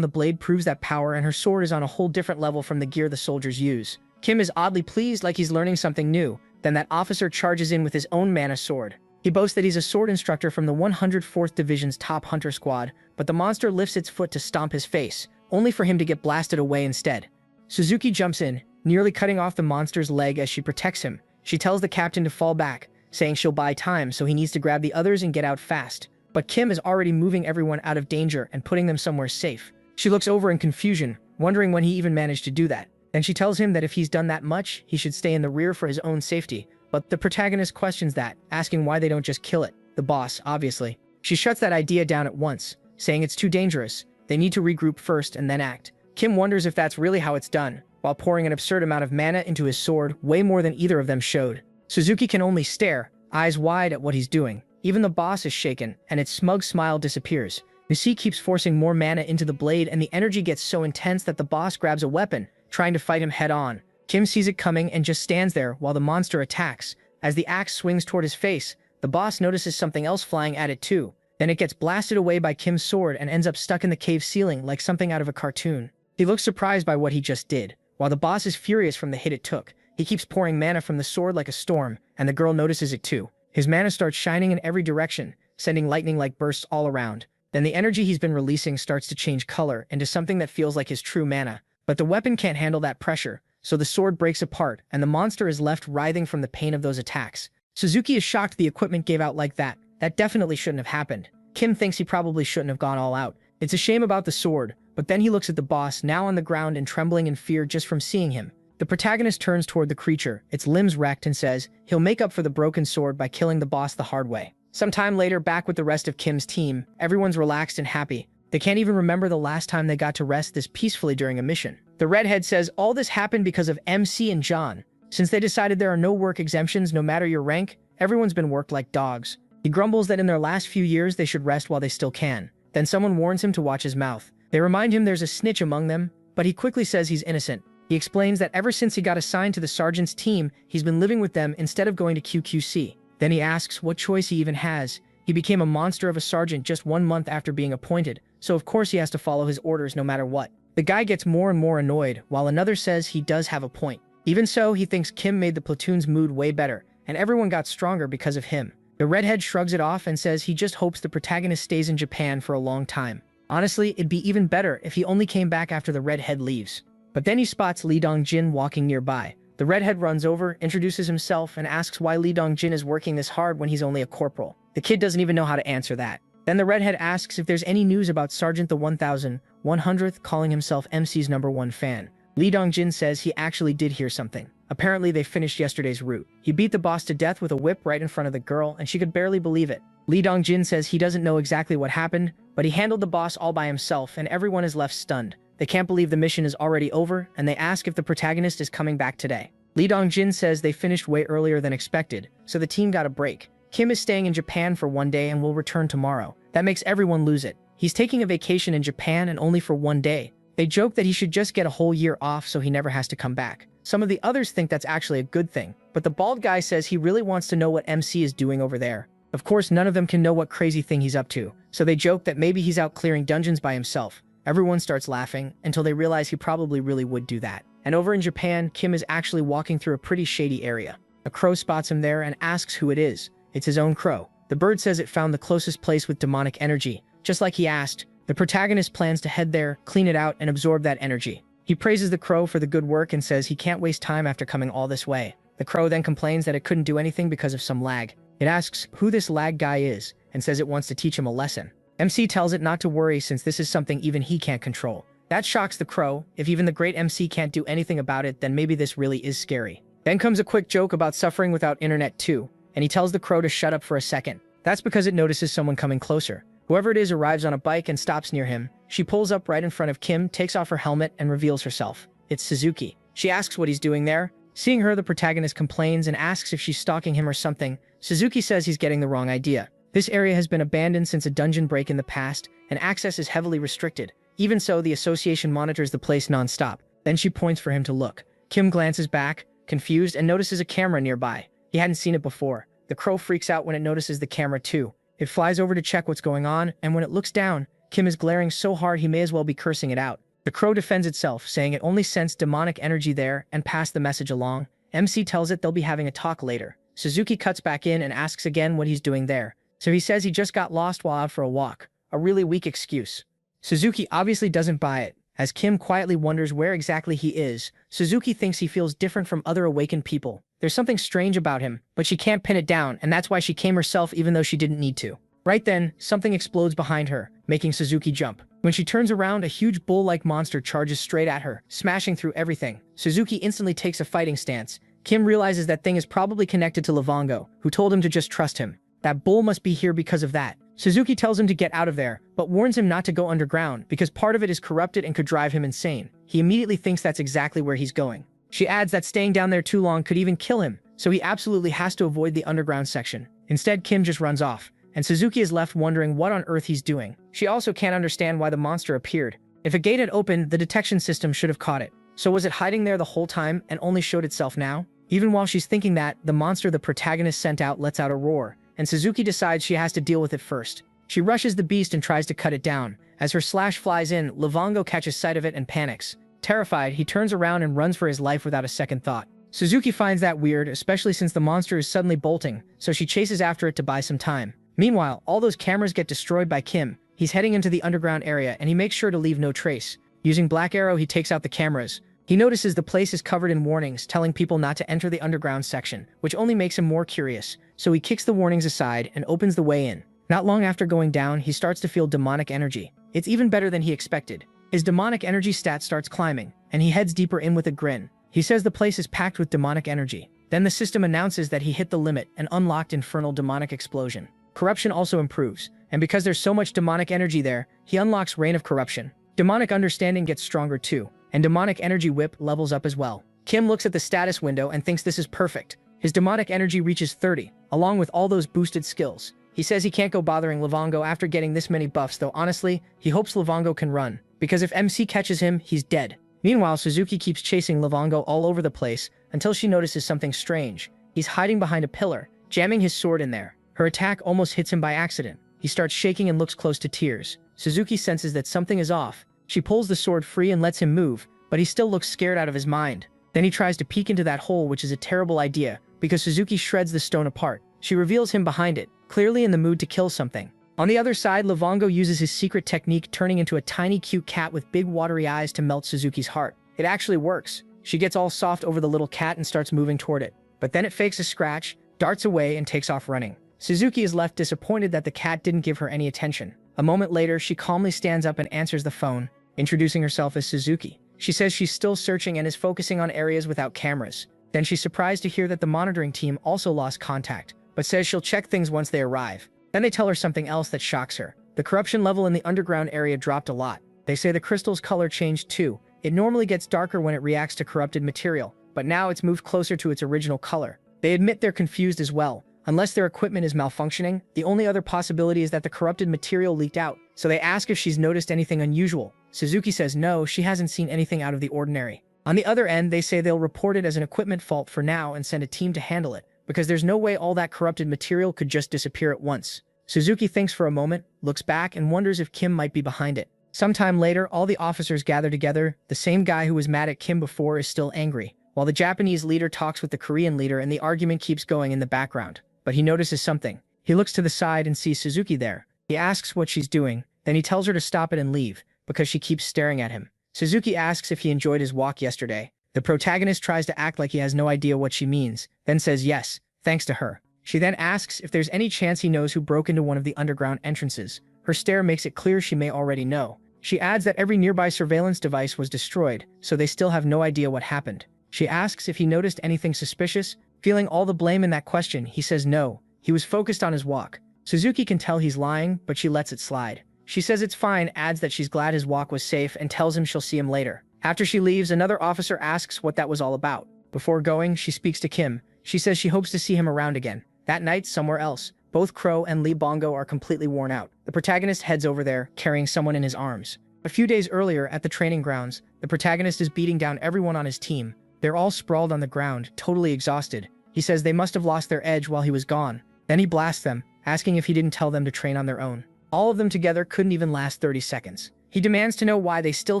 the blade proves that power, and her sword is on a whole different level from the gear the soldiers use. Kim is oddly pleased, like he's learning something new. Then that officer charges in with his own mana sword. He boasts that he's a sword instructor from the 104th Division's top hunter squad, but the monster lifts its foot to stomp his face, only for him to get blasted away instead. Suzuki jumps in, nearly cutting off the monster's leg as she protects him. She tells the captain to fall back, saying she'll buy time, so he needs to grab the others and get out fast. But Kim is already moving everyone out of danger and putting them somewhere safe. She looks over in confusion, wondering when he even managed to do that. Then she tells him that if he's done that much, he should stay in the rear for his own safety. But the protagonist questions that, asking why they don't just kill it. The boss, obviously. She shuts that idea down at once, saying it's too dangerous. They need to regroup first and then act. Kim wonders if that's really how it's done, while pouring an absurd amount of mana into his sword, way more than either of them showed. Suzuki can only stare, eyes wide at what he's doing. Even the boss is shaken, and its smug smile disappears. Nusi keeps forcing more mana into the blade, and the energy gets so intense that the boss grabs a weapon, trying to fight him head-on. Kim sees it coming and just stands there while the monster attacks. As the axe swings toward his face, the boss notices something else flying at it too. Then it gets blasted away by Kim's sword and ends up stuck in the cave ceiling like something out of a cartoon. He looks surprised by what he just did. While the boss is furious from the hit it took, he keeps pouring mana from the sword like a storm, and the girl notices it too. His mana starts shining in every direction, sending lightning-like bursts all around. Then the energy he's been releasing starts to change color into something that feels like his true mana. But the weapon can't handle that pressure, so the sword breaks apart, and the monster is left writhing from the pain of those attacks. Suzuki is shocked the equipment gave out like that. That definitely shouldn't have happened. Kim thinks he probably shouldn't have gone all out. It's a shame about the sword, but then he looks at the boss, now on the ground and trembling in fear just from seeing him. The protagonist turns toward the creature, its limbs wrecked, and says he'll make up for the broken sword by killing the boss the hard way. Sometime later, back with the rest of Kim's team, everyone's relaxed and happy. They can't even remember the last time they got to rest this peacefully during a mission. The redhead says all this happened because of MC and John. Since they decided there are no work exemptions no matter your rank, everyone's been worked like dogs. He grumbles that in their last few years they should rest while they still can. Then someone warns him to watch his mouth. They remind him there's a snitch among them, but he quickly says he's innocent. He explains that ever since he got assigned to the sergeant's team, he's been living with them instead of going to QQC. Then he asks what choice he even has. He became a monster of a sergeant just 1 month after being appointed, so of course he has to follow his orders no matter what. The guy gets more and more annoyed, while another says he does have a point. Even so, he thinks Kim made the platoon's mood way better, and everyone got stronger because of him. The redhead shrugs it off and says he just hopes the protagonist stays in Japan for a long time. Honestly, it'd be even better if he only came back after the redhead leaves. But then he spots Lee Dong-jin walking nearby. The redhead runs over, introduces himself, and asks why Lee Dong-jin is working this hard when he's only a corporal. The kid doesn't even know how to answer that. Then the redhead asks if there's any news about Sergeant the 1100th, calling himself MC's #1 fan. Lee Dong-jin says he actually did hear something. Apparently they finished yesterday's route. He beat the boss to death with a whip right in front of the girl, and she could barely believe it. Lee Dong-jin says he doesn't know exactly what happened, but he handled the boss all by himself, and everyone is left stunned. They can't believe the mission is already over, and they ask if the protagonist is coming back today. Lee Dong-jin says they finished way earlier than expected, so the team got a break. Kim is staying in Japan for 1 day and will return tomorrow. That makes everyone lose it. He's taking a vacation in Japan and only for 1 day. They joke that he should just get a whole year off so he never has to come back. Some of the others think that's actually a good thing, but the bald guy says he really wants to know what MC is doing over there. Of course, none of them can know what crazy thing he's up to, so they joke that maybe he's out clearing dungeons by himself. Everyone starts laughing until they realize he probably really would do that. And over in Japan, Kim is actually walking through a pretty shady area. A crow spots him there and asks who it is. It's his own crow. The bird says it found the closest place with demonic energy. Just like he asked, the protagonist plans to head there, clean it out, and absorb that energy. He praises the crow for the good work and says he can't waste time after coming all this way. The crow then complains that it couldn't do anything because of some lag. It asks who this lag guy is and says it wants to teach him a lesson. MC tells it not to worry since this is something even he can't control. That shocks the crow. If even the great MC can't do anything about it, then maybe this really is scary. Then comes a quick joke about suffering without internet too, and he tells the crow to shut up for a second. That's because it notices someone coming closer. Whoever it is arrives on a bike and stops near him. She pulls up right in front of Kim, takes off her helmet, and reveals herself. It's Suzuki. She asks what he's doing there. Seeing her, the protagonist complains and asks if she's stalking him or something. Suzuki says he's getting the wrong idea. This area has been abandoned since a dungeon break in the past, and access is heavily restricted. Even so, the association monitors the place non-stop. Then she points for him to look. Kim glances back, confused, and notices a camera nearby. He hadn't seen it before. The crow freaks out when it notices the camera too. It flies over to check what's going on, and when it looks down, Kim is glaring so hard he may as well be cursing it out. The crow defends itself, saying it only sensed demonic energy there and passed the message along. MC tells it they'll be having a talk later. Suzuki cuts back in and asks again what he's doing there. So he says he just got lost while out for a walk. A really weak excuse. Suzuki obviously doesn't buy it. As Kim quietly wonders where exactly he is, Suzuki thinks he feels different from other awakened people. There's something strange about him, but she can't pin it down, and that's why she came herself even though she didn't need to. Right then, something explodes behind her, making Suzuki jump. When she turns around, a huge bull-like monster charges straight at her, smashing through everything. Suzuki instantly takes a fighting stance. Kim realizes that thing is probably connected to Livongo, who told him to just trust him. That bull must be here because of that. Suzuki tells him to get out of there, but warns him not to go underground because part of it is corrupted and could drive him insane. He immediately thinks that's exactly where he's going. She adds that staying down there too long could even kill him, so he absolutely has to avoid the underground section. Instead, Kim just runs off, and Suzuki is left wondering what on earth he's doing. She also can't understand why the monster appeared. If a gate had opened, the detection system should have caught it. So was it hiding there the whole time and only showed itself now? Even while she's thinking that, the monster the protagonist sent out lets out a roar, and Suzuki decides she has to deal with it first. She rushes the beast and tries to cut it down. As her slash flies in, Livongo catches sight of it and panics. Terrified, he turns around and runs for his life without a second thought. Suzuki finds that weird, especially since the monster is suddenly bolting, so she chases after it to buy some time. Meanwhile, all those cameras get destroyed by Kim. He's heading into the underground area and he makes sure to leave no trace. Using Black Arrow, he takes out the cameras. He notices the place is covered in warnings telling people not to enter the underground section, which only makes him more curious, so he kicks the warnings aside and opens the way in. Not long after going down, he starts to feel demonic energy. It's even better than he expected. His demonic energy stat starts climbing, and he heads deeper in with a grin. He says the place is packed with demonic energy. Then the system announces that he hit the limit and unlocked infernal demonic explosion. Corruption also improves, and because there's so much demonic energy there, he unlocks Reign of Corruption. Demonic understanding gets stronger too, and demonic energy whip levels up as well. Kim looks at the status window and thinks this is perfect. His demonic energy reaches 30, along with all those boosted skills. He says he can't go bothering Livongo after getting this many buffs, though honestly, he hopes Livongo can run, because if MC catches him, he's dead. Meanwhile, Suzuki keeps chasing Livongo all over the place until she notices something strange. He's hiding behind a pillar, jamming his sword in there. Her attack almost hits him by accident. He starts shaking and looks close to tears. Suzuki senses that something is off. She pulls the sword free and lets him move, but he still looks scared out of his mind. Then he tries to peek into that hole, which is a terrible idea, because Suzuki shreds the stone apart. She reveals him behind it, clearly in the mood to kill something. On the other side, Livongo uses his secret technique, turning into a tiny cute cat with big watery eyes to melt Suzuki's heart. It actually works. She gets all soft over the little cat and starts moving toward it. But then it fakes a scratch, darts away, and takes off running. Suzuki is left disappointed that the cat didn't give her any attention. A moment later, she calmly stands up and answers the phone, introducing herself as Suzuki. She says she's still searching and is focusing on areas without cameras. Then she's surprised to hear that the monitoring team also lost contact, but says she'll check things once they arrive. Then they tell her something else that shocks her. The corruption level in the underground area dropped a lot. They say the crystal's color changed too. It normally gets darker when it reacts to corrupted material, but now it's moved closer to its original color. They admit they're confused as well. Unless their equipment is malfunctioning, the only other possibility is that the corrupted material leaked out, so they ask if she's noticed anything unusual. Suzuki says no, she hasn't seen anything out of the ordinary. On the other end, they say they'll report it as an equipment fault for now and send a team to handle it, because there's no way all that corrupted material could just disappear at once. Suzuki thinks for a moment, looks back, and wonders if Kim might be behind it. Sometime later, all the officers gather together. The same guy who was mad at Kim before is still angry, while the Japanese leader talks with the Korean leader and the argument keeps going in the background. But he notices something. He looks to the side and sees Suzuki there. He asks what she's doing, then he tells her to stop it and leave, because she keeps staring at him. Suzuki asks if he enjoyed his walk yesterday. The protagonist tries to act like he has no idea what she means, then says yes, thanks to her. She then asks if there's any chance he knows who broke into one of the underground entrances. Her stare makes it clear she may already know. She adds that every nearby surveillance device was destroyed, so they still have no idea what happened. She asks if he noticed anything suspicious. Feeling all the blame in that question, he says no. He was focused on his walk. Suzuki can tell he's lying, but she lets it slide. She says it's fine, adds that she's glad his walk was safe, and tells him she'll see him later. After she leaves, another officer asks what that was all about. Before going, she speaks to Kim. She says she hopes to see him around again. That night, somewhere else, both Crow and Lee Bongo are completely worn out. The protagonist heads over there, carrying someone in his arms. A few days earlier, at the training grounds, the protagonist is beating down everyone on his team. They're all sprawled on the ground, totally exhausted. He says they must have lost their edge while he was gone. Then he blasts them, asking if he didn't tell them to train on their own. All of them together couldn't even last 30 seconds. He demands to know why they still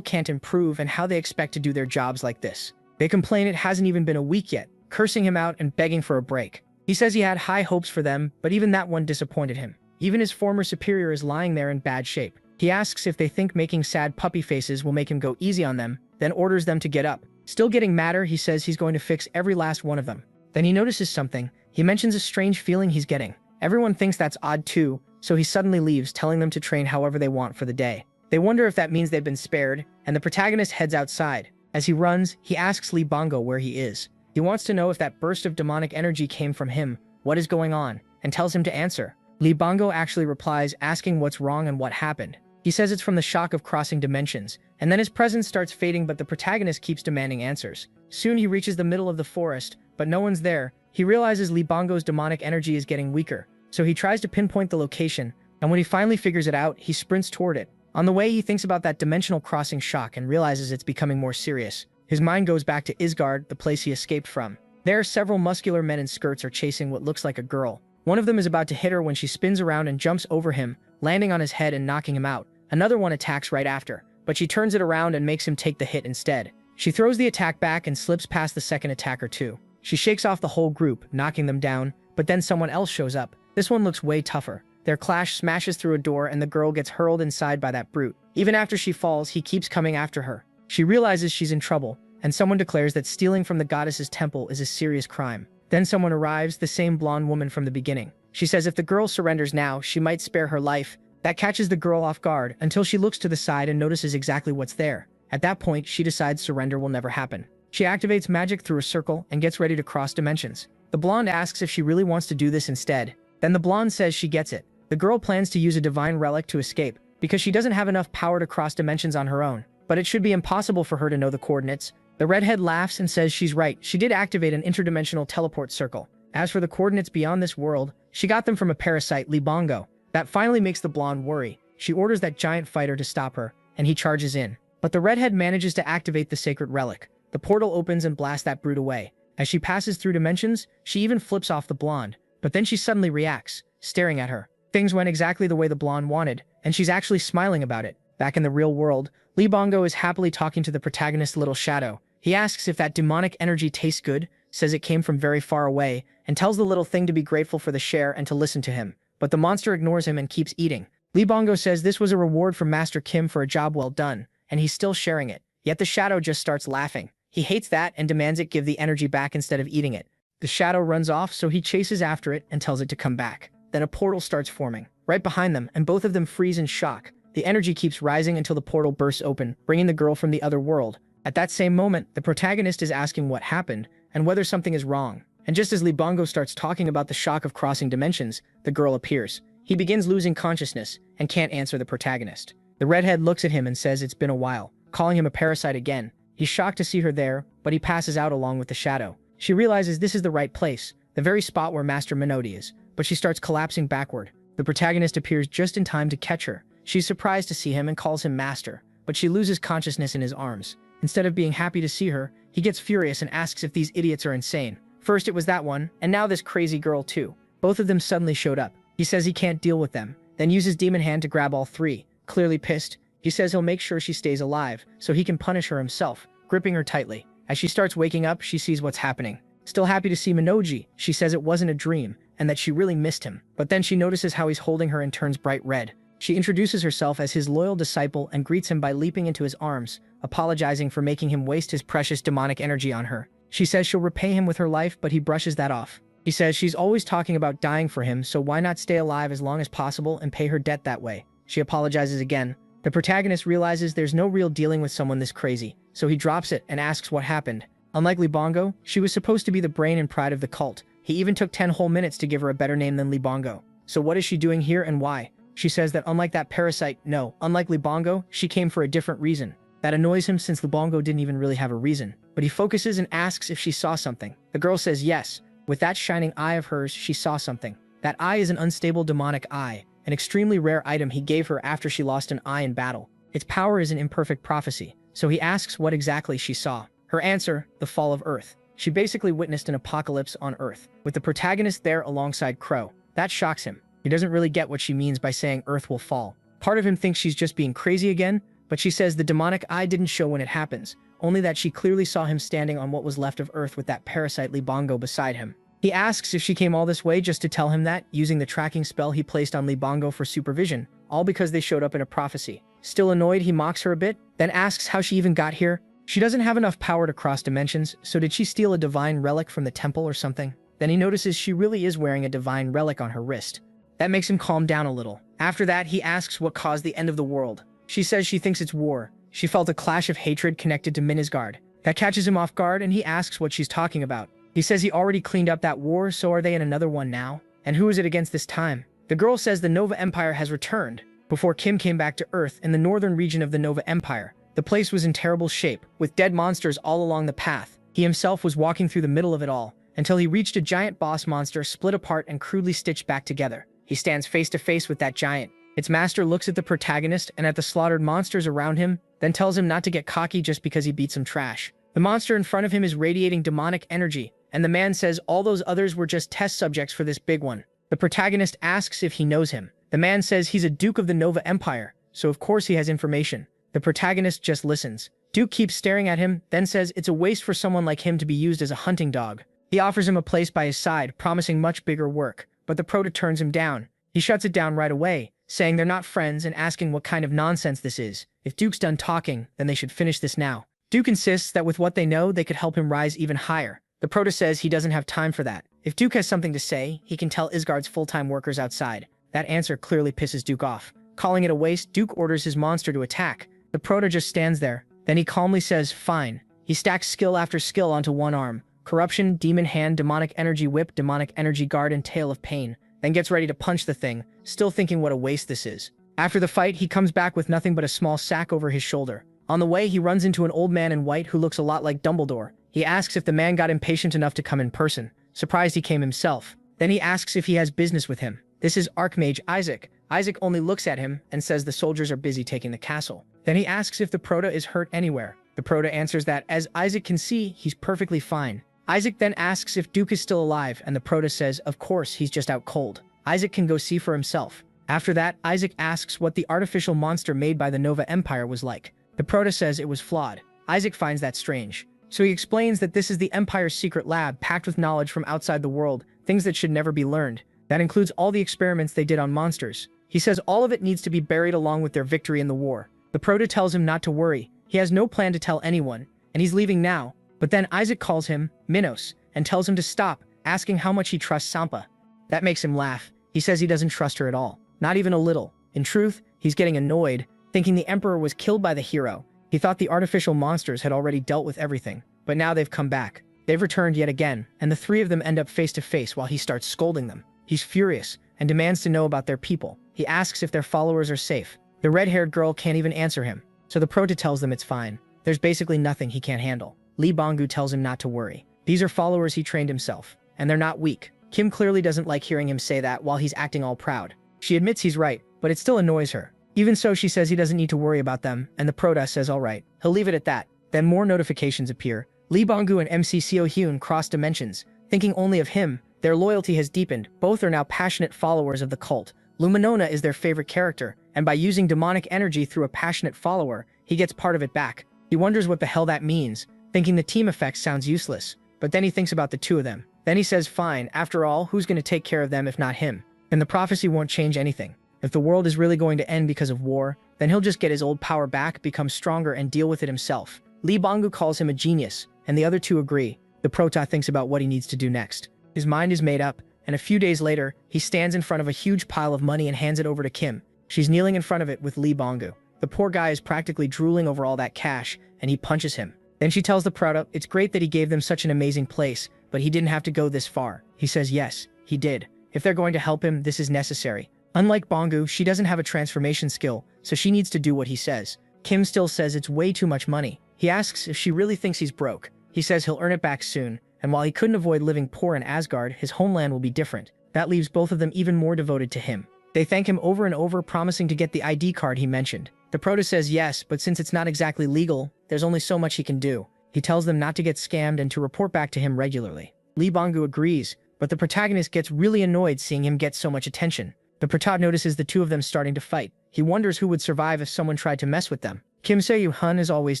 can't improve and how they expect to do their jobs like this. They complain it hasn't even been a week yet, cursing him out and begging for a break. He says he had high hopes for them, but even that one disappointed him. Even his former superior is lying there in bad shape. He asks if they think making sad puppy faces will make him go easy on them, then orders them to get up. Still getting madder, he says he's going to fix every last one of them. Then he notices something. He mentions a strange feeling he's getting. Everyone thinks that's odd too, so he suddenly leaves, telling them to train however they want for the day. They wonder if that means they've been spared, and the protagonist heads outside. As he runs, he asks Lee Bongo where he is. He wants to know if that burst of demonic energy came from him, what is going on, and tells him to answer. Lee Bongo actually replies, asking what's wrong and what happened. He says it's from the shock of crossing dimensions, and then his presence starts fading, but the protagonist keeps demanding answers. Soon he reaches the middle of the forest, but no one's there. He realizes Lee Bongo's demonic energy is getting weaker, so he tries to pinpoint the location, and when he finally figures it out, he sprints toward it. On the way, he thinks about that dimensional crossing shock and realizes it's becoming more serious. His mind goes back to Isgard, the place he escaped from. There, several muscular men in skirts are chasing what looks like a girl. One of them is about to hit her when she spins around and jumps over him, landing on his head and knocking him out. Another one attacks right after, but she turns it around and makes him take the hit instead. She throws the attack back and slips past the second attacker too. She shakes off the whole group, knocking them down, but then someone else shows up. This one looks way tougher. Their clash smashes through a door and the girl gets hurled inside by that brute. Even after she falls, he keeps coming after her. She realizes she's in trouble, and someone declares that stealing from the goddess's temple is a serious crime. Then someone arrives, the same blonde woman from the beginning. She says if the girl surrenders now, she might spare her life. That catches the girl off guard until she looks to the side and notices exactly what's there. At that point, she decides surrender will never happen. She activates magic through a circle and gets ready to cross dimensions. The blonde asks if she really wants to do this instead. Then the blonde says she gets it. The girl plans to use a divine relic to escape, because she doesn't have enough power to cross dimensions on her own. But it should be impossible for her to know the coordinates. The redhead laughs and says she's right. She did activate an interdimensional teleport circle. As for the coordinates beyond this world, she got them from a parasite, Lee Bongo. That finally makes the blonde worry. She orders that giant fighter to stop her, and he charges in. But the redhead manages to activate the sacred relic. The portal opens and blasts that brute away. As she passes through dimensions, she even flips off the blonde. But then she suddenly reacts, staring at her. Things went exactly the way the blonde wanted, and she's actually smiling about it. Back in the real world, Lee Bongo is happily talking to the protagonist's little shadow. He asks if that demonic energy tastes good, says it came from very far away, and tells the little thing to be grateful for the share and to listen to him. But the monster ignores him and keeps eating. Lee Bongo says this was a reward from Master Kim for a job well done, and he's still sharing it. Yet the shadow just starts laughing. He hates that and demands it give the energy back instead of eating it. The shadow runs off, so he chases after it and tells it to come back. Then a portal starts forming, right behind them, and both of them freeze in shock. The energy keeps rising until the portal bursts open, bringing the girl from the other world. At that same moment, the protagonist is asking what happened and whether something is wrong. And just as Lee Bongo starts talking about the shock of crossing dimensions, the girl appears. He begins losing consciousness and can't answer the protagonist. The redhead looks at him and says it's been a while, calling him a parasite again. He's shocked to see her there, but he passes out along with the shadow. She realizes this is the right place, the very spot where Master Minotti is, but she starts collapsing backward. The protagonist appears just in time to catch her. She's surprised to see him and calls him master, but she loses consciousness in his arms. Instead of being happy to see her, he gets furious and asks if these idiots are insane. First it was that one, and now this crazy girl too. Both of them suddenly showed up. He says he can't deal with them, then uses Demon Hand to grab all three. Clearly pissed, he says he'll make sure she stays alive, so he can punish her himself, gripping her tightly. As she starts waking up, she sees what's happening. Still happy to see Minoji, she says it wasn't a dream, and that she really missed him. But then she notices how he's holding her and turns bright red. She introduces herself as his loyal disciple and greets him by leaping into his arms, apologizing for making him waste his precious demonic energy on her. She says she'll repay him with her life, but he brushes that off. He says she's always talking about dying for him, so why not stay alive as long as possible and pay her debt that way? She apologizes again. The protagonist realizes there's no real dealing with someone this crazy, so he drops it and asks what happened. Unlike Lee Bongo, she was supposed to be the brain and pride of the cult. He even took 10 whole minutes to give her a better name than Lee Bongo. So what is she doing here and why? She says that unlike that parasite, unlike Lee Bongo, she came for a different reason. That annoys him since Lee Bongo didn't even really have a reason. But he focuses and asks if she saw something. The girl says yes. With that shining eye of hers, she saw something. That eye is an unstable demonic eye, an extremely rare item he gave her after she lost an eye in battle. Its power is an imperfect prophecy, so he asks what exactly she saw. Her answer, the fall of Earth. She basically witnessed an apocalypse on Earth, with the protagonist there alongside Crow. That shocks him. He doesn't really get what she means by saying Earth will fall. Part of him thinks she's just being crazy again, but she says the demonic eye didn't show when it happens, only that she clearly saw him standing on what was left of Earth with that parasite Libongo beside him. He asks if she came all this way just to tell him that, using the tracking spell he placed on Libongo for supervision, all because they showed up in a prophecy. Still annoyed, he mocks her a bit, then asks how she even got here. She doesn't have enough power to cross dimensions, so did she steal a divine relic from the temple or something? Then he notices she really is wearing a divine relic on her wrist. That makes him calm down a little. After that, he asks what caused the end of the world. She says she thinks it's war. She felt a clash of hatred connected to Minisgard. That catches him off guard, and he asks what she's talking about. He says he already cleaned up that war, so are they in another one now? And who is it against this time? The girl says the Nova Empire has returned. Before Kim came back to Earth in the northern region of the Nova Empire, the place was in terrible shape, with dead monsters all along the path. He himself was walking through the middle of it all, until he reached a giant boss monster split apart and crudely stitched back together. He stands face to face with that giant. Its master looks at the protagonist and at the slaughtered monsters around him, then tells him not to get cocky just because he beat some trash. The monster in front of him is radiating demonic energy, and the man says all those others were just test subjects for this big one. The protagonist asks if he knows him. The man says he's a Duke of the Nova Empire, so of course he has information. The protagonist just listens. Duke keeps staring at him, then says it's a waste for someone like him to be used as a hunting dog. He offers him a place by his side, promising much bigger work, but the prota turns him down. He shuts it down right away, saying they're not friends and asking what kind of nonsense this is. If Duke's done talking, then they should finish this now. Duke insists that with what they know, they could help him rise even higher. The prota says he doesn't have time for that. If Duke has something to say, he can tell Isgard's full-time workers outside. That answer clearly pisses Duke off. Calling it a waste, Duke orders his monster to attack. The prota just stands there. Then he calmly says, fine. He stacks skill after skill onto one arm. Corruption, Demon Hand, Demonic Energy Whip, Demonic Energy Guard, and Tail of Pain. Then gets ready to punch the thing, still thinking what a waste this is. After the fight, he comes back with nothing but a small sack over his shoulder. On the way, he runs into an old man in white who looks a lot like Dumbledore. He asks if the man got impatient enough to come in person. Surprised he came himself. Then he asks if he has business with him. This is Archmage Isaac. Isaac only looks at him and says the soldiers are busy taking the castle. Then he asks if the prota is hurt anywhere. The prota answers that, as Isaac can see, he's perfectly fine. Isaac then asks if Duke is still alive, and the prota says, of course, he's just out cold. Isaac can go see for himself. After that, Isaac asks what the artificial monster made by the Nova Empire was like. The prota says it was flawed. Isaac finds that strange. So he explains that this is the Empire's secret lab packed with knowledge from outside the world, things that should never be learned. That includes all the experiments they did on monsters. He says all of it needs to be buried along with their victory in the war. The prota tells him not to worry. He has no plan to tell anyone, and he's leaving now. But then Isaac calls him Minos and tells him to stop, asking how much he trusts Sampa. That makes him laugh. He says he doesn't trust her at all, not even a little. In truth, he's getting annoyed, thinking the Emperor was killed by the hero. He thought the artificial monsters had already dealt with everything, but now they've come back. They've returned yet again, and the three of them end up face to face while he starts scolding them. He's furious and demands to know about their people. He asks if their followers are safe. The red-haired girl can't even answer him, so the prota tells them it's fine. There's basically nothing he can't handle. Lee Bongu tells him not to worry. These are followers he trained himself, and they're not weak. Kim clearly doesn't like hearing him say that while he's acting all proud. She admits he's right, but it still annoys her. Even so, she says he doesn't need to worry about them, and the prota says alright. He'll leave it at that. Then more notifications appear. Lee Bongu and MC Seo Hyun cross dimensions. Thinking only of him, their loyalty has deepened. Both are now passionate followers of the cult. Luminona is their favorite character, and by using demonic energy through a passionate follower, he gets part of it back. He wonders what the hell that means, thinking the team effect sounds useless. But then he thinks about the two of them. Then he says, fine, after all, who's going to take care of them if not him? And the prophecy won't change anything. If the world is really going to end because of war, then he'll just get his old power back, become stronger, and deal with it himself. Lee Bongu calls him a genius, and the other two agree. The prota thinks about what he needs to do next. His mind is made up, and a few days later, he stands in front of a huge pile of money and hands it over to Kim. She's kneeling in front of it with Lee Bongu. The poor guy is practically drooling over all that cash, and he punches him. Then she tells the prota it's great that he gave them such an amazing place, but he didn't have to go this far. He says yes, he did. If they're going to help him, this is necessary. Unlike Bongu, she doesn't have a transformation skill, so she needs to do what he says. Kim still says it's way too much money. He asks if she really thinks he's broke. He says he'll earn it back soon, and while he couldn't avoid living poor in Asgard, his homeland will be different. That leaves both of them even more devoted to him. They thank him over and over, promising to get the ID card he mentioned. The prota says yes, but since it's not exactly legal, there's only so much he can do. He tells them not to get scammed and to report back to him regularly. Lee Bongu agrees, but the protagonist gets really annoyed seeing him get so much attention. The Pratat notices the two of them starting to fight. He wonders who would survive if someone tried to mess with them. Kim Se-Hun is always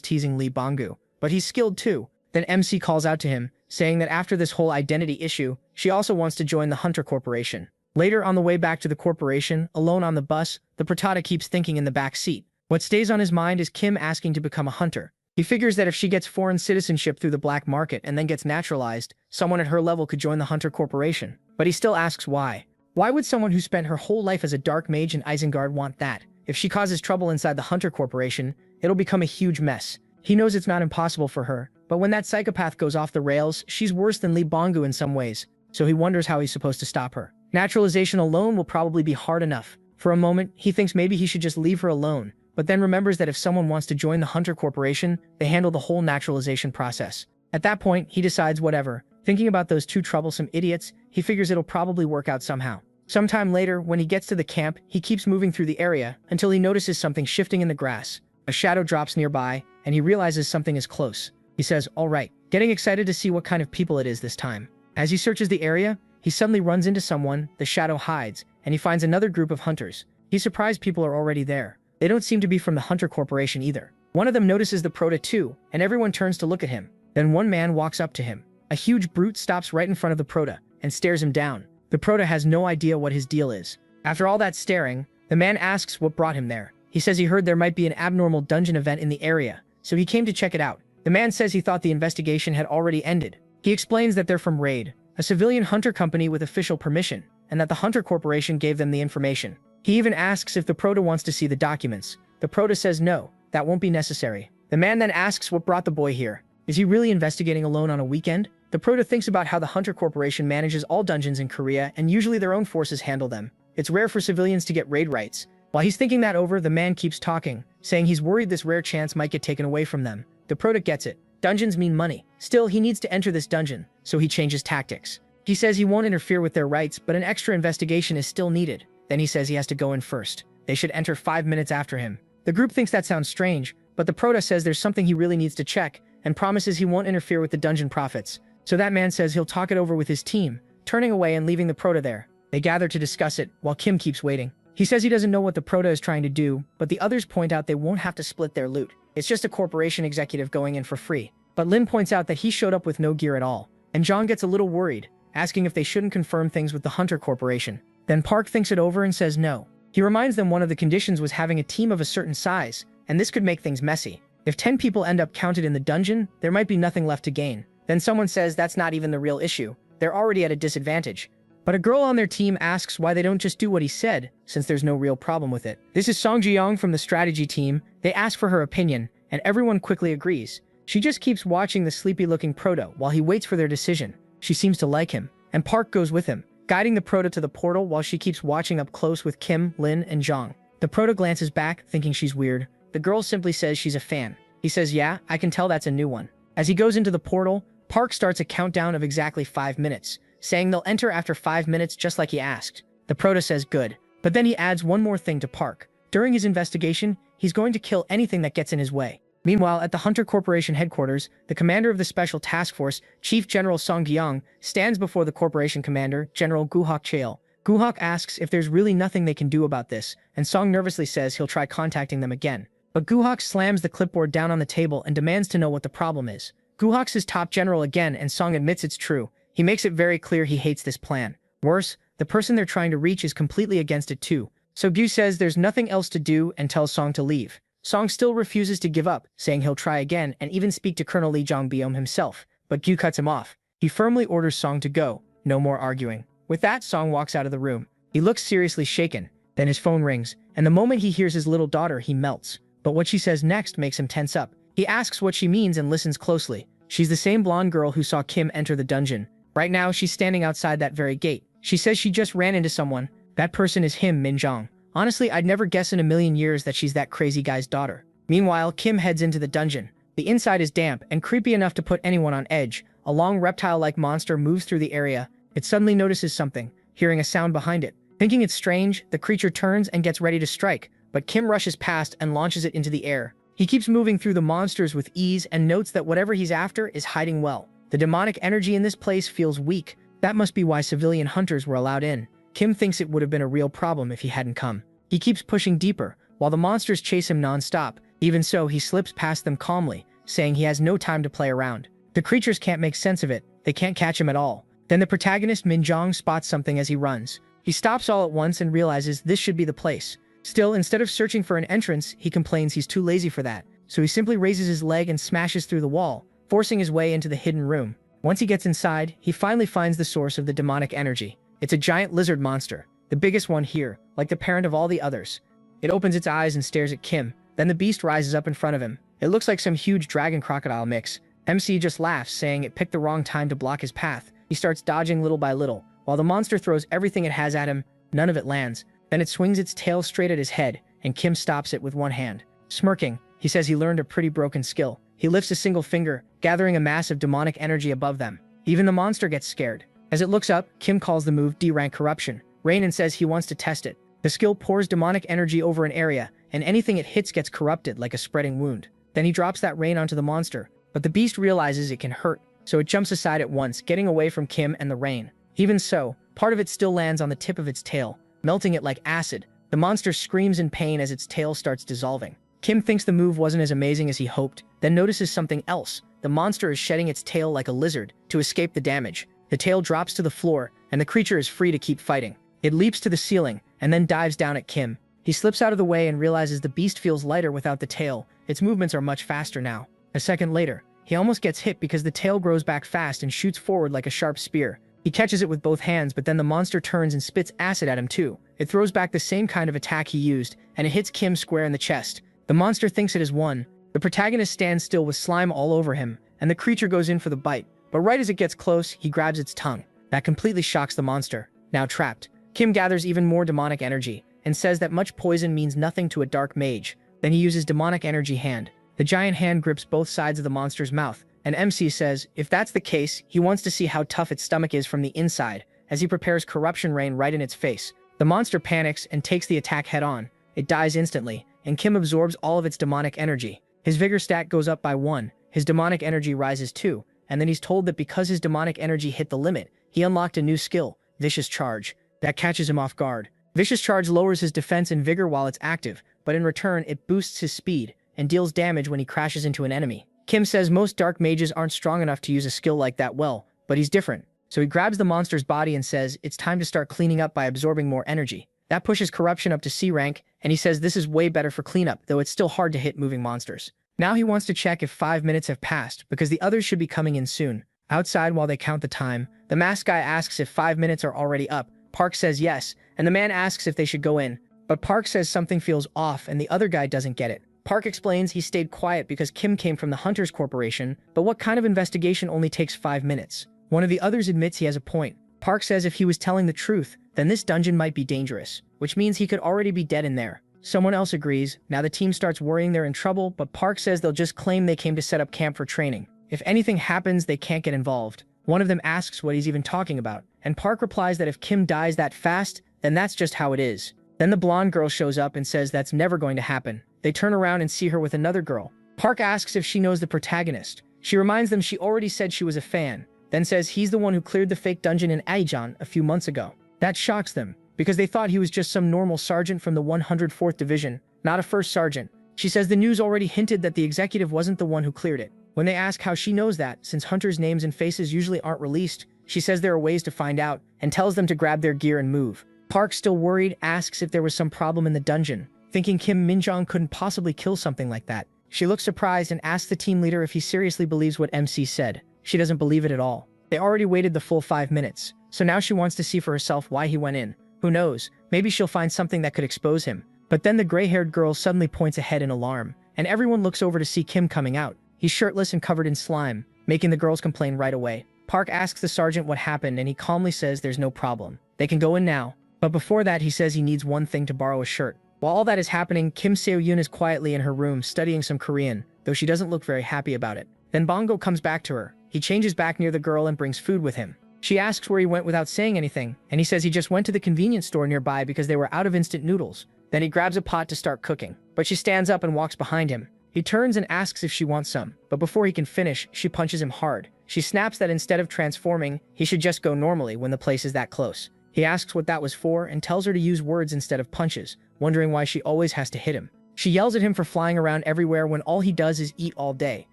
teasing Lee Banggu, but he's skilled too. Then MC calls out to him, saying that after this whole identity issue, she also wants to join the Hunter Corporation. Later, on the way back to the corporation, alone on the bus, the Pratata keeps thinking in the back seat. What stays on his mind is Kim asking to become a hunter. He figures that if she gets foreign citizenship through the black market and then gets naturalized, someone at her level could join the Hunter Corporation. But he still asks why. Why would someone who spent her whole life as a dark mage in Isengard want that? If she causes trouble inside the Hunter Corporation, it'll become a huge mess. He knows it's not impossible for her, but when that psychopath goes off the rails, she's worse than Lee Banggu in some ways, so he wonders how he's supposed to stop her. Naturalization alone will probably be hard enough. For a moment, he thinks maybe he should just leave her alone, but then remembers that if someone wants to join the Hunter Corporation, they handle the whole naturalization process. At that point, he decides whatever. Thinking about those two troublesome idiots, he figures it'll probably work out somehow. Sometime later, when he gets to the camp, he keeps moving through the area until he notices something shifting in the grass. A shadow drops nearby, and he realizes something is close. He says, "All right," getting excited to see what kind of people it is this time. As he searches the area, he suddenly runs into someone, the shadow hides, and he finds another group of hunters. He's surprised people are already there. They don't seem to be from the Hunter Corporation either. One of them notices the Prota too, and everyone turns to look at him. Then one man walks up to him. A huge brute stops right in front of the Prota and stares him down. The Prota has no idea what his deal is. After all that staring, the man asks what brought him there. He says he heard there might be an abnormal dungeon event in the area, so he came to check it out. The man says he thought the investigation had already ended. He explains that they're from Raid, a civilian hunter company with official permission, and that the Hunter Corporation gave them the information. He even asks if the Prota wants to see the documents. The Prota says no, that won't be necessary. The man then asks what brought the boy here. Is he really investigating alone on a weekend? The Prota thinks about how the Hunter Corporation manages all dungeons in Korea and usually their own forces handle them. It's rare for civilians to get raid rights. While he's thinking that over, the man keeps talking, saying he's worried this rare chance might get taken away from them. The Prota gets it. Dungeons mean money. Still, he needs to enter this dungeon, so he changes tactics. He says he won't interfere with their rights, but an extra investigation is still needed. Then he says he has to go in first. They should enter 5 minutes after him. The group thinks that sounds strange, but the Prota says there's something he really needs to check, and promises he won't interfere with the dungeon profits. So that man says he'll talk it over with his team, turning away and leaving the Prota there. They gather to discuss it, while Kim keeps waiting. He says he doesn't know what the Prota is trying to do, but the others point out they won't have to split their loot. It's just a corporation executive going in for free. But Lin points out that he showed up with no gear at all, and John gets a little worried, asking if they shouldn't confirm things with the Hunter Corporation. Then Park thinks it over and says no. He reminds them one of the conditions was having a team of a certain size, and this could make things messy. If 10 people end up counted in the dungeon, there might be nothing left to gain. Then someone says that's not even the real issue. They're already at a disadvantage. But a girl on their team asks why they don't just do what he said, since there's no real problem with it. This is Song Ji-young from the strategy team. They ask for her opinion, and everyone quickly agrees. She just keeps watching the sleepy-looking Proto while he waits for their decision. She seems to like him, and Park goes with him, guiding the Proto to the portal while she keeps watching up close with Kim, Lin, and Zhang. The Proto glances back, thinking she's weird. The girl simply says she's a fan. He says, "Yeah, I can tell that's a new one." As he goes into the portal, Park starts a countdown of exactly 5 minutes, saying they'll enter after 5 minutes just like he asked. The Proto says good, but then he adds one more thing to Park. During his investigation, he's going to kill anything that gets in his way. Meanwhile, at the Hunter Corporation headquarters, the commander of the Special Task Force, Chief General Song Gyung, stands before the corporation commander, General Guhak Chael. Guhak asks if there's really nothing they can do about this, and Song nervously says he'll try contacting them again. But Guhak slams the clipboard down on the table and demands to know what the problem is. Guhak's his top general again, and Song admits it's true. He makes it very clear he hates this plan. Worse, the person they're trying to reach is completely against it too. So Gu says there's nothing else to do and tells Song to leave. Song still refuses to give up, saying he'll try again and even speak to Colonel Lee Jong-biom himself, but Gu cuts him off. He firmly orders Song to go. No more arguing. With that, Song walks out of the room. He looks seriously shaken. Then his phone rings, and the moment he hears his little daughter, he melts. But what she says next makes him tense up. He asks what she means and listens closely. She's the same blonde girl who saw Kim enter the dungeon. Right now, she's standing outside that very gate. She says she just ran into someone. That person is him, Min Zhang. Honestly, I'd never guess in a million years that she's that crazy guy's daughter. Meanwhile, Kim heads into the dungeon. The inside is damp and creepy enough to put anyone on edge. A long reptile-like monster moves through the area. It suddenly notices something, hearing a sound behind it. Thinking it's strange, the creature turns and gets ready to strike, but Kim rushes past and launches it into the air. He keeps moving through the monsters with ease and notes that whatever he's after is hiding well. The demonic energy in this place feels weak. That must be why civilian hunters were allowed in. Kim thinks it would have been a real problem if he hadn't come. He keeps pushing deeper, while the monsters chase him non-stop. Even so, he slips past them calmly, saying he has no time to play around. The creatures can't make sense of it. They can't catch him at all. Then the protagonist Minjong spots something as he runs. He stops all at once and realizes this should be the place. Still, instead of searching for an entrance, he complains he's too lazy for that. So he simply raises his leg and smashes through the wall, forcing his way into the hidden room. Once he gets inside, he finally finds the source of the demonic energy. It's a giant lizard monster, the biggest one here, like the parent of all the others. It opens its eyes and stares at Kim. Then the beast rises up in front of him. It looks like some huge dragon-crocodile mix. MC just laughs, saying it picked the wrong time to block his path. He starts dodging little by little, while the monster throws everything it has at him. None of it lands. Then it swings its tail straight at his head, and Kim stops it with one hand. Smirking, he says he learned a pretty broken skill. He lifts a single finger, gathering a mass of demonic energy above them. Even the monster gets scared. As it looks up, Kim calls the move D-rank corruption. Rainin says he wants to test it. The skill pours demonic energy over an area, and anything it hits gets corrupted like a spreading wound. Then he drops that rain onto the monster, but the beast realizes it can hurt, so it jumps aside at once, getting away from Kim and the rain. Even so, part of it still lands on the tip of its tail, melting it like acid. The monster screams in pain as its tail starts dissolving. Kim thinks the move wasn't as amazing as he hoped, then notices something else. The monster is shedding its tail like a lizard to escape the damage. The tail drops to the floor, and the creature is free to keep fighting. It leaps to the ceiling, and then dives down at Kim. He slips out of the way and realizes the beast feels lighter without the tail. Its movements are much faster now. A second later, he almost gets hit because the tail grows back fast and shoots forward like a sharp spear. He catches it with both hands, but then the monster turns and spits acid at him too. It throws back the same kind of attack he used, and it hits Kim square in the chest. The monster thinks it has won. The protagonist stands still with slime all over him, and the creature goes in for the bite. But right as it gets close, he grabs its tongue. That completely shocks the monster. Now trapped, Kim gathers even more demonic energy, and says that much poison means nothing to a dark mage. Then he uses demonic energy hand. The giant hand grips both sides of the monster's mouth, and MC says if that's the case, he wants to see how tough its stomach is from the inside, as he prepares corruption rain right in its face. The monster panics and takes the attack head on. It dies instantly, and Kim absorbs all of its demonic energy. His vigor stat goes up by 1, his demonic energy rises 2, and then he's told that because his demonic energy hit the limit, he unlocked a new skill, Vicious Charge. That catches him off guard. Vicious Charge lowers his defense and vigor while it's active, but in return it boosts his speed and deals damage when he crashes into an enemy. Kim says most dark mages aren't strong enough to use a skill like that well, but he's different. So he grabs the monster's body and says it's time to start cleaning up by absorbing more energy. That pushes corruption up to C rank, and he says this is way better for cleanup, though it's still hard to hit moving monsters. Now he wants to check if 5 minutes have passed, because the others should be coming in soon. Outside, while they count the time, the masked guy asks if 5 minutes are already up. Park says yes, and the man asks if they should go in. But Park says something feels off and the other guy doesn't get it. Park explains he stayed quiet because Kim came from the Hunters Corporation, but what kind of investigation only takes 5 minutes? One of the others admits he has a point. Park says if he was telling the truth, then this dungeon might be dangerous, which means he could already be dead in there. Someone else agrees. Now the team starts worrying they're in trouble, but Park says they'll just claim they came to set up camp for training. If anything happens, they can't get involved. One of them asks what he's even talking about, and Park replies that if Kim dies that fast, then that's just how it is. Then the blonde girl shows up and says that's never going to happen. They turn around and see her with another girl. Park asks if she knows the protagonist. She reminds them she already said she was a fan, then says he's the one who cleared the fake dungeon in Aijan a few months ago. That shocks them, because they thought he was just some normal sergeant from the 104th Division, not a first sergeant. She says the news already hinted that the executive wasn't the one who cleared it. When they ask how she knows that, since hunters' names and faces usually aren't released, she says there are ways to find out, and tells them to grab their gear and move. Park, still worried, asks if there was some problem in the dungeon, thinking Kim Minjong couldn't possibly kill something like that. She looks surprised and asks the team leader if he seriously believes what MC said. She doesn't believe it at all. They already waited the full 5 minutes, so now she wants to see for herself why he went in. Who knows, maybe she'll find something that could expose him. But then the gray-haired girl suddenly points ahead in alarm, and everyone looks over to see Kim coming out. He's shirtless and covered in slime, making the girls complain right away. Park asks the sergeant what happened, and he calmly says there's no problem. They can go in now. But before that, he says he needs one thing: to borrow a shirt. While all that is happening, Kim Seo-yoon is quietly in her room studying some Korean, though she doesn't look very happy about it. Then Bongo comes back to her. He changes back near the girl and brings food with him. She asks where he went without saying anything, and he says he just went to the convenience store nearby because they were out of instant noodles. Then he grabs a pot to start cooking, but she stands up and walks behind him. He turns and asks if she wants some, but before he can finish, she punches him hard. She snaps that instead of transforming, he should just go normally when the place is that close. He asks what that was for and tells her to use words instead of punches, wondering why she always has to hit him. She yells at him for flying around everywhere when all he does is eat all day,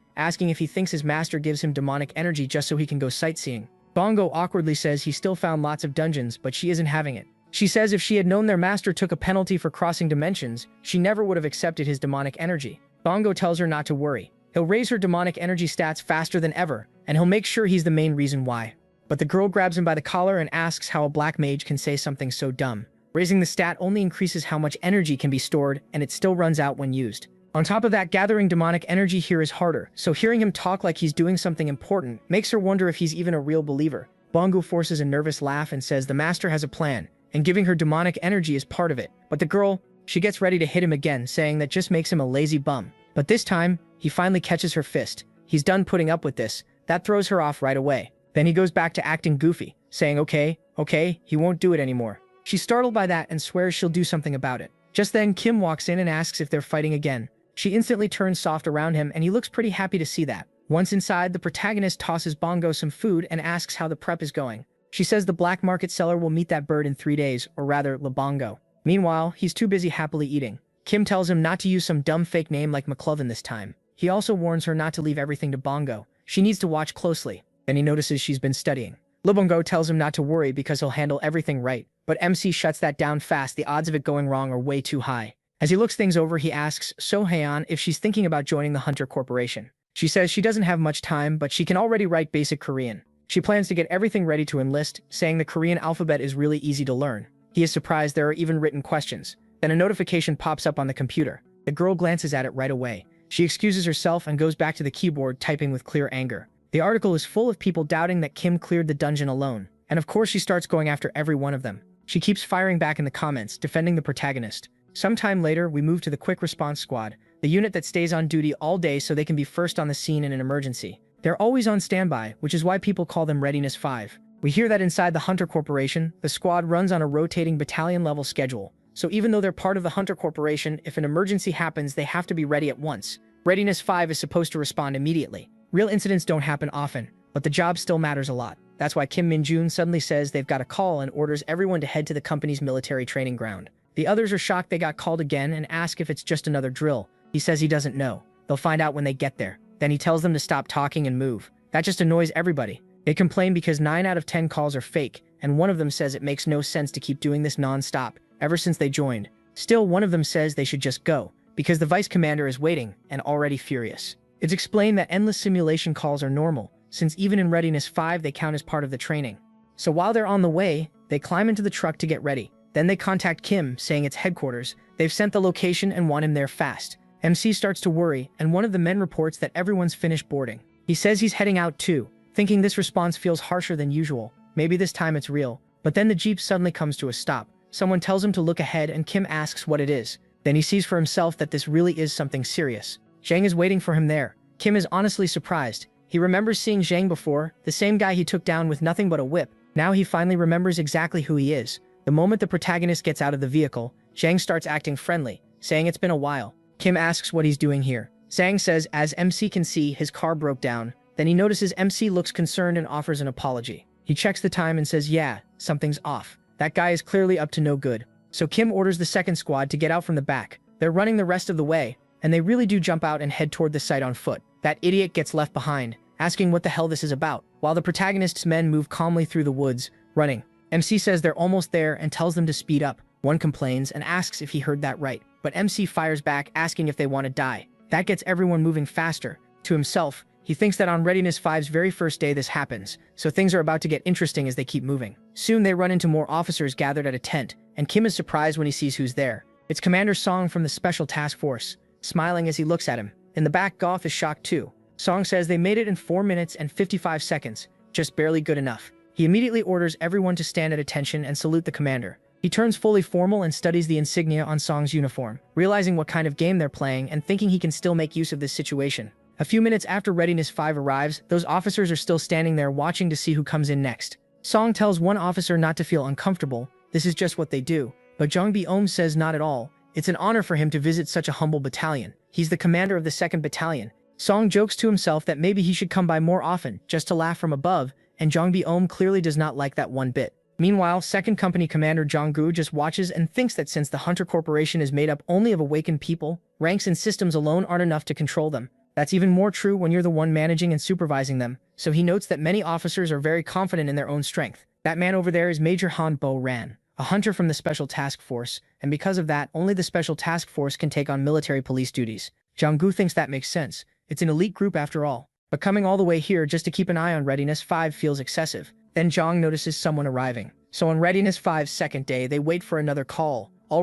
asking if he thinks his master gives him demonic energy just so he can go sightseeing. Bongo awkwardly says he still found lots of dungeons, but she isn't having it. She says if she had known their master took a penalty for crossing dimensions, she never would have accepted his demonic energy. Bongo tells her not to worry. He'll raise her demonic energy stats faster than ever, and he'll make sure he's the main reason why. But the girl grabs him by the collar and asks how a black mage can say something so dumb. Raising the stat only increases how much energy can be stored, and it still runs out when used. On top of that, gathering demonic energy here is harder, so hearing him talk like he's doing something important makes her wonder if he's even a real believer. Bongo forces a nervous laugh and says the master has a plan, and giving her demonic energy is part of it. But the girl, she gets ready to hit him again, saying that just makes him a lazy bum. But this time, he finally catches her fist. He's done putting up with this. That throws her off right away. Then he goes back to acting goofy, saying okay, he won't do it anymore. She's startled by that and swears she'll do something about it. Just then, Kim walks in and asks if they're fighting again. She instantly turns soft around him, and he looks pretty happy to see that. Once inside, the protagonist tosses Bongo some food and asks how the prep is going. She says the black market seller will meet that bird in 3 days, or rather, Lebongo. Meanwhile, he's too busy happily eating. Kim tells him not to use some dumb fake name like McCloven this time. He also warns her not to leave everything to Bongo. She needs to watch closely. Then he notices she's been studying. Lebongo tells him not to worry because he'll handle everything right, but MC shuts that down fast. The odds of it going wrong are way too high. As he looks things over, he asks So Haeon if she's thinking about joining the Hunter Corporation. She says she doesn't have much time, but she can already write basic Korean. She plans to get everything ready to enlist, saying the Korean alphabet is really easy to learn. He is surprised there are even written questions. Then a notification pops up on the computer. The girl glances at it right away. She excuses herself and goes back to the keyboard, typing with clear anger. The article is full of people doubting that Kim cleared the dungeon alone. And of course she starts going after every one of them. She keeps firing back in the comments, defending the protagonist. Sometime later, we move to the Quick Response Squad, the unit that stays on duty all day so they can be first on the scene in an emergency. They're always on standby, which is why people call them Readiness 5. We hear that inside the Hunter Corporation, the squad runs on a rotating battalion-level schedule. So even though they're part of the Hunter Corporation, if an emergency happens, they have to be ready at once. Readiness 5 is supposed to respond immediately. Real incidents don't happen often, but the job still matters a lot. That's why Kim Min-jun suddenly says they've got a call and orders everyone to head to the company's military training ground. The others are shocked they got called again and ask if it's just another drill. He says he doesn't know. They'll find out when they get there. Then he tells them to stop talking and move. That just annoys everybody. They complain because 9 out of 10 calls are fake, and one of them says it makes no sense to keep doing this non-stop, ever since they joined. Still, one of them says they should just go, because the vice commander is waiting, and already furious. It's explained that endless simulation calls are normal, since even in Readiness 5 they count as part of the training. So while they're on the way, they climb into the truck to get ready. Then they contact Kim, saying it's headquarters. They've sent the location and want him there fast. MC starts to worry, and one of the men reports that everyone's finished boarding. He says he's heading out too, thinking this response feels harsher than usual. Maybe this time it's real. But then the jeep suddenly comes to a stop. Someone tells him to look ahead and Kim asks what it is. Then he sees for himself that this really is something serious. Zhang is waiting for him there. Kim is honestly surprised. He remembers seeing Zhang before, the same guy he took down with nothing but a whip. Now he finally remembers exactly who he is. The moment the protagonist gets out of the vehicle, Zhang starts acting friendly, saying it's been a while. Kim asks what he's doing here. Zhang says as MC can see, his car broke down. Then he notices MC looks concerned and offers an apology. He checks the time and says yeah, something's off. That guy is clearly up to no good. So Kim orders the second squad to get out from the back. They're running the rest of the way, and they really do jump out and head toward the site on foot. That idiot gets left behind, asking what the hell this is about, while the protagonist's men move calmly through the woods, running. MC says they're almost there and tells them to speed up. One complains and asks if he heard that right, but MC fires back asking if they want to die. That gets everyone moving faster. To himself, he thinks that on Readiness 5's very first day this happens, so things are about to get interesting as they keep moving. Soon they run into more officers gathered at a tent, and Kim is surprised when he sees who's there. It's Commander Song from the Special Task Force, smiling as he looks at him. In the back, Goff is shocked too. Song says they made it in 4 minutes and 55 seconds, just barely good enough. He immediately orders everyone to stand at attention and salute the commander. He turns fully formal and studies the insignia on Song's uniform, realizing what kind of game they're playing and thinking he can still make use of this situation. A few minutes after Readiness 5 arrives, those officers are still standing there watching to see who comes in next. Song tells one officer not to feel uncomfortable, this is just what they do, but Jong Bi-om says not at all. It's an honor for him to visit such a humble battalion. He's the commander of the 2nd Battalion. Song jokes to himself that maybe he should come by more often, just to laugh from above, and Jong Bi-om clearly does not like that one bit. Meanwhile, Second Company Commander Jong-gu just watches and thinks that since the Hunter Corporation is made up only of awakened people, ranks and systems alone aren't enough to control them. That's even more true when you're the one managing and supervising them, so he notes that many officers are very confident in their own strength. That man over there is Major Han Bo-ran, a hunter from the Special Task Force, and because of that, only the Special Task Force can take on military police duties. Jong-gu thinks that makes sense. It's an elite group after all. But coming all the way here just to keep an eye on Readiness 5 feels excessive. Then Jong notices someone arriving. So on Readiness 5's second day, they wait for another call.